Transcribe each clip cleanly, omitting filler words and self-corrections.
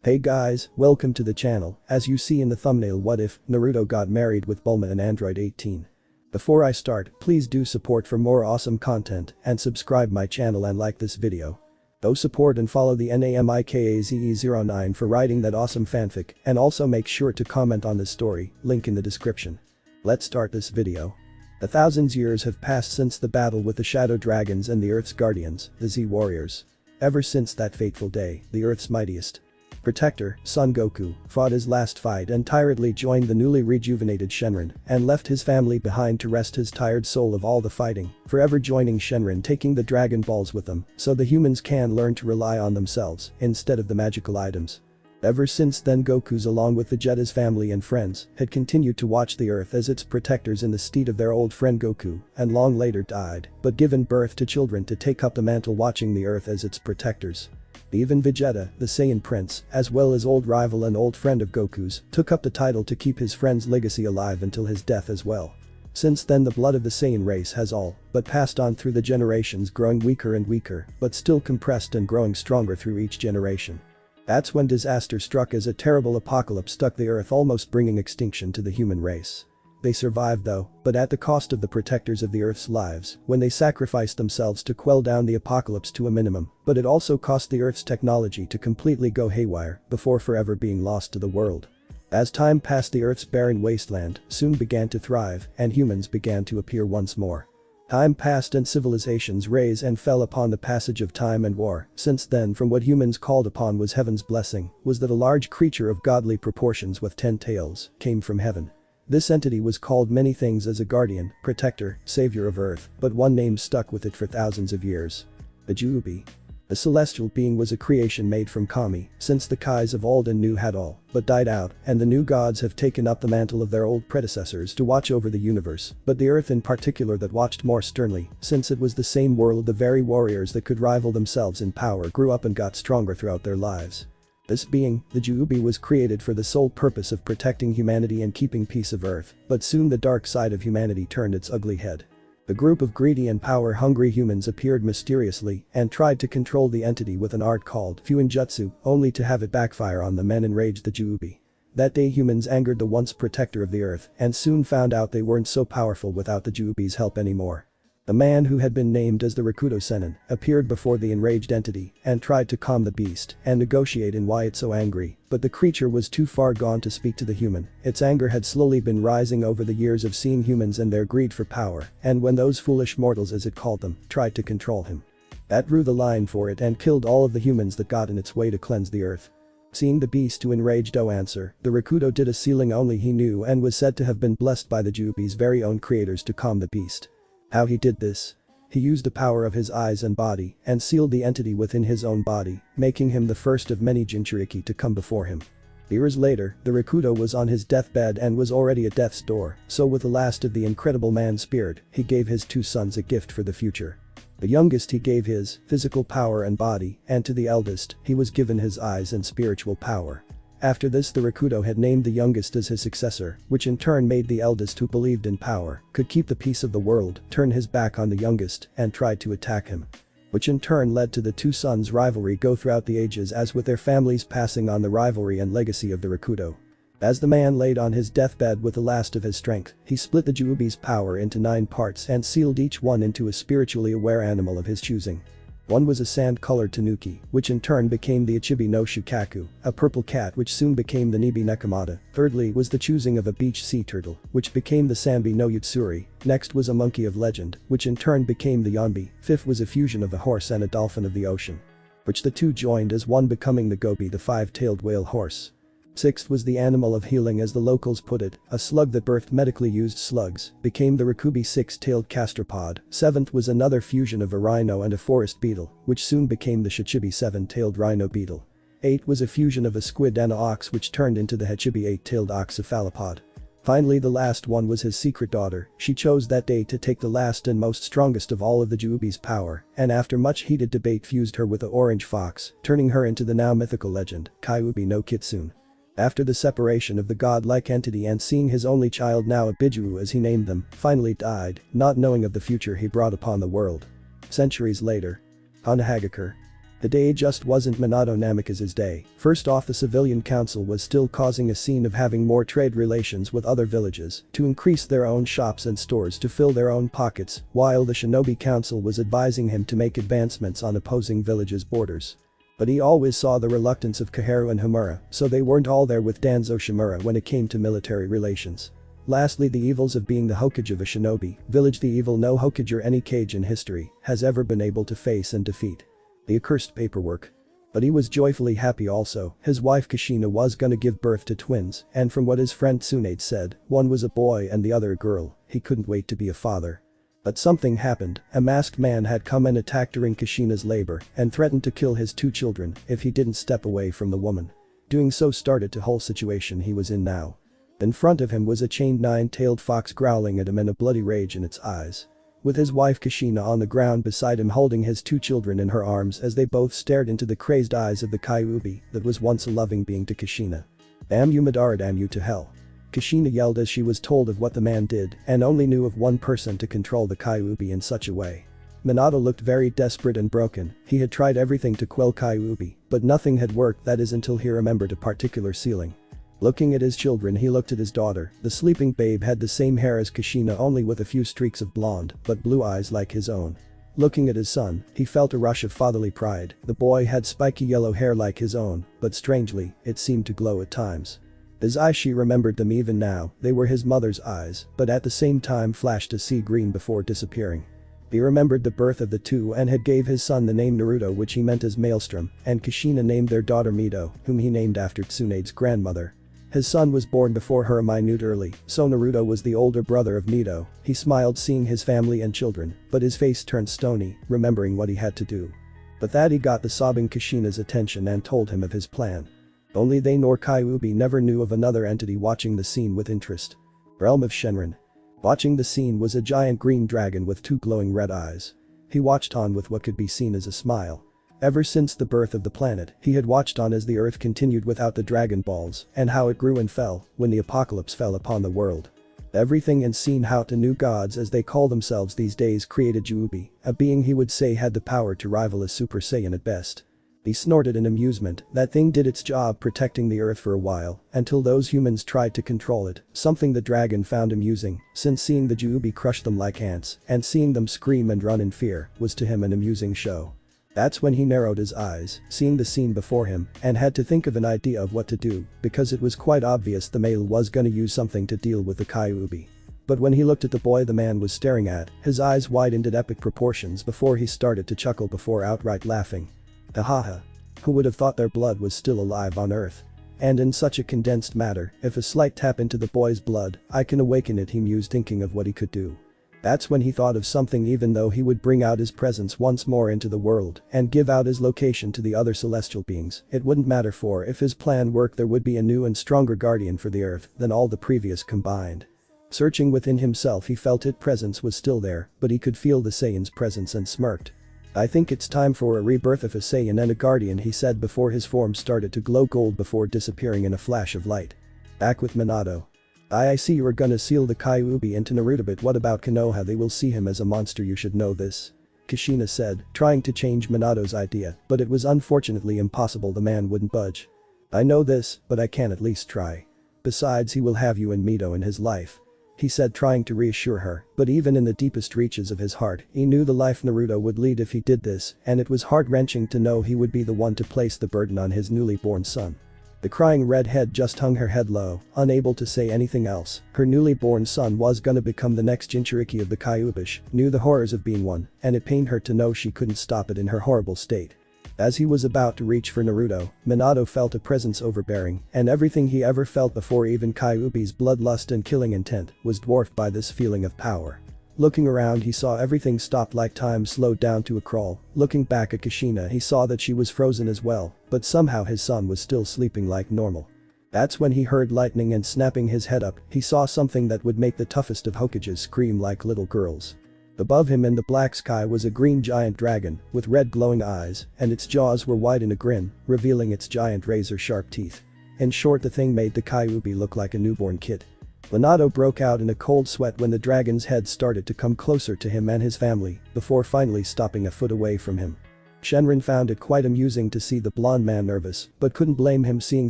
Hey guys, welcome to the channel. As you see in the thumbnail, what if Naruto got married with Bulma and Android 18? Before I start, please do support for more awesome content and subscribe my channel and like this video. Go support and follow the Namikaze09 for writing that awesome fanfic, and also make sure to comment on this story, link in the description. Let's start this video. 1,000 years have passed since the battle with the Shadow Dragons and the Earth's Guardians, the Z Warriors. Ever since that fateful day, the Earth's mightiest protector, Son Goku, fought his last fight and tiredly joined the newly rejuvenated Shenron and left his family behind to rest his tired soul of all the fighting, forever joining Shenron, taking the Dragon Balls with them so the humans can learn to rely on themselves instead of the magical items. Ever since then, Goku's along with Vegeta's family and friends had continued to watch the Earth as its protectors in the stead of their old friend Goku, and long later died, but given birth to children to take up the mantle watching the Earth as its protectors. Even Vegeta, the Saiyan prince, as well as old rival and old friend of Goku's, took up the title to keep his friend's legacy alive until his death as well. Since then, the blood of the Saiyan race has all but passed on through the generations, growing weaker and weaker, but still compressed and growing stronger through each generation. That's when disaster struck as a terrible apocalypse struck the Earth, almost bringing extinction to the human race. They survived though, but at the cost of the protectors of the Earth's lives when they sacrificed themselves to quell down the apocalypse to a minimum, but it also cost the Earth's technology to completely go haywire before forever being lost to the world. As time passed, the Earth's barren wasteland soon began to thrive and humans began to appear once more. Time passed and civilizations rose and fell upon the passage of time and war. Since then, from what humans called upon was heaven's blessing, was that a large creature of godly proportions with 10 tails came from heaven. This entity was called many things as a guardian, protector, savior of Earth, but one name stuck with it for thousands of years. The juubi. The celestial being was a creation made from kami, since the kais of old and new had all but died out, and the new gods have taken up the mantle of their old predecessors to watch over the universe, but the Earth in particular that watched more sternly, since it was the same world the very warriors that could rival themselves in power grew up and got stronger throughout their lives. This being, the juubi, was created for the sole purpose of protecting humanity and keeping peace of Earth, but soon the dark side of humanity turned its ugly head. The group of greedy and power-hungry humans appeared mysteriously and tried to control the entity with an art called Fuinjutsu, only to have it backfire on them and enrage the juubi. That day, humans angered the once protector of the Earth and soon found out they weren't so powerful without the juubi's help anymore. The man who had been named as the Rakuto Sennin appeared before the enraged entity and tried to calm the beast and negotiate in why it's so angry, but the creature was too far gone to speak to the human. Its anger had slowly been rising over the years of seeing humans and their greed for power, and when those foolish mortals, as it called them, tried to control him. That drew the line for it and killed all of the humans that got in its way to cleanse the Earth. Seeing the beast to enraged answer, the Rakuto did a sealing only he knew and was said to have been blessed by the juubi's very own creators to calm the beast. How he did this? He used the power of his eyes and body and sealed the entity within his own body, making him the first of many Jinchuriki to come before him. Years later, the Rakuto was on his deathbed and was already at death's door, so with the last of the incredible man spirit, he gave his 2 sons a gift for the future. The youngest he gave his physical power and body, and to the eldest, he was given his eyes and spiritual power. After this, the Rakuto had named the youngest as his successor, which in turn made the eldest, who believed in power, could keep the peace of the world, turn his back on the youngest and tried to attack him. Which in turn led to the 2 sons' rivalry go throughout the ages, as with their families passing on the rivalry and legacy of the Rakuto. As the man laid on his deathbed with the last of his strength, he split the juubi's power into 9 parts and sealed each one into a spiritually aware animal of his choosing. One was a sand-colored tanuki, which in turn became the Ichibi no Shukaku, a purple cat which soon became the Nibi Nekomata. Thirdly was the choosing of a beach sea turtle, which became the Sambi no Yutsuri. Next was a monkey of legend, which in turn became the Yonbi. Fifth was a fusion of a horse and a dolphin of the ocean, which the 2 joined as one, becoming the Gobi, the 5-tailed whale horse. Sixth was the animal of healing, as the locals put it, a slug that birthed medically used slugs, became the Rakubi 6-tailed gastropod. Seventh was another fusion of a rhino and a forest beetle, which soon became the Shichibi 7-tailed rhino beetle. Eighth was a fusion of a squid and an ox, which turned into the Hachibi 8-tailed oxcephalopod. Finally, the last one was his secret daughter. She chose that day to take the last and most strongest of all of the juubi's power, and after much heated debate fused her with the orange fox, turning her into the now mythical legend, Kyuubi no Kitsune. After the separation of the godlike entity and seeing his only child, now a Bijuu as he named them, finally died, not knowing of the future he brought upon the world. Centuries later. Hanahagakure. The day just wasn't Minato Namikaze's day. First off, the civilian council was still causing a scene of having more trade relations with other villages to increase their own shops and stores to fill their own pockets, while the shinobi council was advising him to make advancements on opposing villages' borders. But he always saw the reluctance of Koharu and Homura, so they weren't all there with Danzo Shimura when it came to military relations. Lastly, the evils of being the Hokage of a shinobi village, the evil no Hokage or any Kage in history has ever been able to face and defeat. The accursed paperwork. But he was joyfully happy also. His wife Kushina was gonna give birth to twins, and from what his friend Tsunade said, one was a boy and the other a girl. He couldn't wait to be a father. But something happened. A masked man had come and attacked during Kushina's labor and threatened to kill his 2 children if he didn't step away from the woman. Doing so started the whole situation he was in now. In front of him was a chained 9-tailed fox growling at him and a bloody rage in its eyes. With his wife Kushina on the ground beside him holding his 2 children in her arms as they both stared into the crazed eyes of the Kyuubi that was once a loving being to Kushina. "Damn you Madara, damn you to hell." Kushina yelled as she was told of what the man did and only knew of one person to control the Kyuubi in such a way. Minato looked very desperate and broken. He had tried everything to quell Kyuubi, but nothing had worked, that is until he remembered a particular ceiling. Looking at his children, he looked at his daughter. The sleeping babe had the same hair as Kushina, only with a few streaks of blonde, but blue eyes like his own. Looking at his son, he felt a rush of fatherly pride. The boy had spiky yellow hair like his own, but strangely, it seemed to glow at times. His eyes, she remembered them even now, they were his mother's eyes, but at the same time flashed a sea green before disappearing. He remembered the birth of the 2 and had gave his son the name Naruto, which he meant as Maelstrom, and Kushina named their daughter Mito, whom he named after Tsunade's grandmother. His son was born before her a minute early, so Naruto was the older brother of Mito. He smiled seeing his family and children, but his face turned stony, remembering what he had to do. But that he got the sobbing Kushina's attention and told him of his plan. Only they nor Kyuubi never knew of another entity watching the scene with interest. Realm of Shenron. Watching the scene was a giant green dragon with 2 glowing red eyes. He watched on with what could be seen as a smile. Ever since the birth of the planet, he had watched on as the earth continued without the Dragon Balls and how it grew and fell when the apocalypse fell upon the world. Everything and seen how the new gods, as they call themselves these days, created Juubi, a being he would say had the power to rival a Super Saiyan at best. He snorted in amusement. That thing did its job protecting the earth for a while, until those humans tried to control it, something the dragon found amusing, since seeing the Juubi crush them like ants and seeing them scream and run in fear was to him an amusing show. That's when he narrowed his eyes, seeing the scene before him, and had to think of an idea of what to do, because it was quite obvious the male was gonna use something to deal with the Kyuubi. But when he looked at the boy the man was staring at, his eyes widened at epic proportions before he started to chuckle before outright laughing. Hahaha. Who would have thought their blood was still alive on Earth? And in such a condensed matter, if a slight tap into the boy's blood, I can awaken it, he mused, thinking of what he could do. That's when he thought of something. Even though he would bring out his presence once more into the world and give out his location to the other celestial beings, it wouldn't matter, for if his plan worked there would be a new and stronger guardian for the earth than all the previous combined. Searching within himself, he felt its presence was still there, but he could feel the Saiyan's presence and smirked. I think it's time for a rebirth of a Saiyan and a guardian, he said before his form started to glow gold before disappearing in a flash of light. Back with Minato. I see you are gonna seal the Kyuubi into Naruto, but what about Konoha? They will see him as a monster, you should know this. Kushina said, trying to change Minato's idea, but it was unfortunately impossible. The man wouldn't budge. I know this, but I can at least try. Besides, he will have you and Mito in his life. He said, trying to reassure her, but even in the deepest reaches of his heart, he knew the life Naruto would lead if he did this, and it was heart-wrenching to know he would be the one to place the burden on his newly born son. The crying redhead just hung her head low, unable to say anything else. Her newly born son was gonna become the next Jinchuriki of the Kyuubish, knew the horrors of being one, and it pained her to know she couldn't stop it in her horrible state. As he was about to reach for Naruto, Minato felt a presence overbearing, and everything he ever felt before, even Kyuubi's bloodlust and killing intent, was dwarfed by this feeling of power. Looking around, he saw everything stopped, like time slowed down to a crawl. Looking back at Kushina, he saw that she was frozen as well, but somehow his son was still sleeping like normal. That's when he heard lightning, and snapping his head up, he saw something that would make the toughest of Hokages scream like little girls. Above him in the black sky was a green giant dragon with red glowing eyes, and its jaws were wide in a grin, revealing its giant razor-sharp teeth. In short, the thing made the Kyuubi look like a newborn kid. Minato broke out in a cold sweat when the dragon's head started to come closer to him and his family, before finally stopping a foot away from him. Shenron found it quite amusing to see the blonde man nervous, but couldn't blame him, seeing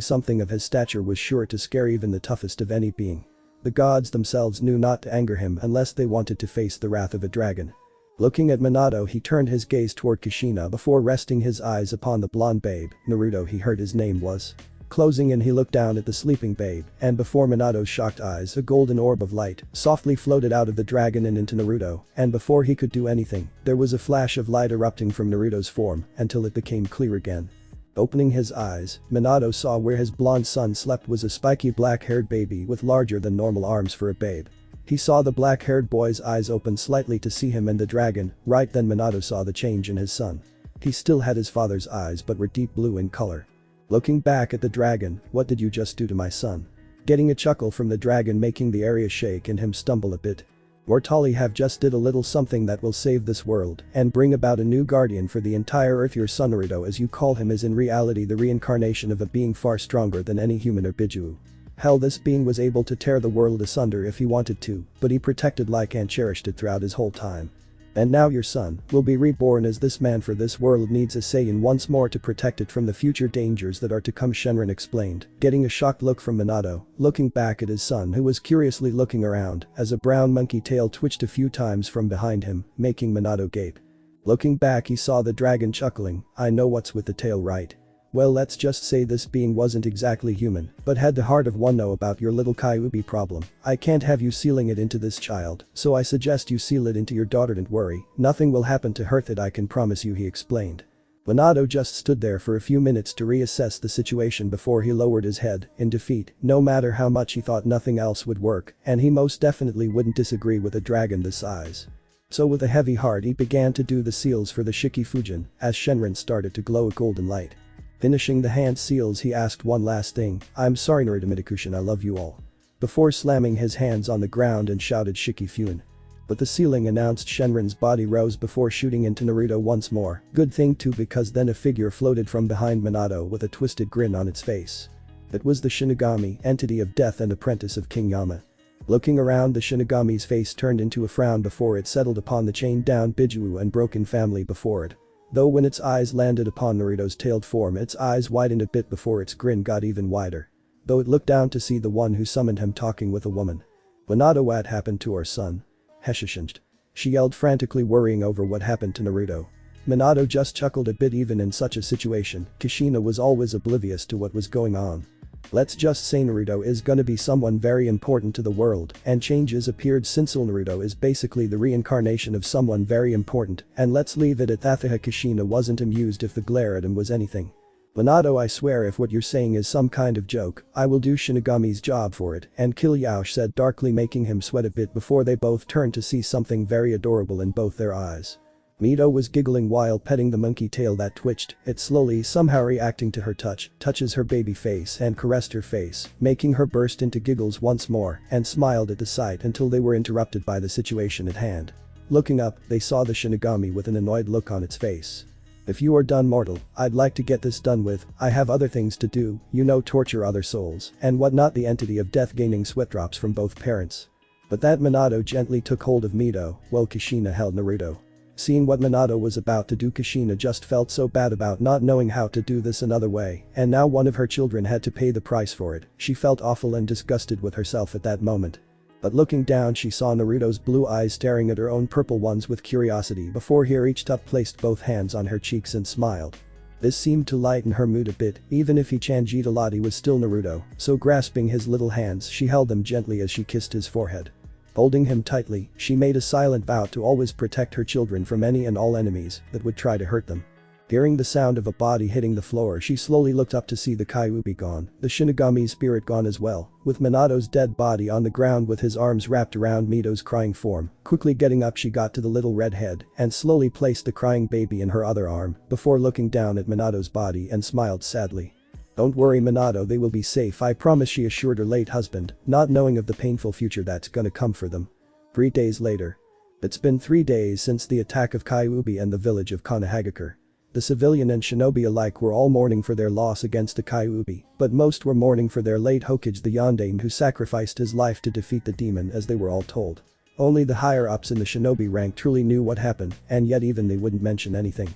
something of his stature was sure to scare even the toughest of any being. The gods themselves knew not to anger him unless they wanted to face the wrath of a dragon. Looking at Minato, he turned his gaze toward Kushina before resting his eyes upon the blonde babe, Naruto he heard his name was. Closing in, he looked down at the sleeping babe, and before Minato's shocked eyes a golden orb of light softly floated out of the dragon and into Naruto, and before he could do anything, there was a flash of light erupting from Naruto's form until it became clear again. Opening his eyes, Minato saw where his blonde son slept was a spiky black-haired baby with larger than normal arms for a babe. He saw the black-haired boy's eyes open slightly to see him and the dragon. Right then Minato saw the change in his son. He still had his father's eyes but were deep blue in color. Looking back at the dragon, "What did you just do to my son?" Getting a chuckle from the dragon, making the area shake and him stumble a bit. "Mortali have just did a little something that will save this world and bring about a new guardian for the entire earth. Your son Naruto, as you call him, is in reality the reincarnation of a being far stronger than any human or Biju. Hell, this being was able to tear the world asunder if he wanted to, but he protected like and cherished it throughout his whole time. And now your son will be reborn as this man, for this world needs a Saiyan once more to protect it from the future dangers that are to come," Shenron explained, getting a shocked look from Minato, looking back at his son who was curiously looking around as a brown monkey tail twitched a few times from behind him, making Minato gape. Looking back, he saw the dragon chuckling, "I know what's with the tail, right? Well, let's just say this being wasn't exactly human, but had the heart of one. Know about your little Kyuubi problem. I can't have you sealing it into this child, so I suggest you seal it into your daughter. Don't worry, nothing will happen to her, that I can promise you," he explained. Minato just stood there for a few minutes to reassess the situation before he lowered his head in defeat. No matter how much he thought, nothing else would work, and he most definitely wouldn't disagree with a dragon this size. So with a heavy heart he began to do the seals for the Shiki-Fujin as Shenron started to glow a golden light. Finishing the hand seals, he asked one last thing, "I'm sorry Naruto Mitakushin, I love you all." Before slamming his hands on the ground and shouted Shiki-Fuin. But the sealing announced, Shenron's body rose before shooting into Naruto once more. Good thing too, because then a figure floated from behind Minato with a twisted grin on its face. It was the Shinigami, entity of death and apprentice of King Yama. Looking around, the Shinigami's face turned into a frown before it settled upon the chained down Biju and broken family before it. Though when its eyes landed upon Naruto's tailed form, its eyes widened a bit before its grin got even wider. Though it looked down to see the one who summoned him talking with a woman. "Minato, what happened to our son?" Heshishinshed. She yelled frantically, worrying over what happened to Naruto. Minato just chuckled a bit. Even in such a situation, Kushina was always oblivious to what was going on. "Let's just say Naruto is gonna be someone very important to the world, and changes appeared since Naruto is basically the reincarnation of someone very important, and let's leave it at that." Kushina wasn't amused if the glare at him was anything. "Minato, I swear if what you're saying is some kind of joke, I will do Shinigami's job for it and kill you," said darkly, making him sweat a bit before they both turned to see something very adorable in both their eyes. Mito was giggling while petting the monkey tail that twitched, it slowly somehow reacting to her touches her baby face and caressed her face, making her burst into giggles once more and smiled at the sight until they were interrupted by the situation at hand. Looking up, they saw the Shinigami with an annoyed look on its face. "If you are done, mortal, I'd like to get this done with. I have other things to do, torture other souls and whatnot." The entity of death gaining sweat drops from both parents. But that Minato gently took hold of Mito while Kushina held Naruto. Seeing what Minato was about to do, Kushina just felt so bad about not knowing how to do this another way, and now one of her children had to pay the price for it. She felt awful and disgusted with herself at that moment. But looking down, she saw Naruto's blue eyes staring at her own purple ones with curiosity before he reached up, placed both hands on her cheeks and smiled. This seemed to lighten her mood a bit, even if he Chanjita Lati was still Naruto, so grasping his little hands, she held them gently as she kissed his forehead. Holding him tightly, she made a silent vow to always protect her children from any and all enemies that would try to hurt them. Hearing the sound of a body hitting the floor, she slowly looked up to see the Kyuubi gone, the Shinigami's spirit gone as well, with Minato's dead body on the ground with his arms wrapped around Mito's crying form. Quickly getting up, she got to the little red head and slowly placed the crying baby in her other arm before looking down at Minato's body and smiled sadly. "Don't worry Minato, they will be safe, I promise," she assured her late husband, not knowing of the painful future that's gonna come for them. 3 days later. It's been 3 days since the attack of Kyuubi and the village of Konohagakure. The civilian and shinobi alike were all mourning for their loss against the Kyuubi, but most were mourning for their late Hokage the Yondaime, who sacrificed his life to defeat the demon, as they were all told. Only the higher ups in the shinobi rank truly knew what happened, and yet even they wouldn't mention anything.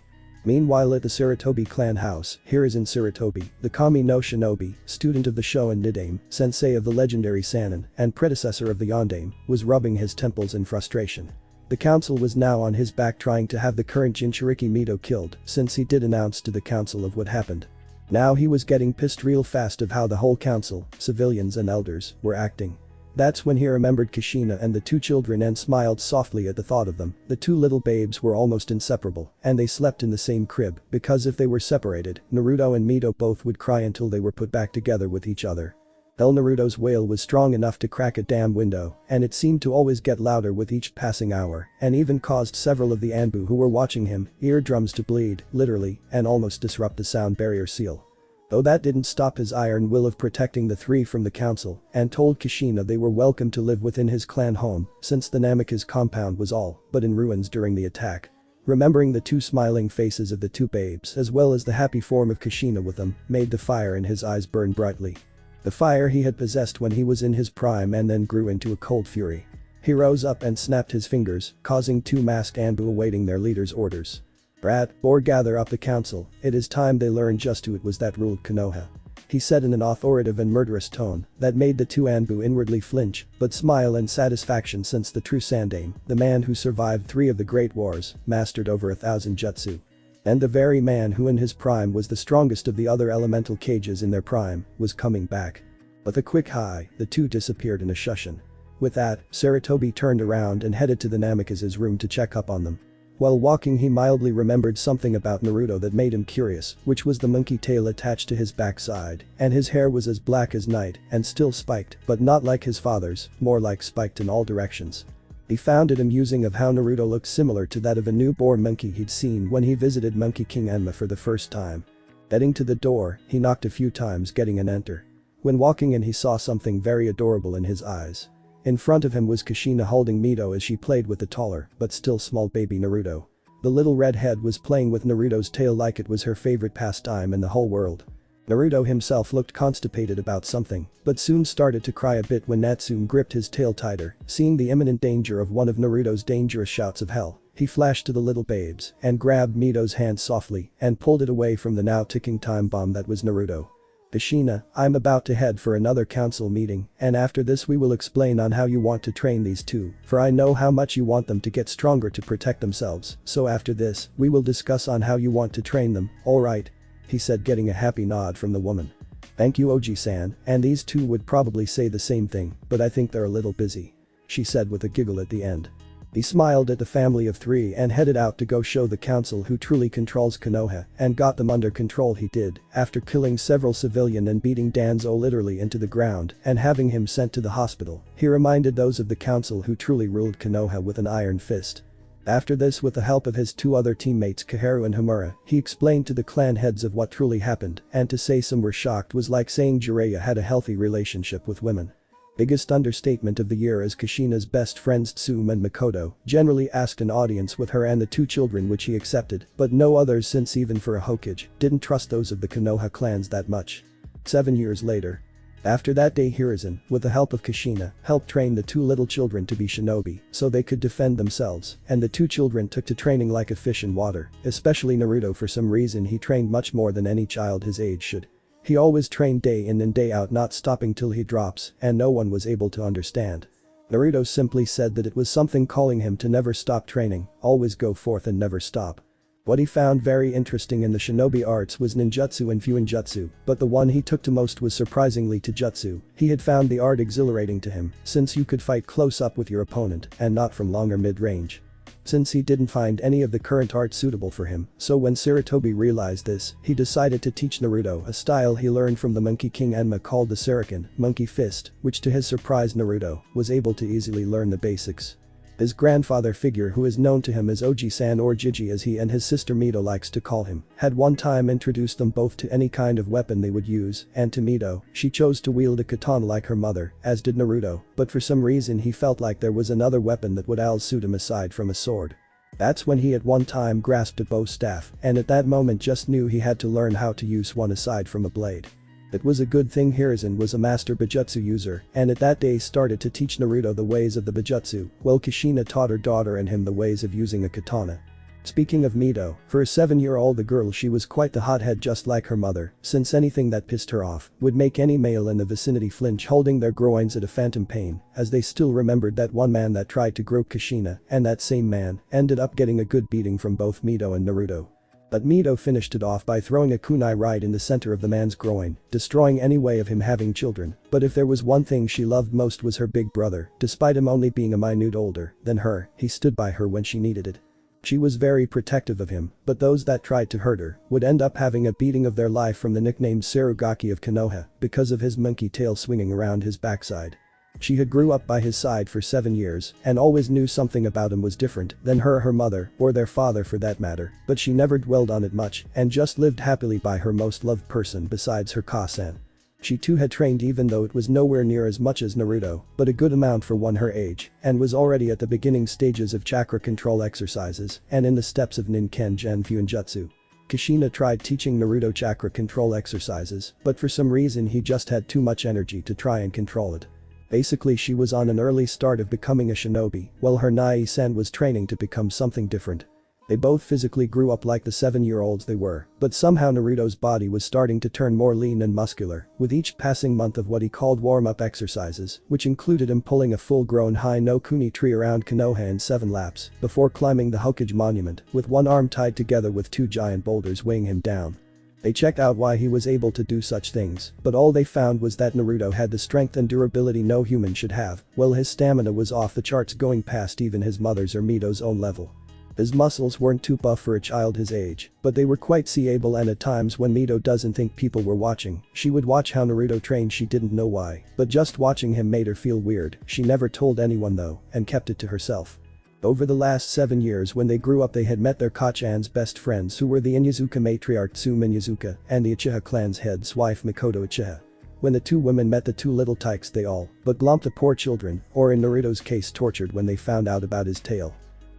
Meanwhile at the Sarutobi clan house, Hiruzen Sarutobi, the Kami no Shinobi, student of the Shoin Nidaime, sensei of the legendary Sannin, and predecessor of the Yondaime, was rubbing his temples in frustration. The council was now on his back trying to have the current Jinchuriki Mito killed since he did announce to the council of what happened. Now he was getting pissed real fast of how the whole council, civilians and elders, were acting. That's when he remembered Kushina and the two children and smiled softly at the thought of them. The two little babes were almost inseparable, and they slept in the same crib because if they were separated, Naruto and Mito both would cry until they were put back together with each other. El Naruto's wail was strong enough to crack a damn window, and it seemed to always get louder with each passing hour, and even caused several of the Anbu who were watching him eardrums to bleed, literally, and almost disrupt the sound barrier seal. Though that didn't stop his iron will of protecting the three from the council and told Kushina they were welcome to live within his clan home since the Namikaze compound was all but in ruins during the attack. Remembering the two smiling faces of the two babes as well as the happy form of Kushina with them made the fire in his eyes burn brightly. The fire he had possessed when he was in his prime and then grew into a cold fury. He rose up and snapped his fingers, causing two masked Anbu awaiting their leader's orders. Brat, or gather up the council, it is time they learn just who it was that ruled Konoha. He said in an authoritative and murderous tone that made the two Anbu inwardly flinch but smile in satisfaction since the true Sandaime, the man who survived 3 of the great wars, mastered over 1,000 jutsu. And the very man who in his prime was the strongest of the other elemental cages in their prime, was coming back. With a quick hi, the two disappeared in a shushin. With that, Sarutobi turned around and headed to the Namikaze's room to check up on them. While walking he mildly remembered something about Naruto that made him curious, which was the monkey tail attached to his backside, and his hair was as black as night and still spiked, but not like his father's, more like spiked in all directions. He found it amusing of how Naruto looked similar to that of a newborn monkey he'd seen when he visited Monkey King Enma for the first time. Heading to the door, he knocked a few times getting an enter. When walking in he saw something very adorable in his eyes. In front of him was Kushina holding Mito as she played with the taller, but still small baby Naruto. The little redhead was playing with Naruto's tail like it was her favorite pastime in the whole world. Naruto himself looked constipated about something, but soon started to cry a bit when Natsume gripped his tail tighter, seeing the imminent danger of one of Naruto's dangerous shouts of hell. He flashed to the little babes and grabbed Mito's hand softly and pulled it away from the now ticking time bomb that was Naruto. Kushina, I'm about to head for another council meeting, and after this we will explain on how you want to train these two, for I know how much you want them to get stronger to protect themselves, so after this, we will discuss on how you want to train them, alright? He said getting a happy nod from the woman. Thank you Oji-san, and these two would probably say the same thing, but I think they're a little busy. She said with a giggle at the end. He smiled at the family of 3 and headed out to go show the council who truly controls Konoha and got them under control he did after killing several civilian and beating Danzo literally into the ground and having him sent to the hospital. He reminded those of the council who truly ruled Konoha with an iron fist. After this with the help of his 2 other teammates Kaharu and Homura, he explained to the clan heads of what truly happened and to say some were shocked was like saying Jiraiya had a healthy relationship with women. Biggest understatement of the year as Kushina's best friends Tsume and Makoto generally asked an audience with her and the 2 children which he accepted, but no others since even for a Hokage didn't trust those of the Konoha clans that much. 7 years later. After that day Hiruzen, with the help of Kushina, helped train the 2 little children to be shinobi so they could defend themselves, and the 2 children took to training like a fish in water, especially Naruto for some reason he trained much more than any child his age should. He always trained day in and day out not stopping till he drops and no one was able to understand. Naruto simply said that it was something calling him to never stop training, always go forth and never stop. What he found very interesting in the shinobi arts was ninjutsu and fuinjutsu, but the one he took to most was surprisingly taijutsu. He had found the art exhilarating to him since you could fight close up with your opponent and not from longer mid-range. Since he didn't find any of the current art suitable for him, so when Sarutobi realized this, he decided to teach Naruto a style he learned from the Monkey King Enma called the Shuriken, Monkey Fist, which to his surprise Naruto was able to easily learn the basics. His grandfather figure who is known to him as Oji-san or Jiji as he and his sister Mito likes to call him, had one time introduced them both to any kind of weapon they would use, and to Mito, she chose to wield a katana like her mother, as did Naruto, but for some reason he felt like there was another weapon that would suit him aside from a sword. That's when he at one time grasped a bow staff, and at that moment just knew he had to learn how to use one aside from a blade. It was a good thing Hiruzen was a master Bijutsu user and at that day started to teach Naruto the ways of the Bijutsu, while Kushina taught her daughter and him the ways of using a katana. Speaking of Mito, for a 7-year-old the girl she was quite the hothead just like her mother, since anything that pissed her off would make any male in the vicinity flinch holding their groins at a phantom pain, as they still remembered that one man that tried to grope Kushina, and that same man ended up getting a good beating from both Mito and Naruto. But Mito finished it off by throwing a kunai right in the center of the man's groin, destroying any way of him having children. But if there was one thing she loved most was her big brother, despite him only being a minute older than her, he stood by her when she needed it. She was very protective of him, but those that tried to hurt her would end up having a beating of their life from the nickname Sarugaki of Konoha because of his monkey tail swinging around his backside. She had grew up by his side for 7 years and always knew something about him was different than her mother, or their father for that matter, but she never dwelled on it much and just lived happily by her most loved person besides her Ka-san. She too had trained even though it was nowhere near as much as Naruto, but a good amount for one her age, and was already at the beginning stages of chakra control exercises and in the steps of Ninken-gen Fuinjutsu. Kushina tried teaching Naruto chakra control exercises, but for some reason he just had too much energy to try and control it. Basically she was on an early start of becoming a shinobi, while her Nai-san was training to become something different. They both physically grew up like the 7-year-olds they were, but somehow Naruto's body was starting to turn more lean and muscular, with each passing month of what he called warm-up exercises, which included him pulling a full-grown high-no-kuni tree around Konoha in 7 laps, before climbing the Hokage monument, with one arm tied together with 2 giant boulders weighing him down. They checked out why he was able to do such things, but all they found was that Naruto had the strength and durability no human should have, while his stamina was off the charts going past even his mother's or Mito's own level. His muscles weren't too buff for a child his age, but they were quite see-able, and at times when Mito doesn't think people were watching, she would watch how Naruto trained. She didn't know why, but just watching him made her feel weird. She never told anyone though, and kept it to herself. Over the last 7 years when they grew up they had met their Kachan's best friends who were the Inyazuka matriarch Tsume Inyazuka and the Uchiha clan's head's wife Mikoto Uchiha. When the two women met the 2 little tykes they all but glomped the poor children, or in Naruto's case tortured when they found out about his tale.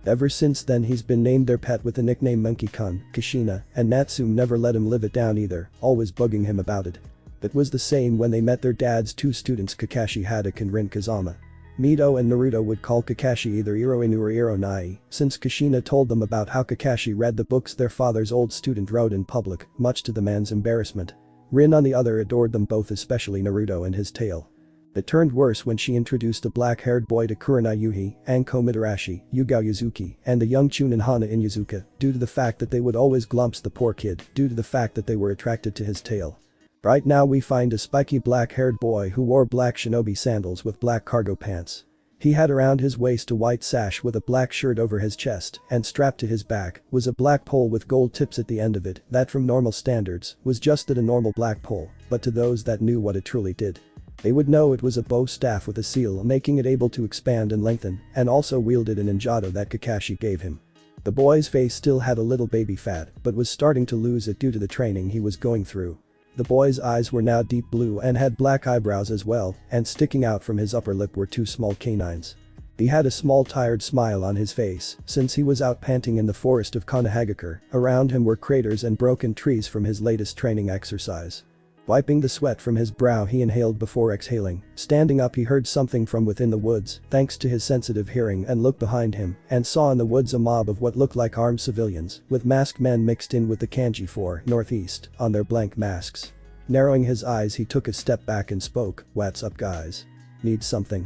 Ever since then he's been named their pet with the nickname Monkey-kun, Kushina, and Natsume never let him live it down either, always bugging him about it. It was the same when they met their dad's 2 students Kakashi Haddock and Rin Kazama. Mito and Naruto would call Kakashi either Iro-inu or Iro-nai, since Kushina told them about how Kakashi read the books their father's old student wrote in public, much to the man's embarrassment. Rin on the other adored them both, especially Naruto and his tale. It turned worse when she introduced a black-haired boy to Kurenai Yuhi, Anko Mitarashi, Yugao Yuzuki, and the young Chunin Hana Inyazuka, due to the fact that they would always glumps the poor kid, due to the fact that they were attracted to his tale. Right now we find a spiky black-haired boy who wore black shinobi sandals with black cargo pants. He had around his waist a white sash with a black shirt over his chest, and strapped to his back was a black pole with gold tips at the end of it that from normal standards was just a normal black pole, but to those that knew what it truly did, they would know it was a bow staff with a seal making it able to expand and lengthen, and also wielded an injado that Kakashi gave him. The boy's face still had a little baby fat, but was starting to lose it due to the training he was going through. The boy's eyes were now deep blue and had black eyebrows as well, and sticking out from his upper lip were 2 small canines. He had a small tired smile on his face, since he was out panting in the forest of Konohagakure. Around him were craters and broken trees from his latest training exercise. Wiping the sweat from his brow he inhaled before exhaling. Standing up he heard something from within the woods, thanks to his sensitive hearing, and looked behind him, and saw in the woods a mob of what looked like armed civilians, with masked men mixed in with the kanji for northeast on their blank masks. Narrowing his eyes he took a step back and spoke, "What's up guys? Need something?"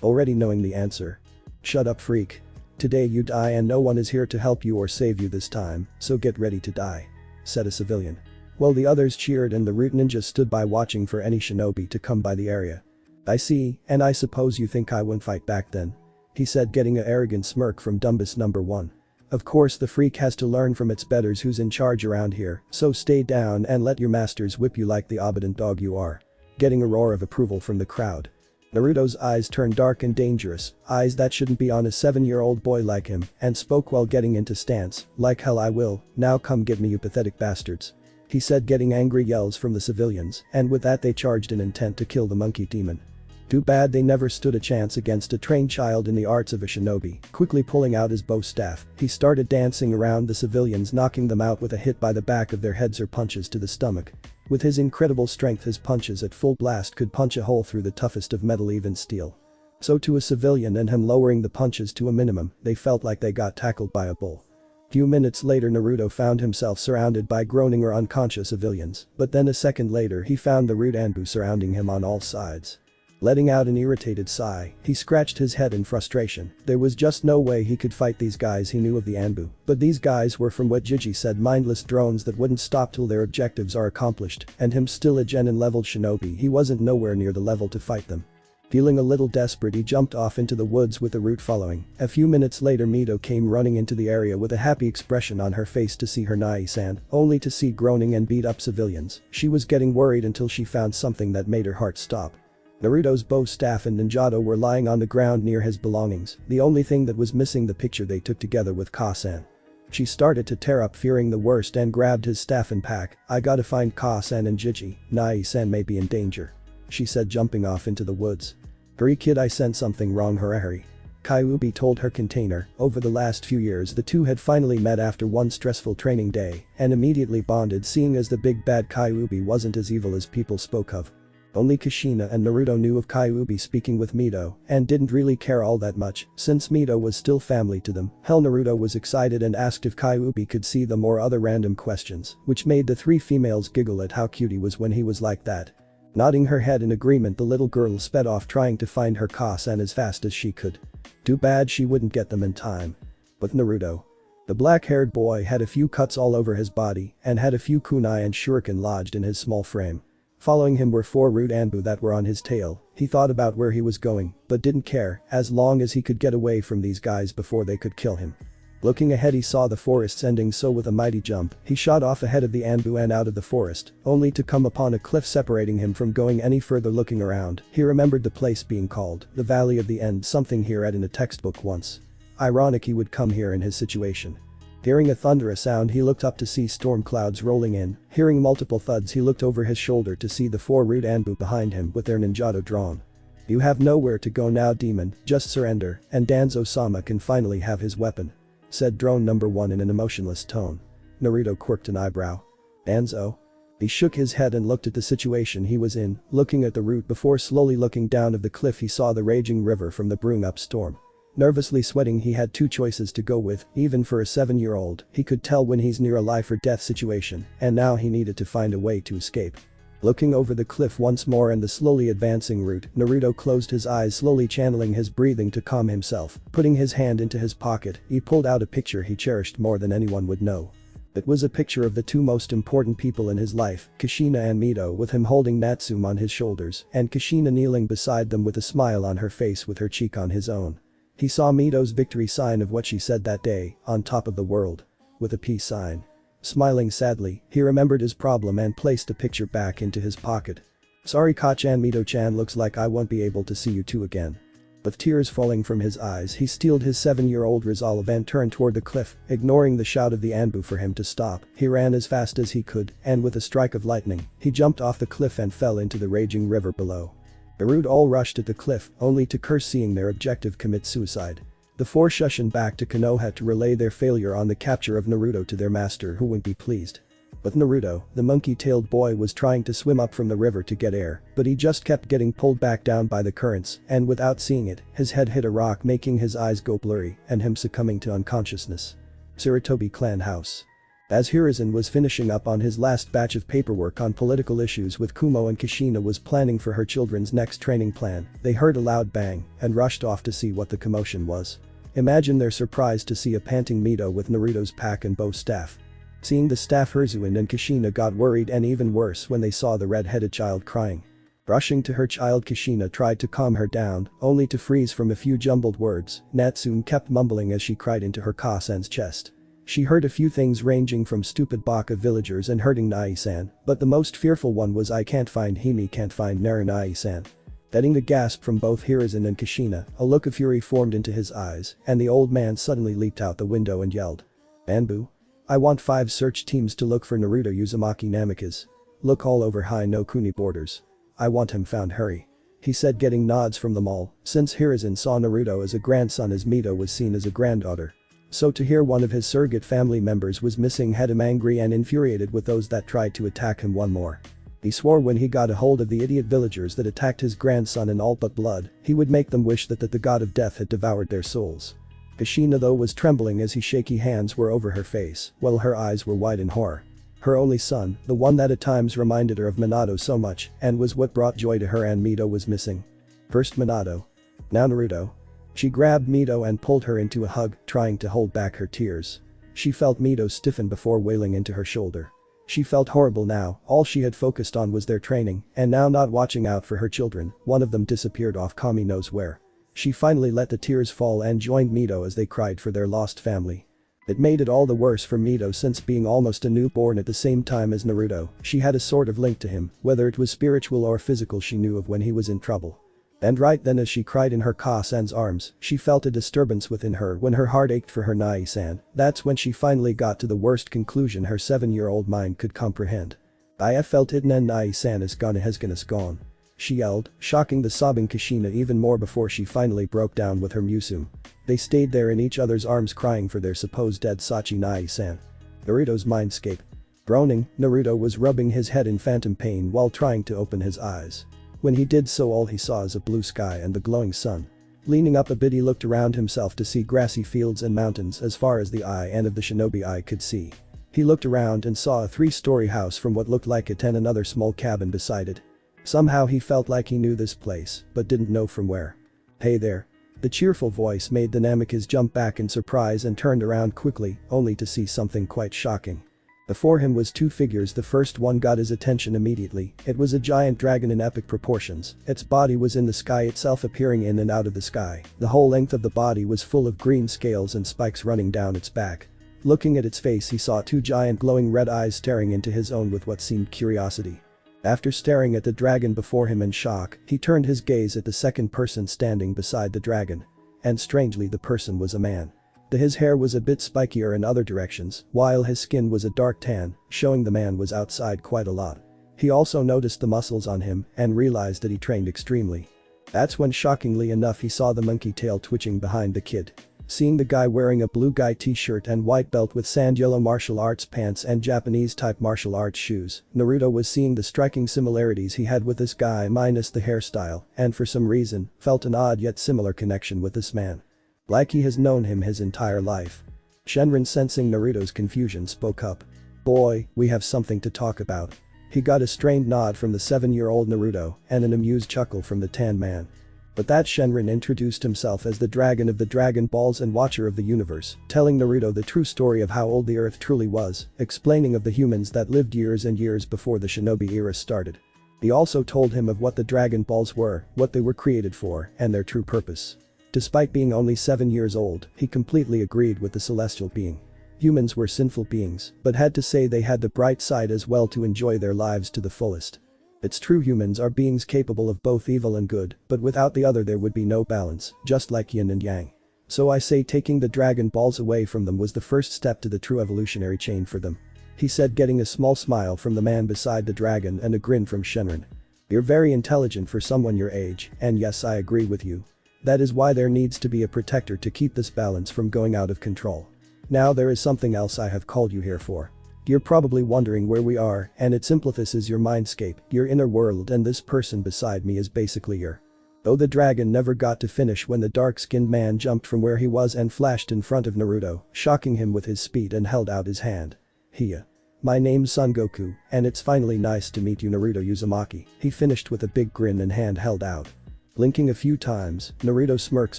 Already knowing the answer. "Shut up freak. Today you die and no one is here to help you or save you this time, so get ready to die," said a civilian. While the others cheered and the root ninja stood by watching for any shinobi to come by the area. "I see, and I suppose you think I wouldn't fight back then," he said, getting an arrogant smirk from Dumbus number 1. "Of course the freak has to learn from its betters who's in charge around here, so stay down and let your masters whip you like the obedient dog you are." Getting a roar of approval from the crowd. Naruto's eyes turned dark and dangerous, eyes that shouldn't be on a 7-year-old boy like him, and spoke while getting into stance, "Like hell I will, now come get me you pathetic bastards," he said, getting angry yells from the civilians, and with that they charged in intent to kill the monkey demon. Too bad they never stood a chance against a trained child in the arts of a shinobi. Quickly pulling out his bow staff, he started dancing around the civilians, knocking them out with a hit by the back of their heads or punches to the stomach. With his incredible strength his punches at full blast could punch a hole through the toughest of metal, even steel. So to a civilian and him lowering the punches to a minimum, they felt like they got tackled by a bull. Few minutes later Naruto found himself surrounded by groaning or unconscious civilians, but then a second later he found the rude Anbu surrounding him on all sides. Letting out an irritated sigh, he scratched his head in frustration. There was just no way he could fight these guys. He knew of the Anbu, but these guys were, from what Gigi said, mindless drones that wouldn't stop till their objectives are accomplished, and him still a genin leveled shinobi, he wasn't nowhere near the level to fight them. Feeling a little desperate, he jumped off into the woods with the route following. A few minutes later Mito came running into the area with a happy expression on her face to see her Nai-san, only to see groaning and beat up civilians. She was getting worried until she found something that made her heart stop. Naruto's bow staff and ninjato were lying on the ground near his belongings, the only thing that was missing the picture they took together with Ka-san. She started to tear up, fearing the worst, and grabbed his staff and pack. "I gotta find Ka-san and Gigi, Nai-san may be in danger," she said, jumping off into the woods. "Hurry kid, I sent something wrong, hurry." Kyuubi told her container. Over the last few years the two had finally met after one stressful training day and immediately bonded, seeing as the big bad Kyuubi wasn't as evil as people spoke of. Only Kushina and Naruto knew of Kyuubi speaking with Mito and didn't really care all that much since Mito was still family to them. Hell, Naruto was excited and asked if Kyuubi could see them or other random questions, which made the three females giggle at how cute he was when he was like that. Nodding her head in agreement, the little girl sped off trying to find her Ka-san as fast as she could. Too bad she wouldn't get them in time. But Naruto. The black-haired boy had a few cuts all over his body and had a few kunai and shuriken lodged in his small frame. Following him were 4 rude Anbu that were on his tail. He thought about where he was going, but didn't care, as long as he could get away from these guys before they could kill him. Looking ahead, he saw the forests ending, so with a mighty jump, he shot off ahead of the Anbu and out of the forest, only to come upon a cliff separating him from going any further. Looking around, he remembered the place being called the Valley of the End, something he read in a textbook once. Ironic he would come here in his situation. Hearing a thunderous sound, he looked up to see storm clouds rolling in. Hearing multiple thuds, he looked over his shoulder to see the 4 rude Anbu behind him with their ninjato drawn. "You have nowhere to go now, demon, just surrender and Danzo-sama can finally have his weapon," said drone number 1 in an emotionless tone. Naruto quirked an eyebrow. "Danzo?" He shook his head and looked at the situation he was in, looking at the route before slowly looking down of the cliff. He saw the raging river from the brewing up storm. Nervously sweating, he had 2 choices to go with. Even for a 7-year-old, he could tell when he's near a life or death situation, and now he needed to find a way to escape. Looking over the cliff once more and the slowly advancing route, Naruto closed his eyes, slowly channeling his breathing to calm himself. Putting his hand into his pocket, he pulled out a picture he cherished more than anyone would know. It was a picture of the 2 most important people in his life, Kushina and Mito, with him holding Natsume on his shoulders and Kushina kneeling beside them with a smile on her face with her cheek on his own. He saw Mito's victory sign of what she said that day, on top of the world. With a peace sign. Smiling sadly, he remembered his problem and placed the picture back into his pocket. "Sorry Ka-chan, Mito-chan, looks like I won't be able to see you 2 again." With tears falling from his eyes, he steeled his 7-year-old resolve and turned toward the cliff, ignoring the shout of the Anbu for him to stop. He ran as fast as he could, and with a strike of lightning, he jumped off the cliff and fell into the raging river below. The rude all rushed at the cliff, only to curse seeing their objective commit suicide. The 4 shushin back to Konoha to relay their failure on the capture of Naruto to their master, who wouldn't be pleased. But Naruto, the monkey-tailed boy, was trying to swim up from the river to get air, but he just kept getting pulled back down by the currents, and without seeing it, his head hit a rock, making his eyes go blurry and him succumbing to unconsciousness. Sarutobi clan house. As Hiruzen was finishing up on his last batch of paperwork on political issues with Kumo, and Kushina was planning for her children's next training plan, they heard a loud bang and rushed off to see what the commotion was. Imagine their surprise to see a panting Mito with Naruto's pack and bow staff. Seeing the staff, Hiruzen and Kushina got worried, and even worse when they saw the red-headed child crying. Rushing to her child, Kushina tried to calm her down, only to freeze from a few jumbled words. Natsume kept mumbling as she cried into her Ka-san's chest. She heard a few things ranging from stupid baka villagers and hurting Nai-san, but the most fearful one was "I can't find Hime, can't find Naru Nai-san." Getting the gasp from both Hiruzen and Kushina, a look of fury formed into his eyes, and the old man suddenly leaped out the window and yelled. "Anbu? I want 5 search teams to look for Naruto Uzumaki Namikaze. Look all over High no Kuni borders. I want him found, hurry," he said, getting nods from them all, since Hiruzen saw Naruto as a grandson as Mito was seen as a granddaughter. So to hear one of his surrogate family members was missing had him angry and infuriated with those that tried to attack him one more. He swore when he got a hold of the idiot villagers that attacked his grandson in all but blood, he would make them wish that the god of death had devoured their souls. Kushina though was trembling as his shaky hands were over her face, while her eyes were wide in horror. Her only son, the one that at times reminded her of Minato so much and was what brought joy to her and Mito was missing. First Minato. Now Naruto. She grabbed Mito and pulled her into a hug, trying to hold back her tears. She felt Mito stiffen before wailing into her shoulder. She felt horrible now, all she had focused on was their training, and now not watching out for her children, one of them disappeared off Kami knows where. She finally let the tears fall and joined Mito as they cried for their lost family. It made it all the worse for Mito since being almost a newborn at the same time as Naruto, she had a sort of link to him, whether it was spiritual or physical she knew of when he was in trouble. And right then as she cried in her Ka-san's arms, she felt a disturbance within her when her heart ached for her Nai-san. That's when she finally got to the worst conclusion her 7-year-old mind could comprehend. I felt it and Nai-san is gone. She yelled, shocking the sobbing Kushina even more before she finally broke down with her Musume. They stayed there in each other's arms crying for their supposed dead Sachi Nai-san. Naruto's mindscape. Groaning, Naruto was rubbing his head in phantom pain while trying to open his eyes. When he did so all he saw is a blue sky and the glowing sun. Leaning up a bit he looked around himself to see grassy fields and mountains as far as the eye and of the shinobi eye could see. He looked around and saw a 3-story house from what looked like it and another small cabin beside it. Somehow he felt like he knew this place, but didn't know from where. Hey there. The cheerful voice made the Namikaze jump back in surprise and turned around quickly, only to see something quite shocking. Before him was 2 figures. The first one got his attention immediately. It was a giant dragon in epic proportions. Its body was in the sky itself, appearing in and out of the sky. The whole length of the body was full of green scales and spikes running down its back. Looking at its face he saw 2 giant glowing red eyes staring into his own with what seemed curiosity. After staring at the dragon before him in shock, he turned his gaze at the second person standing beside the dragon. And strangely the person was a man. His hair was a bit spikier in other directions, while his skin was a dark tan, showing the man was outside quite a lot. He also noticed the muscles on him and realized that he trained extremely. That's when shockingly enough he saw the monkey tail twitching behind the kid. Seeing the guy wearing a blue guy t-shirt and white belt with sand yellow martial arts pants and Japanese type martial arts shoes, Naruto was seeing the striking similarities he had with this guy minus the hairstyle and for some reason felt an odd yet similar connection with this man. Like he has known him his entire life. Shenron, sensing Naruto's confusion, spoke up. Boy, we have something to talk about. He got a strained nod from the 7-year-old Naruto and an amused chuckle from the tan man. But that Shenron introduced himself as the Dragon of the Dragon Balls and Watcher of the Universe, telling Naruto the true story of how old the earth truly was, explaining of the humans that lived years and years before the shinobi era started. He also told him of what the Dragon Balls were, what they were created for, and their true purpose. Despite being only 7 years old, he completely agreed with the celestial being. Humans were sinful beings, but had to say they had the bright side as well to enjoy their lives to the fullest. It's true, humans are beings capable of both evil and good, but without the other there would be no balance, just like yin and yang. So I say taking the Dragon Balls away from them was the first step to the true evolutionary chain for them. He said, getting a small smile from the man beside the dragon and a grin from Shenron. You're very intelligent for someone your age, and yes, I agree with you. That is why there needs to be a protector to keep this balance from going out of control. Now there is something else I have called you here for. You're probably wondering where we are, and it simplifies your mindscape, your inner world, and this person beside me is basically your. Though the dragon never got to finish when the dark-skinned man jumped from where he was and flashed in front of Naruto, shocking him with his speed and held out his hand. Hiya. My name's Son Goku, and it's finally nice to meet you, Naruto Uzumaki, he finished with a big grin and hand held out. Blinking a few times, Naruto smirks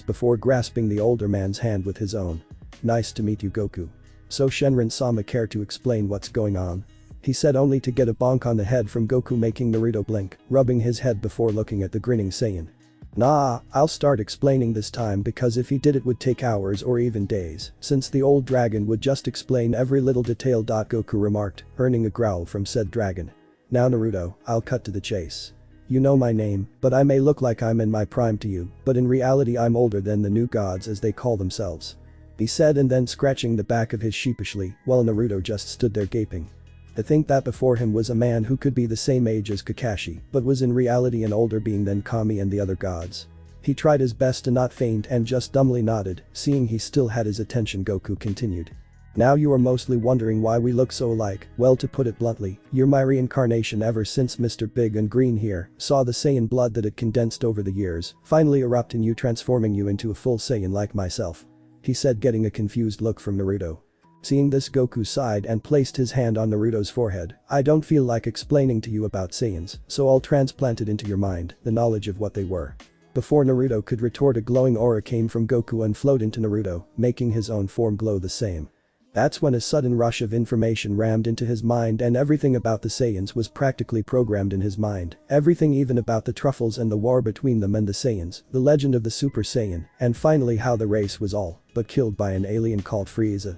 before grasping the older man's hand with his own. Nice to meet you, Goku. So Shenron-sama care to explain what's going on? He said, only to get a bonk on the head from Goku, making Naruto blink, rubbing his head before looking at the grinning Saiyan. Nah, I'll start explaining this time because if he did it would take hours or even days, since the old dragon would just explain every little detail. Goku remarked, earning a growl from said dragon. Now Naruto, I'll cut to the chase. You know my name, but I may look like I'm in my prime to you, but in reality I'm older than the new gods as they call themselves. He said, and then scratching the back of his sheepishly, while Naruto just stood there gaping. I think that before him was a man who could be the same age as Kakashi, but was in reality an older being than Kami and the other gods. He tried his best to not faint and just dumbly nodded, seeing he still had his attention. Goku continued. Now you are mostly wondering why we look so alike. Well, to put it bluntly, you're my reincarnation ever since Mr. Big and Green here saw the Saiyan blood that had condensed over the years finally erupt in you, transforming you into a full Saiyan like myself. he said, getting a confused look from Naruto. Seeing this, Goku sighed and placed his hand on Naruto's forehead. I don't feel like explaining to you about Saiyans, so I'll transplant it into your mind, the knowledge of what they were. Before Naruto could retort, a glowing aura came from Goku and flowed into Naruto, making his own form glow the same. That's when a sudden rush of information rammed into his mind, and everything about the Saiyans was practically programmed in his mind. Everything, even about the truffles and the war between them and the Saiyans, the legend of the Super Saiyan, and finally how the race was all but killed by an alien called Frieza.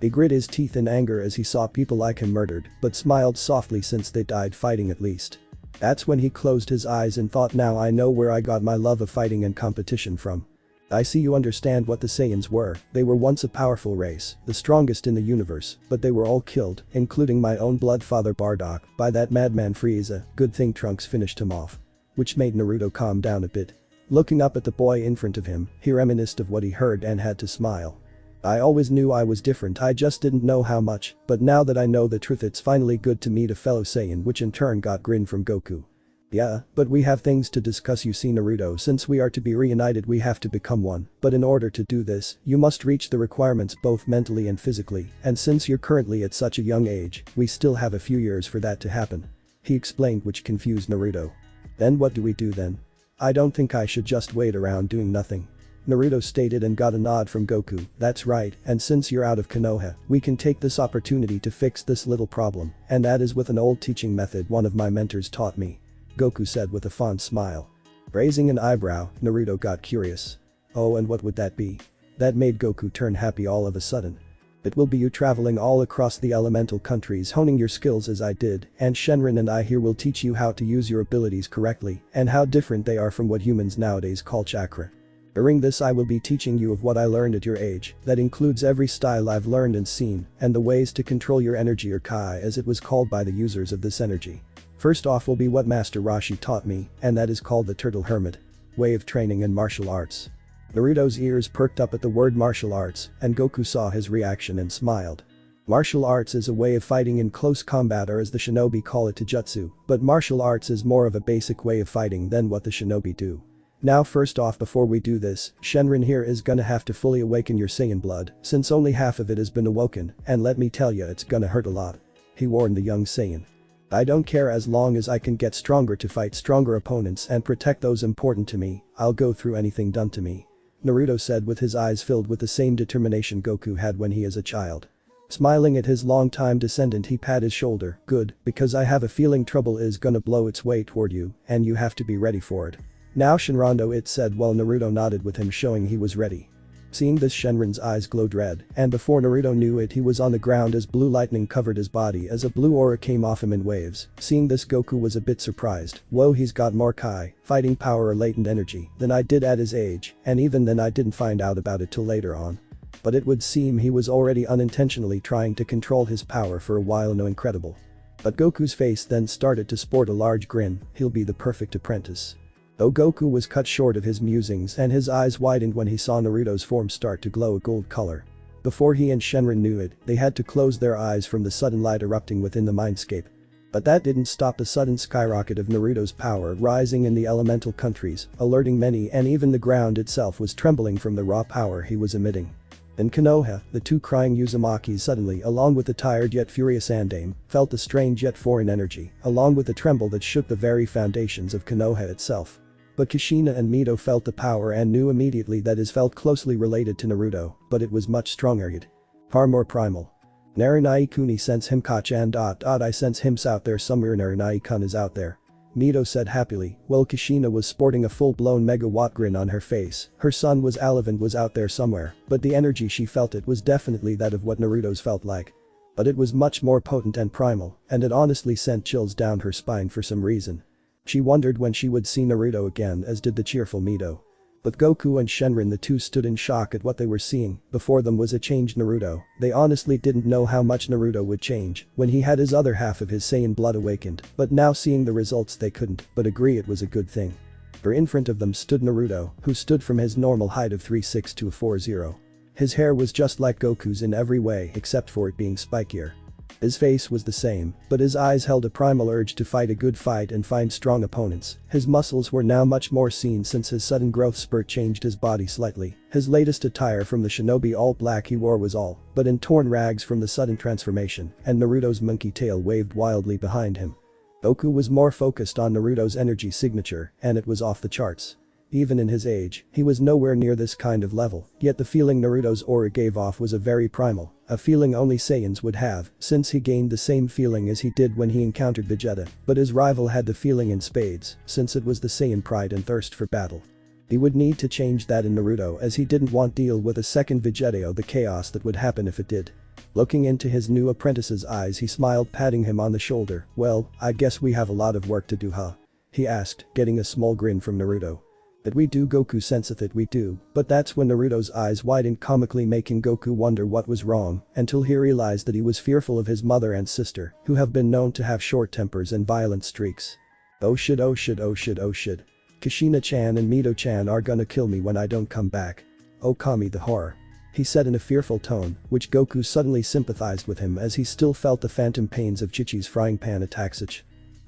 He grit his teeth in anger as he saw people like him murdered, but smiled softly since they died fighting at least. That's when he closed his eyes and thought, now I know where I got my love of fighting and competition from. I see you understand what the Saiyans were. They were once a powerful race, the strongest in the universe, but they were all killed, including my own blood father Bardock, by that madman Frieza. Good thing Trunks finished him off. Which made Naruto calm down a bit. Looking up at the boy in front of him, he reminisced of what he heard and had to smile. I always knew I was different, I just didn't know how much, but now that I know the truth, it's finally good to meet a fellow Saiyan, which in turn got grin from Goku. Yeah, but we have things to discuss, you see Naruto, since we are to be reunited we have to become one, but in order to do this, you must reach the requirements both mentally and physically, and since you're currently at such a young age, we still have a few years for that to happen. He explained, which confused Naruto. Then what do we do then? I don't think I should just wait around doing nothing. Naruto stated and got a nod from Goku. That's right, and since you're out of Konoha, we can take this opportunity to fix this little problem, and that is with an old teaching method one of my mentors taught me. Goku said with a fond smile. Raising an eyebrow, Naruto got curious. Oh, and what would that be? That made Goku turn happy all of a sudden. It will be you traveling all across the elemental countries, honing your skills as I did, and Shenron and I here will teach you how to use your abilities correctly and how different they are from what humans nowadays call chakra. During this I will be teaching you of what I learned at your age, that includes every style I've learned and seen, and the ways to control your energy, or Kai as it was called by the users of this energy. First off will be what Master Roshi taught me, and that is called the Turtle Hermit way of training in martial arts. Naruto's ears perked up at the word martial arts, and Goku saw his reaction and smiled. Martial arts is a way of fighting in close combat, or as the shinobi call it, taijutsu, but martial arts is more of a basic way of fighting than what the shinobi do. Now first off, before we do this, Shenron here is gonna have to fully awaken your Saiyan blood, since only half of it has been awoken, and let me tell ya, it's gonna hurt a lot. He warned the young Saiyan. I don't care, as long as I can get stronger to fight stronger opponents and protect those important to me, I'll go through anything done to me. Naruto said with his eyes filled with the same determination Goku had when he is a child. Smiling at his longtime descendant, he pat his shoulder. Good, because I have a feeling trouble is gonna blow its way toward you, and you have to be ready for it. Now Shenron, it said while Naruto nodded with him, showing he was ready. Seeing this, Shenron's eyes glowed red, and before Naruto knew it he was on the ground as blue lightning covered his body as a blue aura came off him in waves. Seeing this, Goku was a bit surprised. Whoa, he's got more Kai, fighting power or latent energy, than I did at his age, and even then I didn't find out about it till later on. But it would seem he was already unintentionally trying to control his power for a while. No, incredible. But Goku's face then started to sport a large grin. He'll be the perfect apprentice. Though Goku was cut short of his musings and his eyes widened when he saw Naruto's form start to glow a gold color. Before he and Shenron knew it, they had to close their eyes from the sudden light erupting within the mindscape. But that didn't stop the sudden skyrocket of Naruto's power rising in the elemental countries, alerting many, and even the ground itself was trembling from the raw power he was emitting. In Konoha, the two crying Uzumakis suddenly, along with the tired yet furious Andame, felt a strange yet foreign energy, along with a tremble that shook the very foundations of Konoha itself. But Kushina and Mito felt the power and knew immediately that it felt closely related to Naruto, but it was much stronger yet. Far more primal. Narinai-kuni sense him Kachan. I sense him's out there somewhere. Narinai-kun is out there. Mito said happily, while Kushina was sporting a full-blown megawatt grin on her face. Her son was Alevin was out there somewhere, but the energy she felt, it was definitely that of what Naruto's felt like. But it was much more potent and primal, and it honestly sent chills down her spine for some reason. She wondered when she would see Naruto again, as did the cheerful Mito. But Goku and Shenron, the two, stood in shock at what they were seeing. Before them was a changed Naruto. They honestly didn't know how much Naruto would change when he had his other half of his Saiyan blood awakened, but now seeing the results they couldn't but agree it was a good thing. For in front of them stood Naruto, who stood from his normal height of 3'6" to 4'0". His hair was just like Goku's in every way except for it being spikier. His face was the same, but his eyes held a primal urge to fight a good fight and find strong opponents. His muscles were now much more seen since his sudden growth spurt changed his body slightly. His latest attire from the shinobi all black he wore was all but in torn rags from the sudden transformation, and Naruto's monkey tail waved wildly behind him. Goku was more focused on Naruto's energy signature, and it was off the charts. Even in his age, he was nowhere near this kind of level, yet the feeling Naruto's aura gave off was a very primal, a feeling only Saiyans would have, since he gained the same feeling as he did when he encountered Vegeta, but his rival had the feeling in spades, since it was the Saiyan pride and thirst for battle. He would need to change that in Naruto as he didn't want to deal with a second Vegeta or the chaos that would happen if it did. Looking into his new apprentice's eyes, he smiled, patting him on the shoulder. "Well, I guess we have a lot of work to do, huh?" he asked, getting a small grin from Naruto. "That we do, Goku senseth it, we do." But that's when Naruto's eyes widened, comically making Goku wonder what was wrong, until he realized that he was fearful of his mother and sister, who have been known to have short tempers and violent streaks. Oh shit, oh shit, oh shit, oh shit. Kushina-chan and Mito-chan are gonna kill me when I don't come back. Oh Kami, the horror. He said in a fearful tone, which Goku suddenly sympathized with him as he still felt the phantom pains of Chichi's frying pan attacks.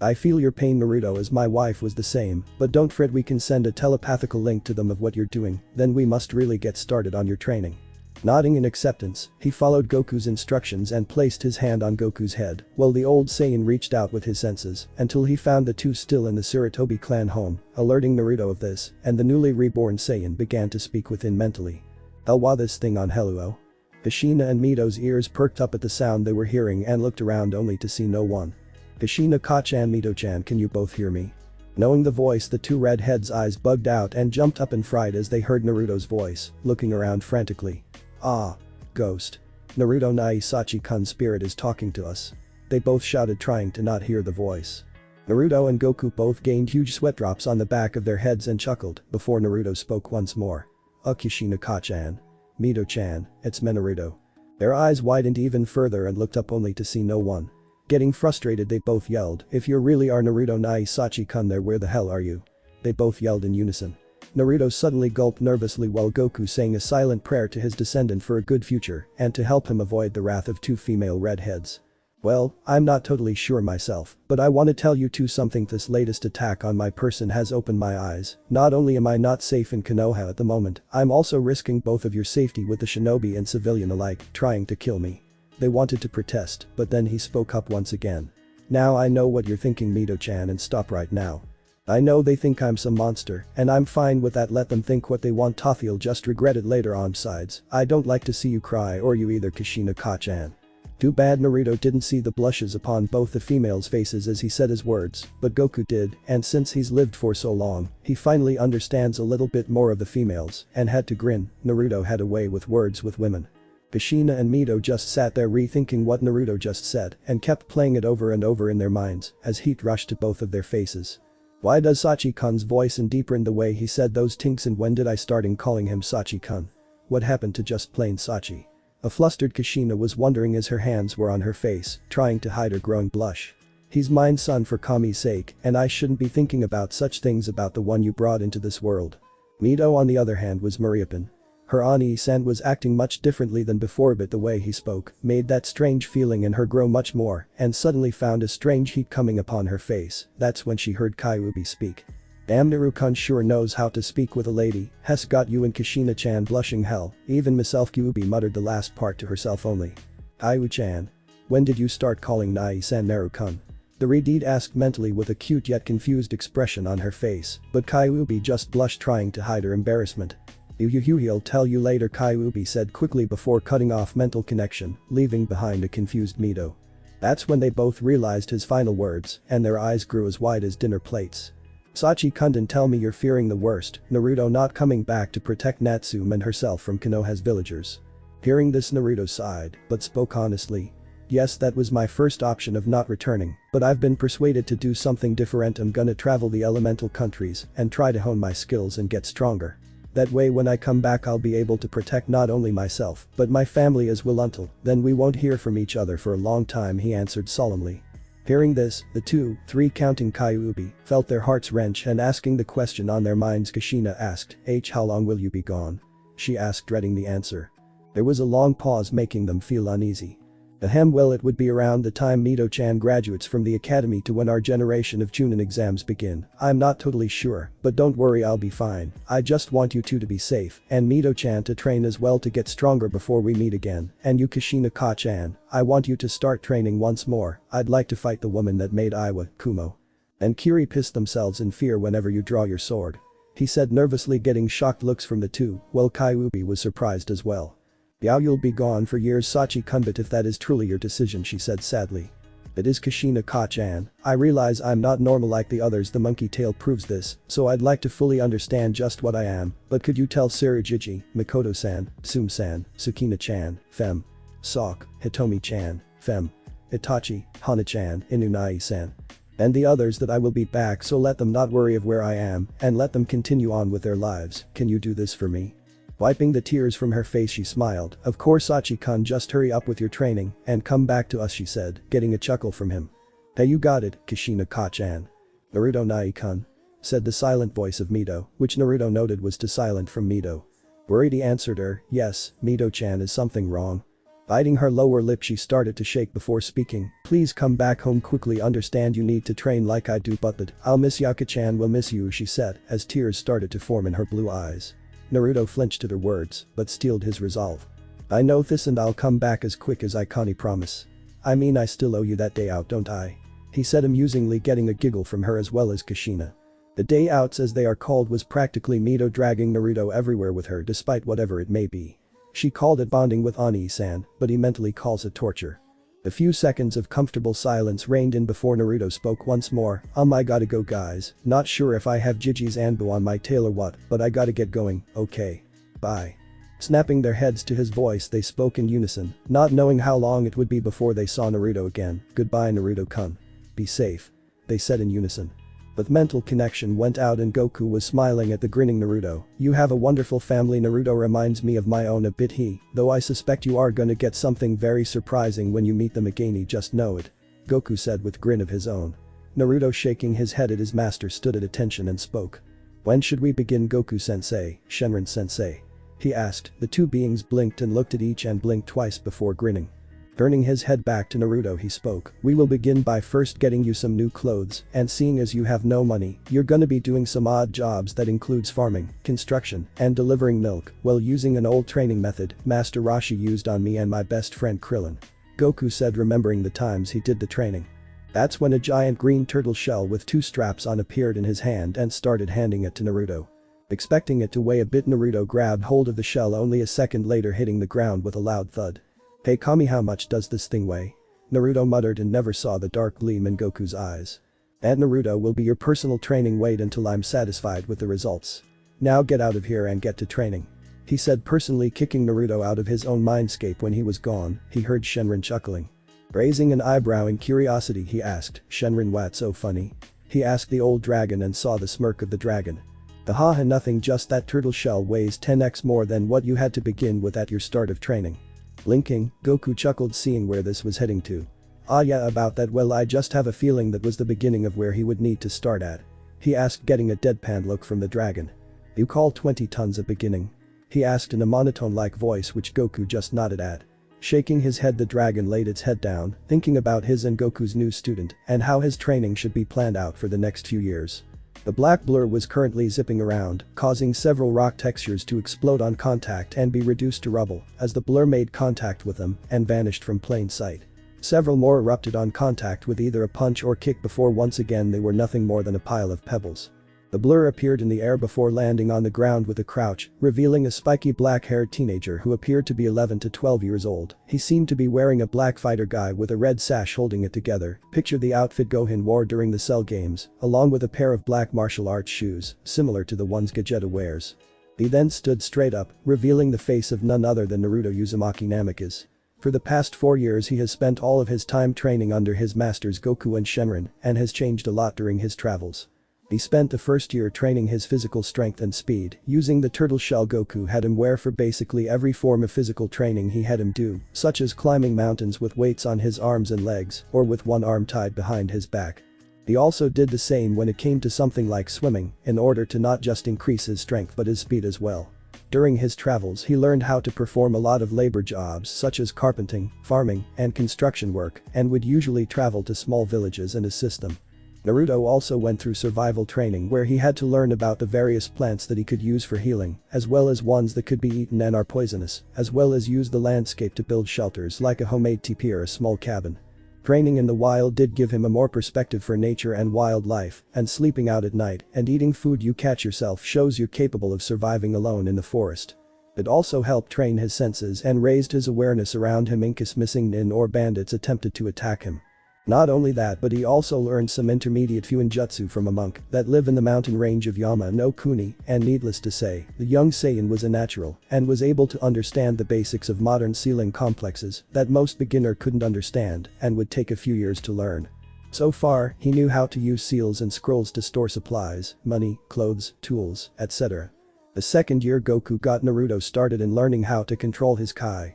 "I feel your pain, Naruto, as my wife was the same, but don't fret, we can send a telepathical link to them of what you're doing, then we must really get started on your training." Nodding in acceptance, he followed Goku's instructions and placed his hand on Goku's head, while the old Saiyan reached out with his senses until he found the two still in the Sarutobi clan home, alerting Naruto of this, and the newly reborn Saiyan began to speak within mentally. "Elwa this thing on Helluo." Kushina and Mito's ears perked up at the sound they were hearing and looked around only to see no one. "Kushina-chan, Mito-chan, can you both hear me?" Knowing the voice, the two redheads' eyes bugged out and jumped up in fright as they heard Naruto's voice, looking around frantically. "Ah. Ghost. Naruto Naisachi-kun's spirit is talking to us." They both shouted, trying to not hear the voice. Naruto and Goku both gained huge sweat drops on the back of their heads and chuckled before Naruto spoke once more. "Kushina-chan. Mito-chan, it's me, Naruto." Their eyes widened even further and looked up only to see no one. Getting frustrated, they both yelled, "If you really are Naruto Naisachi-kun, there, where the hell are you?" They both yelled in unison. Naruto suddenly gulped nervously while Goku sang a silent prayer to his descendant for a good future and to help him avoid the wrath of two female redheads. "Well, I'm not totally sure myself, but I want to tell you two something. This latest attack on my person has opened my eyes. Not only am I not safe in Konoha at the moment, I'm also risking both of your safety with the shinobi and civilian alike trying to kill me." They wanted to protest, but then he spoke up once again. "Now I know what you're thinking, Mito-chan, and stop right now. I know they think I'm some monster, and I'm fine with that. Let them think what they want. You'll just regret it later on. Besides, I don't like to see you cry, or you either, Kushina-chan." Too bad Naruto didn't see the blushes upon both the females' faces as he said his words, but Goku did, and since he's lived for so long, he finally understands a little bit more of the females and had to grin. Naruto had a way with words with women. Kushina and Mito just sat there rethinking what Naruto just said and kept playing it over and over in their minds as heat rushed to both of their faces. Why does Sachi-kun's voice and deeper in the way he said those things, and when did I start in calling him Sachi-kun? What happened to just plain Sachi? A flustered Kushina was wondering as her hands were on her face, trying to hide her growing blush. "He's mine, son, for Kami's sake, and I shouldn't be thinking about such things about the one you brought into this world." Mito, on the other hand, was Muriapin. Her Ani-san was acting much differently than before, but the way he spoke made that strange feeling in her grow much more and suddenly found a strange heat coming upon her face. That's when she heard Kyuubi speak. "Damn, Naru-kun sure knows how to speak with a lady. Has got you and Kushina-chan blushing hell." Even myself, Kyuubi muttered the last part to herself only. "Kyu-chan. When did you start calling Nai-san Naru-kun?" The redhead asked mentally with a cute yet confused expression on her face, but Kyuubi just blushed, trying to hide her embarrassment. He'll tell you later," Kyuubi said quickly before cutting off mental connection, leaving behind a confused Mito. That's when they both realized his final words, and their eyes grew as wide as dinner plates. "Sachi-kun, didn't tell me you're fearing the worst, Naruto not coming back to protect Natsume and herself from Konoha's villagers." Hearing this, Naruto sighed, but spoke honestly. "Yes, that was my first option of not returning, but I've been persuaded to do something different. I'm gonna travel the elemental countries and try to hone my skills and get stronger. That way when I come back I'll be able to protect not only myself, but my family as well. Until then we won't hear from each other for a long time," he answered solemnly. Hearing this, the 2-3 counting Kyuubi felt their hearts wrench, and asking the question on their minds, Kushina asked, "How long will you be gone?" she asked, dreading the answer. There was a long pause, making them feel uneasy. Ahem, well, it would be around the time Mito-chan graduates from the academy to when our generation of Chunin exams begin. I'm not totally sure, but don't worry, I'll be fine. I just want you two to be safe and Mito-chan to train as well to get stronger before we meet again. And you Kushina-chan, I want you to start training once more. I'd like to fight the woman that made Iwa, Kumo. And Kiri piss themselves in fear whenever you draw your sword. He said nervously, getting shocked looks from the two, while Kyuubi was surprised as well. Yeah, you'll be gone for years, Sachi-kun, but if that is truly your decision, she said sadly. It is, Kushina-chan. I realize I'm not normal like the others, the monkey tail proves this, so I'd like to fully understand just what I am, but could you tell Tsurujiji, Mikoto-san, Sum-san, Sukina-chan, Fem. Sok, Hitomi-chan, Fem. Itachi, Hana-chan, Inunai-san. And the others that I will be back, so let them not worry of where I am, and let them continue on with their lives. Can you do this for me? Wiping the tears from her face, she smiled. Of course, Sachi-kun, just hurry up with your training and come back to us, she said, getting a chuckle from him. Hey, you got it, Kushina-chan. Naruto Nai-kun, said the silent voice of Mito, which Naruto noted was too silent from Mito. Worried, he answered her, yes, Mito-chan, is something wrong? Biting her lower lip, she started to shake before speaking. Please come back home quickly, understand you need to train like I do, but I'll miss Yaka-chan, will miss you, she said, as tears started to form in her blue eyes. Naruto flinched at her words, but steeled his resolve. I know this and I'll come back as quick as I can, promise. I mean, I still owe you that day out, don't I? He said amusingly, getting a giggle from her as well as Kushina. The day outs, as they are called, was practically Mito dragging Naruto everywhere with her despite whatever it may be. She called it bonding with Ani-san, but he mentally calls it torture. A few seconds of comfortable silence reigned in before Naruto spoke once more. I gotta go, guys, not sure if I have Jiji's Anbu on my tail or what, but I gotta get going, okay. Bye. Snapping their heads to his voice, they spoke in unison, not knowing how long it would be before they saw Naruto again. Goodbye, Naruto-kun. Be safe. They said in unison. But mental connection went out and Goku was smiling at the grinning Naruto. You have a wonderful family. Naruto reminds me of my own a bit, though I suspect you are gonna get something very surprising when you meet them again, just know it. Goku said with grin of his own. Naruto, shaking his head at his master, stood at attention and spoke. When should we begin, Goku-sensei, Shenron-sensei? He asked. The two beings blinked and looked at each and blinked twice before grinning. Turning his head back to Naruto, he spoke. We will begin by first getting you some new clothes, and seeing as you have no money, you're gonna be doing some odd jobs that includes farming, construction, and delivering milk, while using an old training method Master Roshi used on me and my best friend Krillin. Goku said, remembering the times he did the training. That's when a giant green turtle shell with two straps on appeared in his hand and started handing it to Naruto. Expecting it to weigh a bit, Naruto grabbed hold of the shell, only a second later hitting the ground with a loud thud. Hey Kami, how much does this thing weigh? Naruto muttered and never saw the dark gleam in Goku's eyes. And Naruto will be your personal training, wait until I'm satisfied with the results. Now get out of here and get to training. He said, personally kicking Naruto out of his own mindscape. When he was gone, he heard Shenron chuckling. Raising an eyebrow in curiosity, he asked, Shenron, what's so funny? He asked the old dragon and saw the smirk of the dragon. Haha, nothing, just that turtle shell weighs 10x more than what you had to begin with at your start of training. Blinking, Goku chuckled, seeing where this was heading to. Ah yeah, about that, well, I just have a feeling that was the beginning of where he would need to start at. He asked, getting a deadpan look from the dragon. You call 20 tons a beginning? He asked in a monotone-like voice, which Goku just nodded at. Shaking his head, the dragon laid its head down, thinking about his and Goku's new student and how his training should be planned out for the next few years. The black blur was currently zipping around, causing several rock textures to explode on contact and be reduced to rubble as the blur made contact with them and vanished from plain sight. Several more erupted on contact with either a punch or kick before once again they were nothing more than a pile of pebbles. The blur appeared in the air before landing on the ground with a crouch, revealing a spiky black-haired teenager who appeared to be 11 to 12 years old. He seemed to be wearing a black fighter guy with a red sash holding it together. Picture the outfit Gohan wore during the Cell games, along with a pair of black martial arts shoes, similar to the ones Gogeta wears. He then stood straight up, revealing the face of none other than Naruto Uzumaki Namikaze. For the past 4 years he has spent all of his time training under his masters Goku and Shenron and has changed a lot during his travels. He spent the first year training his physical strength and speed, using the turtle shell Goku had him wear for basically every form of physical training he had him do, such as climbing mountains with weights on his arms and legs or with one arm tied behind his back. He also did the same when it came to something like swimming, in order to not just increase his strength but his speed as well. During his travels he learned how to perform a lot of labor jobs such as carpenting, farming, and construction work and would usually travel to small villages and assist them. Naruto also went through survival training where he had to learn about the various plants that he could use for healing, as well as ones that could be eaten and are poisonous, as well as use the landscape to build shelters like a homemade teepee or a small cabin. Training in the wild did give him a more perspective for nature and wildlife, and sleeping out at night and eating food you catch yourself shows you're capable of surviving alone in the forest. It also helped train his senses and raised his awareness around him in case missing nin or bandits attempted to attack him. Not only that, but he also learned some intermediate fuinjutsu from a monk that live in the mountain range of Yama no Kuni, and needless to say, the young Saiyan was a natural and was able to understand the basics of modern sealing complexes that most beginner couldn't understand and would take a few years to learn. So far, he knew how to use seals and scrolls to store supplies, money, clothes, tools, etc. The second year Goku got Naruto started in learning how to control his Kai,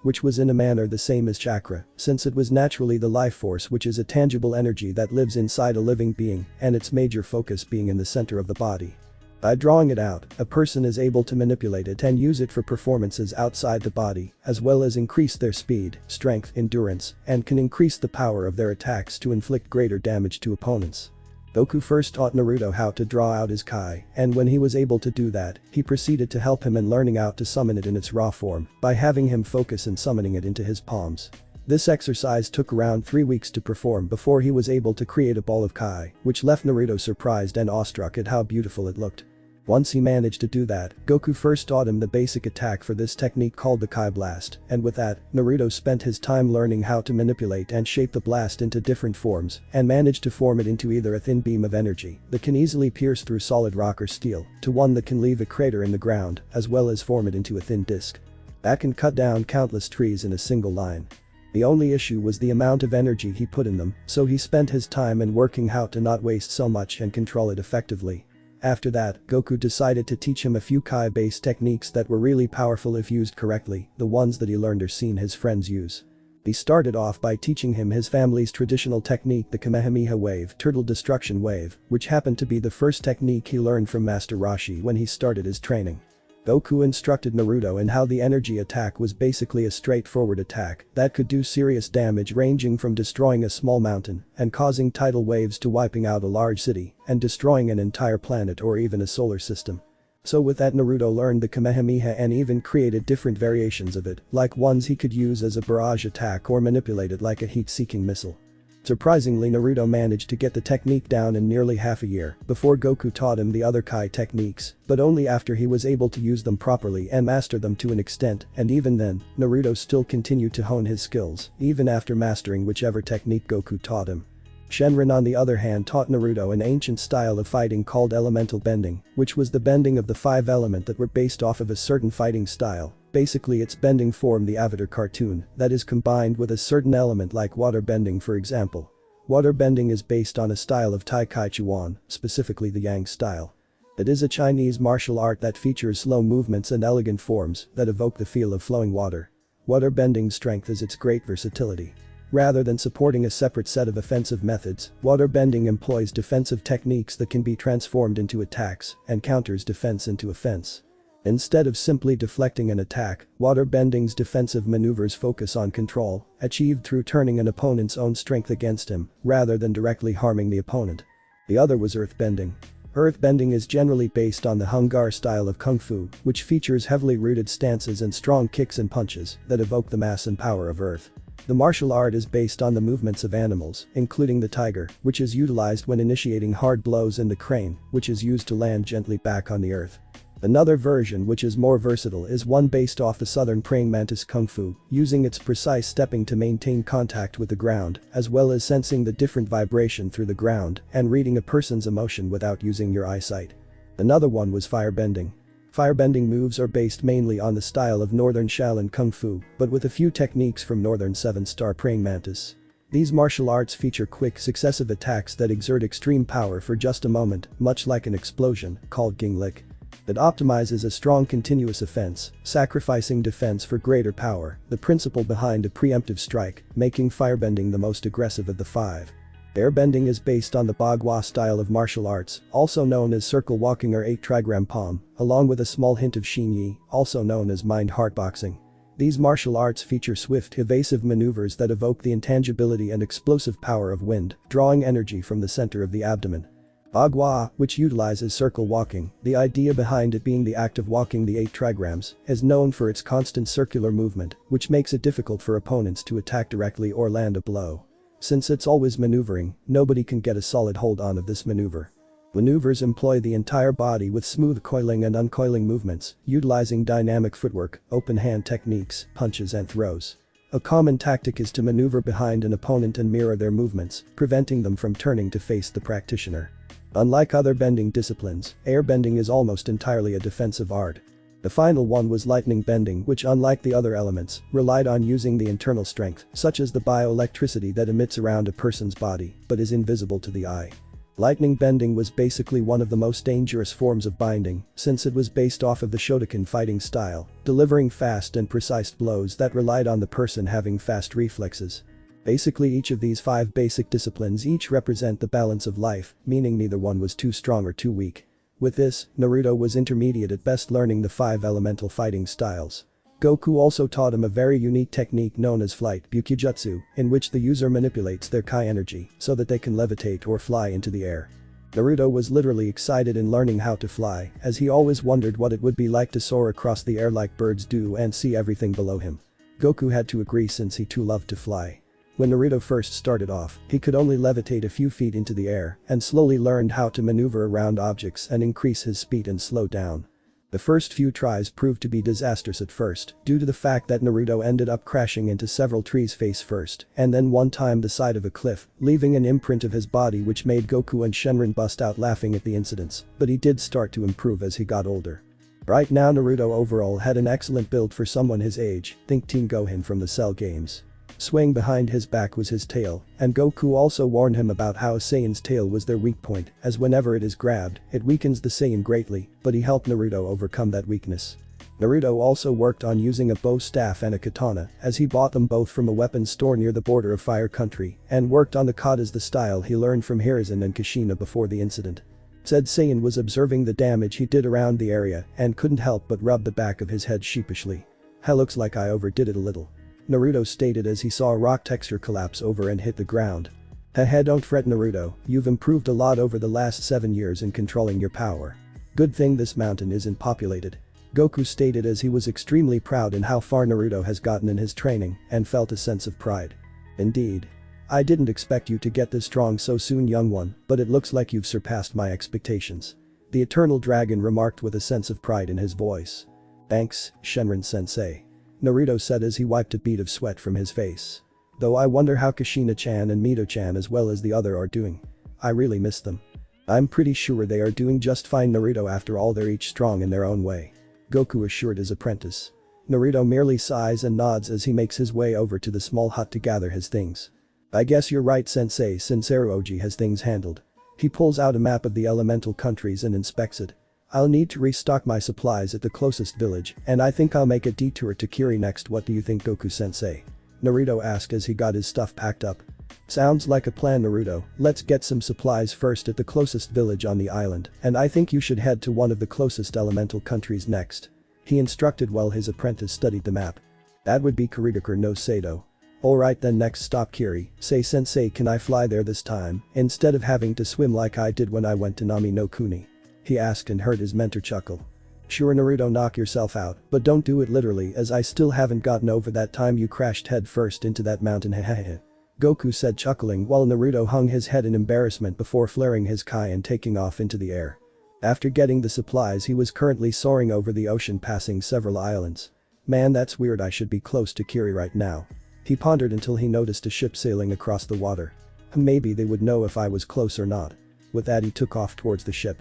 which was in a manner the same as chakra, since it was naturally the life force which is a tangible energy that lives inside a living being and its major focus being in the center of the body. By drawing it out, a person is able to manipulate it and use it for performances outside the body, as well as increase their speed, strength, endurance, and can increase the power of their attacks to inflict greater damage to opponents. Goku first taught Naruto how to draw out his Kai, and when he was able to do that, he proceeded to help him in learning how to summon it in its raw form by having him focus in summoning it into his palms. This exercise took around 3 weeks to perform before he was able to create a ball of Kai, which left Naruto surprised and awestruck at how beautiful it looked. Once he managed to do that, Goku first taught him the basic attack for this technique called the Kai Blast, and with that, Naruto spent his time learning how to manipulate and shape the blast into different forms and managed to form it into either a thin beam of energy that can easily pierce through solid rock or steel to one that can leave a crater in the ground, as well as form it into a thin disc that can cut down countless trees in a single line. The only issue was the amount of energy he put in them, so he spent his time in working how to not waste so much and control it effectively. After that, Goku decided to teach him a few Kai-based techniques that were really powerful if used correctly, the ones that he learned or seen his friends use. He started off by teaching him his family's traditional technique, the Kamehameha wave, turtle destruction wave, which happened to be the first technique he learned from Master Roshi when he started his training. Goku instructed Naruto in how the energy attack was basically a straightforward attack that could do serious damage ranging from destroying a small mountain and causing tidal waves to wiping out a large city and destroying an entire planet or even a solar system. So with that, Naruto learned the Kamehameha and even created different variations of it, like ones he could use as a barrage attack or manipulate it like a heat-seeking missile. Surprisingly, Naruto managed to get the technique down in nearly half a year before Goku taught him the other Kai techniques, but only after he was able to use them properly and master them to an extent, and even then, Naruto still continued to hone his skills, even after mastering whichever technique Goku taught him. Shenron on the other hand taught Naruto an ancient style of fighting called elemental bending, which was the bending of the 5 elements that were based off of a certain fighting style. Basically it's bending form the Avatar cartoon that is combined with a certain element like water bending, for example. Water bending is based on a style of Tai Kai Chuan, specifically the Yang style. It is a Chinese martial art that features slow movements and elegant forms that evoke the feel of flowing water. Water bending's strength is its great versatility. Rather than supporting a separate set of offensive methods, water bending employs defensive techniques that can be transformed into attacks and counters defense into offense. Instead of simply deflecting an attack, water bending's defensive maneuvers focus on control, achieved through turning an opponent's own strength against him, rather than directly harming the opponent. The other was earth bending. Earth bending is generally based on the Hung Gar style of Kung Fu, which features heavily rooted stances and strong kicks and punches that evoke the mass and power of earth. The martial art is based on the movements of animals, including the tiger, which is utilized when initiating hard blows, and the crane, which is used to land gently back on the earth. Another version which is more versatile is one based off the southern praying mantis Kung Fu, using its precise stepping to maintain contact with the ground, as well as sensing the different vibration through the ground and reading a person's emotion without using your eyesight. Another one was firebending. Firebending moves are based mainly on the style of northern Shaolin Kung Fu, but with a few techniques from northern 7-star praying mantis. These martial arts feature quick, successive attacks that exert extreme power for just a moment, much like an explosion, called Ginglik. That optimizes a strong continuous offense, sacrificing defense for greater power, the principle behind a preemptive strike, making firebending the most aggressive of the 5. Airbending is based on the Bagua style of martial arts, also known as circle walking or 8-trigram palm, along with a small hint of Xinyi, also known as mind-heart boxing. These martial arts feature swift, evasive maneuvers that evoke the intangibility and explosive power of wind, drawing energy from the center of the abdomen. Bagua, which utilizes circle walking, the idea behind it being the act of walking the 8 trigrams, is known for its constant circular movement, which makes it difficult for opponents to attack directly or land a blow. Since it's always maneuvering, nobody can get a solid hold on of this maneuver. Maneuvers employ the entire body with smooth coiling and uncoiling movements, utilizing dynamic footwork, open hand techniques, punches and throws. A common tactic is to maneuver behind an opponent and mirror their movements, preventing them from turning to face the practitioner. Unlike other bending disciplines, airbending is almost entirely a defensive art. The final one was lightning bending, which unlike the other elements, relied on using the internal strength, such as the bioelectricity that emits around a person's body, but is invisible to the eye. Lightning bending was basically one of the most dangerous forms of binding, since it was based off of the Shotokan fighting style, delivering fast and precise blows that relied on the person having fast reflexes. Basically each of these 5 basic disciplines each represent the balance of life, meaning neither one was too strong or too weak. With this, Naruto was intermediate at best, learning the 5 elemental fighting styles. Goku also taught him a very unique technique known as flight Bukijutsu, in which the user manipulates their Kai energy so that they can levitate or fly into the air. Naruto was literally excited in learning how to fly, as he always wondered what it would be like to soar across the air like birds do and see everything below him. Goku had to agree since he too loved to fly. When Naruto first started off, he could only levitate a few feet into the air and slowly learned how to maneuver around objects and increase his speed and slow down. The first few tries proved to be disastrous at first due to the fact that Naruto ended up crashing into several trees face first and then one time the side of a cliff, leaving an imprint of his body which made Goku and Shenron bust out laughing at the incidents, but he did start to improve as he got older. Right now Naruto overall had an excellent build for someone his age, think Teen Gohan from the Cell games. Swaying behind his back was his tail, and Goku also warned him about how a Saiyan's tail was their weak point, as whenever it is grabbed, it weakens the Saiyan greatly, but he helped Naruto overcome that weakness. Naruto also worked on using a bow staff and a katana, as he bought them both from a weapons store near the border of Fire Country, and worked on the katas, the style he learned from Hiruzen and Kushina before the incident. Said Saiyan was observing the damage he did around the area and couldn't help but rub the back of his head sheepishly. Looks like I overdid it a little," Naruto stated as he saw a rock texture collapse over and hit the ground. "Haha, don't fret Naruto, you've improved a lot over the last 7 years in controlling your power. Good thing this mountain isn't populated," Goku stated as he was extremely proud in how far Naruto has gotten in his training and felt a sense of pride. "Indeed. I didn't expect you to get this strong so soon, young one, but it looks like you've surpassed my expectations," the Eternal Dragon remarked with a sense of pride in his voice. "Thanks, Shenron-sensei," Naruto said as he wiped a bead of sweat from his face. "Though I wonder how Kushina-chan and Mito-chan as well as the other are doing. I really miss them." "I'm pretty sure they are doing just fine, Naruto, after all they're each strong in their own way," Goku assured his apprentice. Naruto merely sighs and nods as he makes his way over to the small hut to gather his things. "I guess you're right, sensei, since Sarutobi has things handled." He pulls out a map of the elemental countries and inspects it. "I'll need to restock my supplies at the closest village, and I think I'll make a detour to Kiri next. What do you think, Goku-sensei?" Naruto asked as he got his stuff packed up. "Sounds like a plan, Naruto. Let's get some supplies first at the closest village on the island, and I think you should head to one of the closest elemental countries next," he instructed while his apprentice studied the map. "That would be Kurigakure no Sado." "Alright then, next stop Kiri. Say sensei, can I fly there this time, instead of having to swim like I did when I went to Nami no Kuni?" he asked and heard his mentor chuckle. "Sure Naruto, knock yourself out, but don't do it literally, as I still haven't gotten over that time you crashed head first into that mountain, hehehe," Goku said, chuckling while Naruto hung his head in embarrassment before flaring his Kai and taking off into the air. After getting the supplies, he was currently soaring over the ocean, passing several islands. "Man, that's weird, I should be close to Kiri right now." He pondered until he noticed a ship sailing across the water. "Maybe they would know if I was close or not." With that, he took off towards the ship.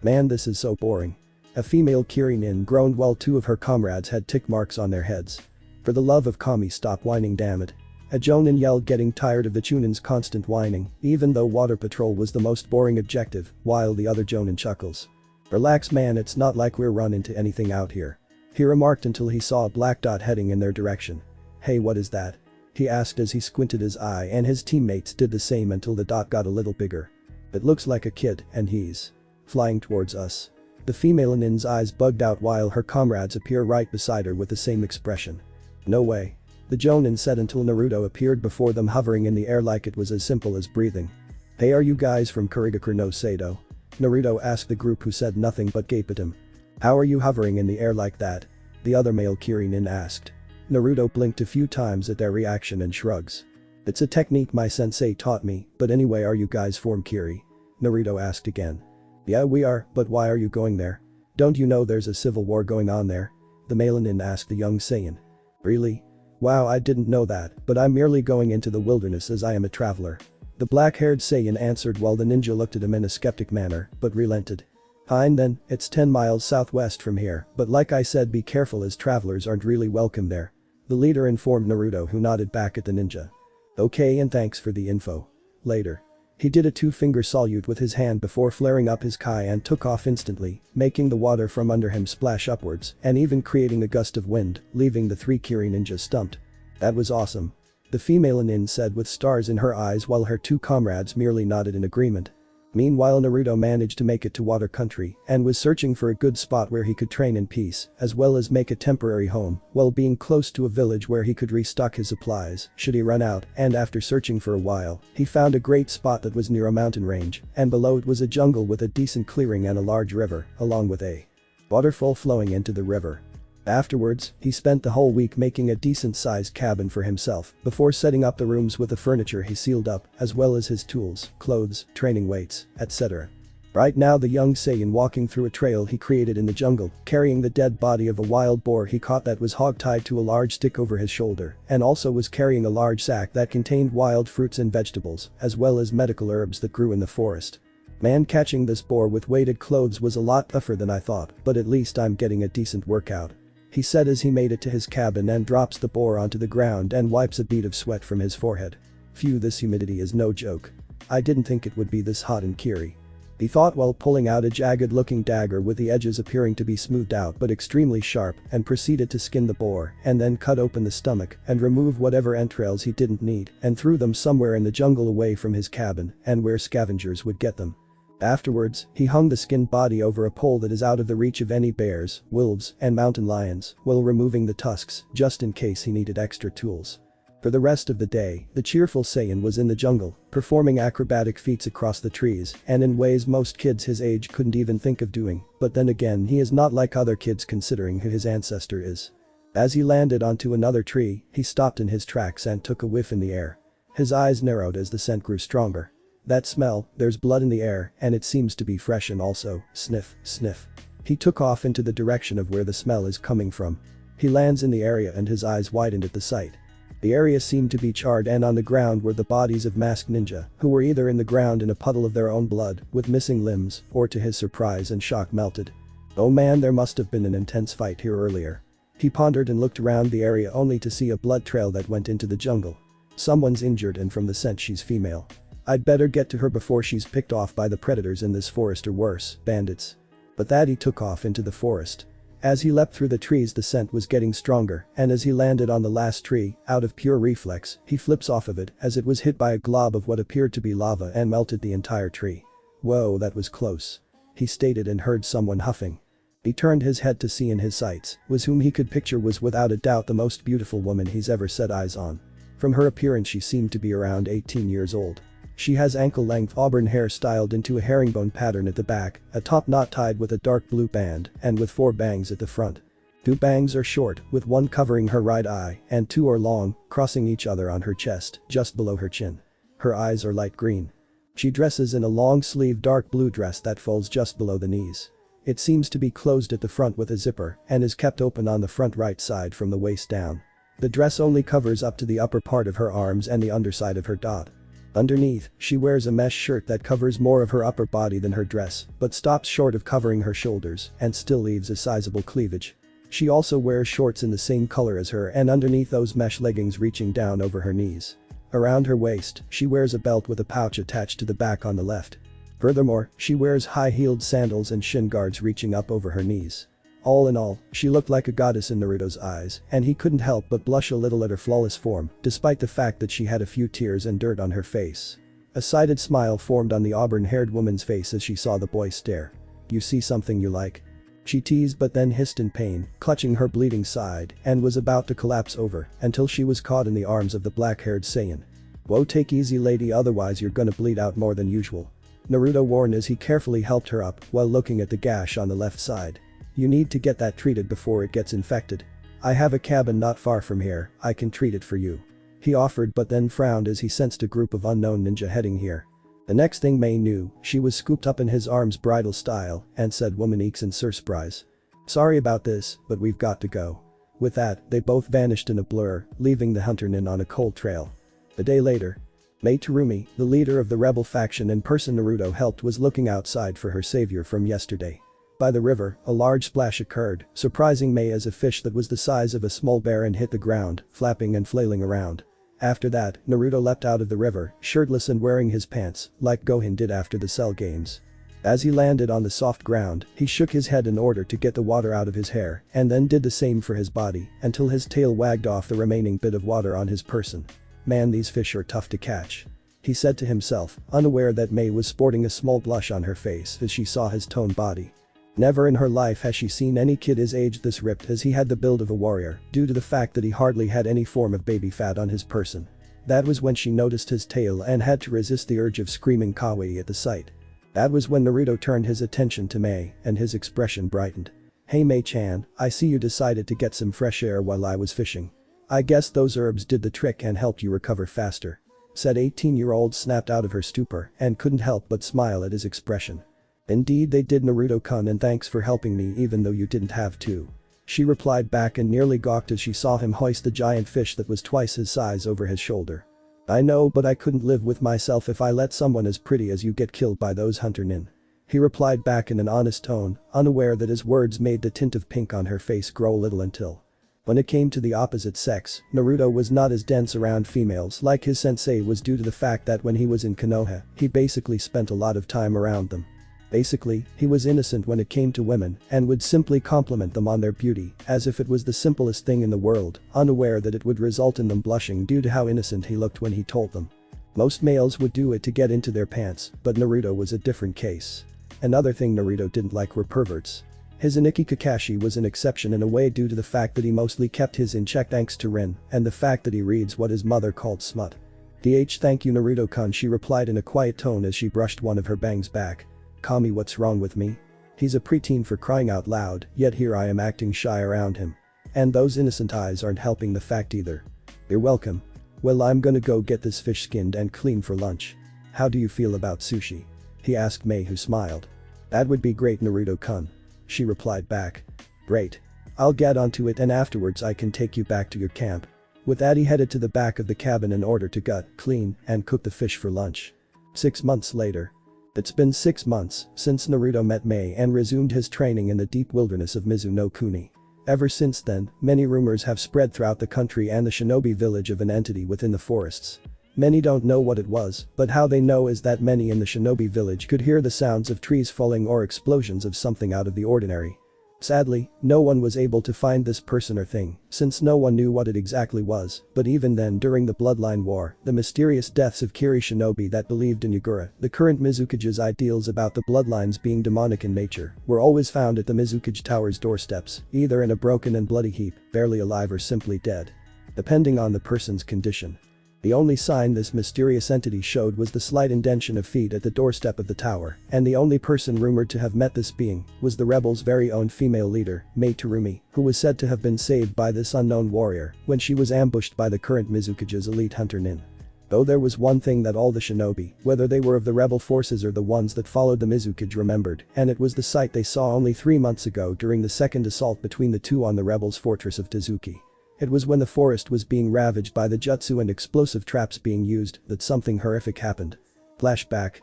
"Man, this is so boring." A female Kirin groaned while 2 of her comrades had tick marks on their heads. "For the love of Kami, stop whining, damn it." A Jonin yelled, getting tired of the Chunin's constant whining, even though water patrol was the most boring objective, while the other Jonin chuckles. "Relax man, it's not like we're run into anything out here," he remarked until he saw a black dot heading in their direction. "Hey, what is that?" he asked as he squinted his eye, and his teammates did the same until the dot got a little bigger. It looks like a kid and he's flying towards us. The female nin's eyes bugged out while her comrades appear right beside her with the same expression. No way. The Jonin said until Naruto appeared before them hovering in the air like it was as simple as breathing. Hey, are you guys from Kurigakure no Sado? Naruto asked the group, who said nothing but gape at him. How are you hovering in the air like that? The other male Kirin asked. Naruto blinked a few times at their reaction and shrugs. It's a technique my sensei taught me, but anyway, are you guys from Kiri? Naruto asked again. Yeah, we are, but why are you going there? Don't you know there's a civil war going on there? The male nin asked the young Saiyan. Really? Wow, I didn't know that, but I'm merely going into the wilderness as I am a traveler. The black-haired Saiyan answered while the ninja looked at him in a skeptic manner, but relented. Fine then, it's 10 miles southwest from here, but like I said, be careful as travelers aren't really welcome there. The leader informed Naruto, who nodded back at the ninja. Okay, and thanks for the info. Later. He did a two-finger salute with his hand before flaring up his kai and took off instantly, making the water from under him splash upwards and even creating a gust of wind, leaving the 3 Kiri ninjas stumped. That was awesome. The female nin said with stars in her eyes while her 2 comrades merely nodded in agreement. Meanwhile, Naruto managed to make it to water country and was searching for a good spot where he could train in peace as well as make a temporary home while being close to a village where he could restock his supplies should he run out, and after searching for a while, he found a great spot that was near a mountain range, and below it was a jungle with a decent clearing and a large river, along with a waterfall flowing into the river. Afterwards, he spent the whole week making a decent-sized cabin for himself before setting up the rooms with the furniture he sealed up, as well as his tools, clothes, training weights, etc. Right now, the young Saiyan walking through a trail he created in the jungle, carrying the dead body of a wild boar he caught that was hog-tied to a large stick over his shoulder, and also was carrying a large sack that contained wild fruits and vegetables, as well as medical herbs that grew in the forest. Man, catching this boar with weighted clothes was a lot tougher than I thought, but at least I'm getting a decent workout. He said as he made it to his cabin and drops the boar onto the ground and wipes a bead of sweat from his forehead. Phew, this humidity is no joke. I didn't think it would be this hot in Kiri. He thought while pulling out a jagged-looking dagger with the edges appearing to be smoothed out but extremely sharp, and proceeded to skin the boar and then cut open the stomach and remove whatever entrails he didn't need and threw them somewhere in the jungle away from his cabin and where scavengers would get them. Afterwards, he hung the skinned body over a pole that is out of the reach of any bears, wolves, and mountain lions, while removing the tusks, just in case he needed extra tools. For the rest of the day, the cheerful Saiyan was in the jungle, performing acrobatic feats across the trees and in ways most kids his age couldn't even think of doing, but then again, he is not like other kids considering who his ancestor is. As he landed onto another tree, he stopped in his tracks and took a whiff in the air. His eyes narrowed as the scent grew stronger. That smell, there's blood in the air and it seems to be fresh, and also, sniff, sniff. He took off into the direction of where the smell is coming from. He lands in the area and his eyes widened at the sight. The area seemed to be charred, and on the ground were the bodies of masked ninja who were either in the ground in a puddle of their own blood with missing limbs, or to his surprise and shock melted. Oh man, there must have been an intense fight here earlier. He pondered and looked around the area only to see a blood trail that went into the jungle. Someone's injured, and from the scent she's female. I'd better get to her before she's picked off by the predators in this forest, or worse, bandits. But that he took off into the forest. As he leapt through the trees, the scent was getting stronger, and as he landed on the last tree, out of pure reflex, he flips off of it as it was hit by a glob of what appeared to be lava and melted the entire tree. Whoa, that was close. He stated and heard someone huffing. He turned his head to see in his sights was whom he could picture was without a doubt the most beautiful woman he's ever set eyes on. From her appearance she seemed to be around 18 years old. She has ankle-length auburn hair styled into a herringbone pattern at the back, a top knot tied with a dark blue band, and with 4 bangs at the front. 2 bangs are short, with one covering her right eye, and 2 are long, crossing each other on her chest, just below her chin. Her eyes are light green. She dresses in a long-sleeved dark blue dress that falls just below the knees. It seems to be closed at the front with a zipper and is kept open on the front right side from the waist down. The dress only covers up to the upper part of her arms and the underside of her dot. Underneath, she wears a mesh shirt that covers more of her upper body than her dress, but stops short of covering her shoulders and still leaves a sizable cleavage. She also wears shorts in the same color as her, and underneath those mesh leggings reaching down over her knees. Around her waist, she wears a belt with a pouch attached to the back on the left. Furthermore, she wears high-heeled sandals and shin guards reaching up over her knees. All in all, she looked like a goddess in Naruto's eyes, and he couldn't help but blush a little at her flawless form, despite the fact that she had a few tears and dirt on her face. A sided smile formed on the auburn-haired woman's face as she saw the boy stare. "You see something you like?" She teased but then hissed in pain, clutching her bleeding side, and was about to collapse over until she was caught in the arms of the black-haired Saiyan. "Whoa, take easy lady, otherwise you're gonna bleed out more than usual," Naruto warned as he carefully helped her up while looking at the gash on the left side. "You need to get that treated before it gets infected. I have a cabin not far from here, I can treat it for you," he offered but then frowned as he sensed a group of unknown ninja heading here. The next thing Mei knew, she was scooped up in his arms bridal style and said woman eeks in surprise. "Sorry about this, but we've got to go." With that, they both vanished in a blur, leaving the hunter nin on a cold trail. A day later, Mei Terumi, the leader of the rebel faction and person Naruto helped, was looking outside for her savior from yesterday. By the river, a large splash occurred, surprising Mei as a fish that was the size of a small bear and hit the ground, flapping and flailing around. After that, Naruto leapt out of the river, shirtless and wearing his pants, like Gohan did after the Cell games. As he landed on the soft ground, he shook his head in order to get the water out of his hair, and then did the same for his body, until his tail wagged off the remaining bit of water on his person. "Man, these fish are tough to catch," he said to himself, unaware that Mei was sporting a small blush on her face as she saw his toned body. Never in her life has she seen any kid his age this ripped, as he had the build of a warrior, due to the fact that he hardly had any form of baby fat on his person. That was when she noticed his tail and had to resist the urge of screaming kawaii at the sight. That was when Naruto turned his attention to Mei, and his expression brightened. "Hey Mei-chan, I see you decided to get some fresh air while I was fishing. I guess those herbs did the trick and helped you recover faster," said 18-year-old, snapped out of her stupor and couldn't help but smile at his expression. "Indeed they did, Naruto-kun, and thanks for helping me even though you didn't have to," she replied back and nearly gawked as she saw him hoist the giant fish that was twice his size over his shoulder. "I know, but I couldn't live with myself if I let someone as pretty as you get killed by those hunter nin," he replied back in an honest tone, unaware that his words made the tint of pink on her face grow a little until. When it came to the opposite sex, Naruto was not as dense around females like his sensei was, due to the fact that when he was in Konoha, he basically spent a lot of time around them. Basically, he was innocent when it came to women and would simply compliment them on their beauty as if it was the simplest thing in the world, unaware that it would result in them blushing due to how innocent he looked when he told them. Most males would do it to get into their pants, but Naruto was a different case. Another thing Naruto didn't like were perverts. His Aniki Kakashi was an exception in a way due to the fact that he mostly kept his in check thanks to Rin and the fact that he reads what his mother called smut. Thank you Naruto-kun, she replied in a quiet tone as she brushed one of her bangs back. "Kami, what's wrong with me? He's a preteen for crying out loud, yet here I am acting shy around him. And those innocent eyes aren't helping the fact either." "You're welcome. Well, I'm gonna go get this fish skinned and clean for lunch. How do you feel about sushi?" he asked Mei, who smiled. "That would be great Naruto-kun," she replied back. "Great. I'll get onto it and afterwards I can take you back to your camp." With that, he headed to the back of the cabin in order to gut, clean, and cook the fish for lunch. 6 months later. It's been 6 months since Naruto met Mei and resumed his training in the deep wilderness of Mizuno-Kuni. Ever since then, many rumors have spread throughout the country and the shinobi village of an entity within the forests. Many don't know what it was, but how they know is that many in the shinobi village could hear the sounds of trees falling or explosions of something out of the ordinary. Sadly, no one was able to find this person or thing, since no one knew what it exactly was, but even then, during the Bloodline War, the mysterious deaths of Kiri shinobi that believed in Yagura, the current Mizukage's ideals about the bloodlines being demonic in nature, were always found at the Mizukage Tower's doorsteps, either in a broken and bloody heap, barely alive or simply dead, depending on the person's condition. The only sign this mysterious entity showed was the slight indentation of feet at the doorstep of the tower, and the only person rumored to have met this being was the rebels' very own female leader, Mei Terumi, who was said to have been saved by this unknown warrior when she was ambushed by the current Mizukage's elite hunter nin. Though there was one thing that all the shinobi, whether they were of the rebel forces or the ones that followed the Mizukage, remembered, and it was the sight they saw only 3 months ago during the second assault between the two on the rebels' fortress of Tezuki. It was when the forest was being ravaged by the jutsu and explosive traps being used that something horrific happened. Flashback.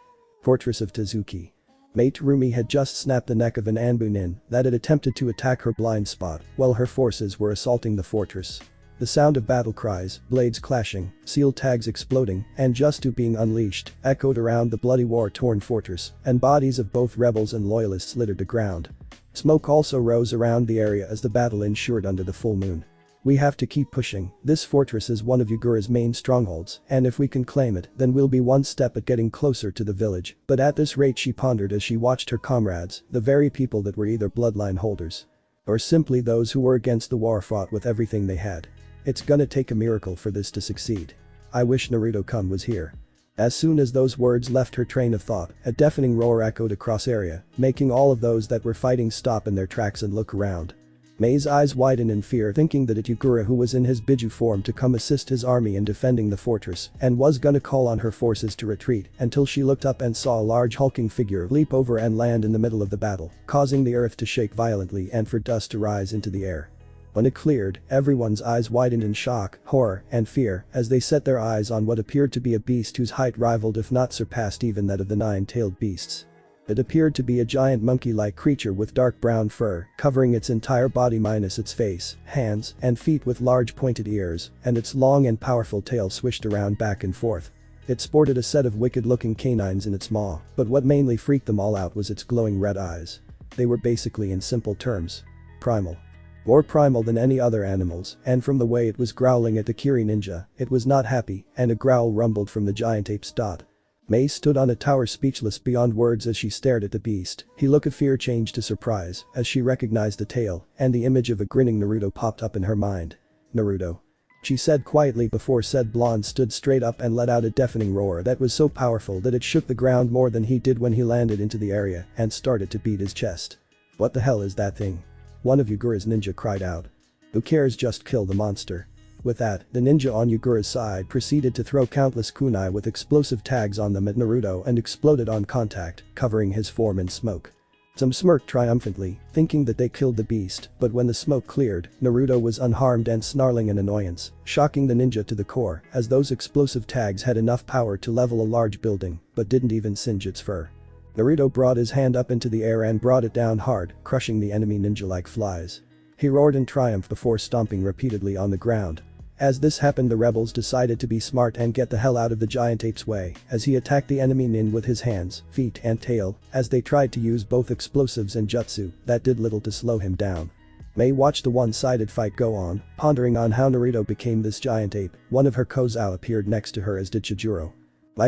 Fortress of Tezuki. Mei Terumi had just snapped the neck of an Anbu nin that had attempted to attack her blind spot while her forces were assaulting the fortress. The sound of battle cries, blades clashing, seal tags exploding, and Jutsu being unleashed echoed around the bloody war-torn fortress, and bodies of both rebels and loyalists littered the ground. Smoke also rose around the area as the battle ensured under the full moon. We have to keep pushing, this fortress is one of Yagura's main strongholds, and if we can claim it, then we'll be one step at getting closer to the village, but at this rate she pondered as she watched her comrades, the very people that were either bloodline holders or simply those who were against the war fought with everything they had. It's gonna take a miracle for this to succeed. I wish Naruto-kun was here. As soon as those words left her train of thought, a deafening roar echoed across area, making all of those that were fighting stop in their tracks and look around. Mei's eyes widened in fear, thinking that it Yagura who was in his Biju form to come assist his army in defending the fortress and was gonna call on her forces to retreat until she looked up and saw a large hulking figure leap over and land in the middle of the battle, causing the earth to shake violently and for dust to rise into the air. When it cleared, everyone's eyes widened in shock, horror, and fear as they set their eyes on what appeared to be a beast whose height rivaled if not surpassed even that of the nine-tailed beasts. It appeared to be a giant monkey-like creature with dark brown fur, covering its entire body minus its face, hands, and feet with large pointed ears, and its long and powerful tail swished around back and forth. It sported a set of wicked-looking canines in its maw, but what mainly freaked them all out was its glowing red eyes. They were basically, in simple terms, primal. More primal than any other animals, and from the way it was growling at the Kiri ninja, it was not happy, and a growl rumbled from the giant ape's dot. Mei stood on a tower speechless beyond words as she stared at the beast. Her look of fear changed to surprise as she recognized the tail, and the image of a grinning Naruto popped up in her mind. Naruto. She said quietly before said blonde stood straight up and let out a deafening roar that was so powerful that it shook the ground more than he did when he landed into the area and started to beat his chest. What the hell is that thing? One of Yagura's ninja cried out. Who cares, just kill the monster. With that, the ninja on Yagura's side proceeded to throw countless kunai with explosive tags on them at Naruto and exploded on contact, covering his form in smoke. Some smirked triumphantly, thinking that they killed the beast, but when the smoke cleared, Naruto was unharmed and snarling in annoyance, shocking the ninja to the core as those explosive tags had enough power to level a large building, but didn't even singe its fur. Naruto brought his hand up into the air and brought it down hard, crushing the enemy ninja like flies. He roared in triumph before stomping repeatedly on the ground. As this happened, the rebels decided to be smart and get the hell out of the giant ape's way as he attacked the enemy nin with his hands, feet and tail as they tried to use both explosives and jutsu that did little to slow him down. Mei watched the one-sided fight go on, pondering on how Naruto became this giant ape. One of her Kozao appeared next to her as did Chijuro.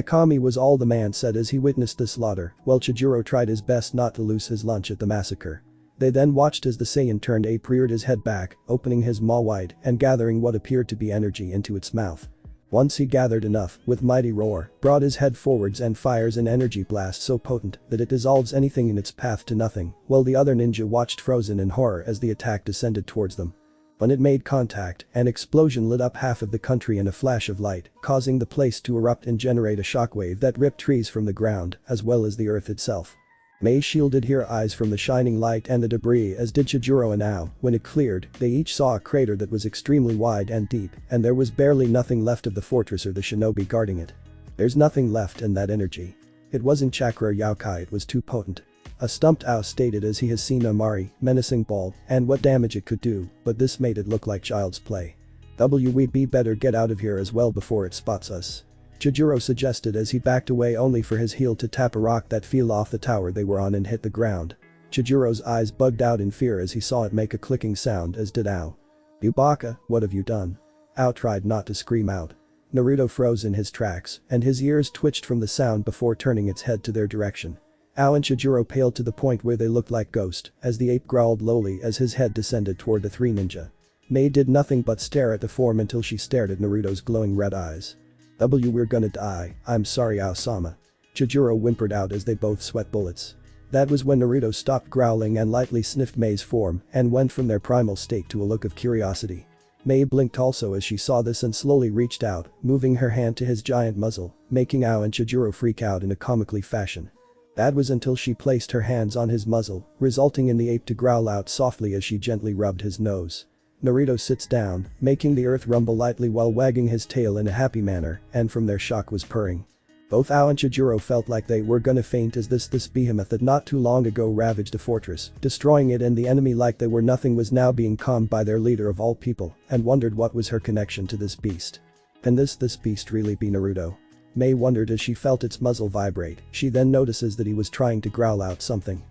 Kami was all the man said as he witnessed the slaughter, while Chijuro tried his best not to lose his lunch at the massacre. They then watched as the Saiyan turned ape reared his head back, opening his maw wide and gathering what appeared to be energy into its mouth. Once he gathered enough, with mighty roar, brought his head forwards and fires an energy blast so potent that it dissolves anything in its path to nothing, while the other ninja watched frozen in horror as the attack descended towards them. When it made contact, an explosion lit up half of the country in a flash of light, causing the place to erupt and generate a shockwave that ripped trees from the ground, as well as the earth itself. Mei shielded her eyes from the shining light and the debris as did Chijuro and Ao. When it cleared, they each saw a crater that was extremely wide and deep, and there was barely nothing left of the fortress or the shinobi guarding it. There's nothing left in that energy. It wasn't chakra or yokai, it was too potent. A stumped Ao stated as he has seen Amari, menacing ball, and what damage it could do, but this made it look like child's play. We'd be better get out of here as well before it spots us. Chijuro suggested as he backed away only for his heel to tap a rock that fell off the tower they were on and hit the ground. Chijuro's eyes bugged out in fear as he saw it make a clicking sound, as did Ao. "You baka, what have you done?" Ao tried not to scream out. Naruto froze in his tracks, and his ears twitched from the sound before turning its head to their direction. Ao and Chijuro paled to the point where they looked like ghosts as the ape growled lowly as his head descended toward the three ninja. Mei did nothing but stare at the form until she stared at Naruto's glowing red eyes. "We're gonna die, I'm sorry Ao-sama." Chijuro whimpered out as they both sweat bullets. That was when Naruto stopped growling and lightly sniffed Mei's form and went from their primal state to a look of curiosity. Mei blinked also as she saw this and slowly reached out, moving her hand to his giant muzzle, making Ao and Chijuro freak out in a comically fashion. That was until she placed her hands on his muzzle, resulting in the ape to growl out softly as she gently rubbed his nose. Naruto sits down, making the earth rumble lightly while wagging his tail in a happy manner, and from their shock was purring. Both Ao and Chijuro felt like they were gonna faint as this behemoth that not too long ago ravaged a fortress, destroying it and the enemy like they were nothing was now being calmed by their leader of all people, and wondered what was her connection to this beast. Can this beast really be Naruto? Mei wondered as she felt its muzzle vibrate. She then notices that he was trying to growl out something.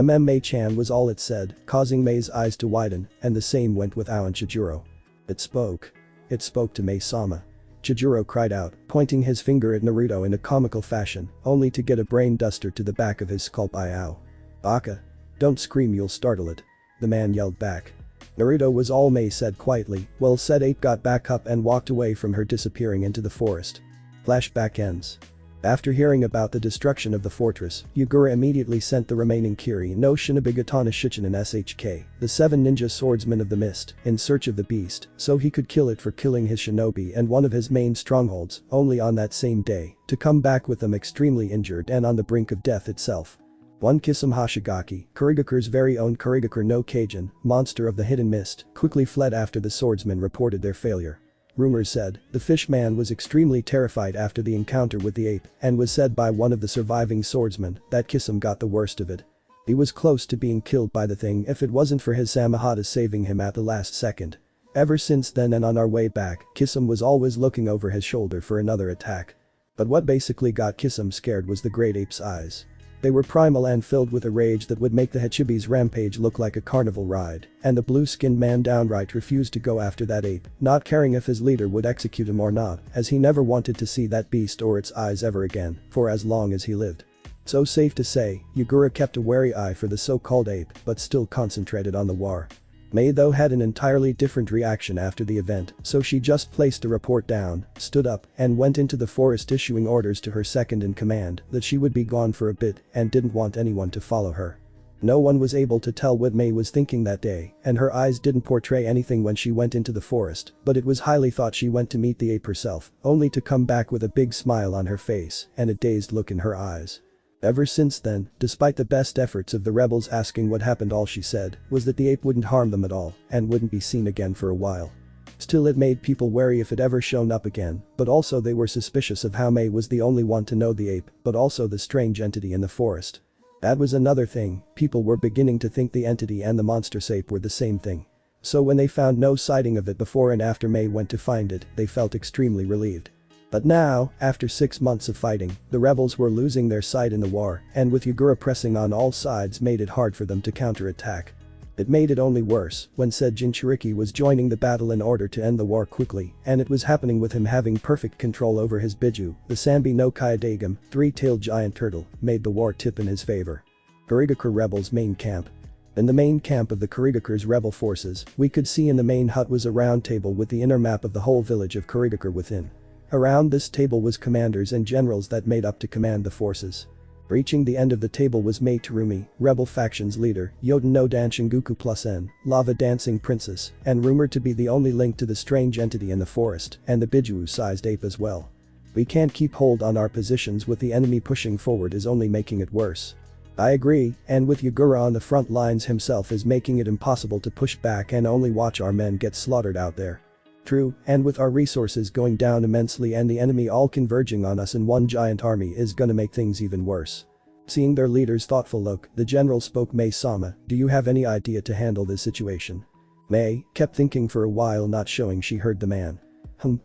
Mei-chan was all it said, causing Mei's eyes to widen, and the same went with Ao and Chijuro. It spoke. It spoke to Mei-sama. Chijuro cried out, pointing his finger at Naruto in a comical fashion, only to get a brain duster to the back of his skull by Ao. "Baka. Don't scream, you'll startle it," the man yelled back. Naruto was all Mei said quietly, while said ape got back up and walked away from her, disappearing into the forest. Flashback ends. After hearing about the destruction of the fortress, Yagura immediately sent the remaining Kiri no Shinobigatana Shichinen SHK, the 7 ninja swordsmen of the mist, in search of the beast, so he could kill it for killing his shinobi and one of his main strongholds, only on that same day, to come back with them extremely injured and on the brink of death itself. One Kisame Hashigaki, Kurigakure's very own Kurigaku no Kajin, monster of the hidden mist, quickly fled after the swordsmen reported their failure. Rumors said, the fish man was extremely terrified after the encounter with the ape, and was said by one of the surviving swordsmen that Kisame got the worst of it. He was close to being killed by the thing if it wasn't for his Samahata saving him at the last second. Ever since then and on our way back, Kisame was always looking over his shoulder for another attack. But what basically got Kisame scared was the great ape's eyes. They were primal and filled with a rage that would make the Hachibi's rampage look like a carnival ride, and the blue-skinned man downright refused to go after that ape, not caring if his leader would execute him or not, as he never wanted to see that beast or its eyes ever again, for as long as he lived. So safe to say, Yagura kept a wary eye for the so-called ape, but still concentrated on the war. Mei though had an entirely different reaction after the event, so she just placed a report down, stood up, and went into the forest issuing orders to her second-in-command that she would be gone for a bit and didn't want anyone to follow her. No one was able to tell what Mei was thinking that day, and her eyes didn't portray anything when she went into the forest, but it was highly thought she went to meet the ape herself, only to come back with a big smile on her face and a dazed look in her eyes. Ever since then, despite the best efforts of the rebels asking what happened, all she said was that the ape wouldn't harm them at all and wouldn't be seen again for a while. Still, it made people wary if it ever shown up again, but also they were suspicious of how Mei was the only one to know the ape, but also the strange entity in the forest. That was another thing, people were beginning to think the entity and the monstrous ape were the same thing. So when they found no sighting of it before and after Mei went to find it, they felt extremely relieved. But now, after 6 months of fighting, the rebels were losing their sight in the war, and with Yagura pressing on all sides made it hard for them to counterattack. It made it only worse when said Jinchuriki was joining the battle in order to end the war quickly, and it was happening with him having perfect control over his Biju, the Sambi no Kaidagam, 3-tailed giant turtle, made the war tip in his favor. Kurigaku rebels' main camp. In the main camp of the Kurigaku's rebel forces, we could see in the main hut was a round table with the inner map of the whole village of Kurigaku within. Around this table was commanders and generals that made up to command the forces. Reaching the end of the table was Mei Terumi, rebel faction's leader, Yoden no Danshingoku plus N, lava dancing princess, and rumored to be the only link to the strange entity in the forest, and the Biju-sized ape as well. We can't keep hold on our positions with the enemy pushing forward is only making it worse. I agree, and with Yagura on the front lines himself is making it impossible to push back and only watch our men get slaughtered out there. True, and with our resources going down immensely and the enemy all converging on us in one giant army is gonna make things even worse. Seeing their leader's thoughtful look, the general spoke. Mei-sama, do you have any idea to handle this situation? Mei kept thinking for a while, not showing she heard the man.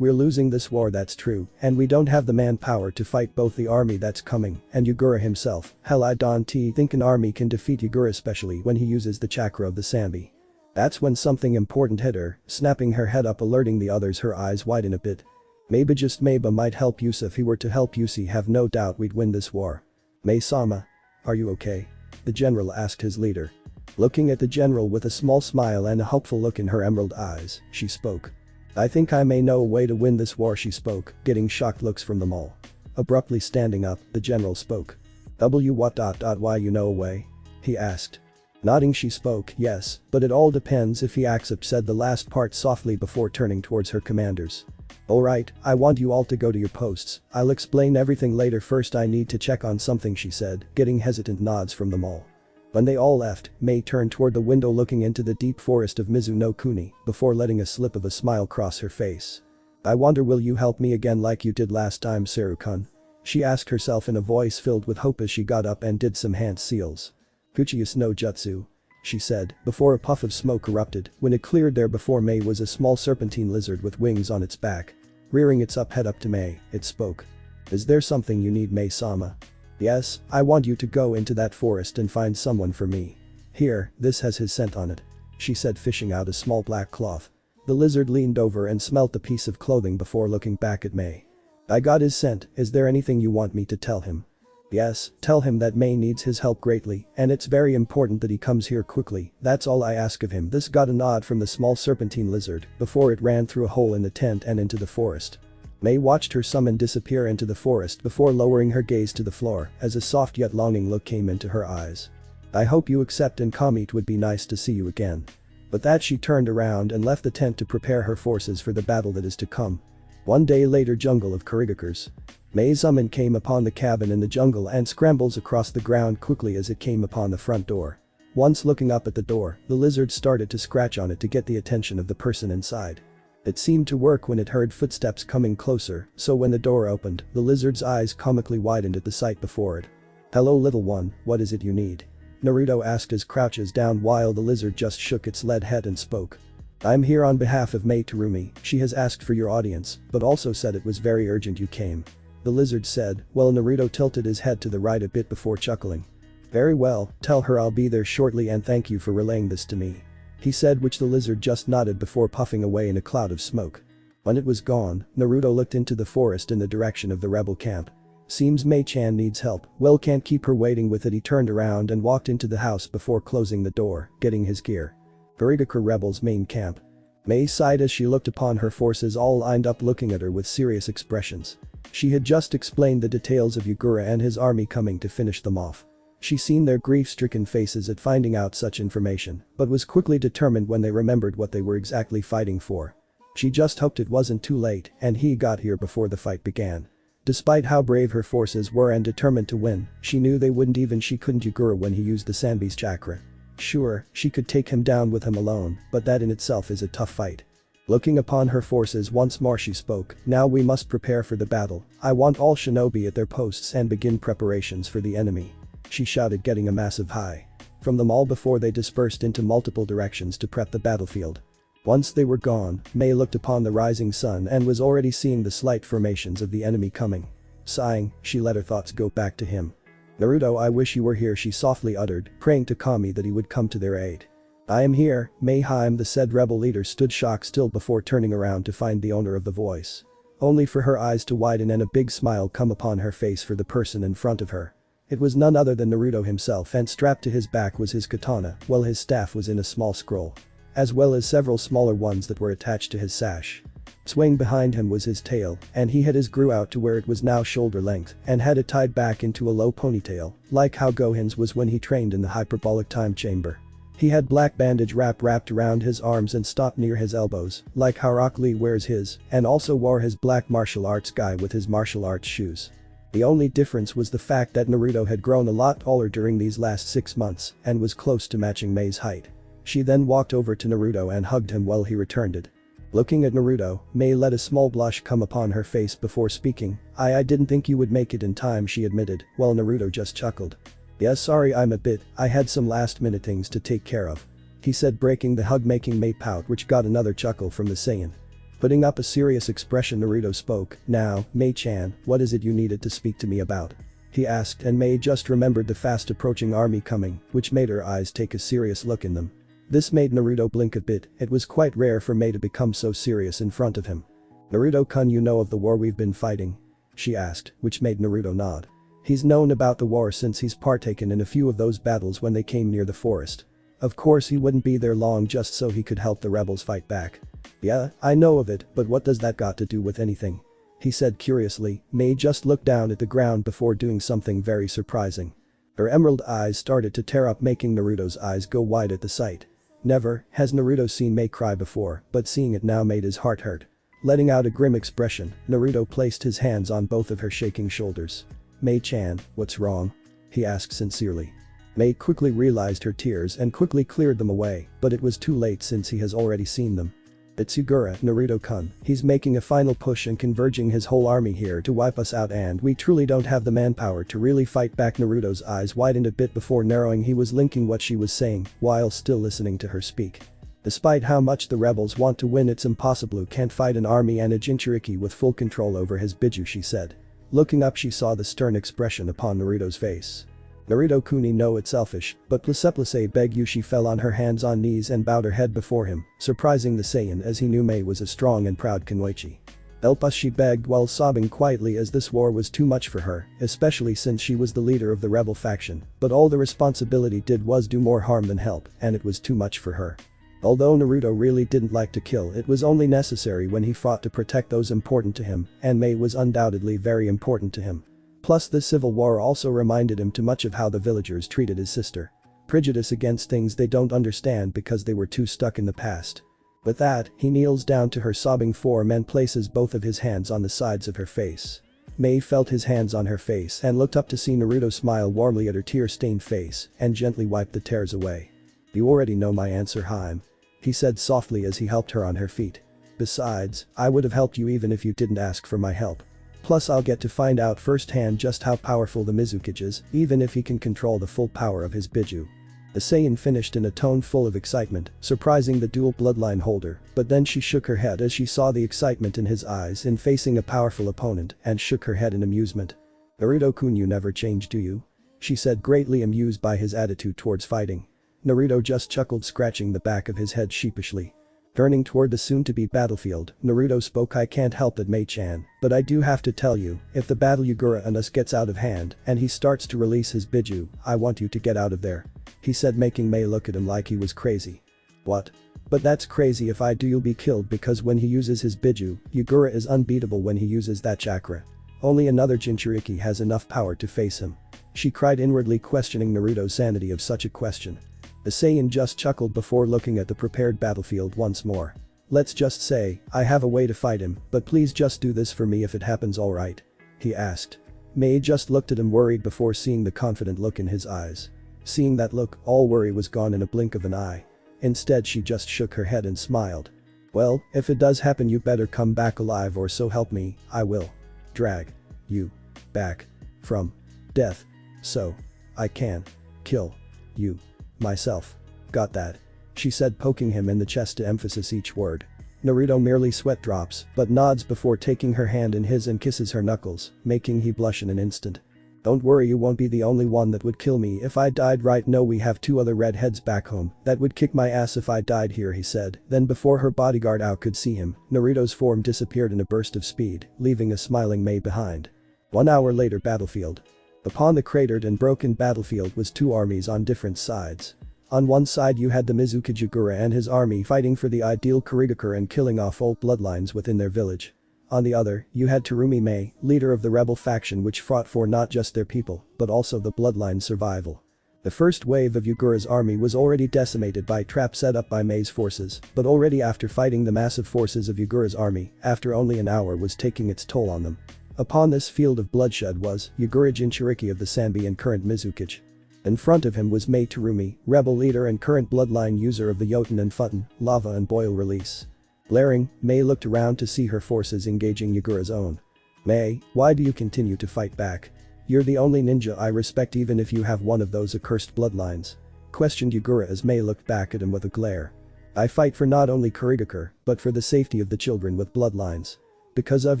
We're losing this war, that's true, and we don't have the manpower to fight both the army that's coming and Yagura himself. Hell, I don't think an army can defeat Yagura, especially when he uses the chakra of the Sambi. That's when something important hit her, snapping her head up, alerting the others. Her eyes widen a bit. Maybe just maybe might help Yusa. If he were to help Yusi, have no doubt we'd win this war. Mei-sama, are you okay? The general asked his leader. Looking at the general with a small smile and a hopeful look in her emerald eyes, she spoke. I think I may know a way to win this war, she spoke, getting shocked looks from them all. Abruptly standing up, the general spoke. Why you know a way? He asked. Nodding, she spoke, yes, but it all depends if he accepts, said the last part softly before turning towards her commanders. Alright, I want you all to go to your posts, I'll explain everything later, first I need to check on something, she said, getting hesitant nods from them all. When they all left, Mei turned toward the window looking into the deep forest of Mizu-no-Kuni before letting a slip of a smile cross her face. I wonder, will you help me again like you did last time, Saru-kun? She asked herself in a voice filled with hope as she got up and did some hand seals. Fuchiyus no jutsu, she said, before a puff of smoke erupted. When it cleared, there before Mei was a small serpentine lizard with wings on its back. Rearing its head up to Mei, it spoke. Is there something you need, Mei-sama? Yes, I want you to go into that forest and find someone for me. Here, this has his scent on it. She said, fishing out a small black cloth. The lizard leaned over and smelt the piece of clothing before looking back at Mei. I got his scent, is there anything you want me to tell him? Yes, tell him that Mei needs his help greatly, and it's very important that he comes here quickly, that's all I ask of him. This got a nod from the small serpentine lizard before it ran through a hole in the tent and into the forest. Mei watched her summon disappear into the forest before lowering her gaze to the floor as a soft yet longing look came into her eyes. I hope you accept and come, it would be nice to see you again. But that she turned around and left the tent to prepare her forces for the battle that is to come. One day later, jungle of Kurigakurs. Mei summon came upon the cabin in the jungle and scrambles across the ground quickly as it came upon the front door. Once looking up at the door, the lizard started to scratch on it to get the attention of the person inside. It seemed to work when it heard footsteps coming closer, so when the door opened, the lizard's eyes comically widened at the sight before it. Hello little one, what is it you need? Naruto asked as crouches down while the lizard just shook its lead head and spoke. I'm here on behalf of Mei Terumi, she has asked for your audience, but also said it was very urgent you came. The lizard said, while Naruto tilted his head to the right a bit before chuckling. Very well, tell her I'll be there shortly and thank you for relaying this to me. He said, which the lizard just nodded before puffing away in a cloud of smoke. When it was gone, Naruto looked into the forest in the direction of the rebel camp. Seems Mei-chan needs help, well can't keep her waiting with it. He turned around and walked into the house before closing the door, getting his gear. Kurigakure rebels main camp. Mei sighed as she looked upon her forces all lined up looking at her with serious expressions. She had just explained the details of Yagura and his army coming to finish them off. She seen their grief-stricken faces at finding out such information, but was quickly determined when they remembered what they were exactly fighting for. She just hoped it wasn't too late and he got here before the fight began. Despite how brave her forces were and determined to win, she knew they wouldn't even she couldn't Yagura when he used the Sanbi's chakra. Sure, she could take him down with him alone, but that in itself is a tough fight. Looking upon her forces once more she spoke, now we must prepare for the battle, I want all shinobi at their posts and begin preparations for the enemy. She shouted, getting a massive hi from them all before they dispersed into multiple directions to prep the battlefield. Once they were gone, Mei looked upon the rising sun and was already seeing the slight formations of the enemy coming. Sighing, she let her thoughts go back to him. Naruto, I wish you were here, she softly uttered, praying to Kami that he would come to their aid. I am here, Mei-heim, the said rebel leader stood shock still before turning around to find the owner of the voice. Only for her eyes to widen and a big smile come upon her face for the person in front of her. It was none other than Naruto himself, and strapped to his back was his katana, while his staff was in a small scroll. As well as several smaller ones that were attached to his sash. Swaying behind him was his tail, and he had his grew out to where it was now shoulder length and had it tied back into a low ponytail, like how Gohan's was when he trained in the hyperbolic time chamber. He had black bandage wrapped around his arms and stopped near his elbows, like how Rock Lee wears his, and also wore his black martial arts guy with his martial arts shoes. The only difference was the fact that Naruto had grown a lot taller during these last 6 months and was close to matching Mei's height. She then walked over to Naruto and hugged him while he returned it. Looking at Naruto, Mei let a small blush come upon her face before speaking. I didn't think you would make it in time, she admitted, while Naruto just chuckled. Yeah, sorry I had some last minute things to take care of. He said, breaking the hug, making Mei pout, which got another chuckle from the Saiyan. Putting up a serious expression, Naruto spoke. Now, Mei-chan, what is it you needed to speak to me about? He asked, and Mei just remembered the fast approaching army coming, which made her eyes take a serious look in them. This made Naruto blink a bit. It was quite rare for Mei to become so serious in front of him. Naruto-kun, you know of the war we've been fighting? She asked, which made Naruto nod. He's known about the war since he's partaken in a few of those battles when they came near the forest. Of course he wouldn't be there long just so he could help the rebels fight back. Yeah, I know of it, but what does that got to do with anything? He said curiously. Mei just looked down at the ground before doing something very surprising. Her emerald eyes started to tear up, making Naruto's eyes go wide at the sight. Never has Naruto seen Mei cry before, but seeing it now made his heart hurt. Letting out a grim expression, Naruto placed his hands on both of her shaking shoulders. Mei-chan, what's wrong? He asked sincerely. Mei quickly realized her tears and quickly cleared them away, but it was too late since he has already seen them. It's Yagura, Naruto-kun. He's making a final push and converging his whole army here to wipe us out, and we truly don't have the manpower to really fight back. Naruto's eyes widened a bit before narrowing. He was linking what she was saying while still listening to her speak. Despite how much the rebels want to win, it's impossible. You can't fight an army and a Jinchuriki with full control over his Biju, she said. Looking up she saw the stern expression upon Naruto's face. Naruto-kuni know it's selfish, but please beg you, she fell on her hands on knees and bowed her head before him, surprising the Saiyan as he knew Mei was a strong and proud Kunoichi. Help us, she begged while sobbing quietly as this war was too much for her, especially since she was the leader of the rebel faction, but all the responsibility did was do more harm than help, and it was too much for her. Although Naruto really didn't like to kill, it was only necessary when he fought to protect those important to him, and Mei was undoubtedly very important to him. Plus the civil war also reminded him too much of how the villagers treated his sister. Prejudice against things they don't understand because they were too stuck in the past. With that, he kneels down to her sobbing form and places both of his hands on the sides of her face. Mei felt his hands on her face and looked up to see Naruto smile warmly at her tear-stained face and gently wipe the tears away. You already know my answer, Haim. He said softly as he helped her on her feet. Besides, I would have helped you even if you didn't ask for my help. Plus I'll get to find out firsthand just how powerful the Mizukage is, even if he can control the full power of his Biju. The Saiyan finished in a tone full of excitement, surprising the dual bloodline holder, but then she shook her head as she saw the excitement in his eyes in facing a powerful opponent and shook her head in amusement. Naruto-kun, you never change, do you? She said, greatly amused by his attitude towards fighting. Naruto just chuckled, scratching the back of his head sheepishly. Turning toward the soon-to-be battlefield, Naruto spoke, I can't help it, Mei-chan, but I do have to tell you, if the battle Yagura and us gets out of hand and he starts to release his Biju, I want you to get out of there. He said, making Mei look at him like he was crazy. What? But that's crazy, if I do you'll be killed, because when he uses his Biju, Yagura is unbeatable when he uses that chakra. Only another Jinchuriki has enough power to face him. She cried, inwardly questioning Naruto's sanity of such a question. The Saiyan just chuckled before looking at the prepared battlefield once more. Let's just say, I have a way to fight him, but please just do this for me if it happens, alright? He asked. Mei just looked at him worried before seeing the confident look in his eyes. Seeing that look, all worry was gone in a blink of an eye. Instead she just shook her head and smiled. Well, if it does happen you better come back alive, or so help me, I will drag you back from death so I can kill you myself. Got that? She said, poking him in the chest to emphasize each word. Naruto merely sweat drops but nods before taking her hand in his and kisses her knuckles, making he blush in an instant. Don't worry, you won't be the only one that would kill me if I died right now. We have 2 other redheads back home that would kick my ass if I died here, he said. Then before her bodyguard Ao could see him, Naruto's form disappeared in a burst of speed, leaving a smiling Mei behind. 1 hour later, battlefield. Upon the cratered and broken battlefield was 2 armies on different sides. On one side you had the Mizukage Yagura and his army fighting for the ideal Kurigakure and killing off old bloodlines within their village. On the other, you had Terumi Mei, leader of the rebel faction, which fought for not just their people, but also the bloodline's survival. The first wave of Yagura's army was already decimated by traps set up by Mei's forces, but already after fighting the massive forces of Yagura's army, after only an hour was taking its toll on them. Upon this field of bloodshed was Yagura Jinchuriki of the Sanbi and current Mizukage. In front of him was Mei Terumi, rebel leader and current bloodline user of the Yoten and Futon, lava and boil release. Glaring, Mei looked around to see her forces engaging Yagura's own. Mei, why do you continue to fight back? You're the only ninja I respect, even if you have one of those accursed bloodlines. Questioned Yagura as Mei looked back at him with a glare. I fight for not only Kurigakure, but for the safety of the children with bloodlines. Because of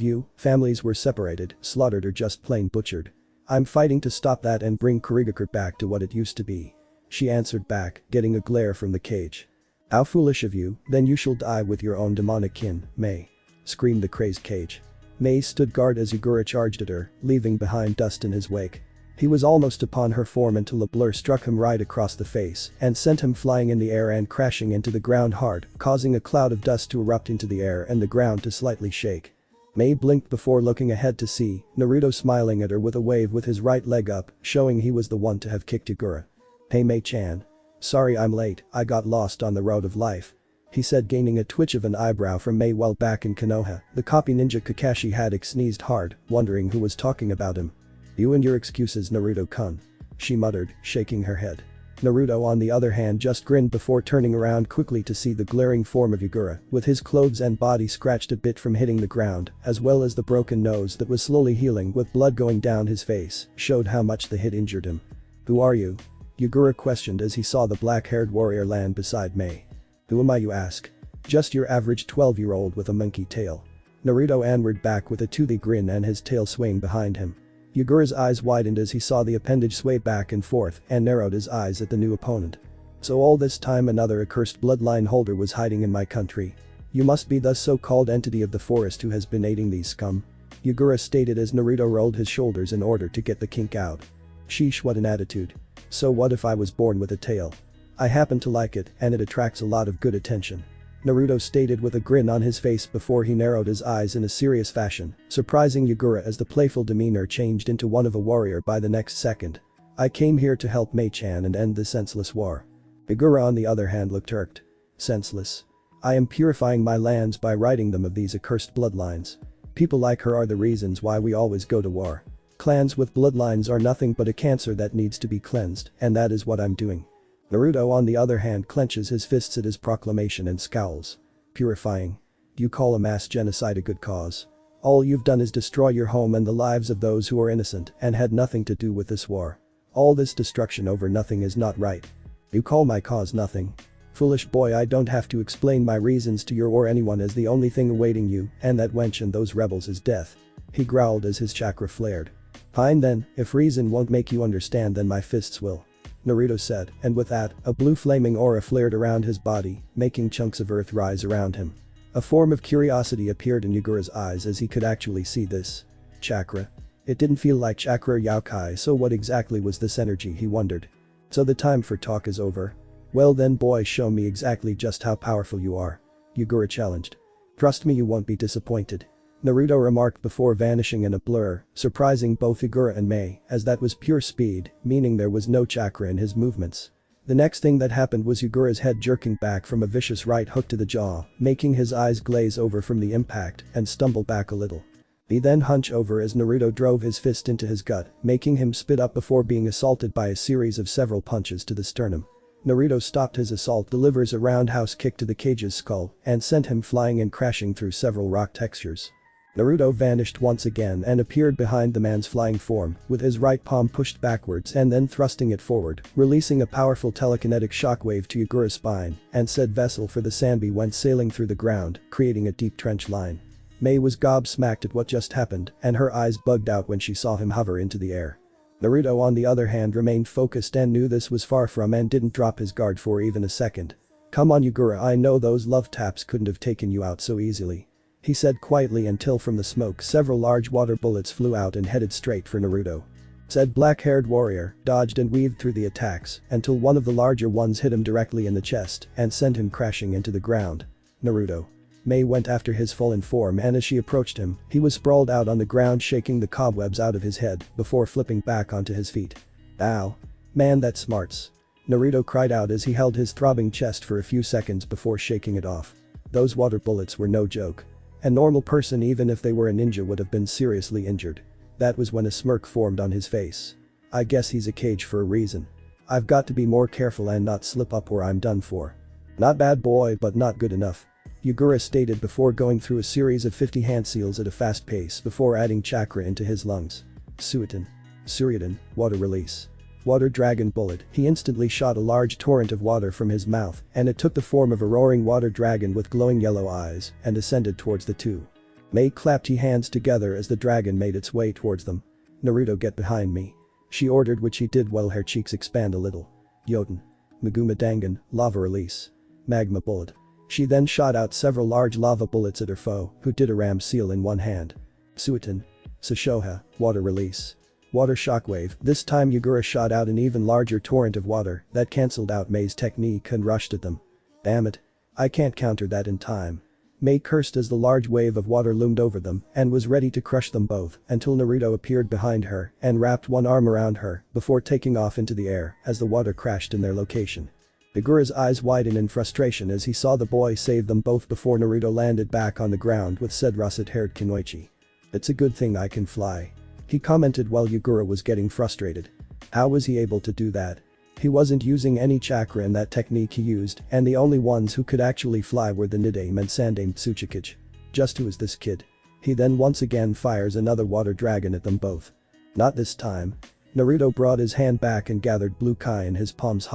you, families were separated, slaughtered or just plain butchered. I'm fighting to stop that and bring Kurigakure back to what it used to be. She answered back, getting a glare from the cage. How foolish of you, then you shall die with your own demonic kin, Mei. Screamed the crazed cage. Mei stood guard as Yagura charged at her, leaving behind dust in his wake. He was almost upon her form until a blur struck him right across the face and sent him flying in the air and crashing into the ground hard, causing a cloud of dust to erupt into the air and the ground to slightly shake. Mei blinked before looking ahead to see Naruto smiling at her with a wave with his right leg up, showing he was the one to have kicked Yagura. Hey Mei-chan. Sorry I'm late, I got lost on the road of life. He said, gaining a twitch of an eyebrow from Mei while back in Konoha. The copy ninja Kakashi Haddock sneezed hard, wondering who was talking about him. You and your excuses, Naruto-kun. She muttered, shaking her head. Naruto on the other hand just grinned before turning around quickly to see the glaring form of Yagura, with his clothes and body scratched a bit from hitting the ground, as well as the broken nose that was slowly healing with blood going down his face, showed how much the hit injured him. Who are you? Yagura questioned as he saw the black-haired warrior land beside Mei. Who am I, you ask? Just your average 12-year-old with a monkey tail. Naruto answered back with a toothy grin and his tail swaying behind him. Yagura's eyes widened as he saw the appendage sway back and forth and narrowed his eyes at the new opponent. So all this time another accursed bloodline holder was hiding in my country. You must be the so-called entity of the forest who has been aiding these scum. Yagura stated as Naruto rolled his shoulders in order to get the kink out. Sheesh, what an attitude. So what if I was born with a tail? I happen to like it and it attracts a lot of good attention. Naruto stated with a grin on his face before he narrowed his eyes in a serious fashion, surprising Yagura as the playful demeanor changed into one of a warrior by the next second. I came here to help Mei-chan and end this senseless war. Yagura on the other hand looked irked. Senseless. I am purifying my lands by ridding them of these accursed bloodlines. People like her are the reasons why we always go to war. Clans with bloodlines are nothing but a cancer that needs to be cleansed, and that is what I'm doing. Naruto on the other hand clenches his fists at his proclamation and scowls. Purifying. Do you call a mass genocide a good cause? All you've done is destroy your home and the lives of those who are innocent and had nothing to do with this war. All this destruction over nothing is not right. You call my cause nothing? Foolish boy, I don't have to explain my reasons to you or anyone, as the only thing awaiting you and that wench and those rebels is death. He growled as his chakra flared. Fine then, if reason won't make you understand then my fists will. Naruto said, and with that, a blue flaming aura flared around his body, making chunks of earth rise around him. A form of curiosity appeared in Yagura's eyes as he could actually see this. Chakra. It didn't feel like chakra or yokai, so what exactly was this energy, he wondered. So the time for talk is over? Well then boy, show me exactly just how powerful you are. Yagura challenged. Trust me, you won't be disappointed. Naruto remarked before vanishing in a blur, surprising both Yagura and Mei, as that was pure speed, meaning there was no chakra in his movements. The next thing that happened was Yagura's head jerking back from a vicious right hook to the jaw, making his eyes glaze over from the impact and stumble back a little. He then hunched over as Naruto drove his fist into his gut, making him spit up before being assaulted by a series of several punches to the sternum. Naruto stopped his assault, delivers a roundhouse kick to the cage's skull, and sent him flying and crashing through several rock textures. Naruto vanished once again and appeared behind the man's flying form, with his right palm pushed backwards and then thrusting it forward, releasing a powerful telekinetic shockwave to Yagura's spine, and said vessel for the Sanbi went sailing through the ground, creating a deep trench line. Mei was gobsmacked at what just happened, and her eyes bugged out when she saw him hover into the air. Naruto on the other hand remained focused and knew this was far from and didn't drop his guard for even a second. Come on Yagura, I know those love taps couldn't have taken you out so easily. He said quietly until from the smoke several large water bullets flew out and headed straight for Naruto. Said black-haired warrior dodged and weaved through the attacks until one of the larger ones hit him directly in the chest and sent him crashing into the ground. Naruto. Mei went after his fallen form, and as she approached him, he was sprawled out on the ground shaking the cobwebs out of his head before flipping back onto his feet. Ow. Man, that smarts. Naruto cried out as he held his throbbing chest for a few seconds before shaking it off. Those water bullets were no joke. A normal person, even if they were a ninja, would have been seriously injured. That was when a smirk formed on his face. I guess he's a cage for a reason. I've got to be more careful and not slip up or I'm done for. Not bad boy, but not good enough. Yagura stated before going through a series of 50 hand seals at a fast pace before adding chakra into his lungs. Suiton. Suryudan, water release. Water dragon bullet. He instantly shot a large torrent of water from his mouth, and it took the form of a roaring water dragon with glowing yellow eyes and ascended towards the two. Mei clapped her hands together as the dragon made its way towards them. Naruto, get behind me. She ordered, which he did while her cheeks expand a little. Yoten. Maguma Dangan, lava release. Magma bullet. She then shot out several large lava bullets at her foe, who did a ram seal in one hand. Suiton. Sashoha, water release. Water shockwave. This time Yagura shot out an even larger torrent of water that cancelled out Mei's technique and rushed at them. Damn it. I can't counter that in time. Mei cursed as the large wave of water loomed over them and was ready to crush them both until Naruto appeared behind her and wrapped one arm around her before taking off into the air as the water crashed in their location. Yagura's eyes widened in frustration as he saw the boy save them both before Naruto landed back on the ground with said russet-haired Kunoichi. It's a good thing I can fly. He commented while Yagura was getting frustrated. How was he able to do that? He wasn't using any chakra in that technique he used, and the only ones who could actually fly were the Nidaime and Sandaime Tsuchikage. Just who is this kid? He then once again fires another water dragon at them both. Not this time. Naruto brought his hand back and gathered blue kai in his palms.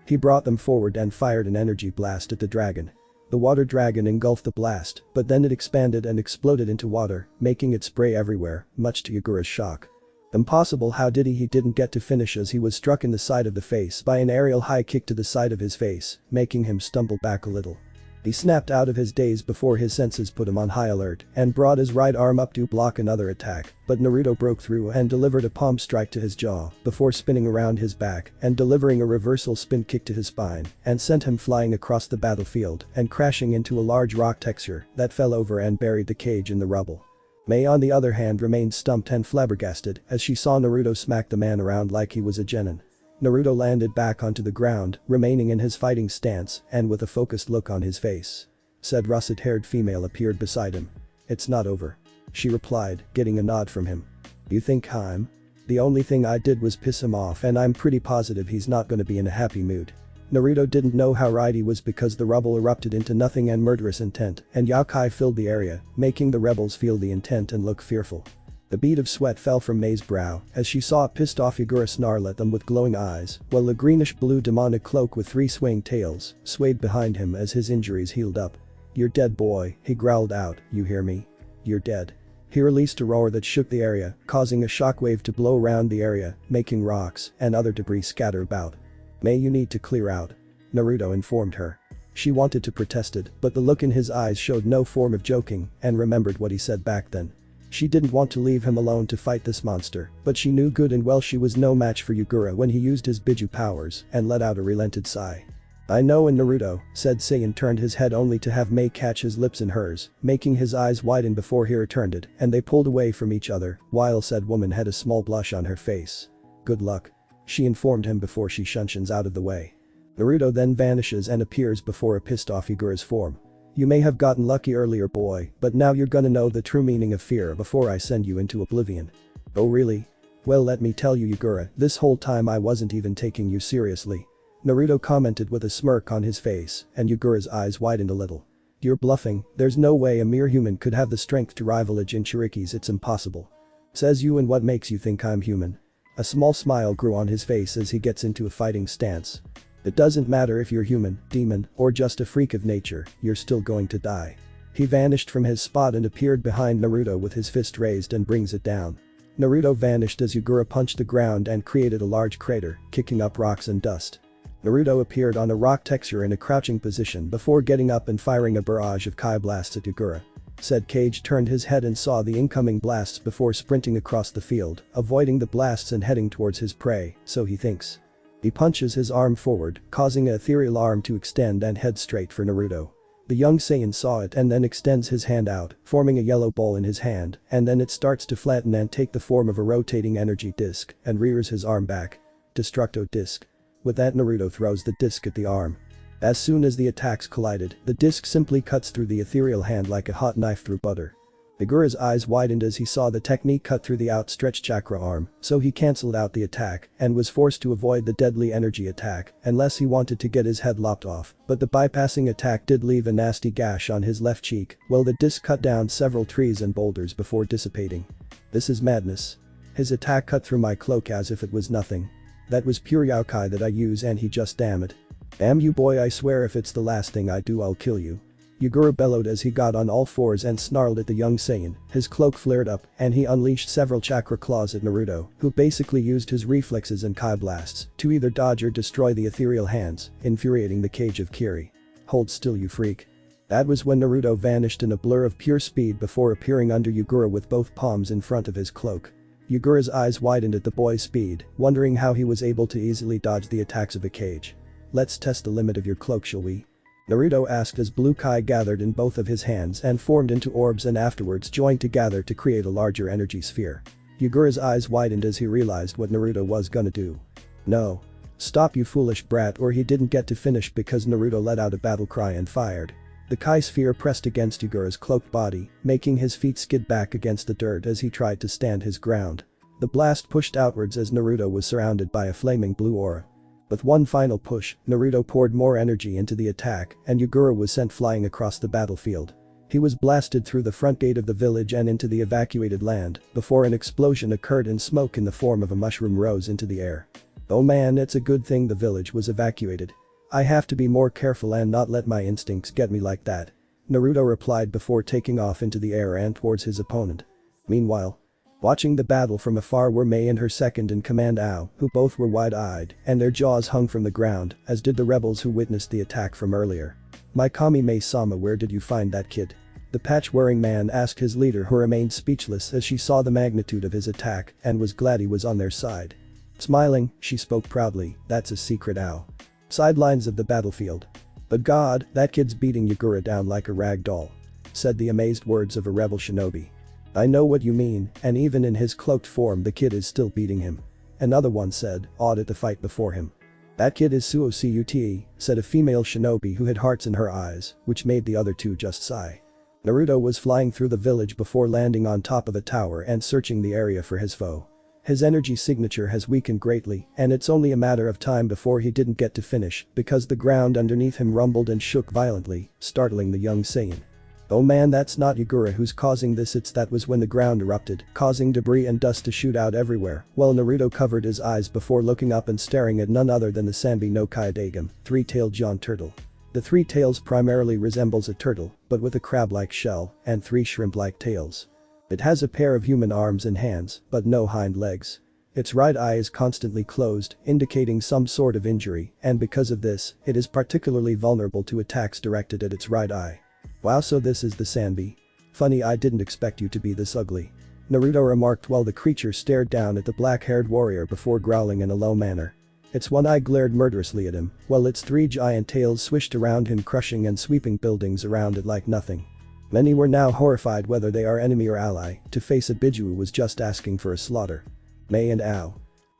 He brought them forward and fired an energy blast at the dragon. The water dragon engulfed the blast, but then it expanded and exploded into water, making it spray everywhere, much to Yagura's shock. Impossible, how did he didn't get to finish as he was struck in the side of the face by an aerial high kick to the side of his face, making him stumble back a little. He snapped out of his daze before his senses put him on high alert and brought his right arm up to block another attack, but Naruto broke through and delivered a palm strike to his jaw before spinning around his back and delivering a reversal spin kick to his spine and sent him flying across the battlefield and crashing into a large rock texture that fell over and buried the cage in the rubble. Mei on the other hand remained stumped and flabbergasted as she saw Naruto smack the man around like he was a genin. Naruto landed back onto the ground, remaining in his fighting stance and with a focused look on his face. Said russet-haired female appeared beside him. "It's not over," she replied, getting a nod from him. "You think I'm? The only thing I did was piss him off and I'm pretty positive he's not gonna be in a happy mood." Naruto didn't know how right he was because the rubble erupted into nothing and murderous intent and yokai filled the area, making the rebels feel the intent and look fearful. The bead of sweat fell from Mei's brow as she saw a pissed-off Yagura snarl at them with glowing eyes, while a greenish-blue demonic cloak with 3 swaying tails swayed behind him as his injuries healed up. "You're dead, boy," he growled out, "you hear me? You're dead." He released a roar that shook the area, causing a shockwave to blow around the area, making rocks and other debris scatter about. "Mei, you need to clear out," Naruto informed her. She wanted to protested, but the look in his eyes showed no form of joking and remembered what he said back then. She didn't want to leave him alone to fight this monster, but she knew good and well she was no match for Yagura when he used his Biju powers and let out a relented sigh. "I know," and Naruto, said Saiyan turned his head only to have Mei catch his lips in hers, making his eyes widen before he returned it and they pulled away from each other while said woman had a small blush on her face. "Good luck," she informed him before she shunshins out of the way. Naruto then vanishes and appears before a pissed-off Yagura's form. "You may have gotten lucky earlier, boy, but now you're gonna know the true meaning of fear before I send you into oblivion." "Oh really? Well, let me tell you, Yagura, this whole time I wasn't even taking you seriously," Naruto commented with a smirk on his face and Yagura's eyes widened a little. "You're bluffing, there's no way a mere human could have the strength to rival a Jinchuriki's, it's impossible." "Says you, and what makes you think I'm human?" A small smile grew on his face as he gets into a fighting stance. "It doesn't matter if you're human, demon, or just a freak of nature, you're still going to die." He vanished from his spot and appeared behind Naruto with his fist raised and brings it down. Naruto vanished as Yagura punched the ground and created a large crater, kicking up rocks and dust. Naruto appeared on a rock texture in a crouching position before getting up and firing a barrage of Kai blasts at Yagura. Said Cage turned his head and saw the incoming blasts before sprinting across the field, avoiding the blasts and heading towards his prey, so he thinks. He punches his arm forward, causing an ethereal arm to extend and head straight for Naruto. The young Saiyan saw it and then extends his hand out, forming a yellow ball in his hand, and then it starts to flatten and take the form of a rotating energy disc and rears his arm back. Destructo disc. With that, Naruto throws the disc at the arm. As soon as the attacks collided, the disc simply cuts through the ethereal hand like a hot knife through butter. Yagura's eyes widened as he saw the technique cut through the outstretched chakra arm, so he cancelled out the attack and was forced to avoid the deadly energy attack unless he wanted to get his head lopped off, but the bypassing attack did leave a nasty gash on his left cheek, while the disc cut down several trees and boulders before dissipating. "This is madness. His attack cut through my cloak as if it was nothing. That was pure yokai that I use and he just damn it. Damn you, boy, I swear if it's the last thing I do I'll kill you." Yagura bellowed as he got on all fours and snarled at the young Saiyan. His cloak flared up and he unleashed several chakra claws at Naruto, who basically used his reflexes and Kai blasts to either dodge or destroy the ethereal hands, infuriating the cage of Kiri. "Hold still, you freak." That was when Naruto vanished in a blur of pure speed before appearing under Yagura with both palms in front of his cloak. Yagura's eyes widened at the boy's speed, wondering how he was able to easily dodge the attacks of a cage. "Let's test the limit of your cloak, shall we?" Naruto asked as blue Kai gathered in both of his hands and formed into orbs and afterwards joined together to create a larger energy sphere. Yagura's eyes widened as he realized what Naruto was gonna do. "No. Stop, you foolish brat," or he didn't get to finish because Naruto let out a battle cry and fired. The Kai sphere pressed against Yagura's cloaked body, making his feet skid back against the dirt as he tried to stand his ground. The blast pushed outwards as Naruto was surrounded by a flaming blue aura. With one final push, Naruto poured more energy into the attack and Yagura was sent flying across the battlefield. He was blasted through the front gate of the village and into the evacuated land before an explosion occurred and smoke in the form of a mushroom rose into the air. "Oh man, it's a good thing the village was evacuated. I have to be more careful and not let my instincts get me like that. Naruto replied before taking off into the air and towards his opponent. Meanwhile, watching the battle from afar were Mei and her second-in-command Ao, who both were wide-eyed and their jaws hung from the ground, as did the rebels who witnessed the attack from earlier. "My Kami Mei-sama, where did you find that kid?" The patch-wearing man asked his leader, who remained speechless as she saw the magnitude of his attack and was glad he was on their side. Smiling, she spoke proudly, "That's a secret, Ao." Sidelines of the battlefield. "But God, that kid's beating Yagura down like a rag doll," said the amazed words of a rebel shinobi. "I know what you mean, and even in his cloaked form the kid is still beating him," another one said, awed at the fight before him. "That kid is Suo Cute," said a female shinobi who had hearts in her eyes, which made the other two just sigh. Naruto was flying through the village before landing on top of a tower and searching the area for his foe. His energy signature has weakened greatly, and it's only a matter of time before he didn't get to finish because the ground underneath him rumbled and shook violently, startling the young Saiyan. "Oh man, that's not Yagura who's causing this, it's that was when the ground erupted, causing debris and dust to shoot out everywhere." Well, Naruto covered his eyes before looking up and staring at none other than the Sanbi no Kaidagam, three-tailed giant turtle. The three tails primarily resembles a turtle, but with a crab-like shell and three shrimp-like tails. It has a pair of human arms and hands, but no hind legs. Its right eye is constantly closed, indicating some sort of injury, and because of this, it is particularly vulnerable to attacks directed at its right eye. "Wow, so this is the Sanbi? Funny, I didn't expect you to be this ugly," Naruto remarked while the creature stared down at the black-haired warrior before growling in a low manner. Its one eye glared murderously at him, while its three giant tails swished around him, crushing and sweeping buildings around it like nothing. Many were now horrified whether they are enemy or ally, to face a Biju was just asking for a slaughter. Mei and Ao.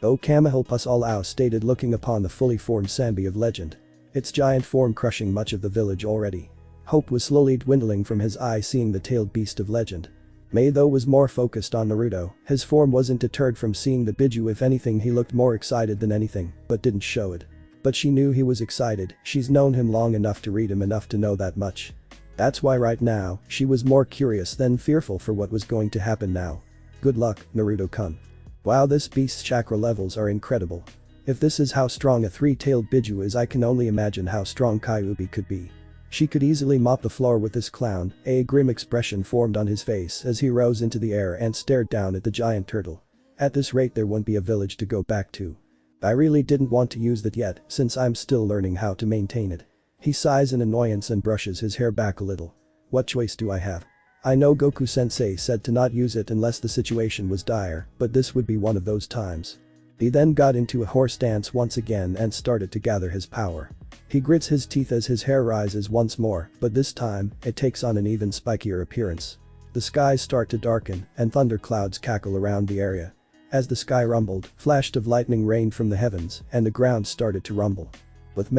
"Oh, Kama help us all," Ao stated, looking upon the fully formed Sanbi of legend. Its giant form crushing much of the village already. Hope was slowly dwindling from his eye seeing the tailed beast of legend. Mei though was more focused on Naruto, his form wasn't deterred from seeing the Biju, if anything he looked more excited than anything, but didn't show it. But she knew he was excited, she's known him long enough to read him enough to know that much. That's why right now, she was more curious than fearful for what was going to happen now. "Good luck, Naruto-kun. Wow, this beast's chakra levels are incredible. If this is how strong a three-tailed Biju is, I can only imagine how strong Kyuubi could be." She could easily mop the floor with this clown, a grim expression formed on his face as he rose into the air and stared down at the giant turtle. "At this rate there won't be a village to go back to. I really didn't want to use that yet since I'm still learning how to maintain it." He sighs in annoyance and brushes his hair back a little. "What choice do I have? I know Goku-sensei said to not use it unless the situation was dire, but this would be one of those times." He then got into a horse stance once again and started to gather his power. He grits his teeth as his hair rises once more, but this time, it takes on an even spikier appearance. The skies start to darken and thunderclouds cackle around the area. As the sky rumbled, flashes of lightning rained from the heavens and the ground started to rumble. With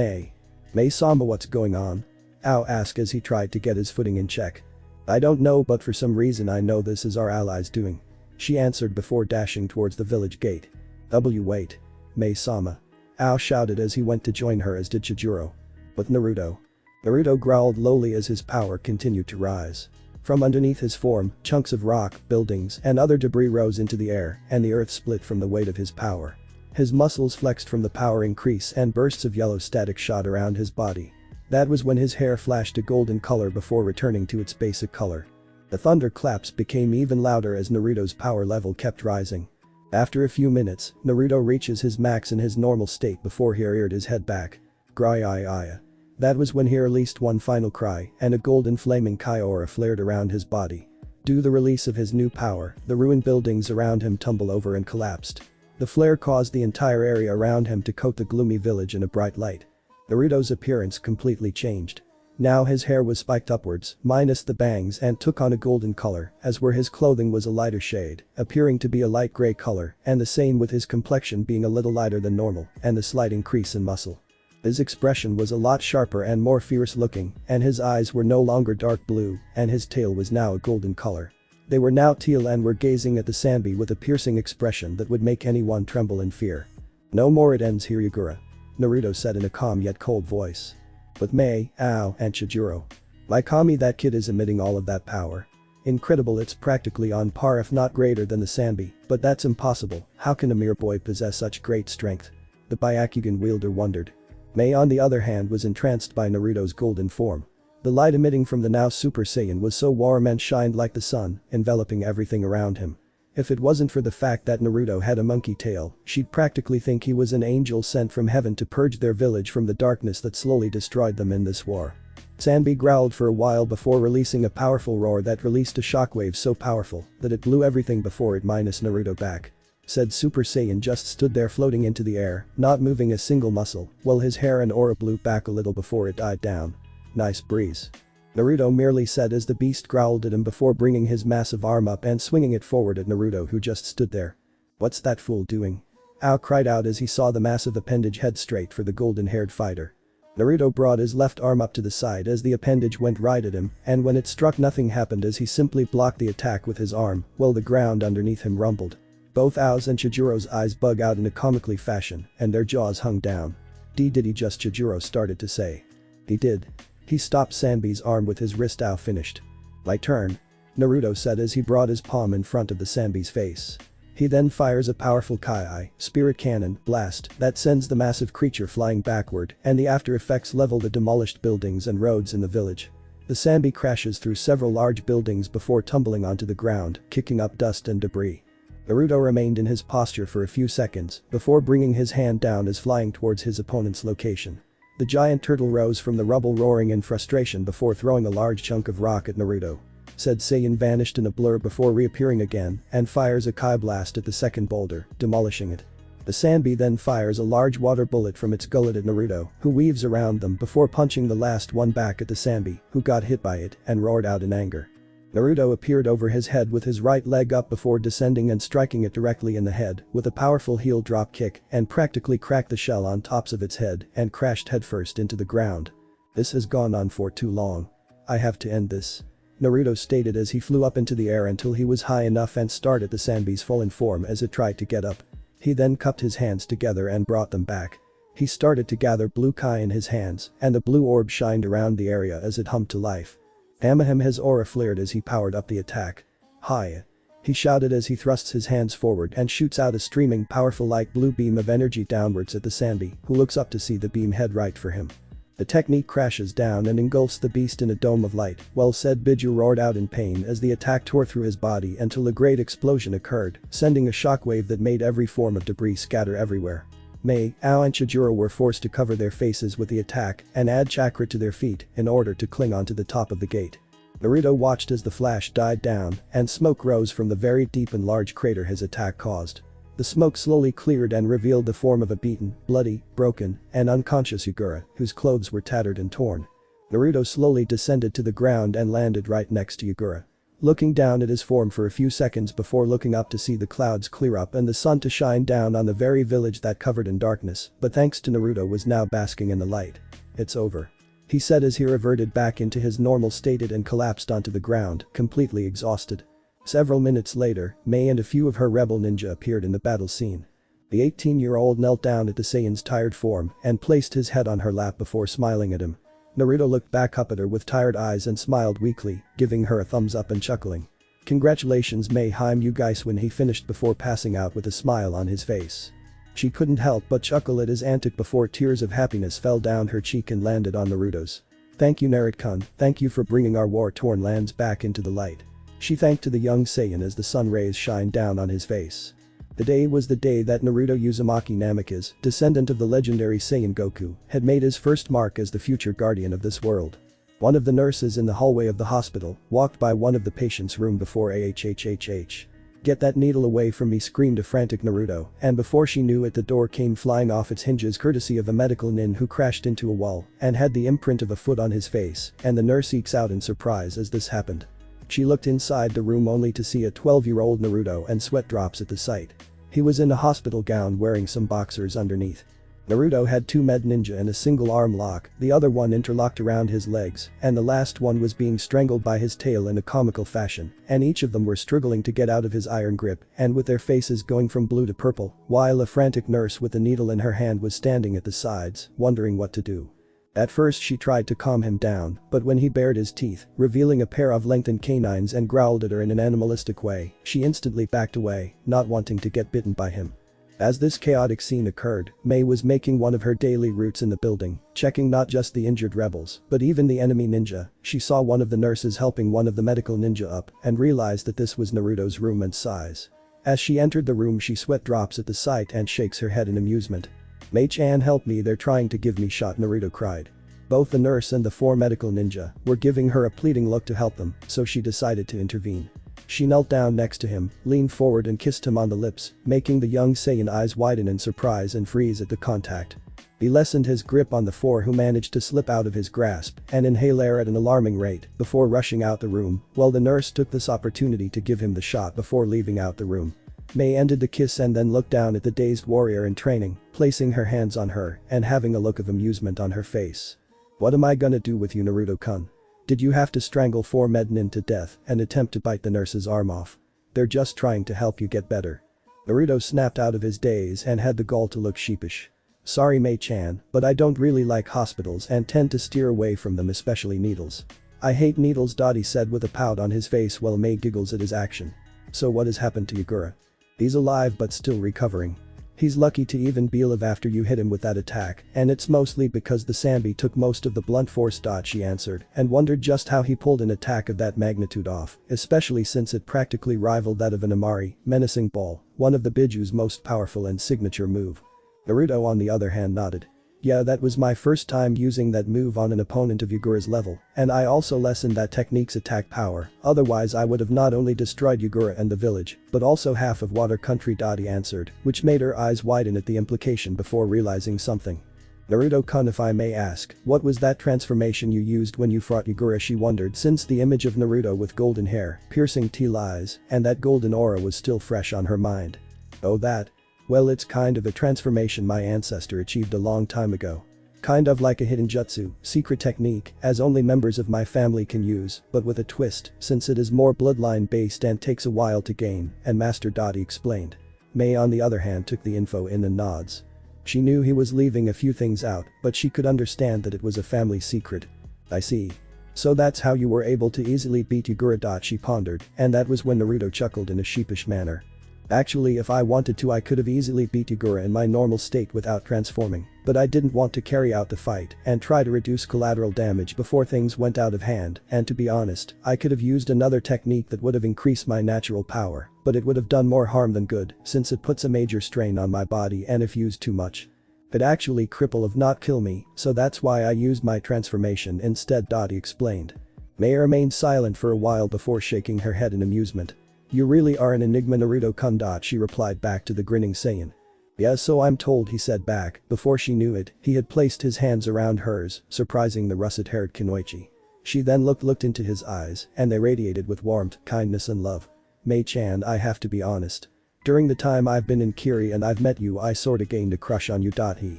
Mei-sama, what's going on?" Ao asked as he tried to get his footing in check. "I don't know, but for some reason I know this is our allies doing," she answered before dashing towards the village gate. Wait. Mei-sama," Ao shouted as he went to join her, as did Chijuro. "With Naruto." Naruto growled lowly as his power continued to rise. From underneath his form, chunks of rock, buildings, and other debris rose into the air, and the earth split from the weight of his power. His muscles flexed from the power increase and bursts of yellow static shot around his body. That was when his hair flashed a golden color before returning to its basic color. The thunderclaps became even louder as Naruto's power level kept rising. After a few minutes, Naruto reaches his max in his normal state before he reared his head back. Grai-iya. That was when he released one final cry and a golden flaming Kai aura flared around his body. Due to the release of his new power, the ruined buildings around him tumbled over and collapsed. The flare caused the entire area around him to coat the gloomy village in a bright light. Naruto's appearance completely changed. Now his hair was spiked upwards, minus the bangs, and took on a golden color, as where his clothing was a lighter shade, appearing to be a light gray color, and the same with his complexion being a little lighter than normal, and the slight increase in muscle. His expression was a lot sharper and more fierce looking, and his eyes were no longer dark blue, and his tail was now a golden color. They were now teal and were gazing at the Sanbi with a piercing expression that would make anyone tremble in fear. "No more, it ends here, Yagura," Naruto said in a calm yet cold voice. "With Mei, Ao, and Chijuro. My Kami, that kid is emitting all of that power. Incredible, it's practically on par if not greater than the Sanbi, but that's impossible, how can a mere boy possess such great strength?" The Byakugan wielder wondered. Mei on the other hand was entranced by Naruto's golden form. The light emitting from the now Super Saiyan was so warm and shined like the sun, enveloping everything around him. If it wasn't for the fact that Naruto had a monkey tail, she'd practically think he was an angel sent from heaven to purge their village from the darkness that slowly destroyed them in this war. Sanbi growled for a while before releasing a powerful roar that released a shockwave so powerful that it blew everything before it minus Naruto back. Said Super Saiyan just stood there floating into the air, not moving a single muscle, while his hair and aura blew back a little before it died down. Nice breeze. Naruto merely said as the beast growled at him before bringing his massive arm up and swinging it forward at Naruto who just stood there. What's that fool doing? Ao cried out as he saw the massive appendage head straight for the golden-haired fighter. Naruto brought his left arm up to the side as the appendage went right at him, and when it struck nothing happened as he simply blocked the attack with his arm, while the ground underneath him rumbled. Both Ao's and Chijuro's eyes bug out in a comically fashion, and their jaws hung down. Did he just? Chijuro started to say. He did. He stopped Sanbi's arm with his wrist. Ao finished. My turn. Naruto said as he brought his palm in front of the Sanbi's face. He then fires a powerful Kai spirit cannon blast that sends the massive creature flying backward, and the after effects level the demolished buildings and roads in the village. The Sanbi crashes through several large buildings before tumbling onto the ground, kicking up dust and debris. Naruto remained in his posture for a few seconds before bringing his hand down as flying towards his opponent's location. The giant turtle rose from the rubble roaring in frustration before throwing a large chunk of rock at Naruto. Said Saiyan vanished in a blur before reappearing again and fires a Kai blast at the second boulder, demolishing it. The Sanbi then fires a large water bullet from its gullet at Naruto, who weaves around them before punching the last one back at the Sanbi, who got hit by it and roared out in anger. Naruto appeared over his head with his right leg up before descending and striking it directly in the head with a powerful heel drop kick and practically cracked the shell on tops of its head and crashed headfirst into the ground. This has gone on for too long. I have to end this. Naruto stated as he flew up into the air until he was high enough and stared at the Sanbi's fallen form as it tried to get up. He then cupped his hands together and brought them back. He started to gather blue Kai in his hands and the blue orb shined around the area as it hummed to life. Amahem his aura flared as he powered up the attack. Hi! He shouted as he thrusts his hands forward and shoots out a streaming powerful light blue beam of energy downwards at the Sanbi, who looks up to see the beam head right for him. The technique crashes down and engulfs the beast in a dome of light, while said Biju roared out in pain as the attack tore through his body until a great explosion occurred, sending a shockwave that made every form of debris scatter everywhere. Mei, Ao and Chijuro were forced to cover their faces with the attack and add chakra to their feet in order to cling onto the top of the gate. Naruto watched as the flash died down and smoke rose from the very deep and large crater his attack caused. The smoke slowly cleared and revealed the form of a beaten, bloody, broken, and unconscious Yagura, whose clothes were tattered and torn. Naruto slowly descended to the ground and landed right next to Yagura. Looking down at his form for a few seconds before looking up to see the clouds clear up and the sun to shine down on the very village that covered in darkness, but thanks to Naruto was now basking in the light. It's over. He said as he reverted back into his normal state and collapsed onto the ground, completely exhausted. Several minutes later, Mei and a few of her rebel ninja appeared in the battle scene. The 18-year-old knelt down at the Saiyan's tired form and placed his head on her lap before smiling at him. Naruto looked back up at her with tired eyes and smiled weakly, giving her a thumbs up and chuckling. Congratulations Mei Haim you guys when he finished before passing out with a smile on his face. She couldn't help but chuckle at his antic before tears of happiness fell down her cheek and landed on Naruto's. Thank you Naruto-kun, thank you for bringing our war-torn lands back into the light. She thanked to the young Saiyan as the sun rays shined down on his face. The day was the day that Naruto Uzumaki Namikaze, descendant of the legendary Saiyan Goku, had made his first mark as the future guardian of this world. One of the nurses in the hallway of the hospital walked by one of the patient's room before ahhhh. Get that needle away from me screamed a frantic Naruto, and before she knew it the door came flying off its hinges courtesy of a medical nin who crashed into a wall and had the imprint of a foot on his face, and the nurse ekes out in surprise as this happened. She looked inside the room only to see a 12-year-old Naruto and sweat drops at the sight. He was in a hospital gown wearing some boxers underneath. Naruto had two med ninja and a single arm lock, the other one interlocked around his legs, and the last one was being strangled by his tail in a comical fashion, and each of them were struggling to get out of his iron grip and with their faces going from blue to purple, while a frantic nurse with a needle in her hand was standing at the sides, wondering what to do. At first she tried to calm him down, but when he bared his teeth, revealing a pair of lengthened canines and growled at her in an animalistic way, she instantly backed away, not wanting to get bitten by him. As this chaotic scene occurred, Mei was making one of her daily routes in the building, checking not just the injured rebels, but even the enemy ninja. She saw one of the nurses helping one of the medical ninja up and realized that this was Naruto's room and size. As she entered the room, she sweat drops at the sight and shakes her head in amusement. "Mei-chan, help me, they're trying to give me shot," Naruto cried. Both the nurse and the 4 medical ninja were giving her a pleading look to help them, so she decided to intervene. She knelt down next to him, leaned forward and kissed him on the lips, making the young Saiyan eyes widen in surprise and freeze at the contact. He lessened his grip on the 4 who managed to slip out of his grasp and inhale air at an alarming rate before rushing out the room, while the nurse took this opportunity to give him the shot before leaving out the room. Mei ended the kiss and then looked down at the dazed warrior in training, placing her hands on her and having a look of amusement on her face. "What am I gonna do with you, Naruto-kun? Did you have to strangle 4 mednin to death and attempt to bite the nurse's arm off? They're just trying to help you get better." Naruto snapped out of his daze and had the gall to look sheepish. "Sorry Mei-chan, but I don't really like hospitals and tend to steer away from them, especially needles. I hate needles," he said with a pout on his face while Mei giggles at his action. "So what has happened to Yagura? He's alive but still recovering. He's lucky to even be alive after you hit him with that attack, and it's mostly because the Sanbi took most of the blunt force." She answered and wondered just how he pulled an attack of that magnitude off, especially since it practically rivaled that of an Amari, menacing ball, one of the Biju's most powerful and signature move. Naruto on the other hand nodded. "Yeah, that was my first time using that move on an opponent of Yagura's level, and I also lessened that technique's attack power, otherwise I would have not only destroyed Yagura and the village, but also half of Water Country." He answered, which made her eyes widen at the implication before realizing something. "Naruto-kun, if I may ask, what was that transformation you used when you fought Yagura?" she wondered, since the image of Naruto with golden hair, piercing teal eyes, and that golden aura was still fresh on her mind. "Oh, that? Well, it's kind of a transformation my ancestor achieved a long time ago. Kind of like a hidden jutsu, secret technique, as only members of my family can use, but with a twist, since it is more bloodline based and takes a while to gain, and master." He explained. Mei on the other hand took the info in and nods. She knew he was leaving a few things out, but she could understand that it was a family secret. "I see. So that's how you were able to easily beat Yagura." She pondered, and that was when Naruto chuckled in a sheepish manner. "Actually, if I wanted to, I could have easily beat Yagura in my normal state without transforming, but I didn't want to carry out the fight and try to reduce collateral damage before things went out of hand, and to be honest, I could have used another technique that would have increased my natural power, but it would have done more harm than good since it puts a major strain on my body and if used too much. It actually cripple if not kill me, so that's why I used my transformation instead." He explained. Mei remained silent for a while before shaking her head in amusement. "You really are an enigma, Naruto-kun." She replied back to the grinning Saiyan. "Yeah, so I'm told," he said back. Before she knew it, he had placed his hands around hers, surprising the russet-haired Kunoichi. She then looked into his eyes, and they radiated with warmth, kindness and love. "Mei-chan, I have to be honest. During the time I've been in Kiri and I've met you, I sorta gained a crush on you." He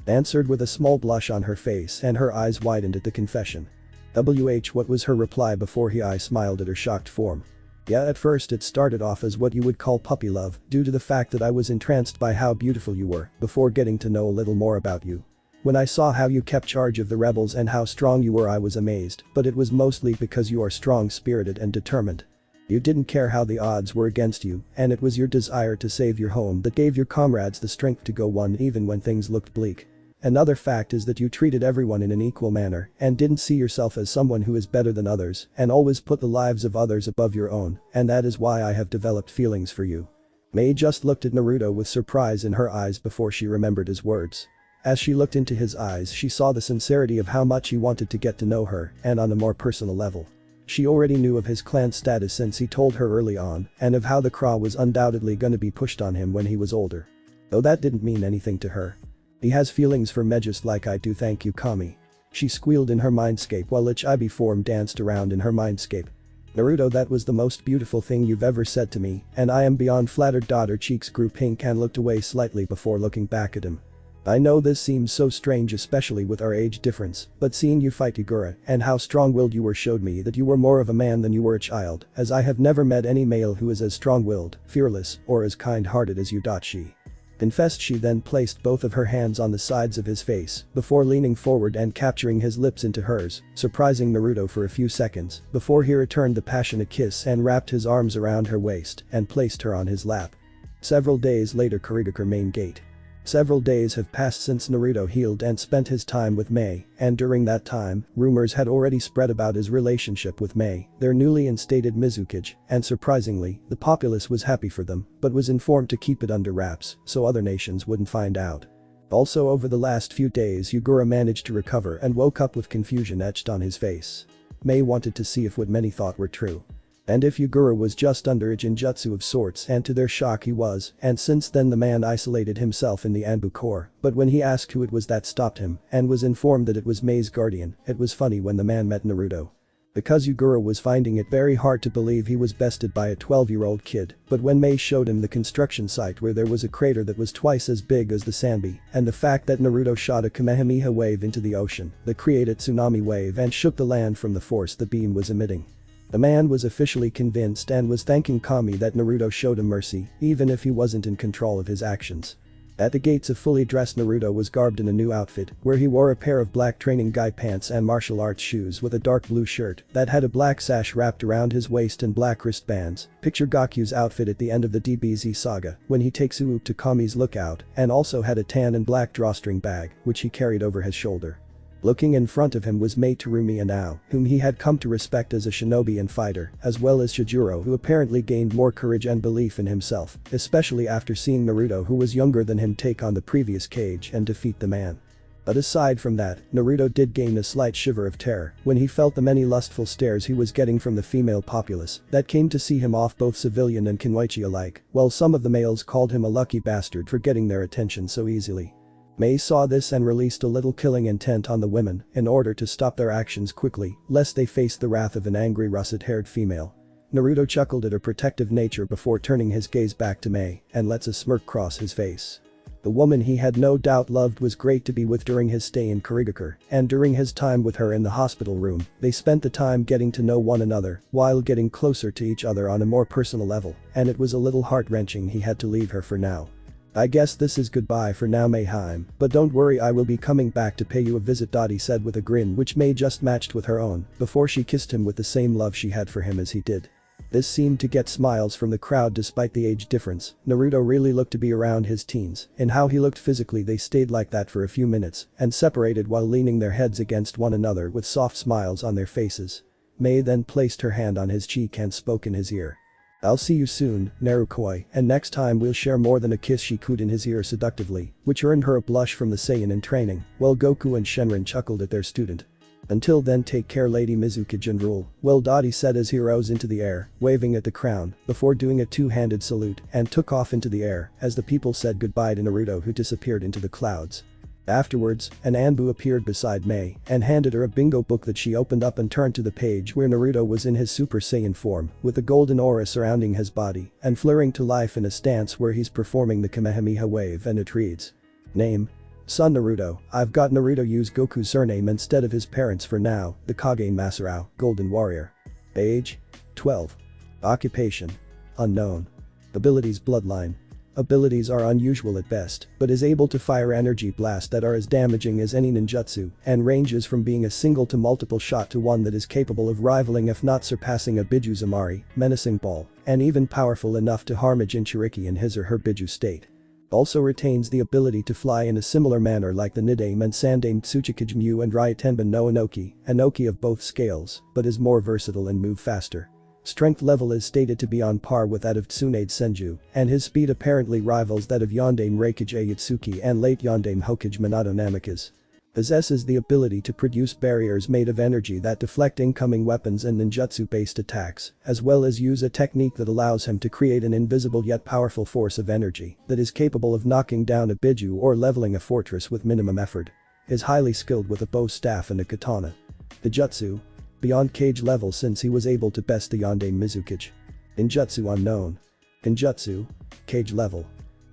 answered with a small blush on her face and her eyes widened at the confession. What was her reply before I smiled at her shocked form. "Yeah, at first it started off as what you would call puppy love, due to the fact that I was entranced by how beautiful you were, before getting to know a little more about you. When I saw how you kept charge of the rebels and how strong you were, I was amazed, but it was mostly because you are strong-spirited and determined. You didn't care how the odds were against you, and it was your desire to save your home that gave your comrades the strength to go on even when things looked bleak. Another fact is that you treated everyone in an equal manner and didn't see yourself as someone who is better than others and always put the lives of others above your own, and that is why I have developed feelings for you." Mei just looked at Naruto with surprise in her eyes before she remembered his words. As she looked into his eyes, she saw the sincerity of how much he wanted to get to know her, and on a more personal level. She already knew of his clan status since he told her early on, and of how the Craw was undoubtedly gonna be pushed on him when he was older. Though that didn't mean anything to her. "He has feelings for me just like I do, thank you, Kami." She squealed in her mindscape while a chibi form danced around in her mindscape. "Naruto, that was the most beautiful thing you've ever said to me, and I am beyond flattered." Her cheeks grew pink and looked away slightly before looking back at him. "I know this seems so strange, especially with our age difference, but seeing you fight Yagura and how strong-willed you were showed me that you were more of a man than you were a child, as I have never met any male who is as strong-willed, fearless, or as kind-hearted as you." She confessed. She then placed both of her hands on the sides of his face before leaning forward and capturing his lips into hers, surprising Naruto for a few seconds before he returned the passionate kiss and wrapped his arms around her waist and placed her on his lap. Several days later, Kurigakure main gate. Several days have passed since Naruto healed and spent his time with Mei, and during that time, rumors had already spread about his relationship with Mei, their newly instated Mizukage, and surprisingly, the populace was happy for them, but was informed to keep it under wraps so other nations wouldn't find out. Also, over the last few days, Yagura managed to recover and woke up with confusion etched on his face. Mei wanted to see if what many thought were true. And if Yagura was just under a genjutsu of sorts, and to their shock he was, and since then the man isolated himself in the Anbu core, but when he asked who it was that stopped him, and was informed that it was Mei's guardian, it was funny when the man met Naruto. Because Yagura was finding it very hard to believe he was bested by a 12-year-old kid, but when Mei showed him the construction site where there was a crater that was twice as big as the Sanbi, and the fact that Naruto shot a Kamehameha wave into the ocean that created tsunami wave and shook the land from the force the beam was emitting. The man was officially convinced and was thanking Kami that Naruto showed him mercy, even if he wasn't in control of his actions. At the gates, a fully dressed Naruto was garbed in a new outfit, where he wore a pair of black training guy pants and martial arts shoes with a dark blue shirt that had a black sash wrapped around his waist and black wristbands. Picture Gaku's outfit at the end of the DBZ saga when he takes Uuk to Kami's lookout, and also had a tan and black drawstring bag, which he carried over his shoulder. Looking in front of him was Mei Terumi Anao, whom he had come to respect as a shinobi and fighter, as well as Shijuro, who apparently gained more courage and belief in himself, especially after seeing Naruto, who was younger than him, take on the previous cage and defeat the man. But aside from that, Naruto did gain a slight shiver of terror when he felt the many lustful stares he was getting from the female populace that came to see him off, both civilian and Kenwaichi alike, while some of the males called him a lucky bastard for getting their attention so easily. Mei saw this and released a little killing intent on the women in order to stop their actions quickly, lest they face the wrath of an angry russet-haired female. Naruto chuckled at her protective nature before turning his gaze back to Mei and lets a smirk cross his face. The woman he had no doubt loved was great to be with during his stay in Kurigakure, and during his time with her in the hospital room, they spent the time getting to know one another while getting closer to each other on a more personal level, and it was a little heart-wrenching he had to leave her for now. "I guess this is goodbye for now, Mayheim, but don't worry, I will be coming back to pay you a visit," Dottie said with a grin which Mei just matched with her own before she kissed him with the same love she had for him as he did. This seemed to get smiles from the crowd despite the age difference. Naruto really looked to be around his teens. In how he looked physically, they stayed like that for a few minutes and separated while leaning their heads against one another with soft smiles on their faces. Mei then placed her hand on his cheek and spoke in his ear. "I'll see you soon, Narukoi, and next time we'll share more than a kiss," she cooed in his ear seductively, which earned her a blush from the Saiyan in training, while Goku and Shenron chuckled at their student. "Until then, take care, Lady Mizukage, and rule well," Dottie said as he rose into the air, waving at the crown, before doing a two-handed salute and took off into the air as the people said goodbye to Naruto, who disappeared into the clouds. Afterwards, an Anbu appeared beside Mei and handed her a bingo book that she opened up and turned to the page where Naruto was in his Super Saiyan form with a golden aura surrounding his body and flaring to life in a stance where he's performing the Kamehameha wave, and it reads, "Name: Son Naruto. I've got Naruto use Goku's surname instead of his parents for now, the Kage Masaru, Golden Warrior. Age: 12. Occupation: unknown. Abilities: Bloodline. Abilities are unusual at best, but is able to fire energy blasts that are as damaging as any ninjutsu, and ranges from being a single to multiple shot to one that is capable of rivaling if not surpassing a Biju Zamari, menacing ball, and even powerful enough to harm a Jinchuriki in his or her Biju state. Also retains the ability to fly in a similar manner like the Nidame and Sandame Tsuchikage Mu and Ryotenben no Inoki of both scales, but is more versatile and move faster. Strength level is stated to be on par with that of Tsunade Senju, and his speed apparently rivals that of Yandame Reikage Ayatsuki and late Yandame Hokage Minato Namikaze. Possesses the ability to produce barriers made of energy that deflect incoming weapons and ninjutsu-based attacks, as well as use a technique that allows him to create an invisible yet powerful force of energy that is capable of knocking down a Biju or leveling a fortress with minimum effort. Is highly skilled with a bow staff and a katana. The jutsu: beyond cage level since he was able to best the Yandame Mizukage. Ninjutsu unknown. Ninjutsu: cage level.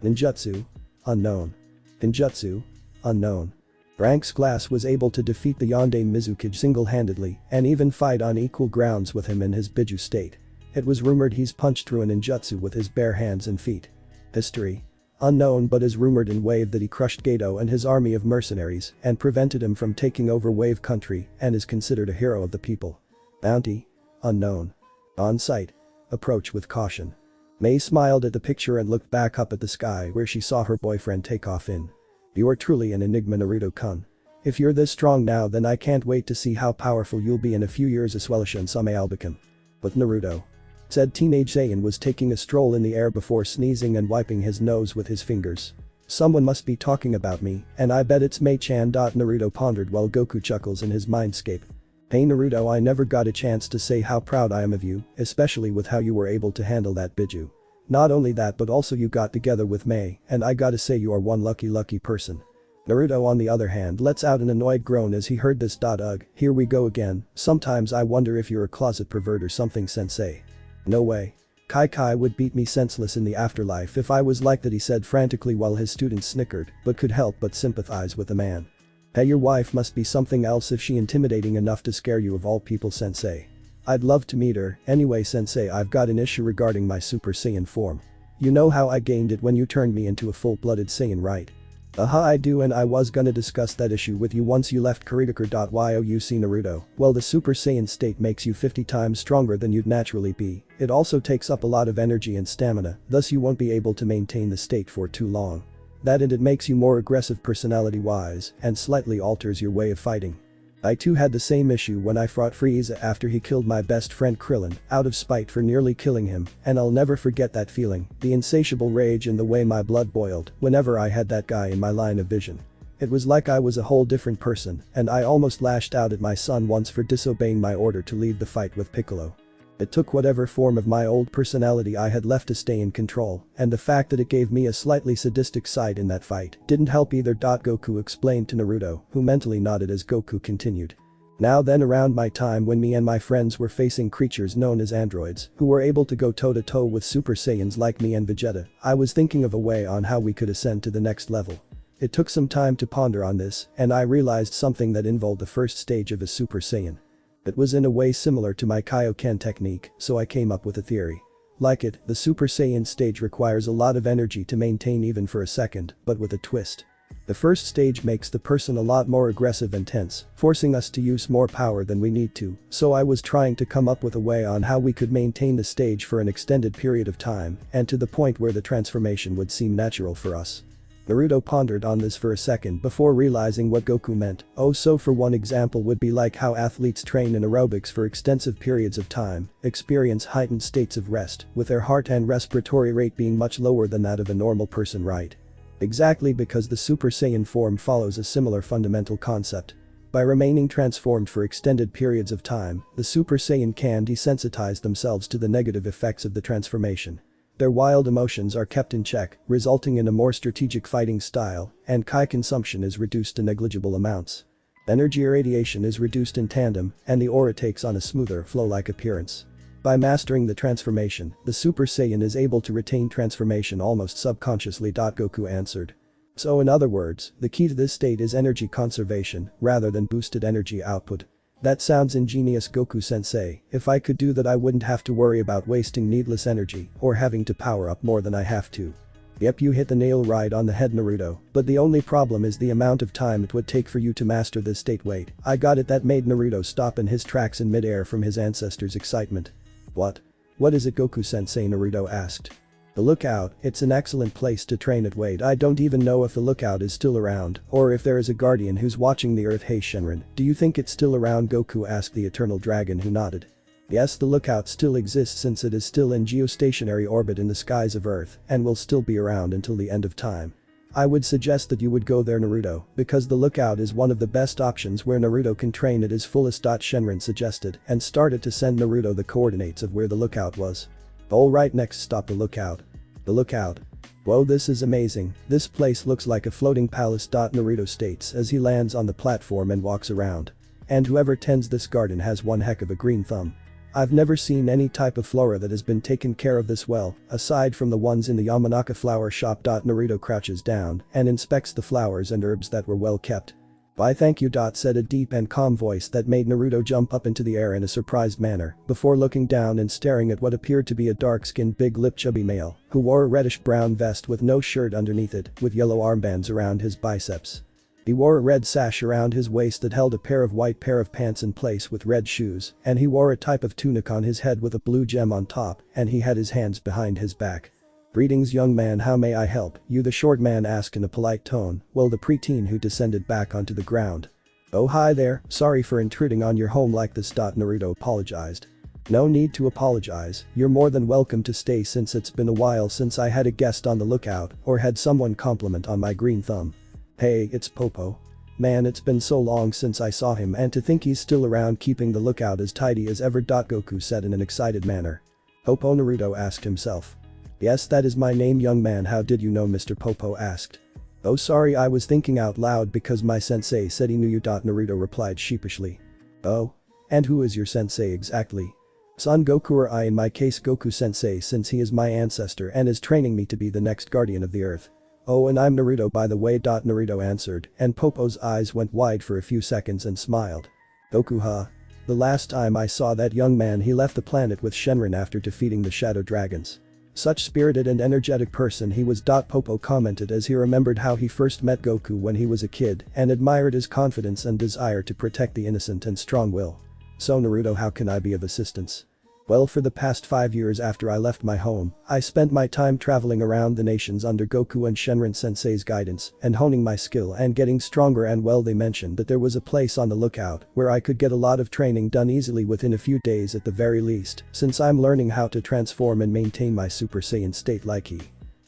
Ninjutsu: unknown. Ninjutsu: unknown. Ranks: class was able to defeat the Yandame Mizukage single-handedly and even fight on equal grounds with him in his Biju state. It was rumored he's punched through a ninjutsu with his bare hands and feet. History: unknown, but is rumored in Wave that he crushed Geto and his army of mercenaries and prevented him from taking over Wave country and is considered a hero of the people. Bounty: unknown. On-site: approach with caution. Mei smiled at the picture and looked back up at the sky where she saw her boyfriend take off in. You are truly an enigma, Naruto-kun. If you're this strong now, then I can't wait to see how powerful you'll be in a few years as well. Some Albican. But Naruto. Said teenage Saiyan was taking a stroll in the air before sneezing and wiping his nose with his fingers. Someone must be talking about me, and I bet it's Mei-chan. Naruto pondered while Goku chuckles in his mindscape. Hey Naruto, I never got a chance to say how proud I am of you, especially with how you were able to handle that biju. Not only that, but also you got together with Mei, and I gotta say you are one lucky person. Naruto on the other hand lets out an annoyed groan as he heard this. Ugh, here we go again, sometimes I wonder if you're a closet pervert or something, sensei. No way. Kai would beat me senseless in the afterlife if I was like that, he said frantically while his students snickered but could help but sympathize with the man. Hey, your wife must be something else if she intimidating enough to scare you of all people, sensei. I'd love to meet her. Anyway sensei, I've got an issue regarding my Super Saiyan form. You know how I gained it when you turned me into a full-blooded Saiyan, right? I do, and I was gonna discuss that issue with you once you left Kuritaker. Youc Naruto, well, the Super Saiyan state makes you 50 times stronger than you'd naturally be. It also takes up a lot of energy and stamina, thus you won't be able to maintain the state for too long. That and it makes you more aggressive personality-wise and slightly alters your way of fighting. I too had the same issue when I fought Frieza after he killed my best friend Krillin out of spite for nearly killing him, and I'll never forget that feeling, the insatiable rage and the way my blood boiled whenever I had that guy in my line of vision. It was like I was a whole different person, and I almost lashed out at my son once for disobeying my order to lead the fight with Piccolo. It took whatever form of my old personality I had left to stay in control, and the fact that it gave me a slightly sadistic side in that fight didn't help either. Goku explained to Naruto, who mentally nodded as Goku continued. Now then, around my time when me and my friends were facing creatures known as androids who were able to go toe-to-toe with Super Saiyans like me and Vegeta, I was thinking of a way on how we could ascend to the next level. It took some time to ponder on this, and I realized something that involved the first stage of a Super Saiyan. It was in a way similar to my Kaioken technique, so I came up with a theory. Like it, the Super Saiyan stage requires a lot of energy to maintain even for a second, but with a twist. The first stage makes the person a lot more aggressive and tense, forcing us to use more power than we need to, so I was trying to come up with a way on how we could maintain the stage for an extended period of time and to the point where the transformation would seem natural for us. Naruto pondered on this for a second before realizing what Goku meant. So for one example would be like how athletes train in aerobics for extensive periods of time, experience heightened states of rest, with their heart and respiratory rate being much lower than that of a normal person, right? Exactly, because the Super Saiyan form follows a similar fundamental concept. By remaining transformed for extended periods of time, the Super Saiyan can desensitize themselves to the negative effects of the transformation. Their wild emotions are kept in check, resulting in a more strategic fighting style, and Kai consumption is reduced to negligible amounts. Energy irradiation is reduced in tandem, and the aura takes on a smoother flow-like appearance. By mastering the transformation, the Super Saiyan is able to retain transformation almost subconsciously. Goku answered. So in other words, the key to this state is energy conservation rather than boosted energy output. That sounds ingenious, Goku-sensei. If I could do that, I wouldn't have to worry about wasting needless energy or having to power up more than I have to. Yep, you hit the nail right on the head, Naruto, but the only problem is the amount of time it would take for you to master this state. Wait, I got it. That made Naruto stop in his tracks in mid-air from his ancestors' excitement. What? What is it, Goku-sensei? Naruto asked. The lookout, it's an excellent place to train at. Wait, I don't even know if the lookout is still around or if there is a guardian who's watching the earth. Hey Shenron, do you think it's still around? Goku asked the eternal dragon, who nodded. Yes, the lookout still exists since it is still in geostationary orbit in the skies of Earth and will still be around until the end of time. I would suggest that you would go there, Naruto, because the lookout is one of the best options where Naruto can train at his fullest. Shenron suggested and started to send Naruto the coordinates of where the lookout was. Alright, next stop, the lookout. The lookout. Whoa, this is amazing. This place looks like a floating palace. Naruto states as he lands on the platform and walks around. And whoever tends this garden has one heck of a green thumb. I've never seen any type of flora that has been taken care of this well, aside from the ones in the Yamanaka flower shop. Naruto crouches down and inspects the flowers and herbs that were well kept. Why, thank you, said a deep and calm voice that made Naruto jump up into the air in a surprised manner before looking down and staring at what appeared to be a dark-skinned, big-lipped, chubby male who wore a reddish-brown vest with no shirt underneath it with yellow armbands around his biceps. He wore a red sash around his waist that held a pair of white pants in place with red shoes, and he wore a type of tunic on his head with a blue gem on top, and he had his hands behind his back. "Greetings young man, how may I help you?" the short man asked in a polite tone, while the preteen who descended back onto the ground. "Oh hi there, sorry for intruding on your home like this." Naruto apologized. "No need to apologize, you're more than welcome to stay since it's been a while since I had a guest on the lookout or had someone compliment on my green thumb." "Hey, it's Popo. Man, it's been so long since I saw him and to think he's still around keeping the lookout as tidy as ever." Goku said in an excited manner. "Popo?" Naruto asked himself. "Yes, that is my name young man. How did you know?" Mr. Popo asked. "Oh sorry, I was thinking out loud because my sensei said he knew you." Naruto replied sheepishly. "Oh? And who is your sensei exactly?" "Son Goku, or I in my case Goku sensei, since he is my ancestor and is training me to be the next guardian of the earth." "Oh, and I'm Naruto by the way." Naruto answered, and Popo's eyes went wide for a few seconds and smiled. "Goku huh? The last time I saw that young man he left the planet with Shenron after defeating the Shadow Dragons. Such spirited and energetic person he was." Popo commented as he remembered how he first met Goku when he was a kid and admired his confidence and desire to protect the innocent and strong will. "So Naruto, how can I be of assistance?" "Well, for the past 5 years after I left my home, I spent my time traveling around the nations under Goku and Shenron sensei's guidance and honing my skill and getting stronger, and well, they mentioned that there was a place on the lookout where I could get a lot of training done easily within a few days at the very least, since I'm learning how to transform and maintain my Super Saiyan state like he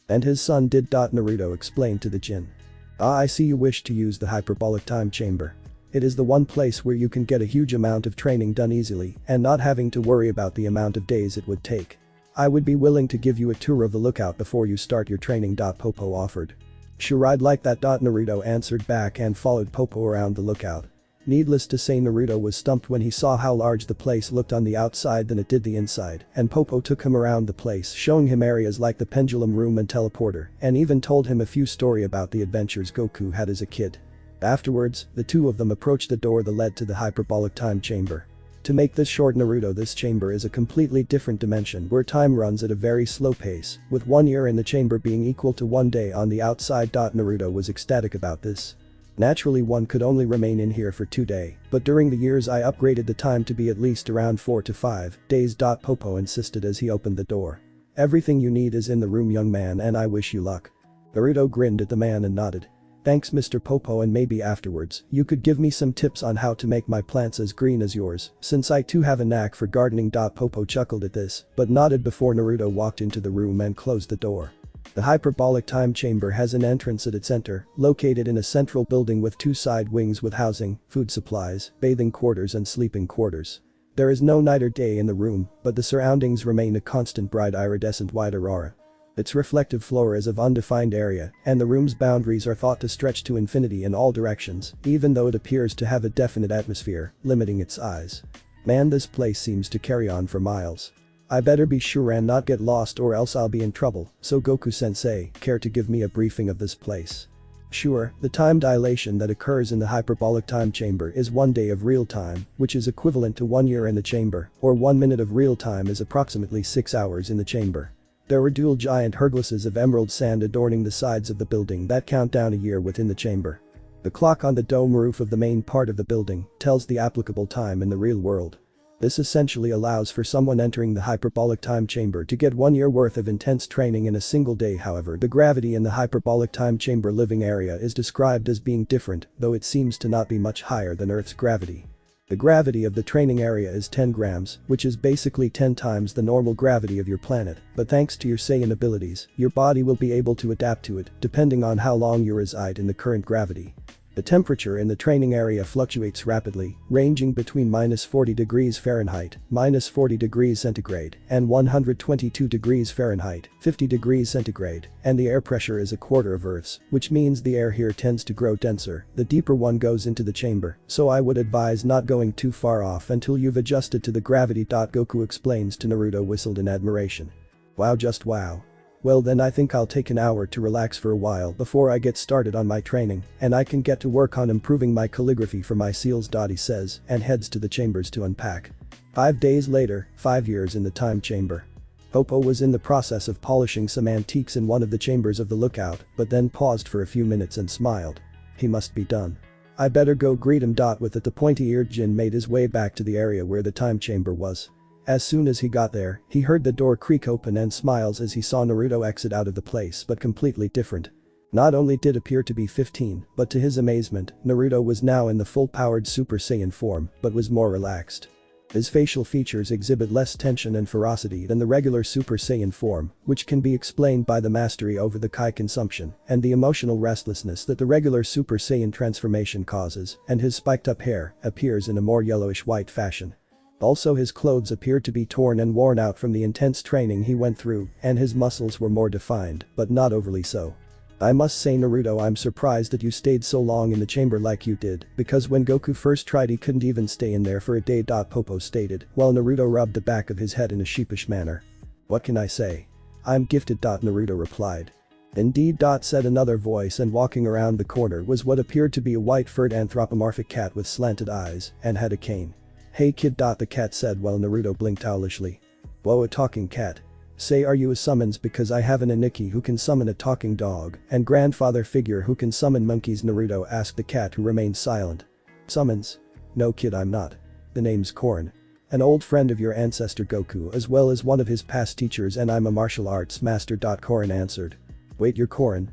and his son did." Naruto explained to the Jin. "Ah, I see you wish to use the hyperbolic time chamber. It is the one place where you can get a huge amount of training done easily and not having to worry about the amount of days it would take. I would be willing to give you a tour of the lookout before you start your training." Popo offered. "Sure, I'd like that." Naruto answered back and followed Popo around the lookout. Needless to say, Naruto was stumped when he saw how large the place looked on the outside than it did the inside, and Popo took him around the place, showing him areas like the pendulum room and teleporter, and even told him a few stories about the adventures Goku had as a kid. Afterwards, the two of them approached the door that led to the hyperbolic time chamber. To make this short, Naruto, this chamber is a completely different dimension where time runs at a very slow pace, with 1 year in the chamber being equal to 1 day on the outside. Naruto was ecstatic about this. "Naturally one could only remain in here for 2 days, but during the years I upgraded the time to be at least around 4 to 5 days." Popo insisted as he opened the door. "Everything you need is in the room young man, and I wish you luck." Naruto grinned at the man and nodded. "Thanks Mr. Popo, and maybe afterwards you could give me some tips on how to make my plants as green as yours, since I too have a knack for gardening." Popo chuckled at this, but nodded before Naruto walked into the room and closed the door. The hyperbolic time chamber has an entrance at its center, located in a central building with 2 side wings with housing, food supplies, bathing quarters and sleeping quarters. There is no night or day in the room, but the surroundings remain a constant bright iridescent white aurora. Its reflective floor is of undefined area, and the room's boundaries are thought to stretch to infinity in all directions, even though it appears to have a definite atmosphere, limiting its size. "Man, this place seems to carry on for miles. I better be sure and not get lost or else I'll be in trouble, so Goku-sensei, care to give me a briefing of this place?" "Sure, the time dilation that occurs in the hyperbolic time chamber is 1 day of real time, which is equivalent to 1 year in the chamber, or 1 minute of real time is approximately 6 hours in the chamber. There were dual giant hieroglyphs of emerald sand adorning the sides of the building that count down a year within the chamber. The clock on the dome roof of the main part of the building tells the applicable time in the real world. This essentially allows for someone entering the hyperbolic time chamber to get 1 year worth of intense training in a single day. However, the gravity in the hyperbolic time chamber living area is described as being different, though it seems to not be much higher than Earth's gravity. The gravity of the training area is 10 grams, which is basically 10 times the normal gravity of your planet, but thanks to your Saiyan abilities, your body will be able to adapt to it, depending on how long you reside in the current gravity. The temperature in the training area fluctuates rapidly, ranging between -40 degrees Fahrenheit, -40 degrees centigrade, and 122 degrees Fahrenheit, 50 degrees centigrade, and the air pressure is a quarter of Earth's, which means the air here tends to grow denser the deeper one goes into the chamber, so I would advise not going too far off until you've adjusted to the gravity. Goku explains to Naruto, whistled in admiration. "Wow, just wow. Well then, I think I'll take an hour to relax for a while before I get started on my training, and I can get to work on improving my calligraphy for my seals." He says, and heads to the chambers to unpack. 5 days later, 5 years in the time chamber. Popo was in the process of polishing some antiques in one of the chambers of the lookout, but then paused for a few minutes and smiled. he must be done. I better go greet him. With that, the pointy-eared Jin made his way back to the area where the time chamber was. As soon as he got there, he heard the door creak open and smiles as he saw Naruto exit out of the place, but completely different. Not only did appear to be 15, but to his amazement, Naruto was now in the full-powered Super Saiyan form, but was more relaxed. His facial features exhibit less tension and ferocity than the regular Super Saiyan form, which can be explained by the mastery over the Kai consumption and the emotional restlessness that the regular Super Saiyan transformation causes, and his spiked-up hair appears in a more yellowish-white fashion. Also, his clothes appeared to be torn and worn out from the intense training he went through, and his muscles were more defined, but not overly so. I must say, Naruto, I'm surprised that you stayed so long in the chamber like you did, because when Goku first tried he couldn't even stay in there for a day. Popo stated, while Naruto rubbed the back of his head in a sheepish manner. What can I say? I'm gifted. Naruto replied. Indeed. Said another voice, and walking around the corner was what appeared to be a white-furred anthropomorphic cat with slanted eyes and had a cane. Hey kid. The cat said while Naruto blinked owlishly. Whoa, a talking cat. Say, are you a summons? Because I have an Aniki who can summon a talking dog and grandfather figure who can summon monkeys. Naruto asked the cat, who remained silent. Summons? No kid, I'm not. The name's Corin. An old friend of your ancestor Goku as well as one of his past teachers, and I'm a martial arts master. Corin answered. Wait, you're Corin?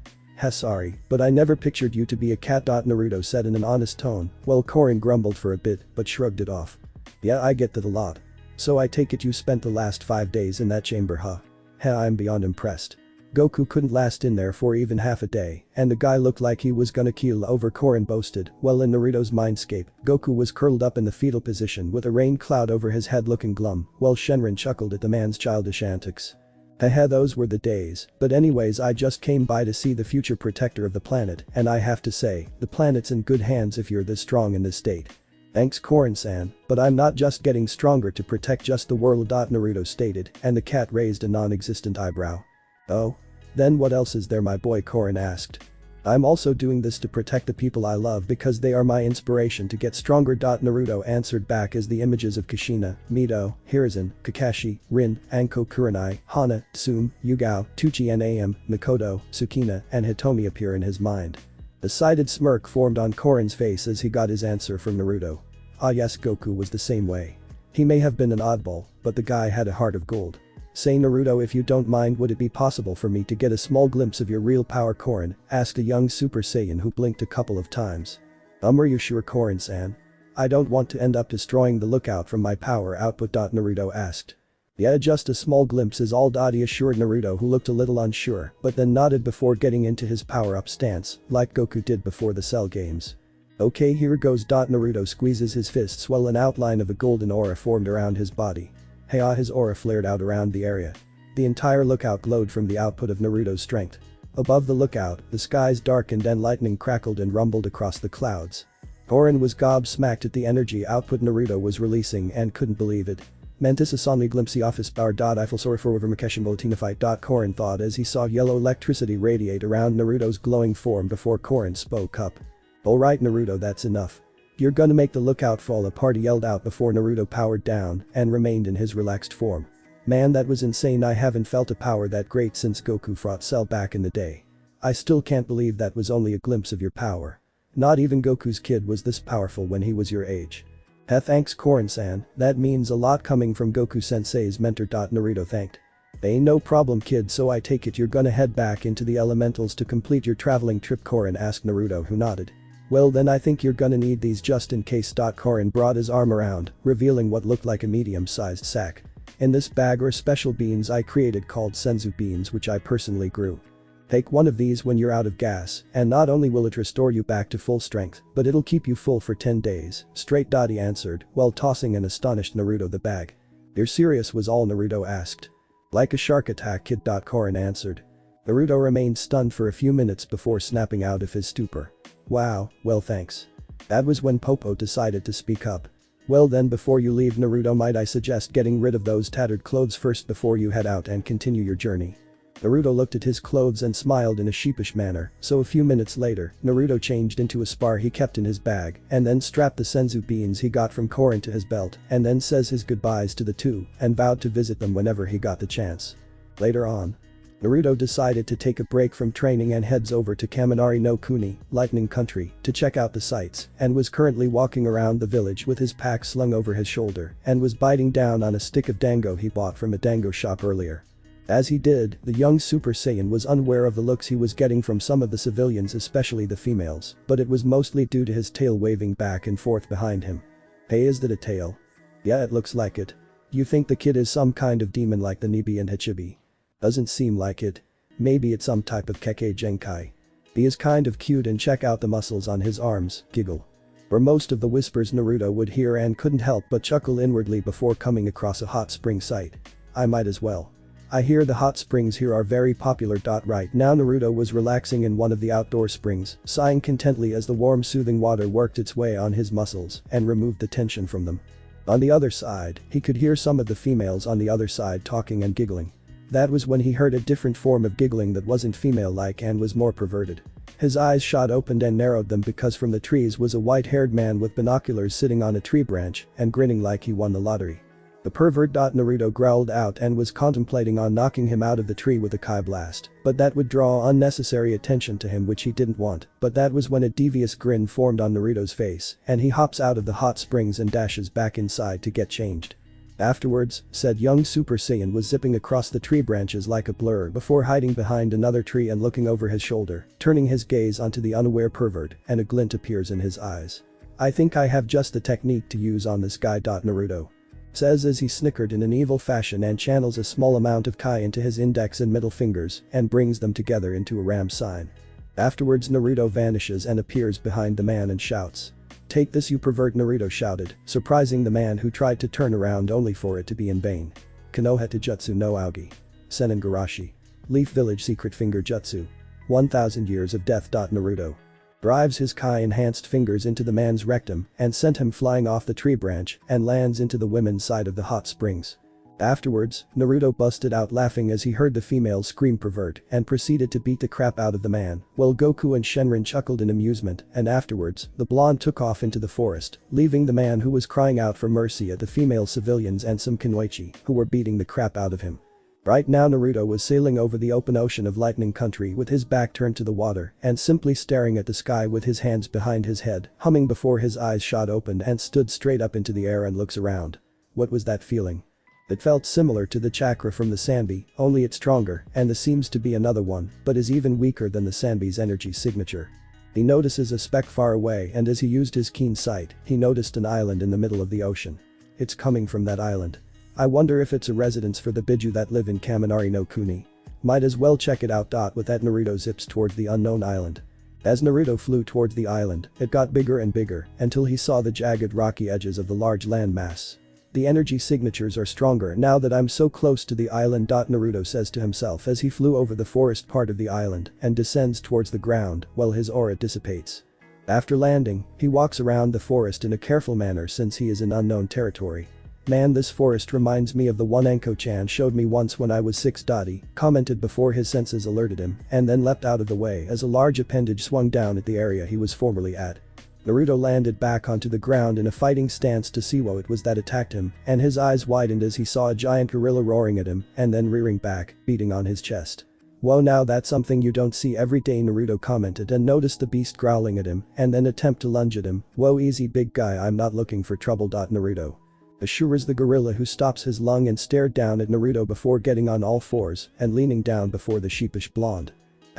Sorry, but I never pictured you to be a cat. Naruto said in an honest tone, while Corin grumbled for a bit but shrugged it off. Yeah, I get that a lot. So I take it you spent the last 5 days in that chamber, huh? I'm beyond impressed. Goku couldn't last in there for even half a day, and the guy looked like he was gonna keel over. Corin boasted, while in Naruto's mindscape, Goku was curled up in the fetal position with a rain cloud over his head looking glum, while Shenron chuckled at the man's childish antics. Those were the days, but anyways, I just came by to see the future protector of the planet, and I have to say, the planet's in good hands if you're this strong in this state. Thanks Corin-san, but I'm not just getting stronger to protect just the world. Naruto stated, and the cat raised a non-existent eyebrow. Oh? Then what else is there, my boy? Corin asked. I'm also doing this to protect the people I love because they are my inspiration to get stronger. Naruto answered back as the images of Kushina, Mito, Hiruzen, Kakashi, Rin, Anko Kurenai, Hana, Tsume, Yugao, Tuchi Nam, Mikoto, Tsukina, and Hitomi appear in his mind. A sided smirk formed on Corin's face as he got his answer from Naruto. Ah yes, Goku was the same way. He may have been an oddball, but the guy had a heart of gold. Say Naruto, if you don't mind, would it be possible for me to get a small glimpse of your real power? Corin asked a young Super Saiyan who blinked a couple of times. Are you sure, Corin-san? I don't want to end up destroying the lookout from my power output. Naruto asked. Yeah, just a small glimpse is all. He assured Naruto, who looked a little unsure but then nodded before getting into his power-up stance, like Goku did before the Cell games. Okay, here goes. Naruto squeezes his fists while an outline of a golden aura formed around his body. His aura flared out around the area. The entire lookout glowed from the output of Naruto's strength. Above the lookout, the skies darkened and lightning crackled and rumbled across the clouds. Corin was gobsmacked at the energy output Naruto was releasing and couldn't believe it. Mentis a sonly glimpsy office power. I feel sorry for over Makeshin Bulletina fight. Corin thought as he saw yellow electricity radiate around Naruto's glowing form before Corin spoke up. Alright Naruto, that's enough. You're gonna make the lookout fall apart, he yelled out before Naruto powered down and remained in his relaxed form. Man, that was insane. I haven't felt a power that great since Goku fought Cell back in the day. I still can't believe that was only a glimpse of your power. Not even Goku's kid was this powerful when he was your age. Thanks Corin-san, that means a lot coming from Goku-sensei's mentor. Naruto thanked. No problem kid, so I take it you're gonna head back into the elementals to complete your traveling trip? Corin asked Naruto, who nodded. Well then I think you're gonna need these just in case. Corin brought his arm around, revealing what looked like a medium-sized sack. In this bag are special beans I created called senzu beans, which I personally grew. Take one of these when you're out of gas, and not only will it restore you back to full strength, but it'll keep you full for 10 days, straight. He answered, while tossing an astonished Naruto the bag. You're serious? Was all Naruto asked. Like a shark attack kid. Corin answered. Naruto remained stunned for a few minutes before snapping out of his stupor. Wow, well thanks. That was when Popo decided to speak up. Well then, before you leave Naruto, might I suggest getting rid of those tattered clothes first before you head out and continue your journey? Naruto looked at his clothes and smiled in a sheepish manner, so a few minutes later, Naruto changed into a spar he kept in his bag and then strapped the senzu beans he got from Corin to his belt and then says his goodbyes to the two and vowed to visit them whenever he got the chance. Later on. Naruto decided to take a break from training and heads over to Kaminari no Kuni, Lightning Country, to check out the sights and was currently walking around the village with his pack slung over his shoulder and was biting down on a stick of dango he bought from a dango shop earlier. As he did, the young Super Saiyan was unaware of the looks he was getting from some of the civilians, especially the females, but it was mostly due to his tail waving back and forth behind him. Hey, is that a tail? Yeah, it looks like it. You think the kid is some kind of demon like the Nibi and Hachibi? Doesn't seem like it. Maybe it's some type of Kekkei Genkai. He is kind of cute and check out the muscles on his arms, giggle. For most of the whispers Naruto would hear and couldn't help but chuckle inwardly before coming across a hot spring site. I might as well. I hear the hot springs here are very popular. Right now Naruto was relaxing in one of the outdoor springs, sighing contentedly as the warm soothing water worked its way on his muscles and removed the tension from them. On the other side, he could hear some of the females on the other side talking and giggling. That was when he heard a different form of giggling that wasn't female-like and was more perverted. His eyes shot open and narrowed them because from the trees was a white-haired man with binoculars sitting on a tree branch and grinning like he won the lottery. The pervert. Naruto growled out and was contemplating on knocking him out of the tree with a Kai blast, but that would draw unnecessary attention to him which he didn't want, but that was when a devious grin formed on Naruto's face and he hops out of the hot springs and dashes back inside to get changed. Afterwards, said young Super Saiyan was zipping across the tree branches like a blur before hiding behind another tree and looking over his shoulder, turning his gaze onto the unaware pervert and a glint appears in his eyes. I think I have just the technique to use on this guy. Naruto says as he snickered in an evil fashion and channels a small amount of Kai into his index and middle fingers and brings them together into a ram sign. Afterwards Naruto vanishes and appears behind the man and shouts. Take this you pervert, Naruto shouted, surprising the man who tried to turn around only for it to be in vain. Konohata Jutsu no Aogi. Senin Garashi. Leaf Village Secret Finger Jutsu. 1000 Years of Death. Naruto drives his Kai-enhanced fingers into the man's rectum and sent him flying off the tree branch and lands into the women's side of the hot springs. Afterwards, Naruto busted out laughing as he heard the female scream pervert and proceeded to beat the crap out of the man, while Goku and Shenron chuckled in amusement and afterwards, the blonde took off into the forest, leaving the man who was crying out for mercy at the female civilians and some Kunoichi who were beating the crap out of him. Right now Naruto was sailing over the open ocean of Lightning Country with his back turned to the water and simply staring at the sky with his hands behind his head, humming before his eyes shot open and stood straight up into the air and looks around. What was that feeling? It felt similar to the chakra from the Sanbi, only it's stronger, and this seems to be another one, but is even weaker than the Sanbi's energy signature. He notices a speck far away and as he used his keen sight, he noticed an island in the middle of the ocean. It's coming from that island. I wonder if it's a residence for the Biju that live in Kaminari no Kuni. Might as well check it out. With that Naruto zips towards the unknown island. As Naruto flew towards the island, it got bigger and bigger until he saw the jagged rocky edges of the large land mass. The energy signatures are stronger now that I'm so close to the island. Naruto says to himself as he flew over the forest part of the island and descends towards the ground while his aura dissipates. After landing, he walks around the forest in a careful manner since he is in unknown territory. Man, this forest reminds me of the one Anko-chan showed me once when I was 6. He commented before his senses alerted him and then leapt out of the way as a large appendage swung down at the area he was formerly at. Naruto landed back onto the ground in a fighting stance to see what it was that attacked him and his eyes widened as he saw a giant gorilla roaring at him and then rearing back, beating on his chest. Whoa, now that's something you don't see every day, Naruto commented and noticed the beast growling at him and then attempt to lunge at him. Whoa, easy big guy, I'm not looking for trouble. Naruto assures the gorilla who stops his lung and stared down at Naruto before getting on all fours and leaning down before the sheepish blonde.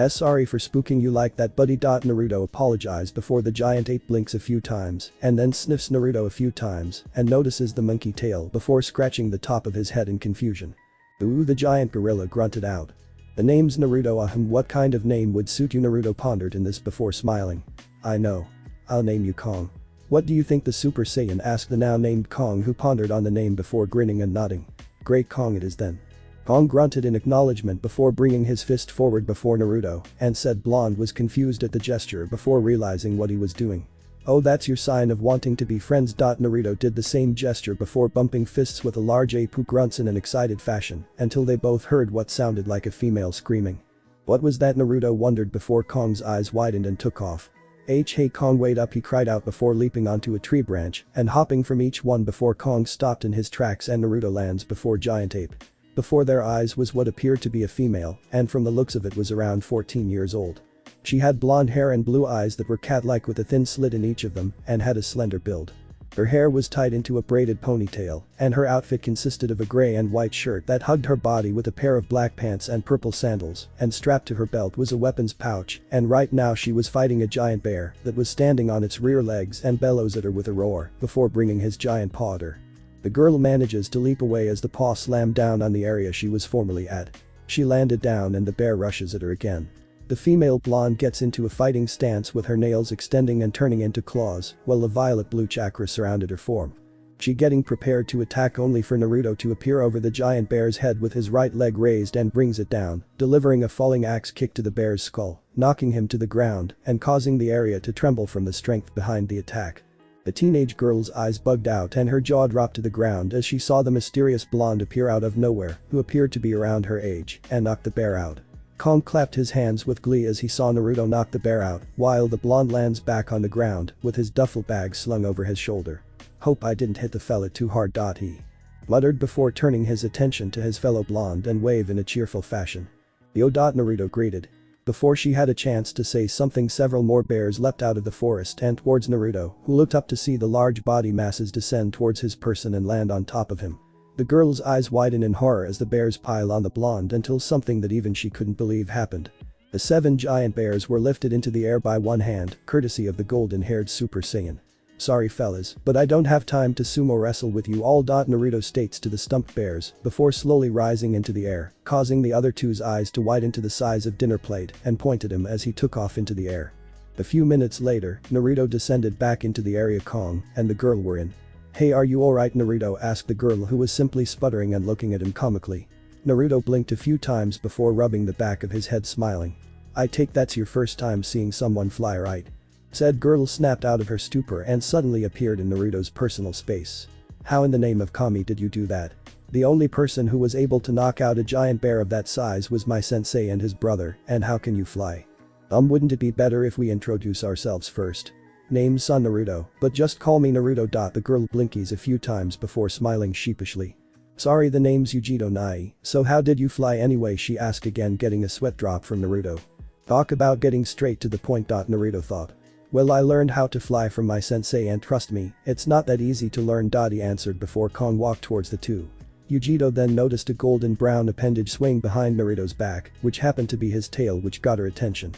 Sorry for spooking you like that, buddy. Naruto apologized before the giant ape blinks a few times and then sniffs Naruto a few times and notices the monkey tail before scratching the top of his head in confusion. Ooh, the giant gorilla grunted out. The name's Naruto. What kind of name would suit you? Naruto pondered in this before smiling. I know. I'll name you Kong. What do you think? The Super Saiyan asked the now named Kong, who pondered on the name before grinning and nodding. Great, Kong it is then. Kong grunted in acknowledgement before bringing his fist forward before Naruto and said blonde was confused at the gesture before realizing what he was doing. Oh, that's your sign of wanting to be friends. Naruto did the same gesture before bumping fists with a large ape who grunts in an excited fashion until they both heard what sounded like a female screaming. What was that? Naruto wondered before Kong's eyes widened and took off. Hey Kong, wait up, he cried out before leaping onto a tree branch and hopping from each one before Kong stopped in his tracks and Naruto lands before giant ape. Before their eyes was what appeared to be a female, and from the looks of it was around 14 years old. She had blonde hair and blue eyes that were cat-like with a thin slit in each of them and had a slender build. Her hair was tied into a braided ponytail, and her outfit consisted of a gray and white shirt that hugged her body with a pair of black pants and purple sandals, and strapped to her belt was a weapons pouch, and right now she was fighting a giant bear that was standing on its rear legs and bellows at her with a roar before bringing his giant paw at her. The girl manages to leap away as the paw slammed down on the area she was formerly at. She landed down and the bear rushes at her again. The female blonde gets into a fighting stance with her nails extending and turning into claws, while a violet-blue chakra surrounded her form. She getting prepared to attack only for Naruto to appear over the giant bear's head with his right leg raised and brings it down, delivering a falling axe kick to the bear's skull, knocking him to the ground and causing the area to tremble from the strength behind the attack. The teenage girl's eyes bugged out and her jaw dropped to the ground as she saw the mysterious blonde appear out of nowhere, who appeared to be around her age, and knocked the bear out. Kong clapped his hands with glee as he saw Naruto knock the bear out, while the blonde lands back on the ground with his duffel bag slung over his shoulder. "Hope I didn't hit the fella too hard." He muttered before turning his attention to his fellow blonde and waved in a cheerful fashion. "Yo." Naruto greeted. Before she had a chance to say something, several more bears leapt out of the forest and towards Naruto, who looked up to see the large body masses descend towards his person and land on top of him. The girl's eyes widen in horror as the bears pile on the blonde until something that even she couldn't believe happened. The 7 giant bears were lifted into the air by one hand, courtesy of the golden-haired Super Saiyan. "Sorry fellas, but I don't have time to sumo wrestle with you all." Naruto states to the stumped bears before slowly rising into the air, causing the other two's eyes to widen to the size of dinner plate and pointed him as he took off into the air. A few minutes later, Naruto descended back into the area Kong and the girl were in. "Hey, are you alright?" Naruto asked the girl, who was simply sputtering and looking at him comically. Naruto blinked a few times before rubbing the back of his head, smiling. "I take that's your first time seeing someone fly, right?" Said girl snapped out of her stupor and suddenly appeared in Naruto's personal space. "How in the name of Kami did you do that? The only person who was able to knock out a giant bear of that size was my sensei and his brother, and how can you fly? Wouldn't it be better if we introduce ourselves first? Name's Son Naruto, but just call me Naruto." The girl blinkies a few times before smiling sheepishly. "Sorry, the name's Yugito Nai, so how did you fly anyway?" she asked again, getting a sweat drop from Naruto. Talk about getting straight to the point. Naruto thought. "Well, I learned how to fly from my sensei and trust me, it's not that easy to learn." He answered before Kong walked towards the two. Yugito then noticed a golden brown appendage swing behind Naruto's back, which happened to be his tail, which got her attention.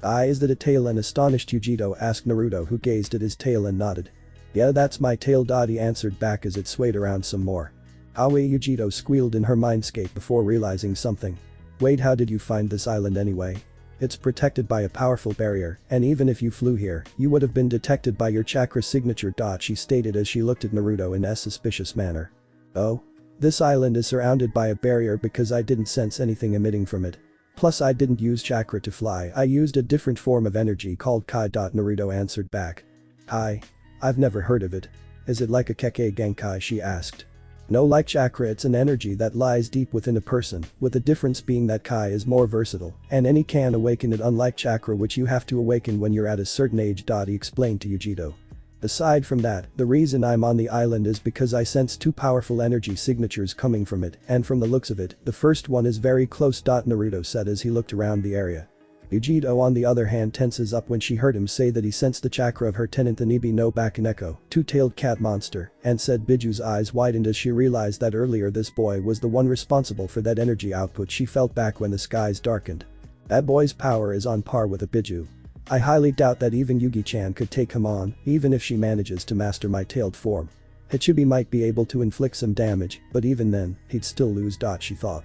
"Is that a tail?" an astonished Yugito asked Naruto, who gazed at his tail and nodded. "Yeah, that's my tail." He answered back as it swayed around some more. "Aoi," Yugito squealed in her mindscape before realizing something. "Wait, how did you find this island anyway? It's protected by a powerful barrier, and even if you flew here, you would have been detected by your chakra signature." She stated as she looked at Naruto in a suspicious manner. "Oh? This island is surrounded by a barrier because I didn't sense anything emitting from it. Plus I didn't use chakra to fly, I used a different form of energy called Kai." Naruto answered back. "Kai? I've never heard of it. Is it like a Kekkei Genkai?" she asked. "No, like chakra, it's an energy that lies deep within a person, with the difference being that Kai is more versatile, and any can awaken it, unlike chakra which you have to awaken when you're at a certain age." He explained to Yugito. "Aside from that, the reason I'm on the island is because I sense 2 powerful energy signatures coming from it, and from the looks of it, the first one is very close." Naruto said as he looked around the area. Yugito on the other hand tenses up when she heard him say that he sensed the chakra of her tenant, the Nibi no Bakaneko, 2-tailed cat monster, and said Biju's eyes widened as she realized that earlier this boy was the one responsible for that energy output she felt back when the skies darkened. That boy's power is on par with a Biju. I highly doubt that even Yugi-chan could take him on, even if she manages to master my tailed form. Hitsubi might be able to inflict some damage, but even then, he'd still lose. She thought.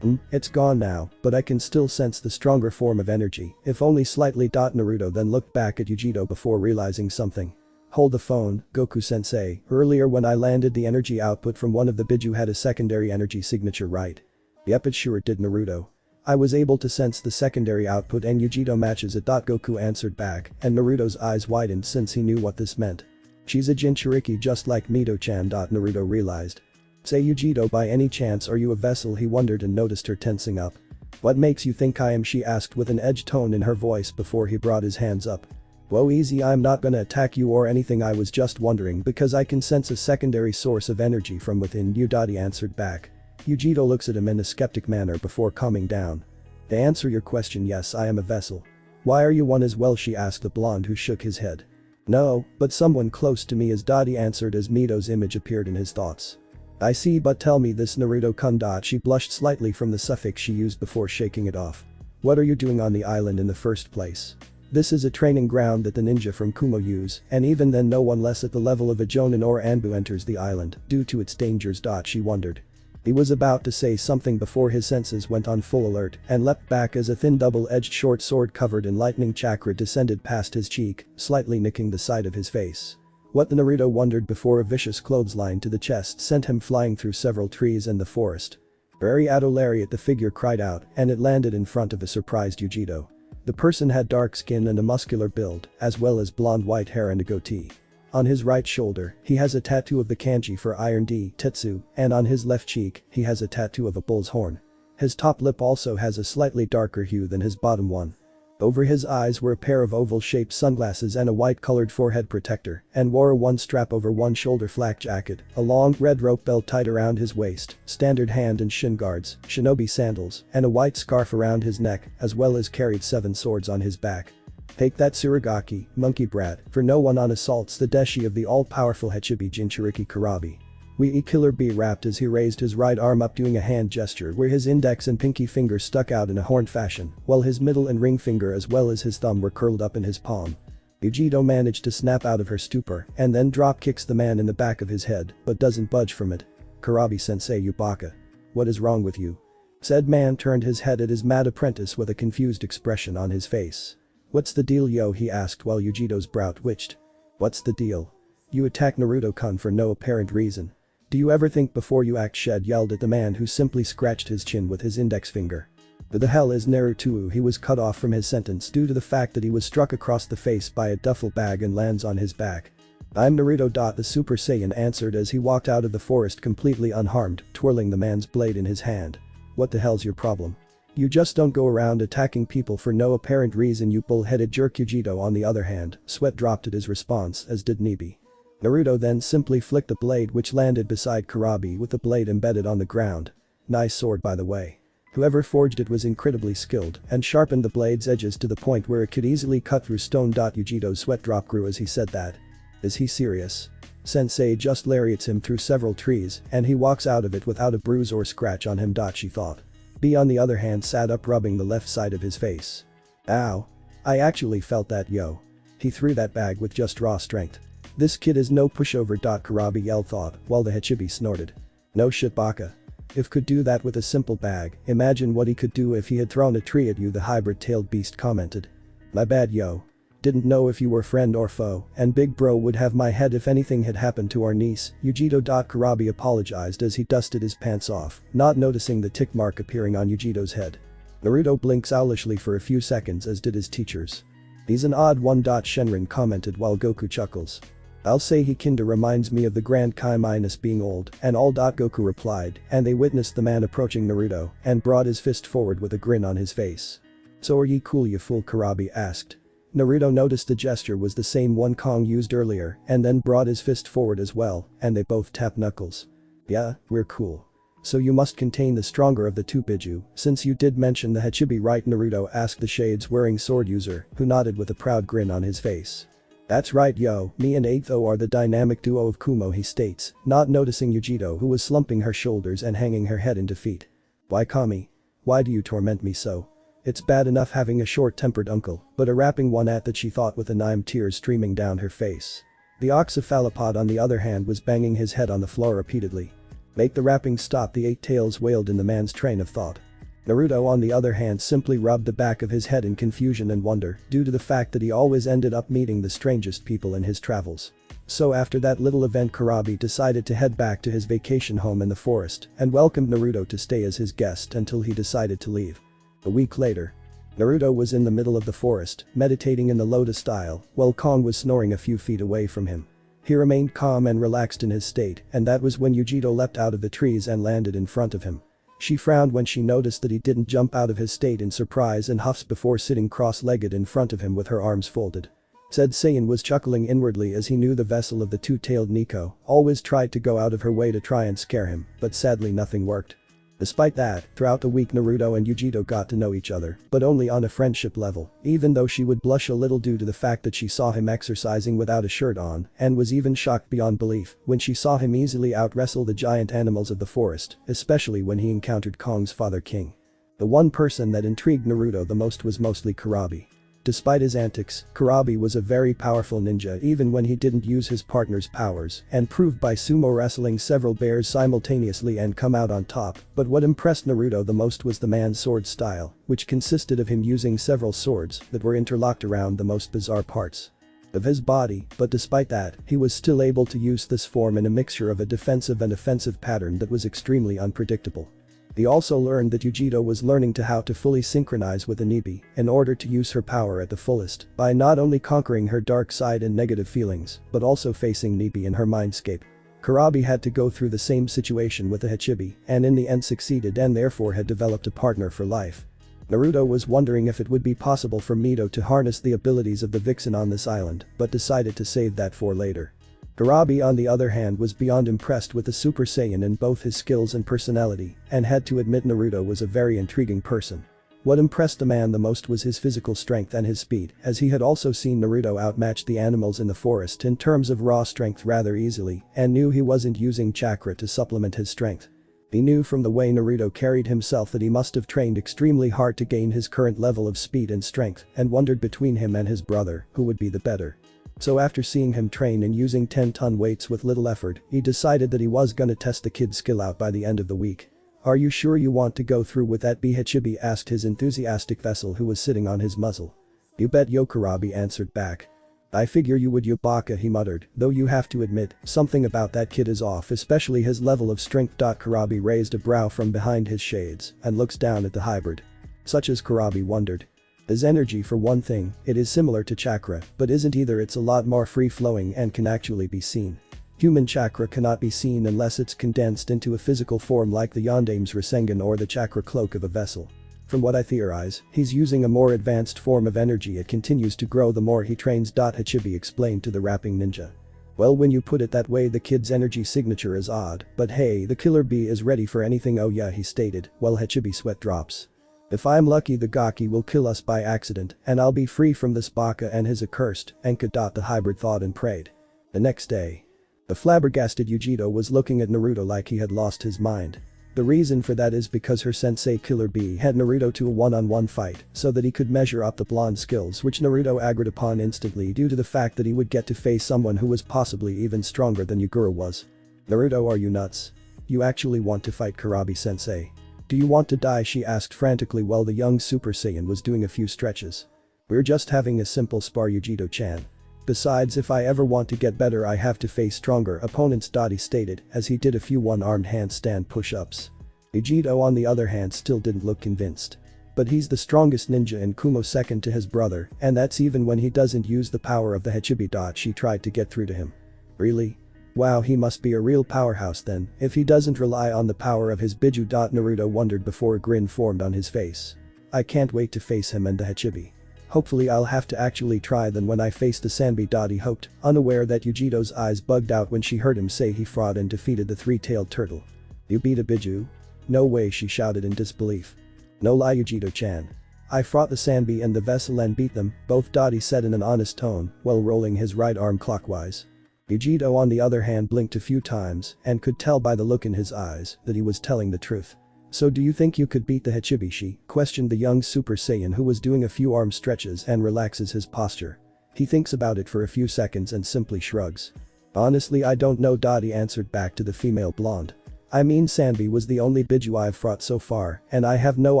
It's gone now, but I can still sense the stronger form of energy, if only slightly. Naruto then looked back at Yugito before realizing something. "Hold the phone, Goku-sensei, earlier when I landed the energy output from one of the Biju had a secondary energy signature, right?" "Yep, it sure did, Naruto. I was able to sense the secondary output and Yugito matches it." Goku answered back, and Naruto's eyes widened since he knew what this meant. "She's a Jinchuriki just like Mito-chan." Naruto realized. "Say Yugito, by any chance are you a vessel?" he wondered and noticed her tensing up. "What makes you think I am?" she asked with an edged tone in her voice before he brought his hands up. "Whoa, easy, I'm not gonna attack you or anything, I was just wondering because I can sense a secondary source of energy from within you." He answered back. Yugito looks at him in a skeptic manner before calming down. To answer your question, yes, I am a vessel. Why are you one as well, she asked the blonde, who shook his head. No, but someone close to me, as Dottie answered as Mito's image appeared in his thoughts. I see, but tell me this, Naruto-kun. She blushed slightly from the suffix she used before shaking it off. What are you doing on the island in the first place? This is a training ground that the ninja from Kumo use, and even then no one less at the level of a Jonin or Anbu enters the island due to its dangers. She wondered. He was about to say something before his senses went on full alert and leapt back as a thin double-edged short sword covered in lightning chakra descended past his cheek, slightly nicking the side of his face. What the Naruto wondered before a vicious clothesline to the chest sent him flying through several trees and the forest. Very lariat, the figure cried out, and it landed in front of a surprised Yugito. The person had dark skin and a muscular build, as well as blonde white hair and a goatee. On his right shoulder, he has a tattoo of the kanji for Iron D, Tetsu, and on his left cheek, he has a tattoo of a bull's horn. His top lip also has a slightly darker hue than his bottom one. Over his eyes were a pair of oval-shaped sunglasses and a white-colored forehead protector, and wore a one-strap over one shoulder flak jacket, a long red rope belt tied around his waist, standard hand and shin guards, shinobi sandals, and a white scarf around his neck, as well as carried 7 swords on his back. Take that, Tsuragaki, monkey brat, for no one on assaults the deshi of the all-powerful Hachibi Jinchuriki Kurabi. Wee Killer B rapped as he raised his right arm up, doing a hand gesture where his index and pinky finger stuck out in a horn fashion, while his middle and ring finger as well as his thumb were curled up in his palm. Yugito managed to snap out of her stupor and then drop kicks the man in the back of his head, but doesn't budge from it. Kurabi-sensei, you baka. What is wrong with you? Said man turned his head at his mad apprentice with a confused expression on his face. What's the deal, yo? He asked while Yugito's brow twitched. What's the deal? You attack Naruto-kun for no apparent reason. Do you ever think before you act? Shed yelled at the man who simply scratched his chin with his index finger. Who the hell is Naruto? He was cut off from his sentence due to the fact that he was struck across the face by a duffel bag and lands on his back. I'm Naruto. The Super Saiyan answered as he walked out of the forest completely unharmed, twirling the man's blade in his hand. What the hell's your problem? You just don't go around attacking people for no apparent reason, you bull-headed jerk. Yugito, on the other hand, sweat dropped at his response, as did Nibi. Naruto then simply flicked the blade, which landed beside Kurabi with the blade embedded on the ground. Nice sword, by the way. Whoever forged it was incredibly skilled and sharpened the blade's edges to the point where it could easily cut through stone. Yugito's sweat drop grew as he said that. Is he serious? Sensei just lariats him through several trees and he walks out of it without a bruise or scratch on him. She thought. B on the other hand sat up, rubbing the left side of his face. Ow. I actually felt that, yo. He threw that bag with just raw strength. This kid is no pushover. Kurabi yelled thought while the Hachibi snorted. No shit, baka. If could do that with a simple bag, imagine what he could do if he had thrown a tree at you, the hybrid-tailed beast commented. My bad, yo. Didn't know if you were friend or foe, and big bro would have my head if anything had happened to our niece, Yugito. Kurabi apologized as he dusted his pants off, not noticing the tick mark appearing on Yugito's head. Naruto blinks owlishly for a few seconds, as did his teachers. He's an odd one. Shenron commented while Goku chuckles. I'll say he kinda reminds me of the Grand Kai minus being old and all. Goku replied, and they witnessed the man approaching Naruto and brought his fist forward with a grin on his face. So are ye cool, you fool? Kurabi asked. Naruto noticed the gesture was the same one Kong used earlier and then brought his fist forward as well, and they both tapped knuckles. Yeah, we're cool. So you must contain the stronger of the two, Biju, since you did mention the Hachibi, right? Naruto asked the shades-wearing sword user, who nodded with a proud grin on his face. That's right, yo, me and 8-0 are the dynamic duo of Kumo, he states, not noticing Yugito, who was slumping her shoulders and hanging her head in defeat. Why, Kami? Why do you torment me so? It's bad enough having a short-tempered uncle, but a rapping one at that, she thought with tears streaming down her face. The oxyphalopod on the other hand was banging his head on the floor repeatedly. Make the rapping stop, the 8-tails wailed in the man's train of thought. Naruto on the other hand simply rubbed the back of his head in confusion and wonder due to the fact that he always ended up meeting the strangest people in his travels. So after that little event, Kurabi decided to head back to his vacation home in the forest and welcomed Naruto to stay as his guest until he decided to leave. A week later. Naruto was in the middle of the forest, meditating in the lotus style, while Kong was snoring a few feet away from him. He remained calm and relaxed in his state, and that was when Yugito leapt out of the trees and landed in front of him. She frowned when she noticed that he didn't jump out of his state in surprise and huffs before sitting cross-legged in front of him with her arms folded. Said Saiyan was chuckling inwardly as he knew the vessel of the two-tailed Nico always tried to go out of her way to try and scare him, but sadly nothing worked. Despite that, throughout the week Naruto and Yugito got to know each other, but only on a friendship level, even though she would blush a little due to the fact that she saw him exercising without a shirt on, and was even shocked beyond belief when she saw him easily out-wrestle the giant animals of the forest, especially when he encountered Kong's father King. The one person that intrigued Naruto the most was mostly Kurabi. Despite his antics, Kurabi was a very powerful ninja even when he didn't use his partner's powers and proved by sumo wrestling several bears simultaneously and come out on top, but what impressed Naruto the most was the man's sword style, which consisted of him using several swords that were interlocked around the most bizarre parts of his body, but despite that, he was still able to use this form in a mixture of a defensive and offensive pattern that was extremely unpredictable. He also learned that Yugito was learning how to fully synchronize with Anibi in order to use her power at the fullest by not only conquering her dark side and negative feelings, but also facing Nibi in her mindscape. Kurabi had to go through the same situation with the Hachibi and in the end succeeded and therefore had developed a partner for life. Naruto was wondering if it would be possible for Mito to harness the abilities of the Vixen on this island, but decided to save that for later. Kurabi on the other hand was beyond impressed with the Super Saiyan in both his skills and personality and had to admit Naruto was a very intriguing person. What impressed the man the most was his physical strength and his speed, as he had also seen Naruto outmatch the animals in the forest in terms of raw strength rather easily and knew he wasn't using chakra to supplement his strength. He knew from the way Naruto carried himself that he must have trained extremely hard to gain his current level of speed and strength and wondered between him and his brother who would be the better. So after seeing him train and using 10-ton weights with little effort, he decided that he was gonna test the kid's skill out by the end of the week. "Are you sure you want to go through with that?" Hachibi asked his enthusiastic vessel who was sitting on his muzzle. "You bet yo," Kurabi answered back. "I figure you would yo baka," he muttered, "though you have to admit, something about that kid is off, especially his level of strength." Kurabi raised a brow from behind his shades and looks down at the hybrid. Such as Kurabi wondered. His energy for one thing, it is similar to chakra, but isn't either. It's a lot more free-flowing and can actually be seen. Human chakra cannot be seen unless it's condensed into a physical form like the Yondame's Rasengan or the chakra cloak of a vessel. From what I theorize, he's using a more advanced form of energy. It continues to grow the more he trains. Hachibi explained to the rapping ninja. "Well, when you put it that way, the kid's energy signature is odd, but hey, the killer bee is ready for anything." "Oh yeah," he stated, while Hachibi sweat drops. "If I'm lucky, the Gaki will kill us by accident and I'll be free from this baka and his accursed Enka." The hybrid thought and prayed. The next day, the flabbergasted Yugito was looking at Naruto like he had lost his mind. The reason for that is because her sensei Killer Bee had Naruto to a one-on-one fight so that he could measure up the blonde skills, which Naruto agreed upon instantly due to the fact that he would get to face someone who was possibly even stronger than Yagura was. "Naruto, are you nuts? You actually want to fight Kurabi sensei? Do you want to die?" she asked frantically while the young Super Saiyan was doing a few stretches. "We're just having a simple spar, Yugito-chan. Besides, if I ever want to get better I have to face stronger opponents," he stated as he did a few one-armed handstand push-ups. Yugito on the other hand still didn't look convinced. But he's the strongest ninja in Kumo, second to his brother, and that's even when he doesn't use the power of the Hachibi. She tried to get through to him. "Really? Wow, he must be a real powerhouse then, if he doesn't rely on the power of his Biju." Naruto wondered before a grin formed on his face. "I can't wait to face him and the Hachibi. Hopefully I'll have to actually try then when I face the Sanbi." He hoped, unaware that Yugito's eyes bugged out when she heard him say he fought and defeated the three-tailed turtle. "You beat a Biju? No way," she shouted in disbelief. "No lie, Yugito-chan. I fought the Sanbi and the vessel and beat them both," he said in an honest tone while rolling his right arm clockwise. Yugito on the other hand blinked a few times and could tell by the look in his eyes that he was telling the truth. "So do you think you could beat the Hachibi?" she questioned the young Super Saiyan who was doing a few arm stretches and relaxes his posture. He thinks about it for a few seconds and simply shrugs. "Honestly, I don't know," he answered back to the female blonde. "I mean, Sanbi was the only Biju I've fought so far and I have no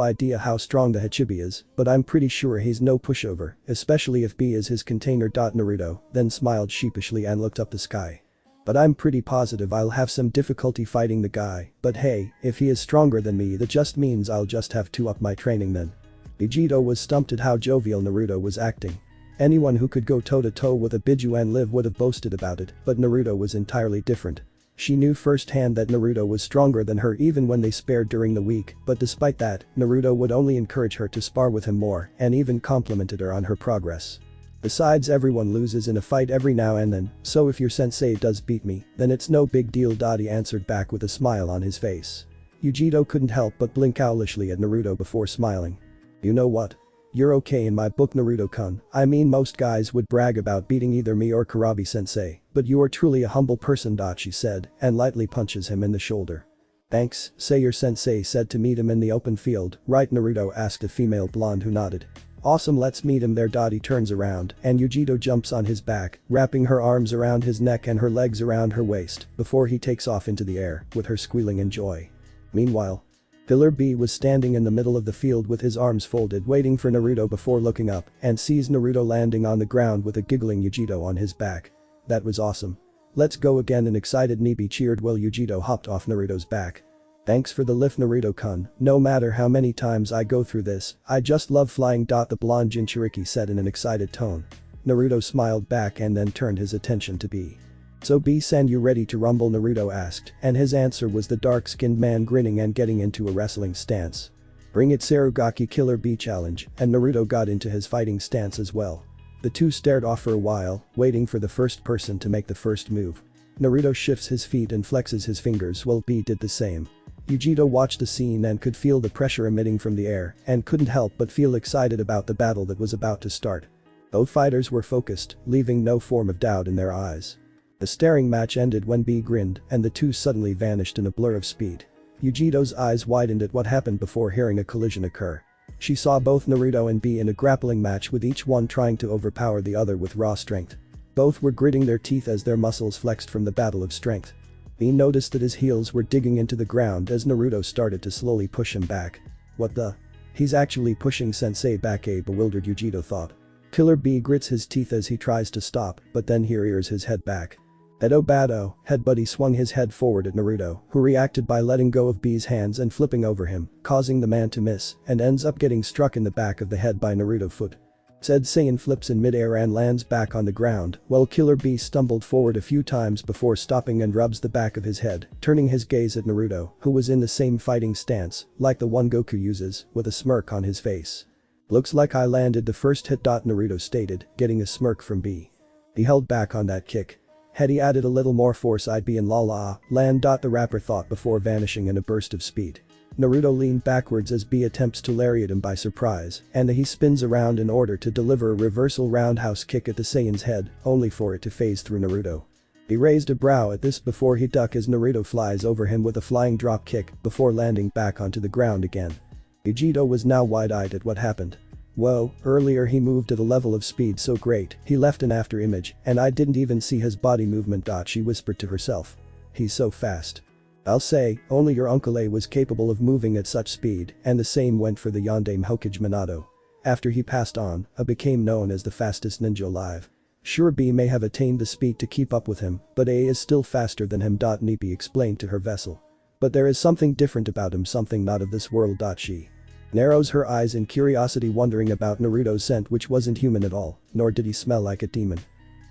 idea how strong the Hachibi is, but I'm pretty sure he's no pushover, especially if B is his container." Naruto then smiled sheepishly and looked up the sky. "But I'm pretty positive I'll have some difficulty fighting the guy, but hey, if he is stronger than me that just means I'll just have to up my training then." Yugito was stumped at how jovial Naruto was acting. Anyone who could go toe-to-toe with a Biju and live would have boasted about it, but Naruto was entirely different. She knew firsthand that Naruto was stronger than her even when they sparred during the week, but despite that, Naruto would only encourage her to spar with him more and even complimented her on her progress. "Besides, everyone loses in a fight every now and then, so if your sensei does beat me, then it's no big deal." He answered back with a smile on his face. Yugito couldn't help but blink owlishly at Naruto before smiling. You know what? You're okay in my book, Naruto-kun. I mean, most guys would brag about beating either me or Karabi-sensei, but you are truly a humble person. She said, and lightly punches him in the shoulder. Thanks, say your sensei said to meet him in the open field, right? Naruto asked a female blonde who nodded. Awesome, let's meet him there. He turns around and Yugito jumps on his back, wrapping her arms around his neck and her legs around her waist before he takes off into the air, with her squealing in joy. Meanwhile, Killer B was standing in the middle of the field with his arms folded waiting for Naruto before looking up and sees Naruto landing on the ground with a giggling Yugito on his back. That was awesome. Let's go again, an excited Nibi cheered while Yugito hopped off Naruto's back. Thanks for the lift, Naruto-kun. No matter how many times I go through this, I just love flying. The blonde Jinchuriki said in an excited tone. Naruto smiled back and then turned his attention to B. So B-san, you ready to rumble? Naruto asked, and his answer was the dark-skinned man grinning and getting into a wrestling stance. Bring it, Sarugaki, Killer B challenge, and Naruto got into his fighting stance as well. The two stared off for a while, waiting for the first person to make the first move. Naruto shifts his feet and flexes his fingers while B did the same. Yugito watched the scene and could feel the pressure emitting from the air and couldn't help but feel excited about the battle that was about to start. Both fighters were focused, leaving no form of doubt in their eyes. The staring match ended when B grinned and the two suddenly vanished in a blur of speed. Yugito's eyes widened at what happened before hearing a collision occur. She saw both Naruto and B in a grappling match, with each one trying to overpower the other with raw strength. Both were gritting their teeth as their muscles flexed from the battle of strength. B noticed that his heels were digging into the ground as Naruto started to slowly push him back. What the? He's actually pushing sensei back, a bewildered Yugito thought. Killer B grits his teeth as he tries to stop, but then he rears his head back. Edo Bado, headbuddy swung his head forward at Naruto, who reacted by letting go of B's hands and flipping over him, causing the man to miss and ends up getting struck in the back of the head by Naruto foot. Said Saiyan flips in midair and lands back on the ground, while Killer B stumbled forward a few times before stopping and rubs the back of his head, turning his gaze at Naruto, who was in the same fighting stance, like the one Goku uses, with a smirk on his face. Looks like I landed the first hit. Naruto stated, getting a smirk from B. He held back on that kick. Had he added a little more force, I'd be in la land. The rapper thought before vanishing in a burst of speed. Naruto leaned backwards as B attempts to lariat him by surprise, and he spins around in order to deliver a reversal roundhouse kick at the Saiyan's head, only for it to phase through Naruto. He raised a brow at this before he ducked as Naruto flies over him with a flying drop kick before landing back onto the ground again. Yugito was now wide-eyed at what happened. Whoa, earlier he moved at a level of speed so great, he left an after image, and I didn't even see his body movement. She whispered to herself. He's so fast. I'll say, only your Uncle A was capable of moving at such speed, and the same went for the Yondaime Hokage Minato. After he passed on, A became known as the fastest ninja alive. Sure, B may have attained the speed to keep up with him, but A is still faster than him. Nibi explained to her vessel. But there is something different about him, something not of this world. She narrows her eyes in curiosity, wondering about Naruto's scent, which wasn't human at all, nor did he smell like a demon.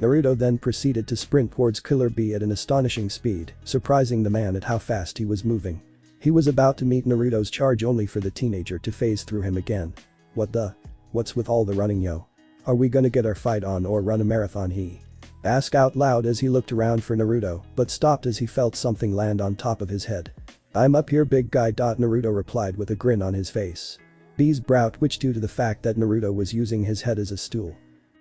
Naruto then proceeded to sprint towards Killer B at an astonishing speed, surprising the man at how fast he was moving. He was about to meet Naruto's charge only for the teenager to phase through him again. What the? What's with all the running, yo? Are we gonna get our fight on or run a marathon? He asked out loud as he looked around for Naruto, but stopped as he felt something land on top of his head. I'm up here, big guy. Naruto replied with a grin on his face. B's brow twitched due to the fact that Naruto was using his head as a stool.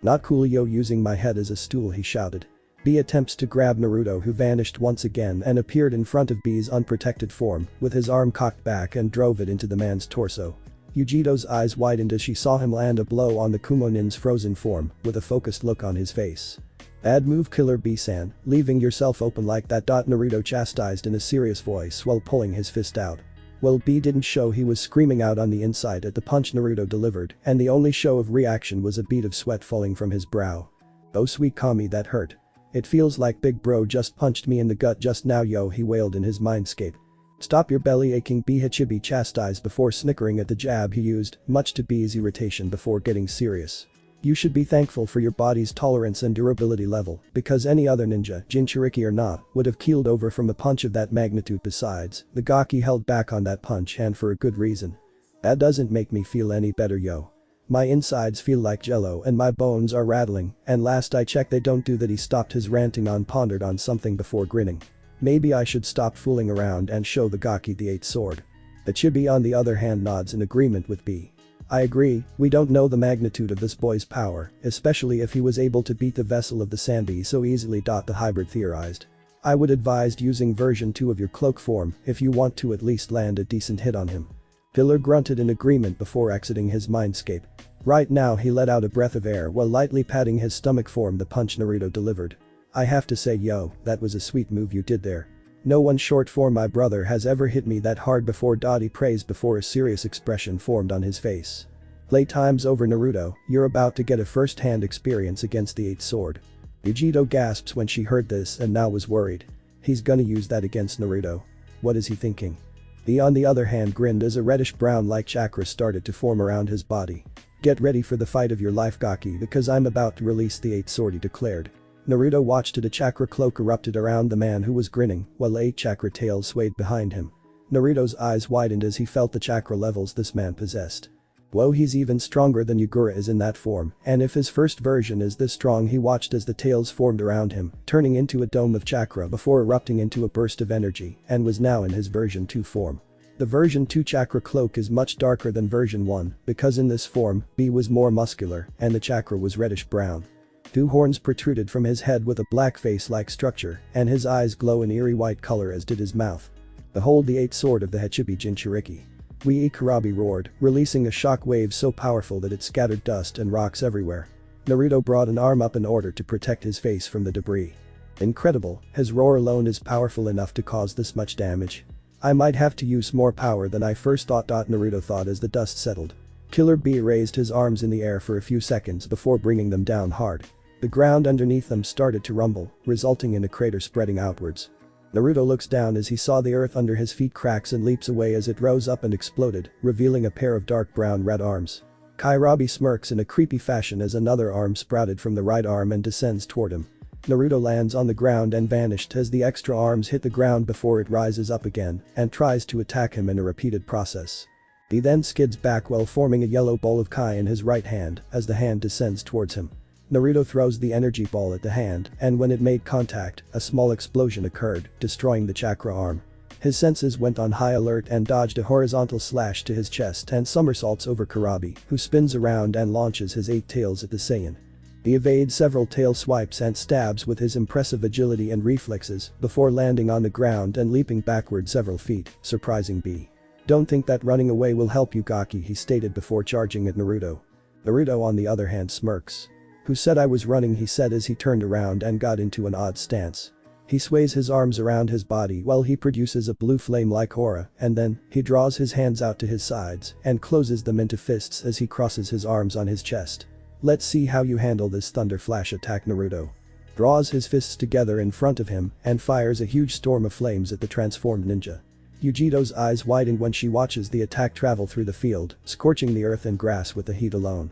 Not cool, yo, using my head as a stool, he shouted. B attempts to grab Naruto, who vanished once again and appeared in front of B's unprotected form with his arm cocked back and drove it into the man's torso. Yugito's eyes widened as she saw him land a blow on the Kumonin's frozen form with a focused look on his face. Bad move, Killer B-san, leaving yourself open like that. Naruto chastised in a serious voice while pulling his fist out. Well, B didn't show he was screaming out on the inside at the punch Naruto delivered, and the only show of reaction was a bead of sweat falling from his brow. Oh sweet Kami, that hurt. It feels like big bro just punched me in the gut just now, yo, he wailed in his mindscape. Stop your belly aching, B, Hachibi chastised before snickering at the jab he used, much to B's irritation before getting serious. You should be thankful for your body's tolerance and durability level, because any other ninja, Jinchuriki or not, would have keeled over from a punch of that magnitude. Besides, the Gaki held back on that punch, and for a good reason. That doesn't make me feel any better, yo. My insides feel like jello and my bones are rattling, and last I checked they don't do that. He stopped his ranting on pondered on something before grinning. Maybe I should stop fooling around and show the Gaki the 8th sword. The chibi on the other hand nods in agreement with B. I agree, we don't know the magnitude of this boy's power, especially if he was able to beat the vessel of the Sanbi so easily. The hybrid theorized. I would advise using version 2 of your cloak form if you want to at least land a decent hit on him. Pillar grunted in agreement before exiting his mindscape. Right now he let out a breath of air while lightly patting his stomach form the punch Naruto delivered. I have to say yo, that was a sweet move you did there. No one short for my brother has ever hit me that hard before. He praised before a serious expression formed on his face. Playtime's over Naruto, you're about to get a first-hand experience against the 8th sword. Yugito gasps when she heard this and now was worried. He's gonna use that against Naruto. What is he thinking? B on the other hand grinned as a reddish-brown light chakra started to form around his body. Get ready for the fight of your life Gaki because I'm about to release the 8th sword, he declared. Naruto watched as a chakra cloak erupted around the man who was grinning while 8 chakra tails swayed behind him. Naruto's eyes widened as he felt the chakra levels this man possessed. Whoa, he's even stronger than Yagura is in that form, and if his first version is this strong. He watched as the tails formed around him, turning into a dome of chakra before erupting into a burst of energy and was now in his version 2 form. The version 2 chakra cloak is much darker than version 1 because in this form, B was more muscular and the chakra was reddish brown. 2 horns protruded from his head with a black face-like structure and his eyes glow an eerie white color as did his mouth. Behold the 8th sword of the Hachibi Jinchuriki. Wee Kurabi roared, releasing a shock wave so powerful that it scattered dust and rocks everywhere. Naruto brought an arm up in order to protect his face from the debris. Incredible, his roar alone is powerful enough to cause this much damage. I might have to use more power than I first thought. Naruto thought as the dust settled. Killer B raised his arms in the air for a few seconds before bringing them down hard. The ground underneath them started to rumble, resulting in a crater spreading outwards. Naruto looks down as he saw the earth under his feet cracks and leaps away as it rose up and exploded, revealing a pair of dark brown-red arms. Kairabi smirks in a creepy fashion as another arm sprouted from the right arm and descends toward him. Naruto lands on the ground and vanished as the extra arms hit the ground before it rises up again and tries to attack him in a repeated process. He then skids back while forming a yellow ball of Kai in his right hand as the hand descends towards him. Naruto throws the energy ball at the hand and when it made contact, a small explosion occurred, destroying the chakra arm. His senses went on high alert and dodged a horizontal slash to his chest and somersaults over Kurabi, who spins around and launches his 8 tails at the Saiyan. He evades several tail swipes and stabs with his impressive agility and reflexes before landing on the ground and leaping backward several feet, surprising B. Don't think that running away will help you Gaki, he stated before charging at Naruto. Naruto on the other hand smirks. Who said I was running, he said as he turned around and got into an odd stance. He sways his arms around his body while he produces a blue flame-like aura and then, he draws his hands out to his sides and closes them into fists as he crosses his arms on his chest. Let's see how you handle this thunder flash attack. Naruto draws his fists together in front of him and fires a huge storm of flames at the transformed ninja. Yugito's eyes widen when she watches the attack travel through the field, scorching the earth and grass with the heat alone.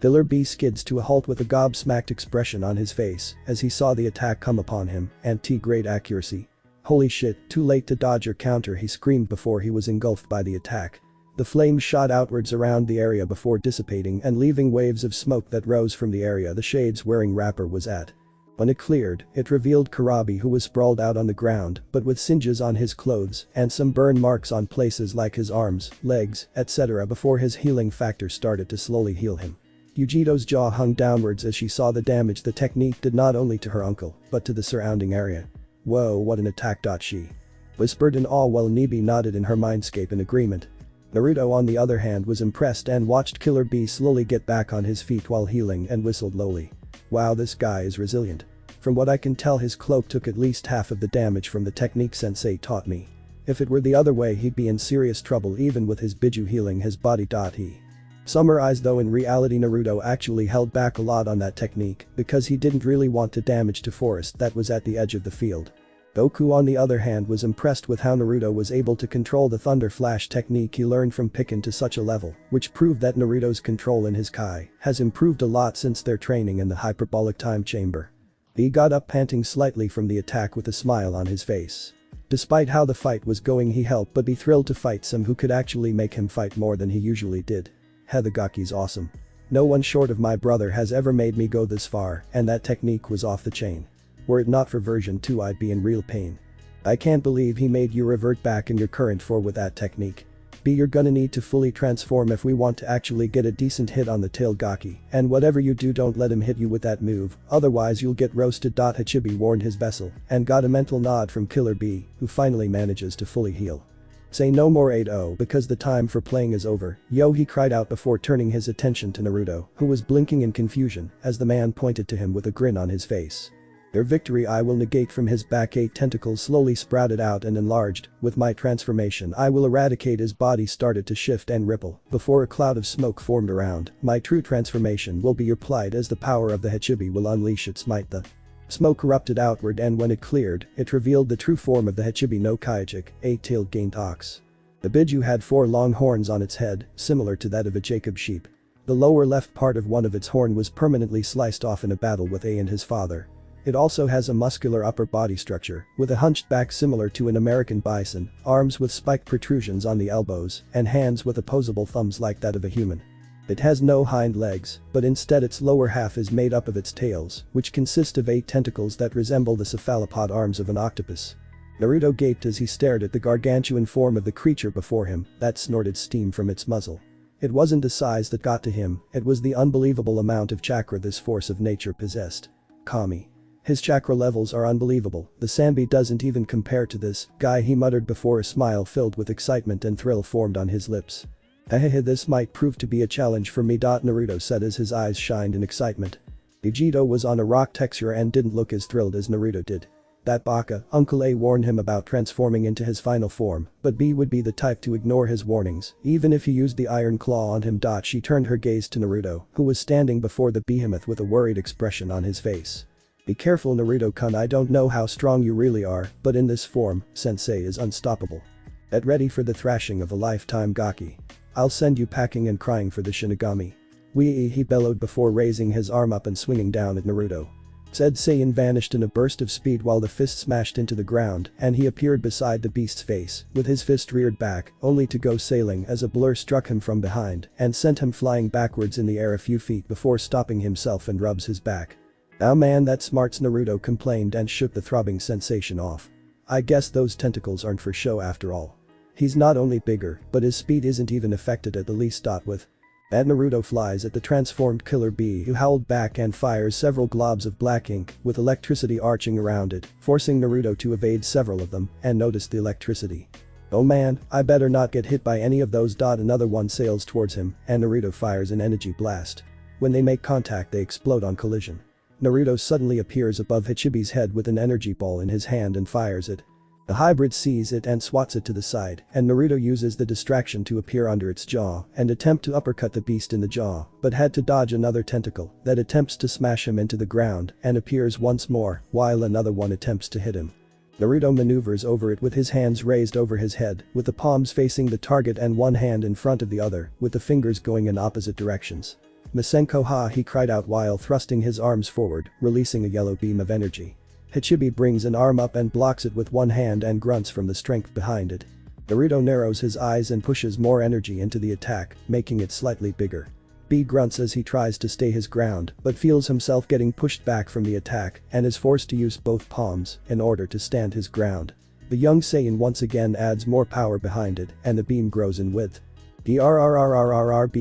Pillar B skids to a halt with a gobsmacked expression on his face as he saw the attack come upon him and great accuracy. Holy shit, too late to dodge or counter, he screamed before he was engulfed by the attack. The flames shot outwards around the area before dissipating and leaving waves of smoke that rose from the area the shades-wearing rapper was at. When it cleared, it revealed Kurabi, who was sprawled out on the ground but with singes on his clothes and some burn marks on places like his arms, legs, etc. before his healing factor started to slowly heal him. Yugito's jaw hung downwards as she saw the damage the technique did not only to her uncle but to the surrounding area. Whoa, what an attack. She whispered in awe while Nibi nodded in her mindscape in agreement. Naruto on the other hand was impressed and watched Killer B slowly get back on his feet while healing and whistled lowly. Wow, this guy is resilient. From what I can tell, his cloak took at least half of the damage from the technique sensei taught me. If it were the other way, he'd be in serious trouble even with his Biju healing his body. He summarized, though in reality Naruto actually held back a lot on that technique because he didn't really want to damage to forest that was at the edge of the field. Goku on the other hand was impressed with how Naruto was able to control the thunder flash technique he learned from Pikin to such a level, which proved that Naruto's control in his Kai has improved a lot since their training in the hyperbolic time chamber. He got up panting slightly from the attack with a smile on his face. Despite how the fight was going, he helped but be thrilled to fight some who could actually make him fight more than he usually did. The Gaki's awesome. No one short of my brother has ever made me go this far, and that technique was off the chain. Were it not for version 2, I'd be in real pain. I can't believe he made you revert back in your current form with that technique. B, you're gonna need to fully transform if we want to actually get a decent hit on the tail Gaki, and whatever you do don't let him hit you with that move, otherwise you'll get roasted. Hachibi warned his vessel and got a mental nod from Killer B, who finally manages to fully heal. Say no more 8-0 because the time for playing is over, yo, he cried out before turning his attention to Naruto, who was blinking in confusion as the man pointed to him with a grin on his face. Their victory I will negate. From his back 8 tentacles slowly sprouted out and enlarged. With my transformation I will eradicate. His body started to shift and ripple before a cloud of smoke formed around. My true transformation will be your plight as the power of the Hachibi will unleash its might. The smoke erupted outward, and when it cleared, it revealed the true form of the Hachibi no Kaijik, 8-tailed gained ox. The Biju had 4 long horns on its head, similar to that of a Jacob sheep. The lower left part of one of its horn was permanently sliced off in a battle with A and his father. It also has a muscular upper body structure, with a hunched back similar to an American bison, arms with spiked protrusions on the elbows, and hands with opposable thumbs like that of a human. It has no hind legs, but instead its lower half is made up of its tails, which consist of 8 tentacles that resemble the cephalopod arms of an octopus. Naruto gaped as he stared at the gargantuan form of the creature before him that snorted steam from its muzzle. It wasn't the size that got to him, it was the unbelievable amount of chakra this force of nature possessed. Kami. His chakra levels are unbelievable, the Sanbi doesn't even compare to this guy, he muttered before a smile filled with excitement and thrill formed on his lips. This might prove to be a challenge for me. Naruto said as his eyes shined in excitement. Yugito was on a rock texture and didn't look as thrilled as Naruto did. That baka, Uncle A warned him about transforming into his final form, but B would be the type to ignore his warnings, even if he used the iron claw on him. She turned her gaze to Naruto, who was standing before the behemoth with a worried expression on his face. Be careful, Naruto-kun, I don't know how strong you really are, but in this form, sensei is unstoppable. Get ready for the thrashing of a lifetime Gaki. I'll send you packing and crying for the Shinigami. Wee, he bellowed before raising his arm up and swinging down at Naruto. Said Saiyan vanished in a burst of speed while the fist smashed into the ground and he appeared beside the beast's face with his fist reared back only to go sailing as a blur struck him from behind and sent him flying backwards in the air a few feet before stopping himself and rubs his back. "Now man, that smarts," Naruto complained and shook the throbbing sensation off. "I guess those tentacles aren't for show after all. He's not only bigger, but his speed isn't even affected at the least. With that, Naruto flies at the transformed Killer Bee, who howled back and fires several globs of black ink with electricity arching around it, forcing Naruto to evade several of them and notice the electricity. "Oh man, I better not get hit by any of those." Another one sails towards him and Naruto fires an energy blast. When they make contact they explode on collision. Naruto suddenly appears above Hachibi's head with an energy ball in his hand and fires it. The hybrid sees it and swats it to the side, and Naruto uses the distraction to appear under its jaw and attempt to uppercut the beast in the jaw, but had to dodge another tentacle that attempts to smash him into the ground and appears once more while another one attempts to hit him. Naruto maneuvers over it with his hands raised over his head, with the palms facing the target and one hand in front of the other, with the fingers going in opposite directions. "Masenko ha!" he cried out while thrusting his arms forward, releasing a yellow beam of energy. Hachibi brings an arm up and blocks it with one hand and grunts from the strength behind it. Naruto narrows his eyes and pushes more energy into the attack, making it slightly bigger. B grunts as he tries to stay his ground, but feels himself getting pushed back from the attack and is forced to use both palms in order to stand his ground. The young Saiyan once again adds more power behind it and the beam grows in width. B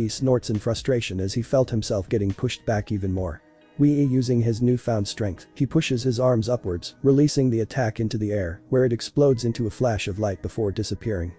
snorts in frustration as he felt himself getting pushed back even more. Using his newfound strength, he pushes his arms upwards, releasing the attack into the air, where it explodes into a flash of light before disappearing.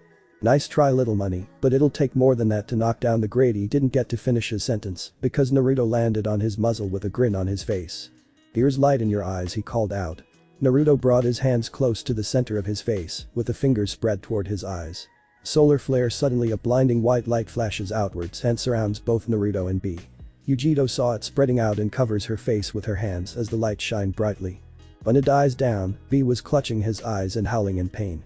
"Nice try, little money, but it'll take more than that to knock down the Grade." He didn't get to finish his sentence because Naruto landed on his muzzle with a grin on his face. "Here's light in your eyes," he called out. Naruto brought his hands close to the center of his face, with the fingers spread toward his eyes. Solar flare. Suddenly a blinding white light flashes outwards and surrounds both Naruto and B. Yugito saw it spreading out and covers her face with her hands as the light shined brightly. When it dies down, B was clutching his eyes and howling in pain.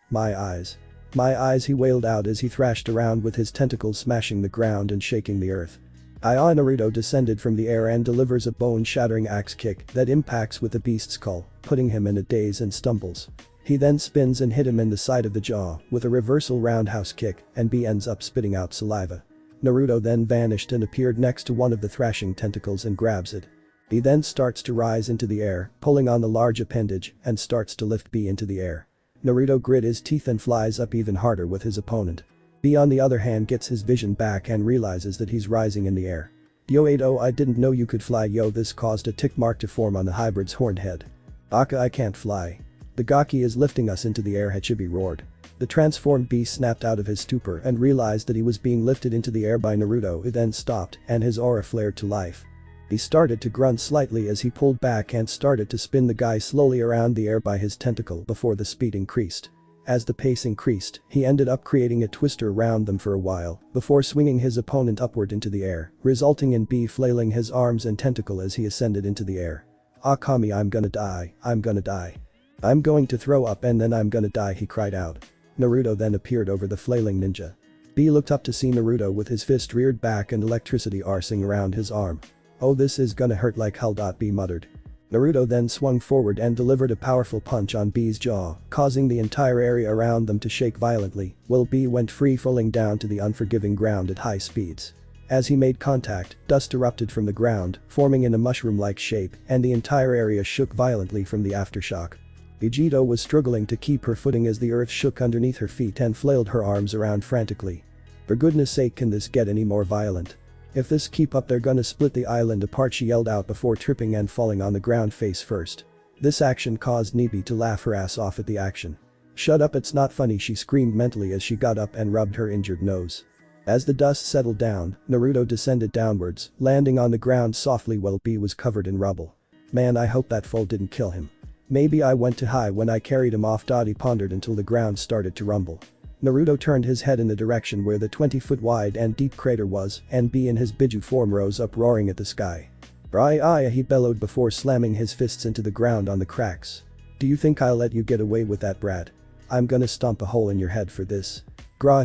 My eyes. My eyes," he wailed out as he thrashed around with his tentacles smashing the ground and shaking the earth. Naruto descended from the air and delivers a bone-shattering axe kick that impacts with the beast's skull, putting him in a daze and stumbles. He then spins and hit him in the side of the jaw with a reversal roundhouse kick and B ends up spitting out saliva. Naruto then vanished and appeared next to one of the thrashing tentacles and grabs it. He then starts to rise into the air, pulling on the large appendage and starts to lift B into the air. Naruto grit his teeth and flies up even harder with his opponent. B on the other hand gets his vision back and realizes that he's rising in the air. Yo 80 I didn't know you could fly yo this caused a tick mark to form on the hybrid's horned head. Aka I can't fly. The Gaki is lifting us into the air Hachibi roared. The transformed beast snapped out of his stupor and realized that he was being lifted into the air by Naruto. It then stopped and his aura flared to life. He started to grunt slightly as he pulled back and started to spin the guy slowly around the air by his tentacle before the speed increased. As the pace increased, he ended up creating a twister around them for a while before swinging his opponent upward into the air, resulting in B flailing his arms and tentacle as he ascended into the air. Akami I'm gonna die, I'm gonna die. I'm going to throw up and then I'm gonna die he cried out. Naruto then appeared over the flailing ninja. B looked up to see Naruto with his fist reared back and electricity coursing around his arm. Oh this is gonna hurt like hell. B muttered. Naruto then swung forward and delivered a powerful punch on B's jaw, causing the entire area around them to shake violently, while B went free falling down to the unforgiving ground at high speeds. As he made contact, dust erupted from the ground, forming in a mushroom-like shape, and the entire area shook violently from the aftershock. Yugito was struggling to keep her footing as the earth shook underneath her feet and flailed her arms around frantically. For goodness sake, can this get any more violent? If this keep up they're gonna split the island apart, she yelled out before tripping and falling on the ground face first. This action caused Nibi to laugh her ass off at the action. Shut up, it's not funny, she screamed mentally as she got up and rubbed her injured nose. As the dust settled down, Naruto descended downwards, landing on the ground softly while B was covered in rubble. Man, I hope that fall didn't kill him. Maybe I went too high when I carried him off. He pondered until the ground started to rumble. Naruto turned his head in the direction where the 20-foot wide and deep crater was, and B in his Biju form rose up roaring at the sky. Aya he bellowed before slamming his fists into the ground on the cracks. Do you think I'll let you get away with that, brat? I'm gonna stomp a hole in your head for this.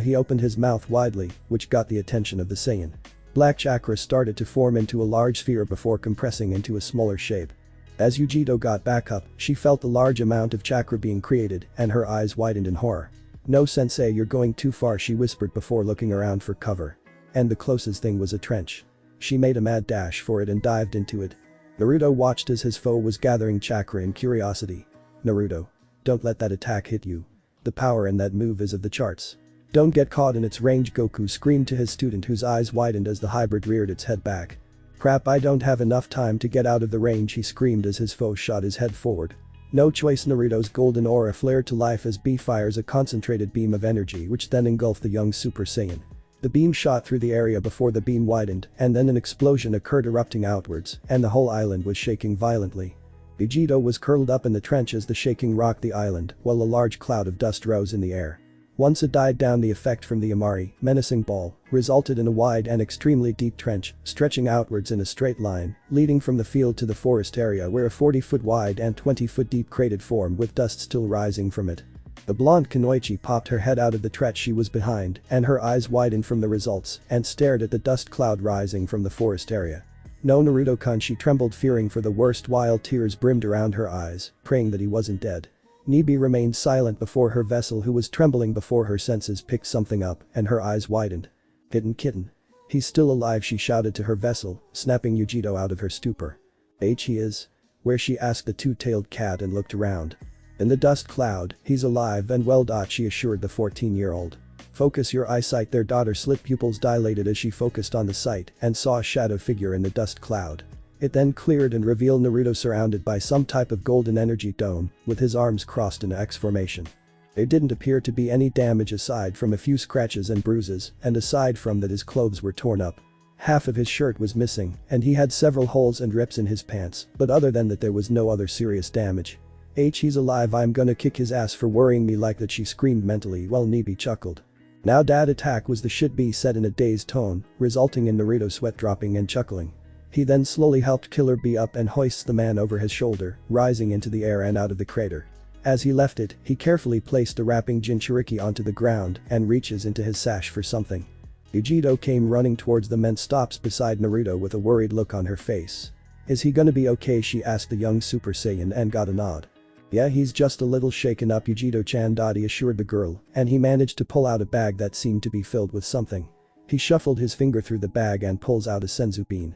He opened his mouth widely, which got the attention of the Saiyan. Black chakra started to form into a large sphere before compressing into a smaller shape. As Yugito got back up, she felt a large amount of chakra being created and her eyes widened in horror. No sensei, you're going too far, she whispered before looking around for cover. And the closest thing was a trench. She made a mad dash for it and dived into it. Naruto watched as his foe was gathering chakra in curiosity. Naruto. Don't let that attack hit you. The power in that move is of the charts. Don't get caught in its range, Goku screamed to his student whose eyes widened as the hybrid reared its head back. Crap, I don't have enough time to get out of the range, he screamed as his foe shot his head forward. No choice, Naruto's golden aura flared to life as B fires a concentrated beam of energy which then engulfed the young Super Saiyan. The beam shot through the area before the beam widened and then an explosion occurred erupting outwards and the whole island was shaking violently. Yugito was curled up in the trench as the shaking rocked the island while a large cloud of dust rose in the air. Once it died down, the effect from the Amari, menacing ball, resulted in a wide and extremely deep trench, stretching outwards in a straight line, leading from the field to the forest area where a 40-foot wide and 20-foot deep crater formed with dust still rising from it. The blonde Kunoichi popped her head out of the trench she was behind and her eyes widened from the results and stared at the dust cloud rising from the forest area. No, Naruto-kun, she trembled, fearing for the worst while tears brimmed around her eyes, praying that he wasn't dead. Nibi remained silent before her vessel, who was trembling before her senses picked something up and her eyes widened. Kitten. He's still alive, she shouted to her vessel, snapping Yugito out of her stupor. He is? Where, she asked the two-tailed cat and looked around. In the dust cloud, he's alive and well. She assured the 14-year-old. Focus your eyesight, their daughter slit pupils dilated as she focused on the sight and saw a shadow figure in the dust cloud. It then cleared and revealed Naruto surrounded by some type of golden energy dome, with his arms crossed in an X formation. There didn't appear to be any damage aside from a few scratches and bruises, and aside from that his clothes were torn up. Half of his shirt was missing, and he had several holes and rips in his pants, but other than that there was no other serious damage. He's alive, I'm gonna kick his ass for worrying me like that, she screamed mentally while Nibi chuckled. Now that attack was the shit, B said in a dazed tone, resulting in Naruto sweat dropping and chuckling. He then slowly helped Killer B up and hoists the man over his shoulder, rising into the air and out of the crater. As he left it, he carefully placed the wrapping Jinchuriki onto the ground and reaches into his sash for something. Yugito came running towards them and stops beside Naruto with a worried look on her face. Is he gonna be okay, she asked the young Super Saiyan and got a nod. Yeah, he's just a little shaken up, Yugito-chan, he assured the girl, and he managed to pull out a bag that seemed to be filled with something. He shuffled his finger through the bag and pulls out a senzu bean.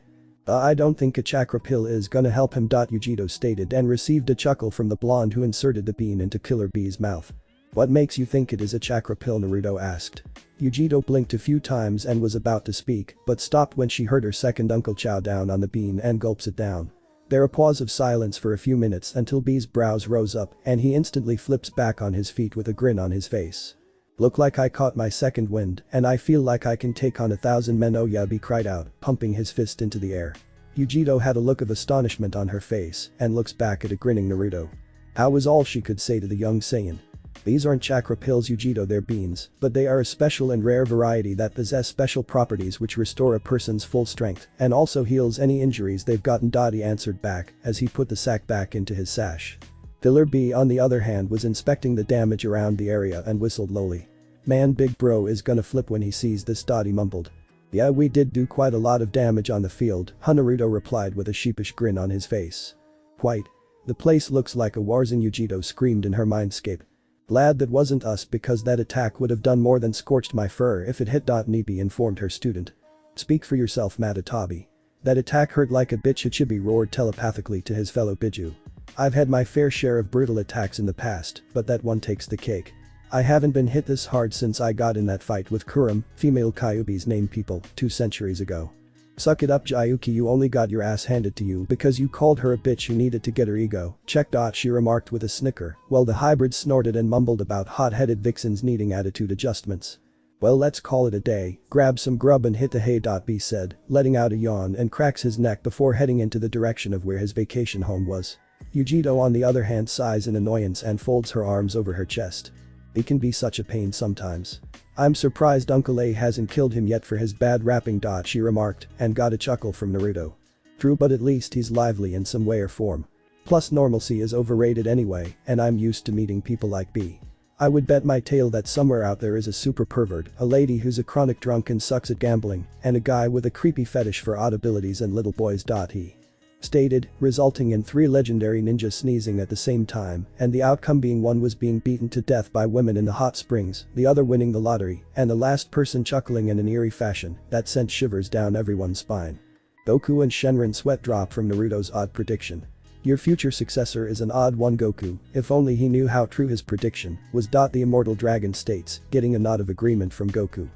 I don't think a chakra pill is gonna help him. Yugito stated and received a chuckle from the blonde who inserted the bean into Killer Bee's mouth. What makes you think it is a chakra pill? Naruto asked. Yugito blinked a few times and was about to speak, but stopped when she heard her second uncle chow down on the bean and gulps it down. There a pause of silence for a few minutes until B's brows rose up and he instantly flips back on his feet with a grin on his face. Look like I caught my second wind and I feel like I can take on 1,000 men. Oh yeah, B cried out, pumping his fist into the air. Yugito had a look of astonishment on her face and looks back at a grinning Naruto. That was all she could say to the young Saiyan. These aren't chakra pills, Yugito, they're beans, but they are a special and rare variety that possess special properties which restore a person's full strength and also heals any injuries they've gotten. He answered back as he put the sack back into his sash. Killer B on the other hand was inspecting the damage around the area and whistled lowly. Man, big bro is gonna flip when he sees this. He mumbled. Yeah, we did do quite a lot of damage on the field, Naruto replied with a sheepish grin on his face. Quite. The place looks like a warzone, Yugito screamed in her mindscape. Glad that wasn't us because that attack would have done more than scorched my fur if it hit. Nibi informed her student. Speak for yourself, Sarutobi. That attack hurt like a bitch, Ichibi roared telepathically to his fellow Biju. I've had my fair share of brutal attacks in the past, but that one takes the cake. I haven't been hit this hard since I got in that fight with Corin, female Kyuubi's name people, 2 centuries ago. Suck it up, Gyuki, you only got your ass handed to you because you called her a bitch who needed to get her ego. Check. She remarked with a snicker, while the hybrid snorted and mumbled about hot-headed vixens needing attitude adjustments. Well, let's call it a day, grab some grub and hit the hay. B said, letting out a yawn and cracks his neck before heading into the direction of where his vacation home was. Yugito on the other hand sighs in annoyance and folds her arms over her chest. It can be such a pain sometimes. I'm surprised Uncle A hasn't killed him yet for his bad rapping. She remarked and got a chuckle from Naruto. True, but at least he's lively in some way or form. Plus normalcy is overrated anyway and I'm used to meeting people like B. I would bet my tail that somewhere out there is a super pervert, a lady who's a chronic drunk and sucks at gambling, and a guy with a creepy fetish for odd abilities and little boys. He stated, resulting in 3 legendary ninjas sneezing at the same time and the outcome being one was being beaten to death by women in the hot springs, the other winning the lottery, and the last person chuckling in an eerie fashion that sent shivers down everyone's spine. Goku and Shenron sweat drop from Naruto's odd prediction. Your future successor is an odd one, Goku, if only he knew how true his prediction was. The immortal dragon states, getting a nod of agreement from Goku.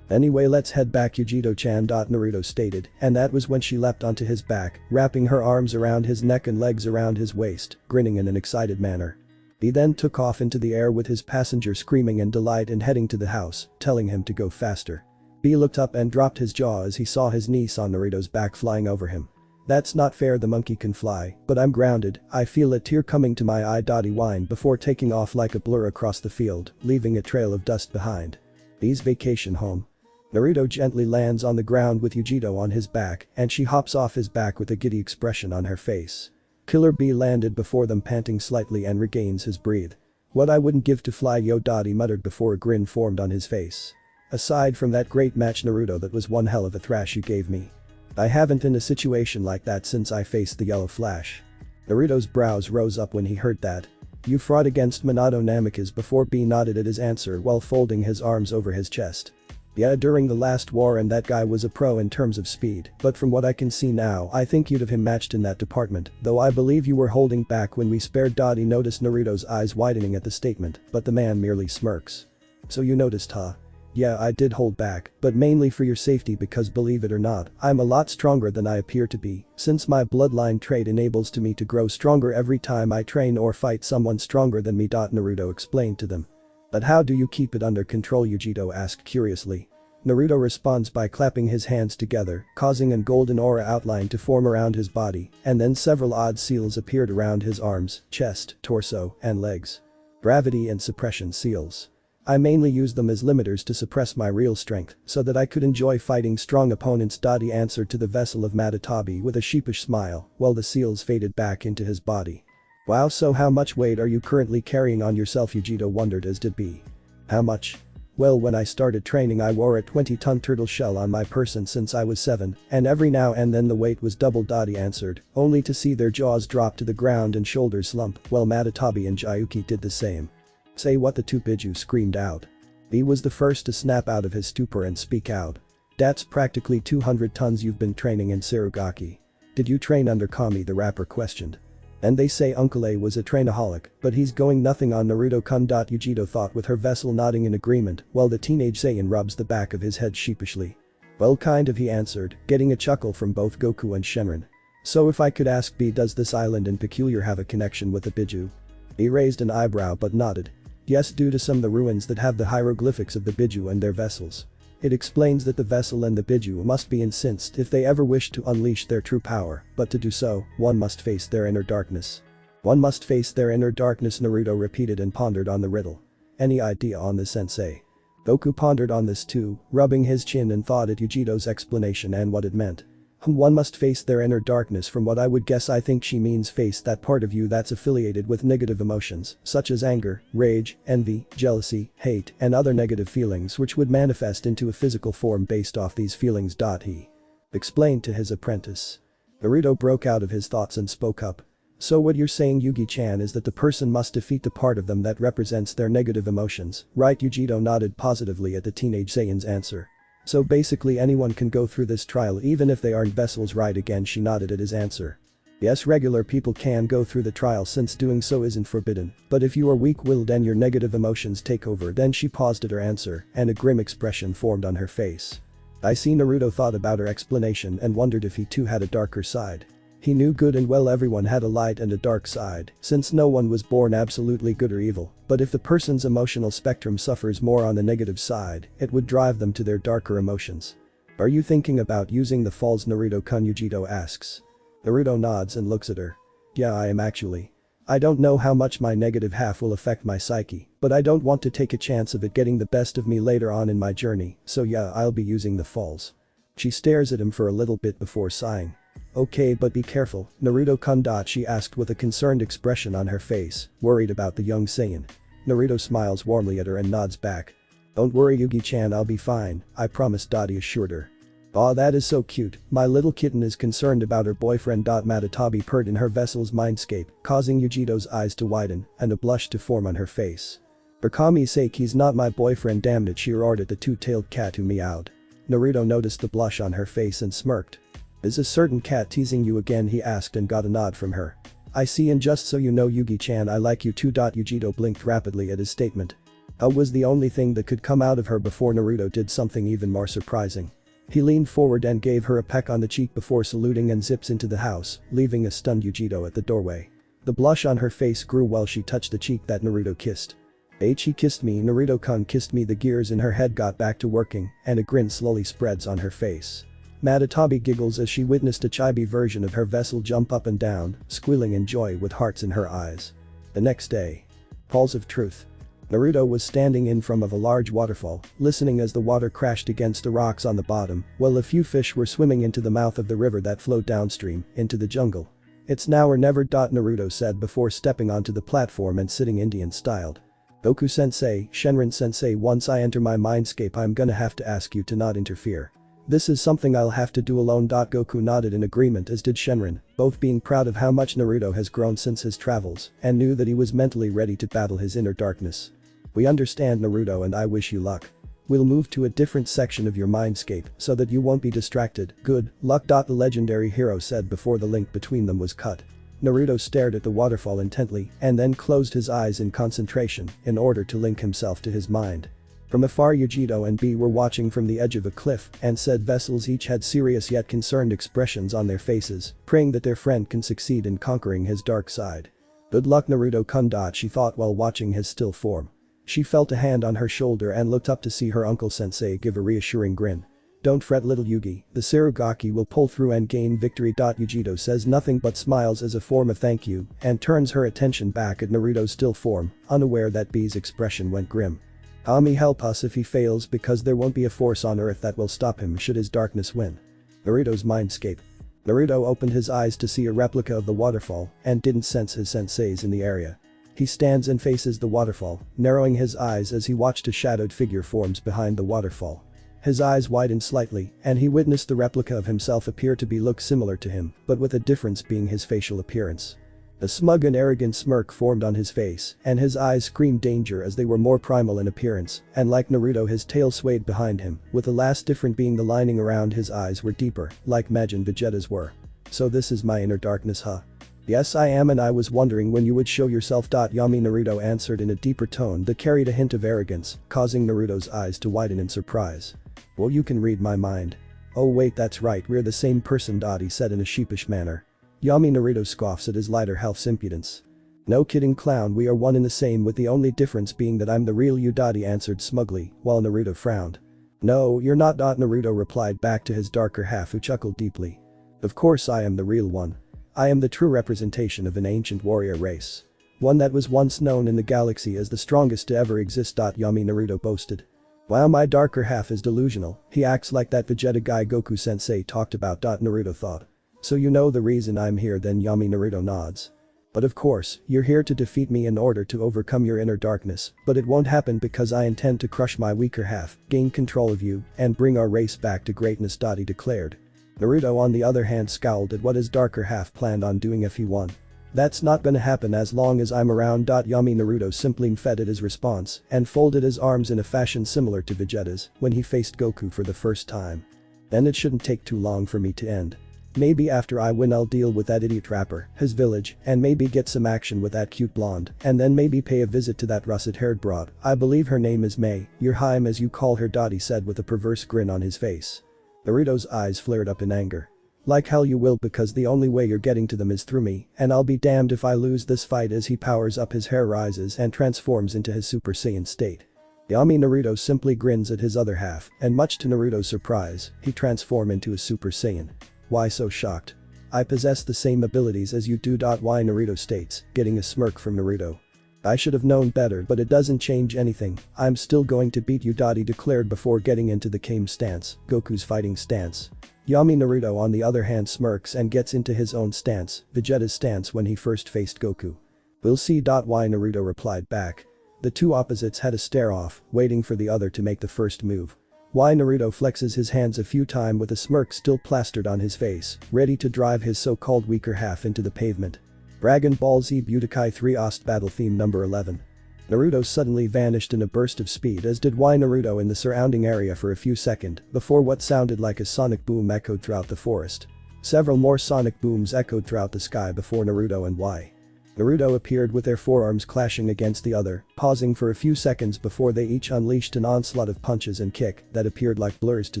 Anyway, let's head back, Yugito-chan. Naruto stated, and that was when she leapt onto his back, wrapping her arms around his neck and legs around his waist, grinning in an excited manner. He then took off into the air with his passenger screaming in delight and heading to the house, telling him to go faster. B looked up and dropped his jaw as he saw his niece on Naruto's back flying over him. That's not fair, the monkey can fly, but I'm grounded, I feel a tear coming to my eye. He whined before taking off like a blur across the field, leaving a trail of dust behind. B's vacation home. Naruto gently lands on the ground with Yugito on his back and she hops off his back with a giddy expression on her face. Killer B landed before them, panting slightly, and regains his breath. What I wouldn't give to fly, yo. He muttered before a grin formed on his face. Aside from that great match, Naruto, that was one hell of a thrash you gave me. I haven't in a situation like that since I faced the yellow flash. Naruto's brows rose up when he heard that. You fought against Minato Namikaze before. B nodded at his answer while folding his arms over his chest. Yeah, during the last war, and that guy was a pro in terms of speed, but from what I can see now I think you'd have him matched in that department, though I believe you were holding back when we spared. He noticed Naruto's eyes widening at the statement, but the man merely smirks. So you noticed, huh? Yeah, I did hold back, but mainly for your safety because believe it or not, I'm a lot stronger than I appear to be, since my bloodline trait enables me to grow stronger every time I train or fight someone stronger than me. Naruto explained to them. But how do you keep it under control? Yugito asked curiously. Naruto responds by clapping his hands together, causing a golden aura outline to form around his body, and then several odd seals appeared around his arms, chest, torso, and legs. Gravity and suppression seals. I mainly used them as limiters to suppress my real strength so that I could enjoy fighting strong opponents. He answered to the vessel of Sarutobi with a sheepish smile while the seals faded back into his body. Wow, so how much weight are you currently carrying on yourself? Yugito wondered, as did B. How much? Well, when I started training I wore a 20-ton turtle shell on my person since I was 7, and every now and then the weight was doubled. He answered, only to see their jaws drop to the ground and shoulders slump while Sarutobi and Gyuki did the same. Say what? The 2 Biju screamed out. B was the first to snap out of his stupor and speak out. That's practically 200 tons you've been training in Sarugaki. Did you train under Kami, the rapper questioned. And they say Uncle A was a trainaholic, but he's going nothing on Naruto-kun. Yugito thought with her vessel nodding in agreement while the teenage Saiyan rubs the back of his head sheepishly. Well, kind of, he answered, getting a chuckle from both Goku and Shenron. So if I could ask B, does this island in peculiar have a connection with the Biju? He raised an eyebrow but nodded. Yes, due to some of the ruins that have the hieroglyphics of the Biju and their vessels. It explains that the vessel and the Biju must be incensed if they ever wish to unleash their true power, but to do so, one must face their inner darkness. One must face their inner darkness, Naruto repeated and pondered on the riddle. Any idea on this, sensei? Goku pondered on this too, rubbing his chin and thought at Yugito's explanation and what it meant. One must face their inner darkness. From what I would guess, I think she means face that part of you that's affiliated with negative emotions, such as anger, rage, envy, jealousy, hate, and other negative feelings which would manifest into a physical form based off these feelings. He explained to his apprentice. Naruto broke out of his thoughts and spoke up. So what you're saying, Yugi-chan, is that the person must defeat the part of them that represents their negative emotions, right? Yugito nodded positively at the teenage Saiyan's answer. So basically anyone can go through this trial even if they aren't vessels, right? Again she nodded at his answer. Yes, regular people can go through the trial since doing so isn't forbidden, but if you are weak-willed and your negative emotions take over. Then she paused at her answer and a grim expression formed on her face. I see. Naruto thought about her explanation and wondered if he too had a darker side. He knew good and well everyone had a light and a dark side, since no one was born absolutely good or evil, but if the person's emotional spectrum suffers more on the negative side, it would drive them to their darker emotions. Are you thinking about using the falls, Naruto-kun? Yugito asks. Naruto nods and looks at her. Yeah, I am actually. I don't know how much my negative half will affect my psyche, but I don't want to take a chance of it getting the best of me later on in my journey, so yeah, I'll be using the falls. She stares at him for a little bit before sighing. Okay, but be careful, Naruto-kun. She asked with a concerned expression on her face, worried about the young Saiyan. Naruto smiles warmly at her and nods back. Don't worry, Yugi-chan, I'll be fine, I promise, he assured her. Aw, that is so cute, my little kitten is concerned about her boyfriend. Minato purred in her vessel's mindscape, causing Yugito's eyes to widen and a blush to form on her face. For Kami's sake, he's not my boyfriend, damn it, she roared at the two-tailed cat who meowed. Naruto noticed the blush on her face and smirked. Is a certain cat teasing you again, he asked and got a nod from her. I see, and just so you know, Yugi-chan, I like you too. Yugito blinked rapidly at his statement. Was the only thing that could come out of her before Naruto did something even more surprising. He leaned forward and gave her a peck on the cheek before saluting and zips into the house, leaving a stunned Yugito at the doorway. The blush on her face grew while she touched the cheek that Naruto kissed. He kissed me, Naruto-kun kissed me. The gears in her head got back to working and a grin slowly spreads on her face. Minato giggles as she witnessed a chibi version of her vessel jump up and down, squealing in joy with hearts in her eyes. The next day. Falls of Truth. Naruto was standing in front of a large waterfall, listening as the water crashed against the rocks on the bottom, while a few fish were swimming into the mouth of the river that flowed downstream, into the jungle. It's now or never. Naruto said before stepping onto the platform and sitting Indian-styled. Goku-sensei, Shenron-sensei, once I enter my mindscape I'm gonna have to ask you to not interfere. This is something I'll have to do alone. Goku nodded in agreement, as did Shenron, both being proud of how much Naruto has grown since his travels and knew that he was mentally ready to battle his inner darkness. We understand, Naruto, and I wish you luck. We'll move to a different section of your mindscape so that you won't be distracted. Good luck. The legendary hero said before the link between them was cut. Naruto stared at the waterfall intently and then closed his eyes in concentration in order to link himself to his mind. From afar, Yugito and B were watching from the edge of a cliff, and said vessels each had serious yet concerned expressions on their faces, praying that their friend can succeed in conquering his dark side. Good luck, Naruto-kun. She thought while watching his still form. She felt a hand on her shoulder and looked up to see her uncle-sensei give a reassuring grin. Don't fret, little Yugi, the Sarugaki will pull through and gain victory. Yugito says nothing but smiles as a form of thank you and turns her attention back at Naruto's still form, unaware that B's expression went grim. Kami help us if he fails, because there won't be a force on earth that will stop him should his darkness win. Naruto's mindscape. Naruto opened his eyes to see a replica of the waterfall and didn't sense his senseis in the area. He stands and faces the waterfall, narrowing his eyes as he watched a shadowed figure forms behind the waterfall. His eyes widened slightly and he witnessed the replica of himself appear to look similar to him, but with a difference being his facial appearance. A smug and arrogant smirk formed on his face and his eyes screamed danger as they were more primal in appearance, and like Naruto his tail swayed behind him, with the last difference being the lining around his eyes were deeper, like Majin Vegeta's were. So this is my inner darkness, huh? Yes, I am, and I was wondering when you would show yourself. Yami, Naruto answered in a deeper tone that carried a hint of arrogance, causing Naruto's eyes to widen in surprise. Well, you can read my mind. Oh wait, that's right, we're the same person. He said in a sheepish manner. Yami, Naruto scoffs at his lighter half's impudence. No kidding, clown, we are one and the same, with the only difference being that I'm the real you. He answered smugly, while Naruto frowned. No, you're not. Naruto replied back to his darker half, who chuckled deeply. Of course I am the real one. I am the true representation of an ancient warrior race. One that was once known in the galaxy as the strongest to ever exist. Yami, Naruto boasted. Wow, my darker half is delusional, he acts like that Vegeta guy Goku sensei talked about. Naruto thought. So you know the reason I'm here then? Yami, Naruto nods. But of course, you're here to defeat me in order to overcome your inner darkness, but it won't happen because I intend to crush my weaker half, gain control of you, and bring our race back to greatness. He declared. Naruto on the other hand scowled at what his darker half planned on doing if he won. That's not gonna happen as long as I'm around. Yami, Naruto simply fed at his response and folded his arms in a fashion similar to Vegeta's when he faced Goku for the first time. Then it shouldn't take too long for me to end. Maybe after I win I'll deal with that idiot rapper, his village, and maybe get some action with that cute blonde, and then maybe pay a visit to that russet-haired broad. I believe her name is Mei, your Haim as you call her. He said with a perverse grin on his face. Naruto's eyes flared up in anger. Like hell you will, because the only way you're getting to them is through me, and I'll be damned if I lose this fight. As he powers up, his hair rises and transforms into his Super Saiyan state. Yami, Naruto simply grins at his other half, and much to Naruto's surprise, he transforms into a Super Saiyan. Why so shocked? I possess the same abilities as you do. Why, Naruto states, getting a smirk from Naruto. I should have known better, but it doesn't change anything, I'm still going to beat you. He declared before getting into the Kame stance, Goku's fighting stance. Yami, Naruto on the other hand smirks and gets into his own stance, Vegeta's stance when he first faced Goku. We'll see. Why, Naruto replied back. The two opposites had a stare-off, waiting for the other to make the first move. Why, Naruto flexes his hands a few times with a smirk still plastered on his face, ready to drive his so-called weaker half into the pavement. Dragon Ball Z Budokai 3 Ost Battle Theme number 11. Naruto suddenly vanished in a burst of speed, as did Y Naruto in the surrounding area for a few seconds before what sounded like a sonic boom echoed throughout the forest. Several more sonic booms echoed throughout the sky before Naruto and Y Naruto appeared with their forearms clashing against the other, pausing for a few seconds before they each unleashed an onslaught of punches and kick that appeared like blurs to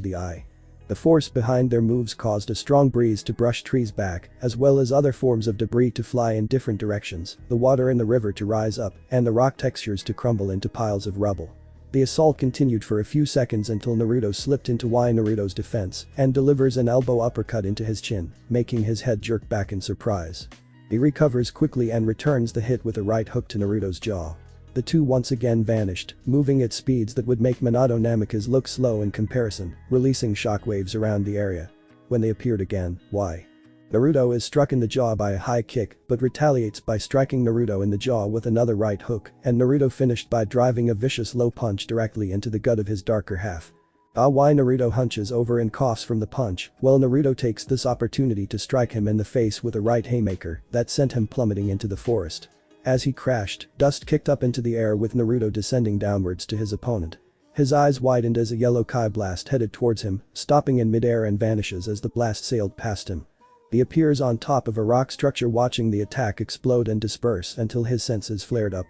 the eye. The force behind their moves caused a strong breeze to brush trees back, as well as other forms of debris to fly in different directions, the water in the river to rise up, and the rock textures to crumble into piles of rubble. The assault continued for a few seconds until Naruto slipped into Y Naruto's defense and delivers an elbow uppercut into his chin, making his head jerk back in surprise. He recovers quickly and returns the hit with a right hook to Naruto's jaw. The two once again vanished, moving at speeds that would make Minato Namikaze look slow in comparison, releasing shockwaves around the area. When they appeared again, Y Naruto is struck in the jaw by a high kick but retaliates by striking Naruto in the jaw with another right hook, and Naruto finished by driving a vicious low punch directly into the gut of his darker half. Y Naruto hunches over and coughs from the punch, while Naruto takes this opportunity to strike him in the face with a right haymaker that sent him plummeting into the forest. As he crashed, dust kicked up into the air with Naruto descending downwards to his opponent. His eyes widened as a yellow Kai blast headed towards him, stopping in midair and vanishes as the blast sailed past him. He appears on top of a rock structure watching the attack explode and disperse until his senses flared up.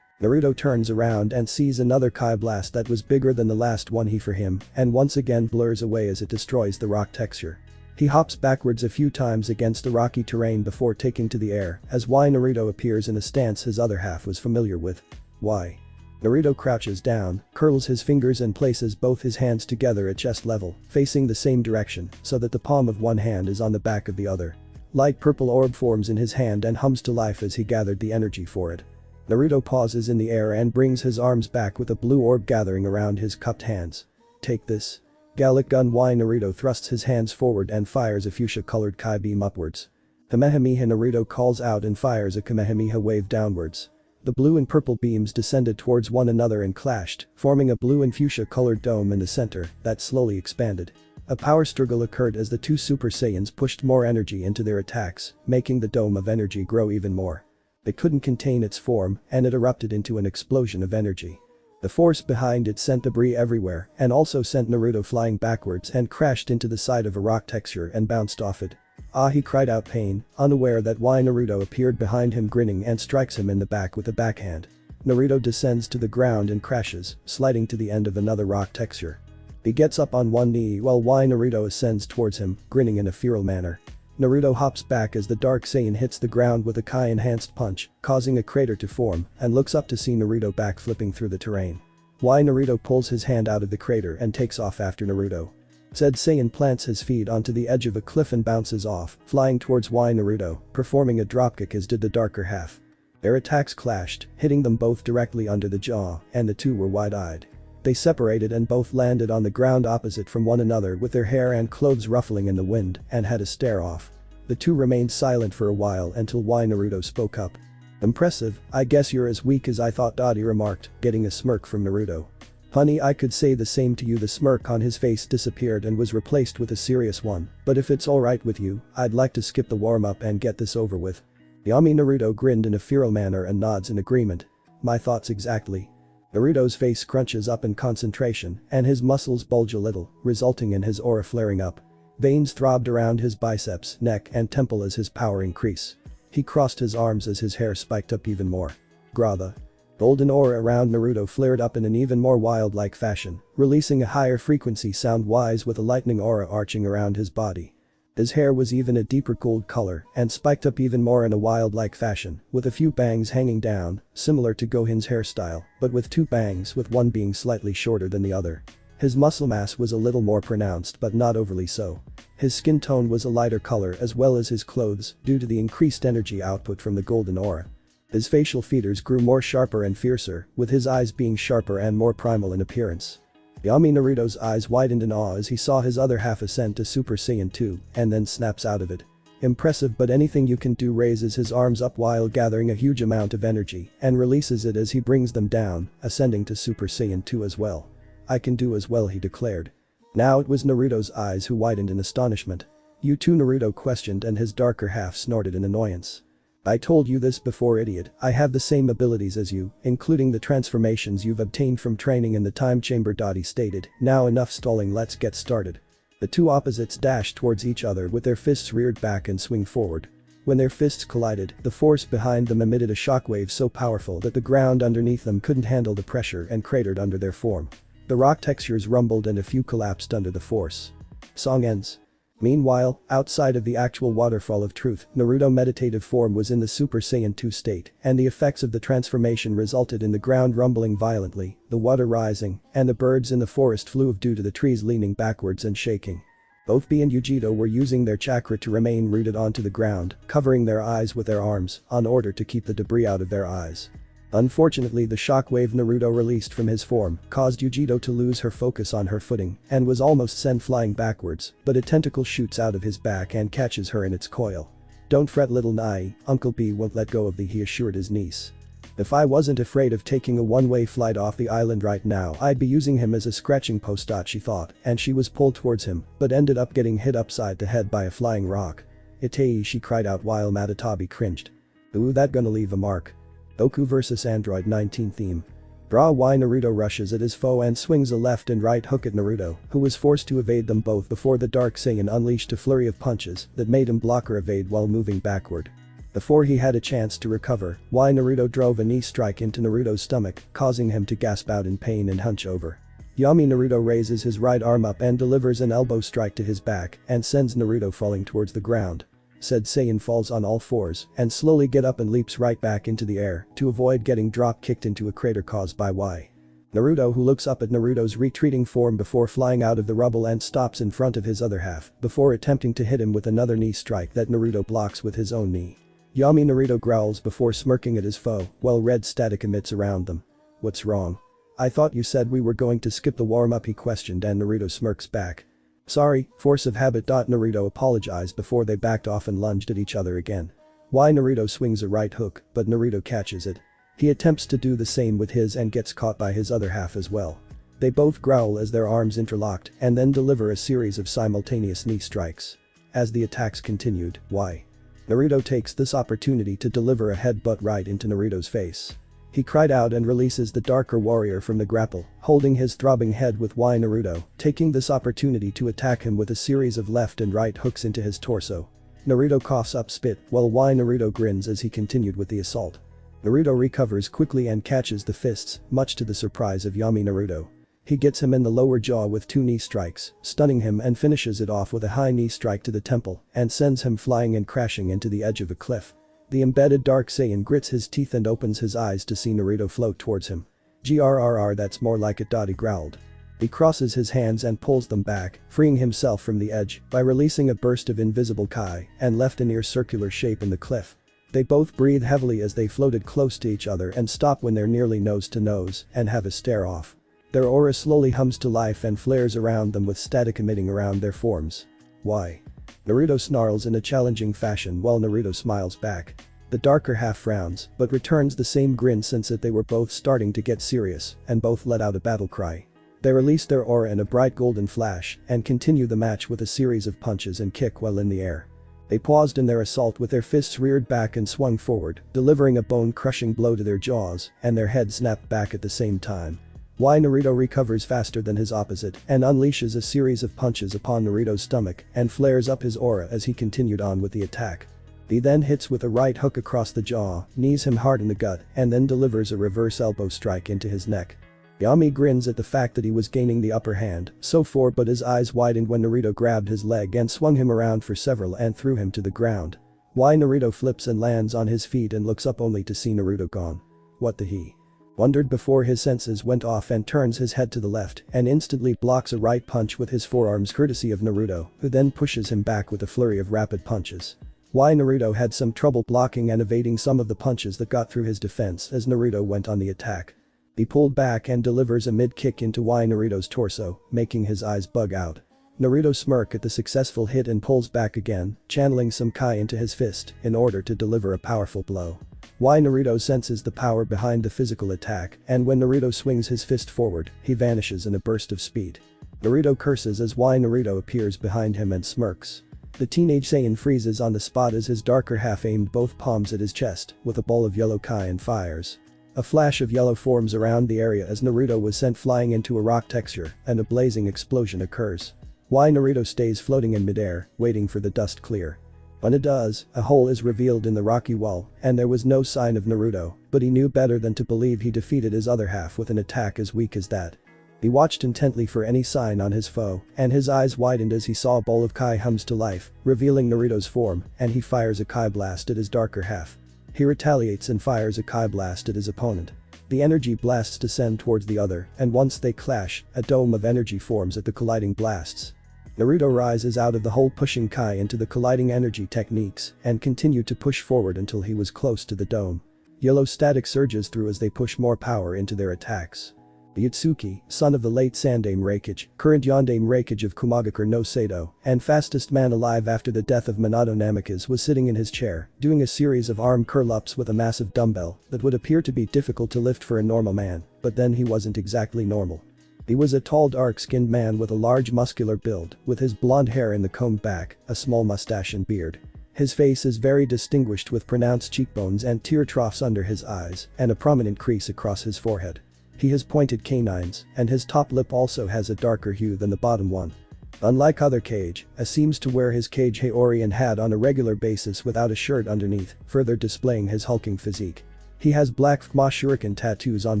Naruto turns around and sees another Kai blast that was bigger than the last one he for him and once again blurs away as it destroys the rock texture. He hops backwards a few times against the rocky terrain before taking to the air as Y Naruto appears in a stance his other half was familiar with. Y Naruto crouches down, curls his fingers and places both his hands together at chest level, facing the same direction so that the palm of one hand is on the back of the other. Light purple orb forms in his hand and hums to life as he gathered the energy for it. Naruto pauses in the air and brings his arms back with a blue orb gathering around his cupped hands. Take this. Gallic gun. Y Naruto thrusts his hands forward and fires a fuchsia-colored Kai beam upwards. Kamehameha. Naruto calls out and fires a Kamehameha wave downwards. The blue and purple beams descended towards one another and clashed, forming a blue and fuchsia-colored dome in the center that slowly expanded. A power struggle occurred as the two Super Saiyans pushed more energy into their attacks, making the dome of energy grow even more. It couldn't contain its form, and it erupted into an explosion of energy. The force behind it sent debris everywhere and also sent Naruto flying backwards and crashed into the side of a rock texture and bounced off it. Ah, he cried out pain, unaware that why Naruto appeared behind him grinning and strikes him in the back with a backhand. Naruto descends to the ground and crashes, sliding to the end of another rock texture. He gets up on one knee while Naruto ascends towards him, grinning in a feral manner. Naruto hops back as the Dark Saiyan hits the ground with a Kai-enhanced punch, causing a crater to form, and looks up to see Naruto backflipping through the terrain. Naruto pulls his hand out of the crater and takes off after Naruto. Said Saiyan plants his feet onto the edge of a cliff and bounces off, flying towards Naruto, performing a dropkick as did the darker half. Their attacks clashed, hitting them both directly under the jaw, and the two were wide-eyed. They separated and both landed on the ground opposite from one another with their hair and clothes ruffling in the wind and had a stare-off. The two remained silent for a while until Naruto spoke up. "Impressive, I guess you're as weak as I thought," he remarked, getting a smirk from Naruto. "Honey, I could say the same to you." The smirk on his face disappeared and was replaced with a serious one, "but if it's alright with you, I'd like to skip the warm-up and get this over with." Yami Naruto grinned in a feral manner and nods in agreement. "My thoughts exactly." Naruto's face crunches up in concentration and his muscles bulge a little, resulting in his aura flaring up. Veins throbbed around his biceps, neck and temple as his power increased. He crossed his arms as his hair spiked up even more. The golden aura around Naruto flared up in an even more wild-like fashion, releasing a higher frequency sound-wise with a lightning aura arching around his body. His hair was even a deeper gold color and spiked up even more in a wild-like fashion, with a few bangs hanging down, similar to Gohan's hairstyle, but with two bangs with one being slightly shorter than the other. His muscle mass was a little more pronounced but not overly so. His skin tone was a lighter color as well as his clothes due to the increased energy output from the golden aura. His facial features grew more sharper and fiercer, with his eyes being sharper and more primal in appearance. Yami Naruto's eyes widened in awe as he saw his other half ascend to Super Saiyan 2 and then snaps out of it. "Impressive, but anything you can do." Raises his arms up while gathering a huge amount of energy and releases it as he brings them down, ascending to Super Saiyan 2 as well. "I can do as well," he declared. Now it was Naruto's eyes who widened in astonishment. "You too?" Naruto questioned and his darker half snorted in annoyance. "I told you this before, idiot. I have the same abilities as you, including the transformations you've obtained from training in the time chamber." He stated. "Now enough stalling, let's get started." The two opposites dashed towards each other with their fists reared back and swing forward. When their fists collided, the force behind them emitted a shockwave so powerful that the ground underneath them couldn't handle the pressure and cratered under their form. The rock textures rumbled and a few collapsed under the force. Song ends. Meanwhile, outside of the actual waterfall of truth, Naruto meditative form was in the Super Saiyan 2 state, and the effects of the transformation resulted in the ground rumbling violently, the water rising, and the birds in the forest flew due to the trees leaning backwards and shaking. Both Bee and Yugito were using their chakra to remain rooted onto the ground, covering their eyes with their arms, in order to keep the debris out of their eyes. Unfortunately, the shockwave Naruto released from his form caused Yugito to lose her focus on her footing and was almost sent flying backwards, but a tentacle shoots out of his back and catches her in its coil. "Don't fret, little Nai, Uncle B won't let go of thee," he assured his niece. "If I wasn't afraid of taking a one-way flight off the island right now, I'd be using him as a scratching post," she thought, and she was pulled towards him, but ended up getting hit upside the head by a flying rock. "Itei," she cried out while Minato cringed. "Ooh, that gonna leave a mark." Goku vs Android 19 theme. Why Naruto rushes at his foe and swings a left and right hook at Naruto, who was forced to evade them both before the Dark Saiyan unleashed a flurry of punches that made him block or evade while moving backward. Before he had a chance to recover, Naruto drove a knee strike into Naruto's stomach, causing him to gasp out in pain and hunch over. Yami Naruto raises his right arm up and delivers an elbow strike to his back and sends Naruto falling towards the ground. Said Saiyan falls on all fours and slowly get up and leaps right back into the air to avoid getting drop-kicked into a crater caused by Naruto, who looks up at Naruto's retreating form before flying out of the rubble and stops in front of his other half before attempting to hit him with another knee strike that Naruto blocks with his own knee. Yami Naruto growls before smirking at his foe while red static emits around them. "What's wrong? I thought you said we were going to skip the warm-up," he questioned, and Naruto smirks back. "Sorry, force of habit." Naruto apologized before they backed off and lunged at each other again. Naruto swings a right hook, but Naruto catches it. He attempts to do the same with his and gets caught by his other half as well. They both growl as their arms interlocked and then deliver a series of simultaneous knee strikes. As the attacks continued, Naruto takes this opportunity to deliver a headbutt right into Naruto's face. He cried out and releases the darker warrior from the grapple, holding his throbbing head with Naruto, taking this opportunity to attack him with a series of left and right hooks into his torso. Naruto coughs up spit while Naruto grins as he continued with the assault. Naruto recovers quickly and catches the fists, much to the surprise of Yami Naruto. He gets him in the lower jaw with 2 knee strikes, stunning him and finishes it off with a high knee strike to the temple and sends him flying and crashing into the edge of a cliff. The embedded Dark Saiyan grits his teeth and opens his eyes to see Naruto float towards him. "Grrr, that's more like it," he growled. He crosses his hands and pulls them back, freeing himself from the edge by releasing a burst of invisible Kai and left a near circular shape in the cliff. They both breathe heavily as they floated close to each other and stop when they're nearly nose to nose and have a stare off. Their aura slowly hums to life and flares around them with static emitting around their forms. "Why?" Naruto snarls in a challenging fashion while Naruto smiles back. The darker half frowns but returns the same grin since they were both starting to get serious and both let out a battle cry. They release their aura in a bright golden flash and continue the match with a series of punches and kick while in the air. They paused in their assault with their fists reared back and swung forward, delivering a bone-crushing blow to their jaws and their heads snapped back at the same time. Naruto recovers faster than his opposite and unleashes a series of punches upon Naruto's stomach and flares up his aura as he continued on with the attack. He then hits with a right hook across the jaw, knees him hard in the gut and then delivers a reverse elbow strike into his neck. Yami grins at the fact that he was gaining the upper hand so far, but his eyes widened when Naruto grabbed his leg and swung him around for several and threw him to the ground. Naruto flips and lands on his feet and looks up only to see Naruto gone. What the he wondered before his senses went off and turns his head to the left and instantly blocks a right punch with his forearms courtesy of Naruto, who then pushes him back with a flurry of rapid punches. Naruto had some trouble blocking and evading some of the punches that got through his defense as Naruto went on the attack. He pulled back and delivers a mid-kick into Naruto's torso, making his eyes bug out. Naruto smirks at the successful hit and pulls back again, channeling some Kai into his fist in order to deliver a powerful blow. Naruto senses the power behind the physical attack and when Naruto swings his fist forward, he vanishes in a burst of speed. Naruto curses as Naruto appears behind him and smirks. The teenage Saiyan freezes on the spot as his darker half aimed both palms at his chest with a ball of yellow Kai and fires. A flash of yellow forms around the area as Naruto was sent flying into a rock texture and a blazing explosion occurs. Naruto stays floating in midair, waiting for the dust clear. When it does, a hole is revealed in the rocky wall and there was no sign of Naruto, but he knew better than to believe he defeated his other half with an attack as weak as that. He watched intently for any sign on his foe and his eyes widened as he saw a bowl of Kai hums to life, revealing Naruto's form, and he fires a Kai blast at his darker half. He retaliates and fires a Kai blast at his opponent. The energy blasts descend towards the other and once they clash, a dome of energy forms at the colliding blasts. Naruto rises out of the hole pushing Kai into the colliding energy techniques and continued to push forward until he was close to the dome. Yellow static surges through as they push more power into their attacks. Yutsuki, son of the late Sandame Reikage, current Yondame Reikage of Kumagakure no Sado, and fastest man alive after the death of Minato Namikaze was sitting in his chair, doing a series of arm curl-ups with a massive dumbbell that would appear to be difficult to lift for a normal man, but then he wasn't exactly normal. He was a tall dark-skinned man with a large muscular build, with his blonde hair in the combed back, a small mustache and beard. His face is very distinguished with pronounced cheekbones and tear troughs under his eyes, and a prominent crease across his forehead. He has pointed canines, and his top lip also has a darker hue than the bottom one. Unlike other Kage, seems to wear his Kage Haori and hat on a regular basis without a shirt underneath, further displaying his hulking physique. He has black Fuma shuriken tattoos on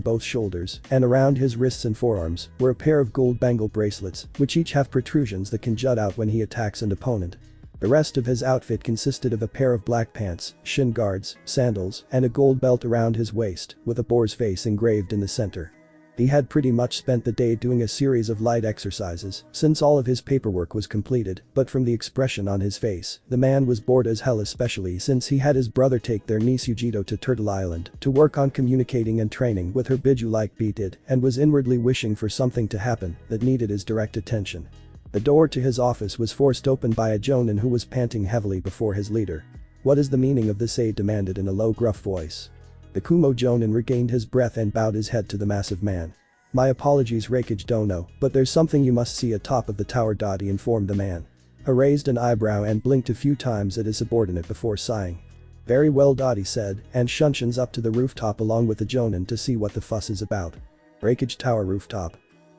both shoulders and around his wrists and forearms were a pair of gold bangle bracelets which each have protrusions that can jut out when he attacks an opponent. The rest of his outfit consisted of a pair of black pants, shin guards, sandals, and a gold belt around his waist with a boar's face engraved in the center. He had pretty much spent the day doing a series of light exercises since all of his paperwork was completed, but from the expression on his face, the man was bored as hell, especially since he had his brother take their niece Yugito to Turtle Island to work on communicating and training with her Biju like Bee did and was inwardly wishing for something to happen that needed his direct attention. The door to his office was forced open by a jonin who was panting heavily before his leader. "What is the meaning of this?" Aide demanded in a low gruff voice. The Kumo jonin regained his breath and bowed his head to the massive man. "My apologies, Reikage Dono, but there's something you must see atop of the tower." He informed the man. He raised an eyebrow and blinked a few times at his subordinate before sighing. "Very well," he said, and shunshuns up to the rooftop along with the jonin to see what the fuss is about. Reikage Tower rooftop.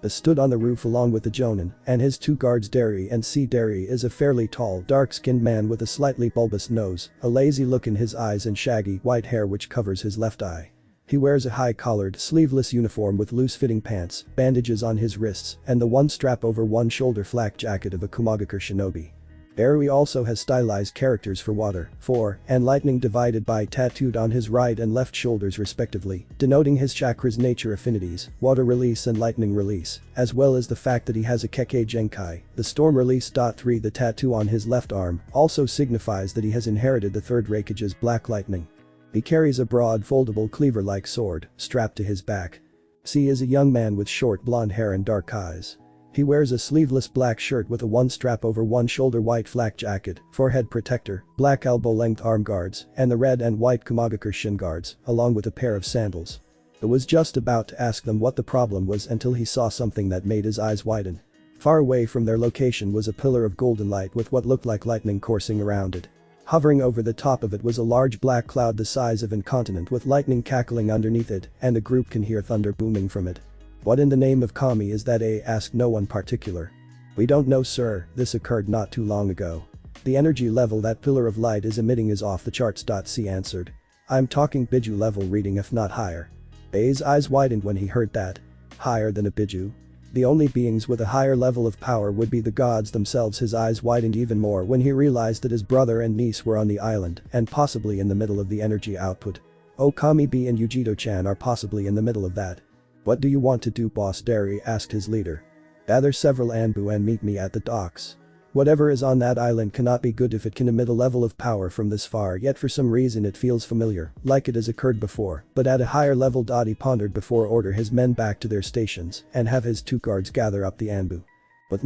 Stood on the roof along with the Jonin and his two guards. Derry and C. Derry is a fairly tall, dark-skinned man with a slightly bulbous nose, a lazy look in his eyes and shaggy, white hair which covers his left eye. He wears a high-collared, sleeveless uniform with loose-fitting pants, bandages on his wrists, and the one strap over one shoulder flak jacket of a Kumagakure shinobi. Derry also has stylized characters for water, fire, and lightning divided by tattooed on his right and left shoulders respectively, denoting his chakras nature affinities, water release and lightning release, as well as the fact that he has a Kekkei Genkai, the storm release. 3 The tattoo on his left arm also signifies that he has inherited the third Raikage's black lightning. He carries a broad foldable cleaver-like sword, strapped to his back. C is a young man with short blonde hair and dark eyes. He wears a sleeveless black shirt with a one strap over one shoulder white flak jacket, forehead protector, black elbow-length arm guards, and the red and white Kumagakure shin guards, along with a pair of sandals. He was just about to ask them what the problem was until he saw something that made his eyes widen. Far away from their location was a pillar of golden light with what looked like lightning coursing around it. Hovering over the top of it was a large black cloud the size of an continent with lightning cackling underneath it, and the group can hear thunder booming from it. What in the name of Kami is that? Asked no one particular. We don't know, sir, this occurred not too long ago. The energy level that pillar of light is emitting is off the charts. C answered. I'm talking Biju level reading if not higher. A's eyes widened when he heard that. Higher than a Biju? The only beings with a higher level of power would be the gods themselves. His eyes widened even more when he realized that his brother and niece were on the island and possibly in the middle of the energy output. Oh, Kami B and Yugito-chan are possibly in the middle of that. What do you want to do, boss? Derry asked his leader. Gather several Anbu and meet me at the docks. Whatever is on that island cannot be good if it can emit a level of power from this far, yet for some reason it feels familiar, like it has occurred before, but at a higher level. He pondered before order his men back to their stations and have his two guards gather up the Anbu. But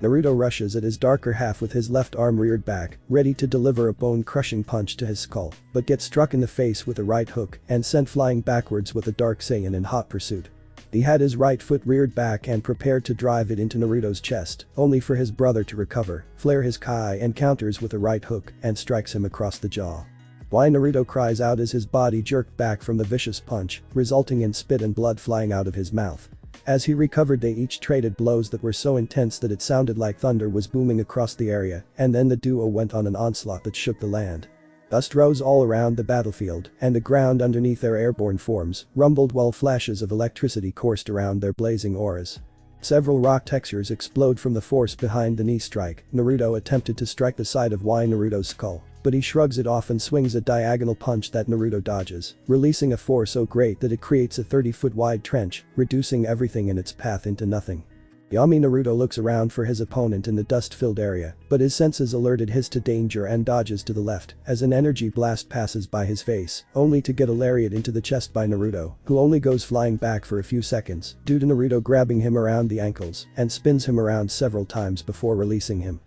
Naruto rushes at his darker half with his left arm reared back, ready to deliver a bone-crushing punch to his skull, but gets struck in the face with a right hook and sent flying backwards with a dark Saiyan in hot pursuit. He had his right foot reared back and prepared to drive it into Naruto's chest, only for his brother to recover, flare his Kai and counters with a right hook and strikes him across the jaw. Why? Naruto cries out as his body jerked back from the vicious punch, resulting in spit and blood flying out of his mouth. As he recovered, they each traded blows that were so intense that it sounded like thunder was booming across the area, and then the duo went on an onslaught that shook the land. Dust rose all around the battlefield, and the ground underneath their airborne forms rumbled while flashes of electricity coursed around their blazing auras. Several rock textures explode from the force behind the knee strike. Naruto attempted to strike the side of Naruto's skull, but he shrugs it off and swings a diagonal punch that Naruto dodges, releasing a force so great that it creates a 30-foot wide trench, reducing everything in its path into nothing. Naruto looks around for his opponent in the dust-filled area, but his senses alerted his to danger and dodges to the left as an energy blast passes by his face, only to get a lariat into the chest by Naruto, who only goes flying back for a few seconds due to Naruto grabbing him around the ankles and spins him around several times before releasing him.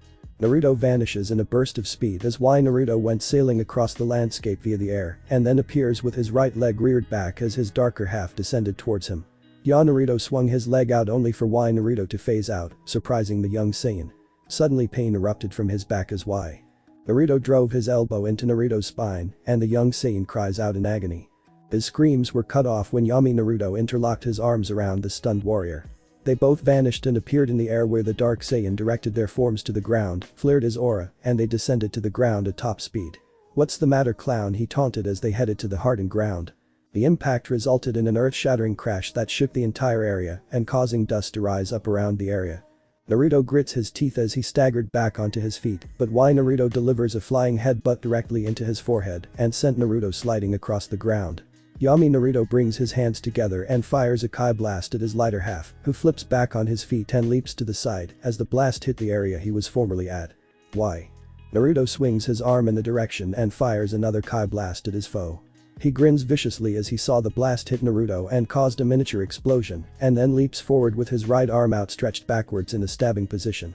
Naruto vanishes in a burst of speed as Naruto went sailing across the landscape via the air and then appears with his right leg reared back as his darker half descended towards him. Naruto swung his leg out only for Naruto to phase out, surprising the young Saiyan. Suddenly pain erupted from his back as Naruto drove his elbow into Naruto's spine and the young Saiyan cries out in agony. His screams were cut off when Naruto interlocked his arms around the stunned warrior. They both vanished and appeared in the air where the Dark Saiyan directed their forms to the ground, flared his aura, and they descended to the ground at top speed. What's the matter, clown? He taunted as they headed to the hardened ground. The impact resulted in an earth-shattering crash that shook the entire area and causing dust to rise up around the area. Naruto grits his teeth as he staggered back onto his feet, but Naruto delivers a flying headbutt directly into his forehead and sent Naruto sliding across the ground. Naruto brings his hands together and fires a Kai blast at his lighter half, who flips back on his feet and leaps to the side as the blast hit the area he was formerly at. Naruto swings his arm in the direction and fires another Kai blast at his foe. He grins viciously as he saw the blast hit Naruto and caused a miniature explosion, and then leaps forward with his right arm outstretched backwards in a stabbing position.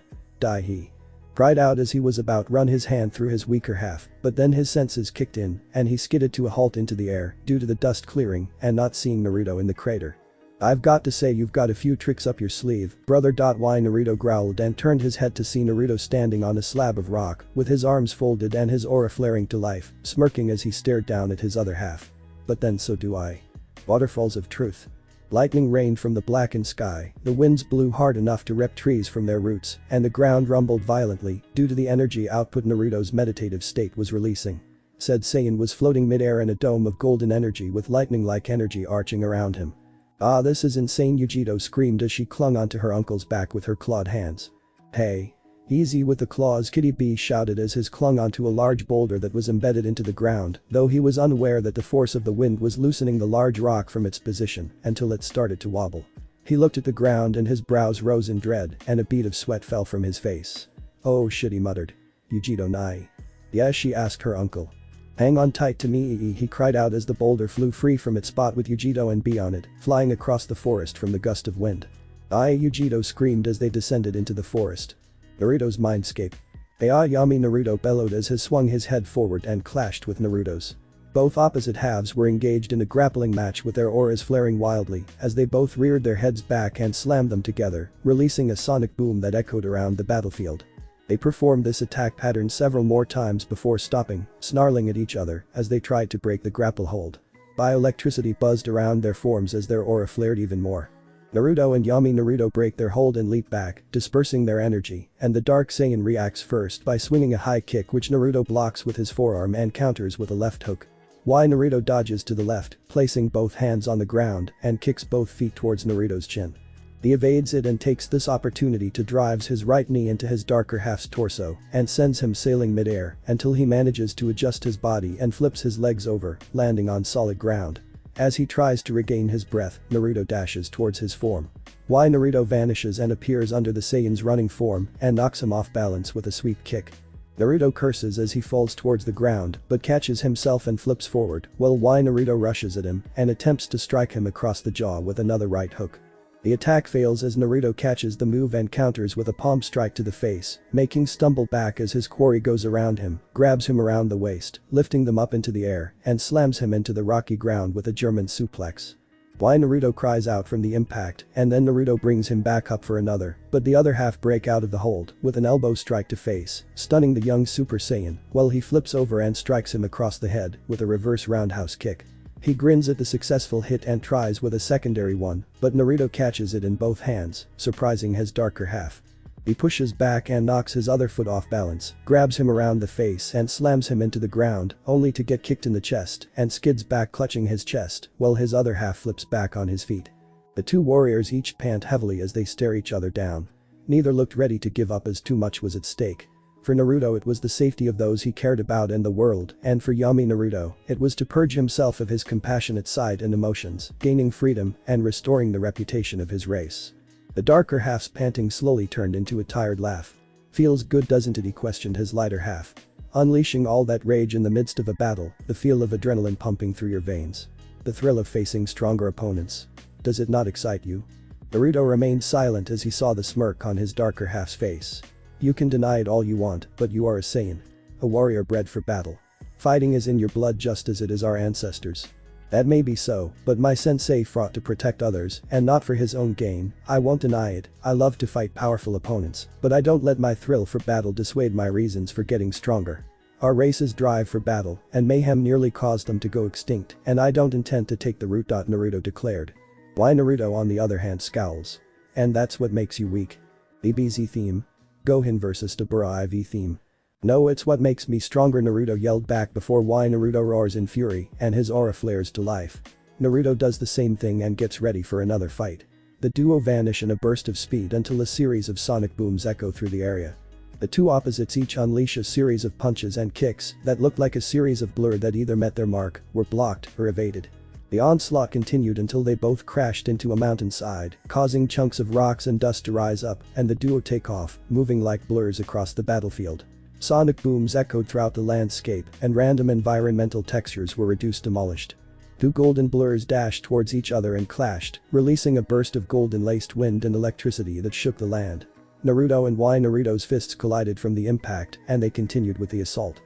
He cried out as he was about to run his hand through his weaker half, but then his senses kicked in and he skidded to a halt into the air due to the dust clearing and not seeing Naruto in the crater. I've got to say, you've got a few tricks up your sleeve, brother. Naruto growled and turned his head to see Naruto standing on a slab of rock with his arms folded and his aura flaring to life, smirking as he stared down at his other half. But then so do I. Waterfalls of truth. Lightning rained from the blackened sky, the winds blew hard enough to rip trees from their roots, and the ground rumbled violently due to the energy output Naruto's meditative state was releasing. Said Saiyan was floating mid-air in a dome of golden energy with lightning-like energy arching around him. "Ah, this is insane," Yugito screamed as she clung onto her uncle's back with her clawed hands. "Hey. Easy with the claws," Kitty B shouted as his clung onto a large boulder that was embedded into the ground, though he was unaware that the force of the wind was loosening the large rock from its position until it started to wobble. He looked at the ground and his brows rose in dread and a bead of sweat fell from his face. "Oh shit," he muttered. "Yugito nai?" "Yes," she asked her uncle. "Hang on tight to me," he cried out as the boulder flew free from its spot with Yugito and B on it, flying across the forest from the gust of wind. "Aye," Yugito screamed as they descended into the forest. Naruto's mindscape. Yami, Naruto bellowed as he swung his head forward and clashed with Naruto's. Both opposite halves were engaged in a grappling match with their auras flaring wildly as they both reared their heads back and slammed them together, releasing a sonic boom that echoed around the battlefield. They performed this attack pattern several more times before stopping, snarling at each other as they tried to break the grapple hold. Bioelectricity buzzed around their forms as their aura flared even more. Naruto and Naruto break their hold and leap back, dispersing their energy, and the Dark Saiyan reacts first by swinging a high kick which Naruto blocks with his forearm and counters with a left hook. Naruto dodges to the left, placing both hands on the ground and kicks both feet towards Naruto's chin. He evades it and takes this opportunity to drives his right knee into his darker half's torso and sends him sailing mid-air until he manages to adjust his body and flips his legs over, landing on solid ground. As he tries to regain his breath, Naruto dashes towards his form. Naruto vanishes and appears under the Saiyan's running form and knocks him off balance with a sweep kick. Naruto curses as he falls towards the ground but catches himself and flips forward while Naruto rushes at him and attempts to strike him across the jaw with another right hook. The attack fails as Naruto catches the move and counters with a palm strike to the face, making stumble back as his quarry goes around him, grabs him around the waist, lifting them up into the air, and slams him into the rocky ground with a German suplex. Naruto cries out from the impact and then Naruto brings him back up for another, but the other half break out of the hold with an elbow strike to face, stunning the young Super Saiyan while he flips over and strikes him across the head with a reverse roundhouse kick. He grins at the successful hit and tries with a secondary one, but Naruto catches it in both hands, surprising his darker half. He pushes back and knocks his other foot off balance, grabs him around the face and slams him into the ground, only to get kicked in the chest and skids back clutching his chest while his other half flips back on his feet. The two warriors each pant heavily as they stare each other down. Neither looked ready to give up as too much was at stake. For Naruto it was the safety of those he cared about in the world, and for Naruto, it was to purge himself of his compassionate side and emotions, gaining freedom and restoring the reputation of his race. The darker half's panting slowly turned into a tired laugh. "Feels good, doesn't it?" he questioned his lighter half. Unleashing all that rage in the midst of a battle, the feel of adrenaline pumping through your veins. The thrill of facing stronger opponents. Does it not excite you? Naruto remained silent as he saw the smirk on his darker half's face. "You can deny it all you want, but you are a Saiyan. A warrior bred for battle. Fighting is in your blood just as it is our ancestors." "That may be so, but my sensei fought to protect others and not for his own gain. I won't deny it, I love to fight powerful opponents, but I don't let my thrill for battle dissuade my reasons for getting stronger. Our race's drive for battle and mayhem nearly caused them to go extinct, and I don't intend to take the route." Naruto declared. Naruto on the other hand scowls. "And that's what makes you weak?" The BZ theme. Gohan vs Dabura IV theme. "No, it's what makes me stronger," Naruto yelled back before Naruto roars in fury and his aura flares to life. Naruto does the same thing and gets ready for another fight. The duo vanish in a burst of speed until a series of sonic booms echo through the area. The two opposites each unleash a series of punches and kicks that looked like a series of blur that either met their mark, were blocked, or evaded. The onslaught continued until they both crashed into a mountainside, causing chunks of rocks and dust to rise up and the duo take off, moving like blurs across the battlefield. Sonic booms echoed throughout the landscape and random environmental textures were demolished. Two golden blurs dashed towards each other and clashed, releasing a burst of golden-laced wind and electricity that shook the land. Naruto and Naruto's fists collided from the impact and they continued with the assault.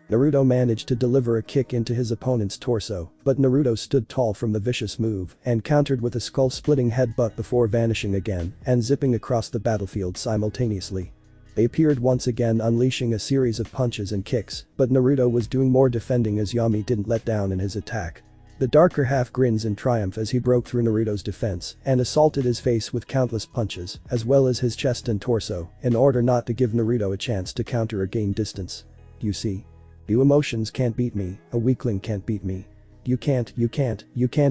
Naruto managed to deliver a kick into his opponent's torso, but Naruto stood tall from the vicious move and countered with a skull-splitting headbutt before vanishing again and zipping across the battlefield simultaneously. They appeared once again unleashing a series of punches and kicks, but Naruto was doing more defending as Yami didn't let down in his attack. The darker half grins in triumph as he broke through Naruto's defense and assaulted his face with countless punches, as well as his chest and torso, in order not to give Naruto a chance to counter or gain distance. You see? You emotions can't beat me, a weakling can't beat me. You can't,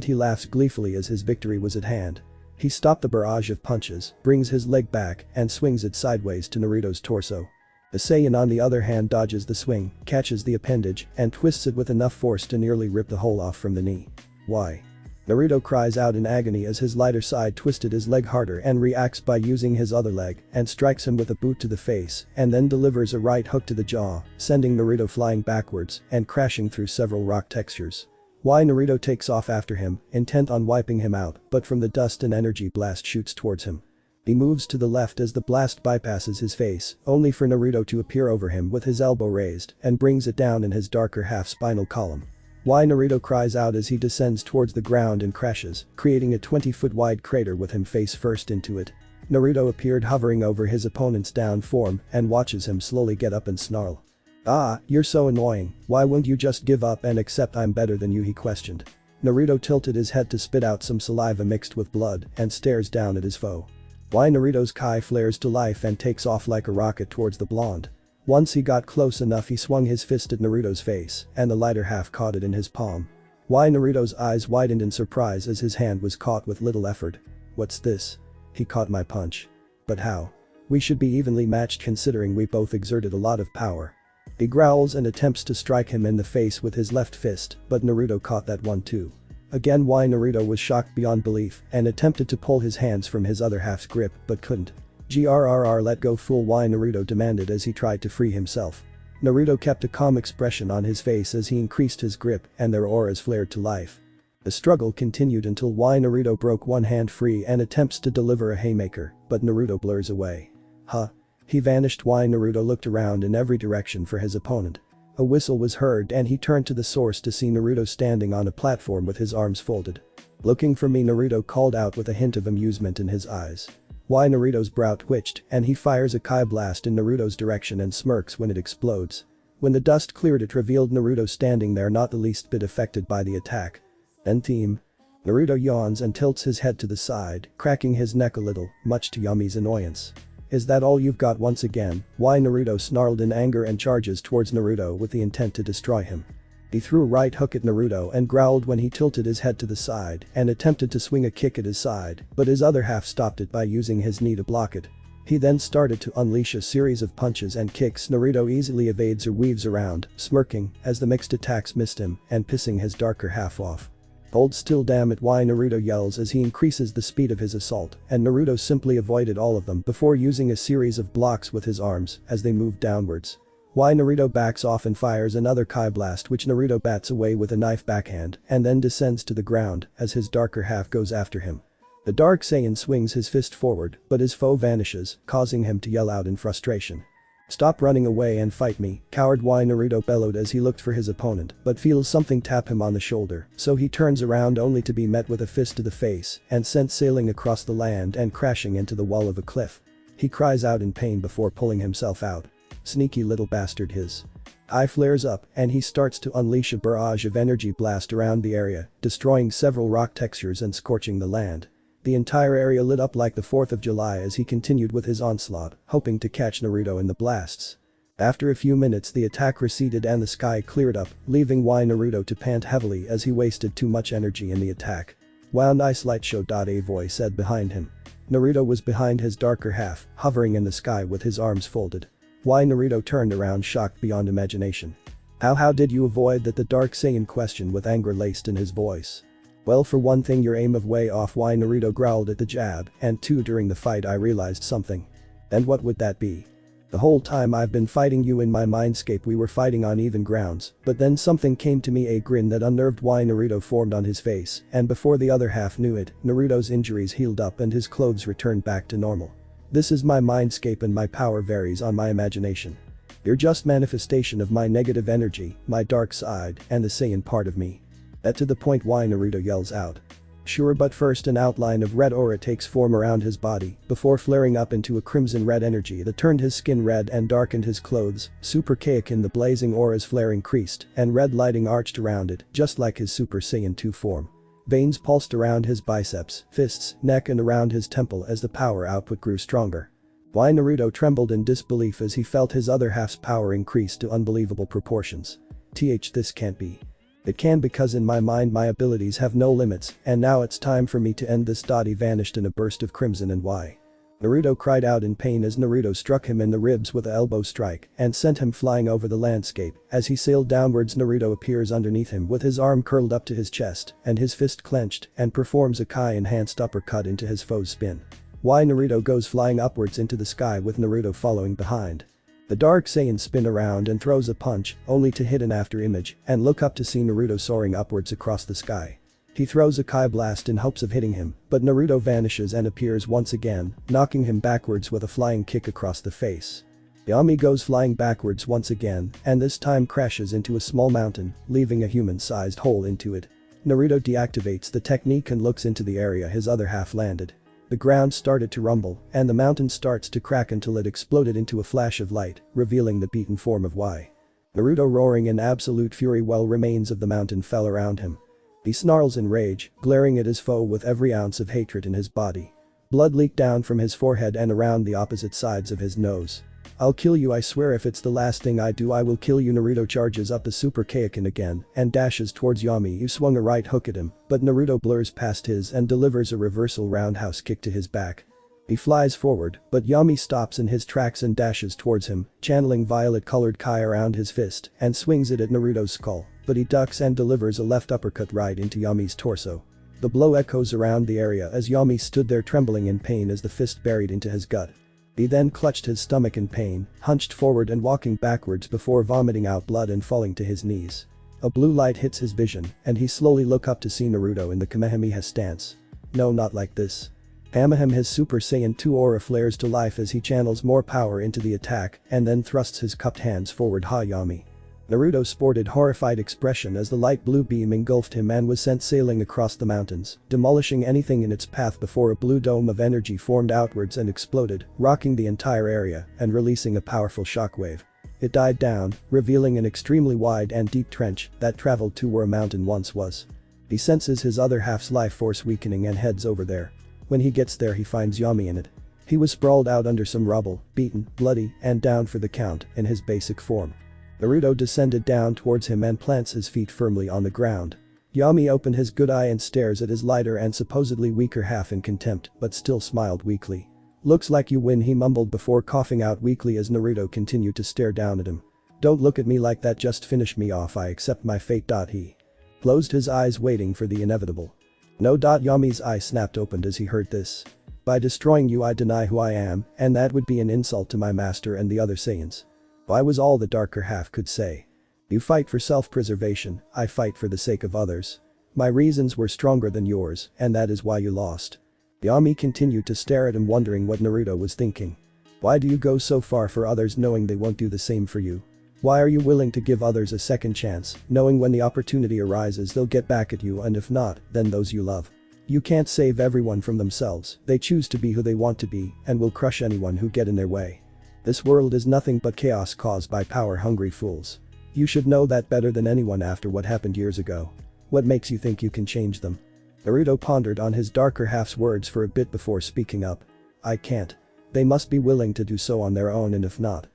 he laughs gleefully as his victory was at hand. He stopped the barrage of punches, brings his leg back, and swings it sideways to Naruto's torso. The Saiyan on the other hand dodges the swing, catches the appendage, and twists it with enough force to nearly rip the hole off from the knee. Why? Naruto cries out in agony as his lighter side twisted his leg harder and reacts by using his other leg and strikes him with a boot to the face and then delivers a right hook to the jaw, sending Naruto flying backwards and crashing through several rock textures. Why Naruto takes off after him, intent on wiping him out, but from the dust an energy blast shoots towards him. He moves to the left as the blast bypasses his face, only for Naruto to appear over him with his elbow raised and brings it down in his darker half-spinal column. Why Naruto cries out as he descends towards the ground and crashes, creating a 20-foot wide crater with him face first into it. Naruto appeared hovering over his opponent's down form and watches him slowly get up and snarl. "Ah, you're so annoying, why won't you just give up and accept I'm better than you?" he questioned. Naruto tilted his head to spit out some saliva mixed with blood and stares down at his foe. Why Naruto's Kai flares to life and takes off like a rocket towards the blonde. Once he got close enough he swung his fist at Naruto's face and the lighter half caught it in his palm. Why Naruto's eyes widened in surprise as his hand was caught with little effort. "What's this?" "He caught my punch." "But how? We should be evenly matched considering we both exerted a lot of power." He growls and attempts to strike him in the face with his left fist, but Naruto caught that one too. Again why Naruto was shocked beyond belief and attempted to pull his hands from his other half's grip but couldn't. "Grrr, let go fool," why Naruto demanded as he tried to free himself. Naruto kept a calm expression on his face as he increased his grip and their auras flared to life. The struggle continued until why Naruto broke one hand free and attempts to deliver a haymaker, but Naruto blurs away. Huh? He vanished. Why Naruto looked around in every direction for his opponent. A whistle was heard and he turned to the source to see Naruto standing on a platform with his arms folded. "Looking for me?" Naruto called out with a hint of amusement in his eyes. Why Naruto's brow twitched and he fires a Kai blast in Naruto's direction and smirks when it explodes. When the dust cleared it revealed Naruto standing there not the least bit affected by the attack. "End team." Naruto yawns and tilts his head to the side, cracking his neck a little, much to Yumi's annoyance. "Is that all you've got?" Once again, why Naruto snarled in anger and charges towards Naruto with the intent to destroy him. He threw a right hook at Naruto and growled when he tilted his head to the side and attempted to swing a kick at his side, but his other half stopped it by using his knee to block it. He then started to unleash a series of punches and kicks. Naruto easily evades or weaves around, smirking as the mixed attacks missed him and pissing his darker half off. "Hold still, damn it," why Naruto yells as he increases the speed of his assault, and Naruto simply avoided all of them before using a series of blocks with his arms as they moved downwards. Why Naruto backs off and fires another Kai blast which Naruto bats away with a knife backhand and then descends to the ground as his darker half goes after him. The Dark Saiyan swings his fist forward, but his foe vanishes, causing him to yell out in frustration. "Stop running away and fight me, coward," why Naruto bellowed as he looked for his opponent but feels something tap him on the shoulder, so he turns around only to be met with a fist to the face and sent sailing across the land and crashing into the wall of a cliff. He cries out in pain before pulling himself out. Sneaky little bastard. His eye flares up and he starts to unleash a barrage of energy blast around the area, destroying several rock textures and scorching the land. The entire area lit up like the 4th of July as he continued with his onslaught, hoping to catch Naruto in the blasts. After a few minutes the attack receded and the sky cleared up, leaving Naruto to pant heavily as he wasted too much energy in the attack. "Wow, nice light show," a voice said behind him. Naruto was behind his darker half, hovering in the sky with his arms folded. Why Naruto turned around shocked beyond imagination. How did you avoid that?" the Dark Saiyan questioned with anger laced in his voice. "Well, for one thing your aim of way off," why Naruto growled at the jab, "and two, during the fight I realized something." "And what would that be?" "The whole time I've been fighting you in my mindscape we were fighting on even grounds, but then something came to me." A grin that unnerved why Naruto formed on his face, and before the other half knew it, Naruto's injuries healed up and his clothes returned back to normal. "This is my mindscape and my power varies on my imagination. You're just manifestation of my negative energy, my dark side, and the Saiyan part of me." That to the point why Naruto yells out. Sure, but first an outline of red aura takes form around his body before flaring up into a crimson red energy that turned his skin red and darkened his clothes. Super Kaioken, the blazing aura's flare increased and red lighting arched around it just like his Super Saiyan 2 form. Veins pulsed around his biceps, fists, neck and around his temple as the power output grew stronger. Why Naruto trembled in disbelief as he felt his other half's power increase to unbelievable proportions. This can't be. It can, because in my mind my abilities have no limits and now it's time for me to end this. He vanished in a burst of crimson and why. Naruto cried out in pain as Naruto struck him in the ribs with an elbow strike and sent him flying over the landscape. As he sailed downwards, Naruto appears underneath him with his arm curled up to his chest and his fist clenched and performs a Kai-enhanced uppercut into his foe's spin. Why Naruto goes flying upwards into the sky with Naruto following behind. The Dark Saiyan spin around and throws a punch, only to hit an after image and look up to see Naruto soaring upwards across the sky. He throws a Kai blast in hopes of hitting him, but Naruto vanishes and appears once again, knocking him backwards with a flying kick across the face. Yami goes flying backwards once again and this time crashes into a small mountain, leaving a human-sized hole into it. Naruto deactivates the technique and looks into the area his other half landed. The ground started to rumble and the mountain starts to crack until it exploded into a flash of light, revealing the beaten form of Y. Naruto roaring in absolute fury while remains of the mountain fell around him. He snarls in rage, glaring at his foe with every ounce of hatred in his body. Blood leaked down from his forehead and around the opposite sides of his nose. I'll kill you, I swear, if it's the last thing I do I will kill you. Naruto charges up the Super Kaioken again and dashes towards Yami, who swung a right hook at him, but Naruto blurs past his and delivers a reversal roundhouse kick to his back. He flies forward, but Yami stops in his tracks and dashes towards him, channeling violet-colored Kai around his fist and swings it at Naruto's skull, but he ducks and delivers a left uppercut right into Yami's torso. The blow echoes around the area as Yami stood there trembling in pain as the fist buried into his gut. He then clutched his stomach in pain, hunched forward and walking backwards before vomiting out blood and falling to his knees. A blue light hits his vision and he slowly looks up to see Naruto in the Kamehameha stance. No, not like this. His Super Saiyan 2 aura flares to life as he channels more power into the attack and then thrusts his cupped hands forward. Yami. Naruto sported horrified expression as the light blue beam engulfed him and was sent sailing across the mountains, demolishing anything in its path before a blue dome of energy formed outwards and exploded, rocking the entire area and releasing a powerful shockwave. It died down, revealing an extremely wide and deep trench that traveled to where a mountain once was. He senses his other half's life force weakening and heads over there. When he gets there he finds Yami in it. He was sprawled out under some rubble, beaten, bloody, and down for the count in his basic form. Naruto descended down towards him and plants his feet firmly on the ground. Yami opened his good eye and stares at his lighter and supposedly weaker half in contempt, but still smiled weakly. Looks like you win, he mumbled before coughing out weakly as Naruto continued to stare down at him. Don't look at me like that, just finish me off, I accept my fate. He closed his eyes waiting for the inevitable. No. Yami's eye snapped open as he heard this. By destroying you I deny who I am, and that would be an insult to my master and the other Saiyans. Why was all the darker half could say. You fight for self-preservation, I fight for the sake of others. My reasons were stronger than yours, and that is why you lost. Yami continued to stare at him, wondering what Naruto was thinking. Why do you go so far for others knowing they won't do the same for you? Why are you willing to give others a second chance, knowing when the opportunity arises they'll get back at you, and if not, then those you love? You can't save everyone from themselves, they choose to be who they want to be and will crush anyone who get in their way. This world is nothing but chaos caused by power-hungry fools. You should know that better than anyone after what happened years ago. What makes you think you can change them? Naruto pondered on his darker half's words for a bit before speaking up. I can't. They must be willing to do so on their own, and if not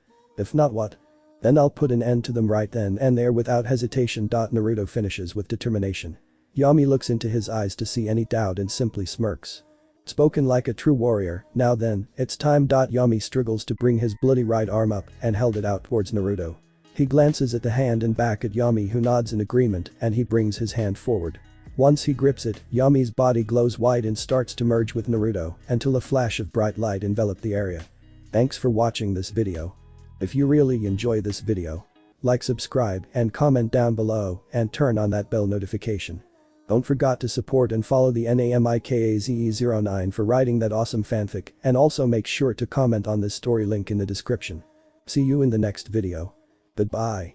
what? Then I'll put an end to them right then and there without hesitation. Naruto finishes with determination. Yami looks into his eyes to see any doubt and simply smirks. Spoken like a true warrior, now then, it's time. Yami struggles to bring his bloody right arm up and held it out towards Naruto. He glances at the hand and back at Yami, who nods in agreement, and he brings his hand forward. Once he grips it, Yami's body glows white and starts to merge with Naruto until a flash of bright light enveloped the area. Thanks for watching this video. If you really enjoy this video, like, subscribe, and comment down below and turn on that bell notification. Don't forget to support and follow the Namikaze09 for writing that awesome fanfic, and also make sure to comment on this story, link in the description. See you in the next video. Goodbye.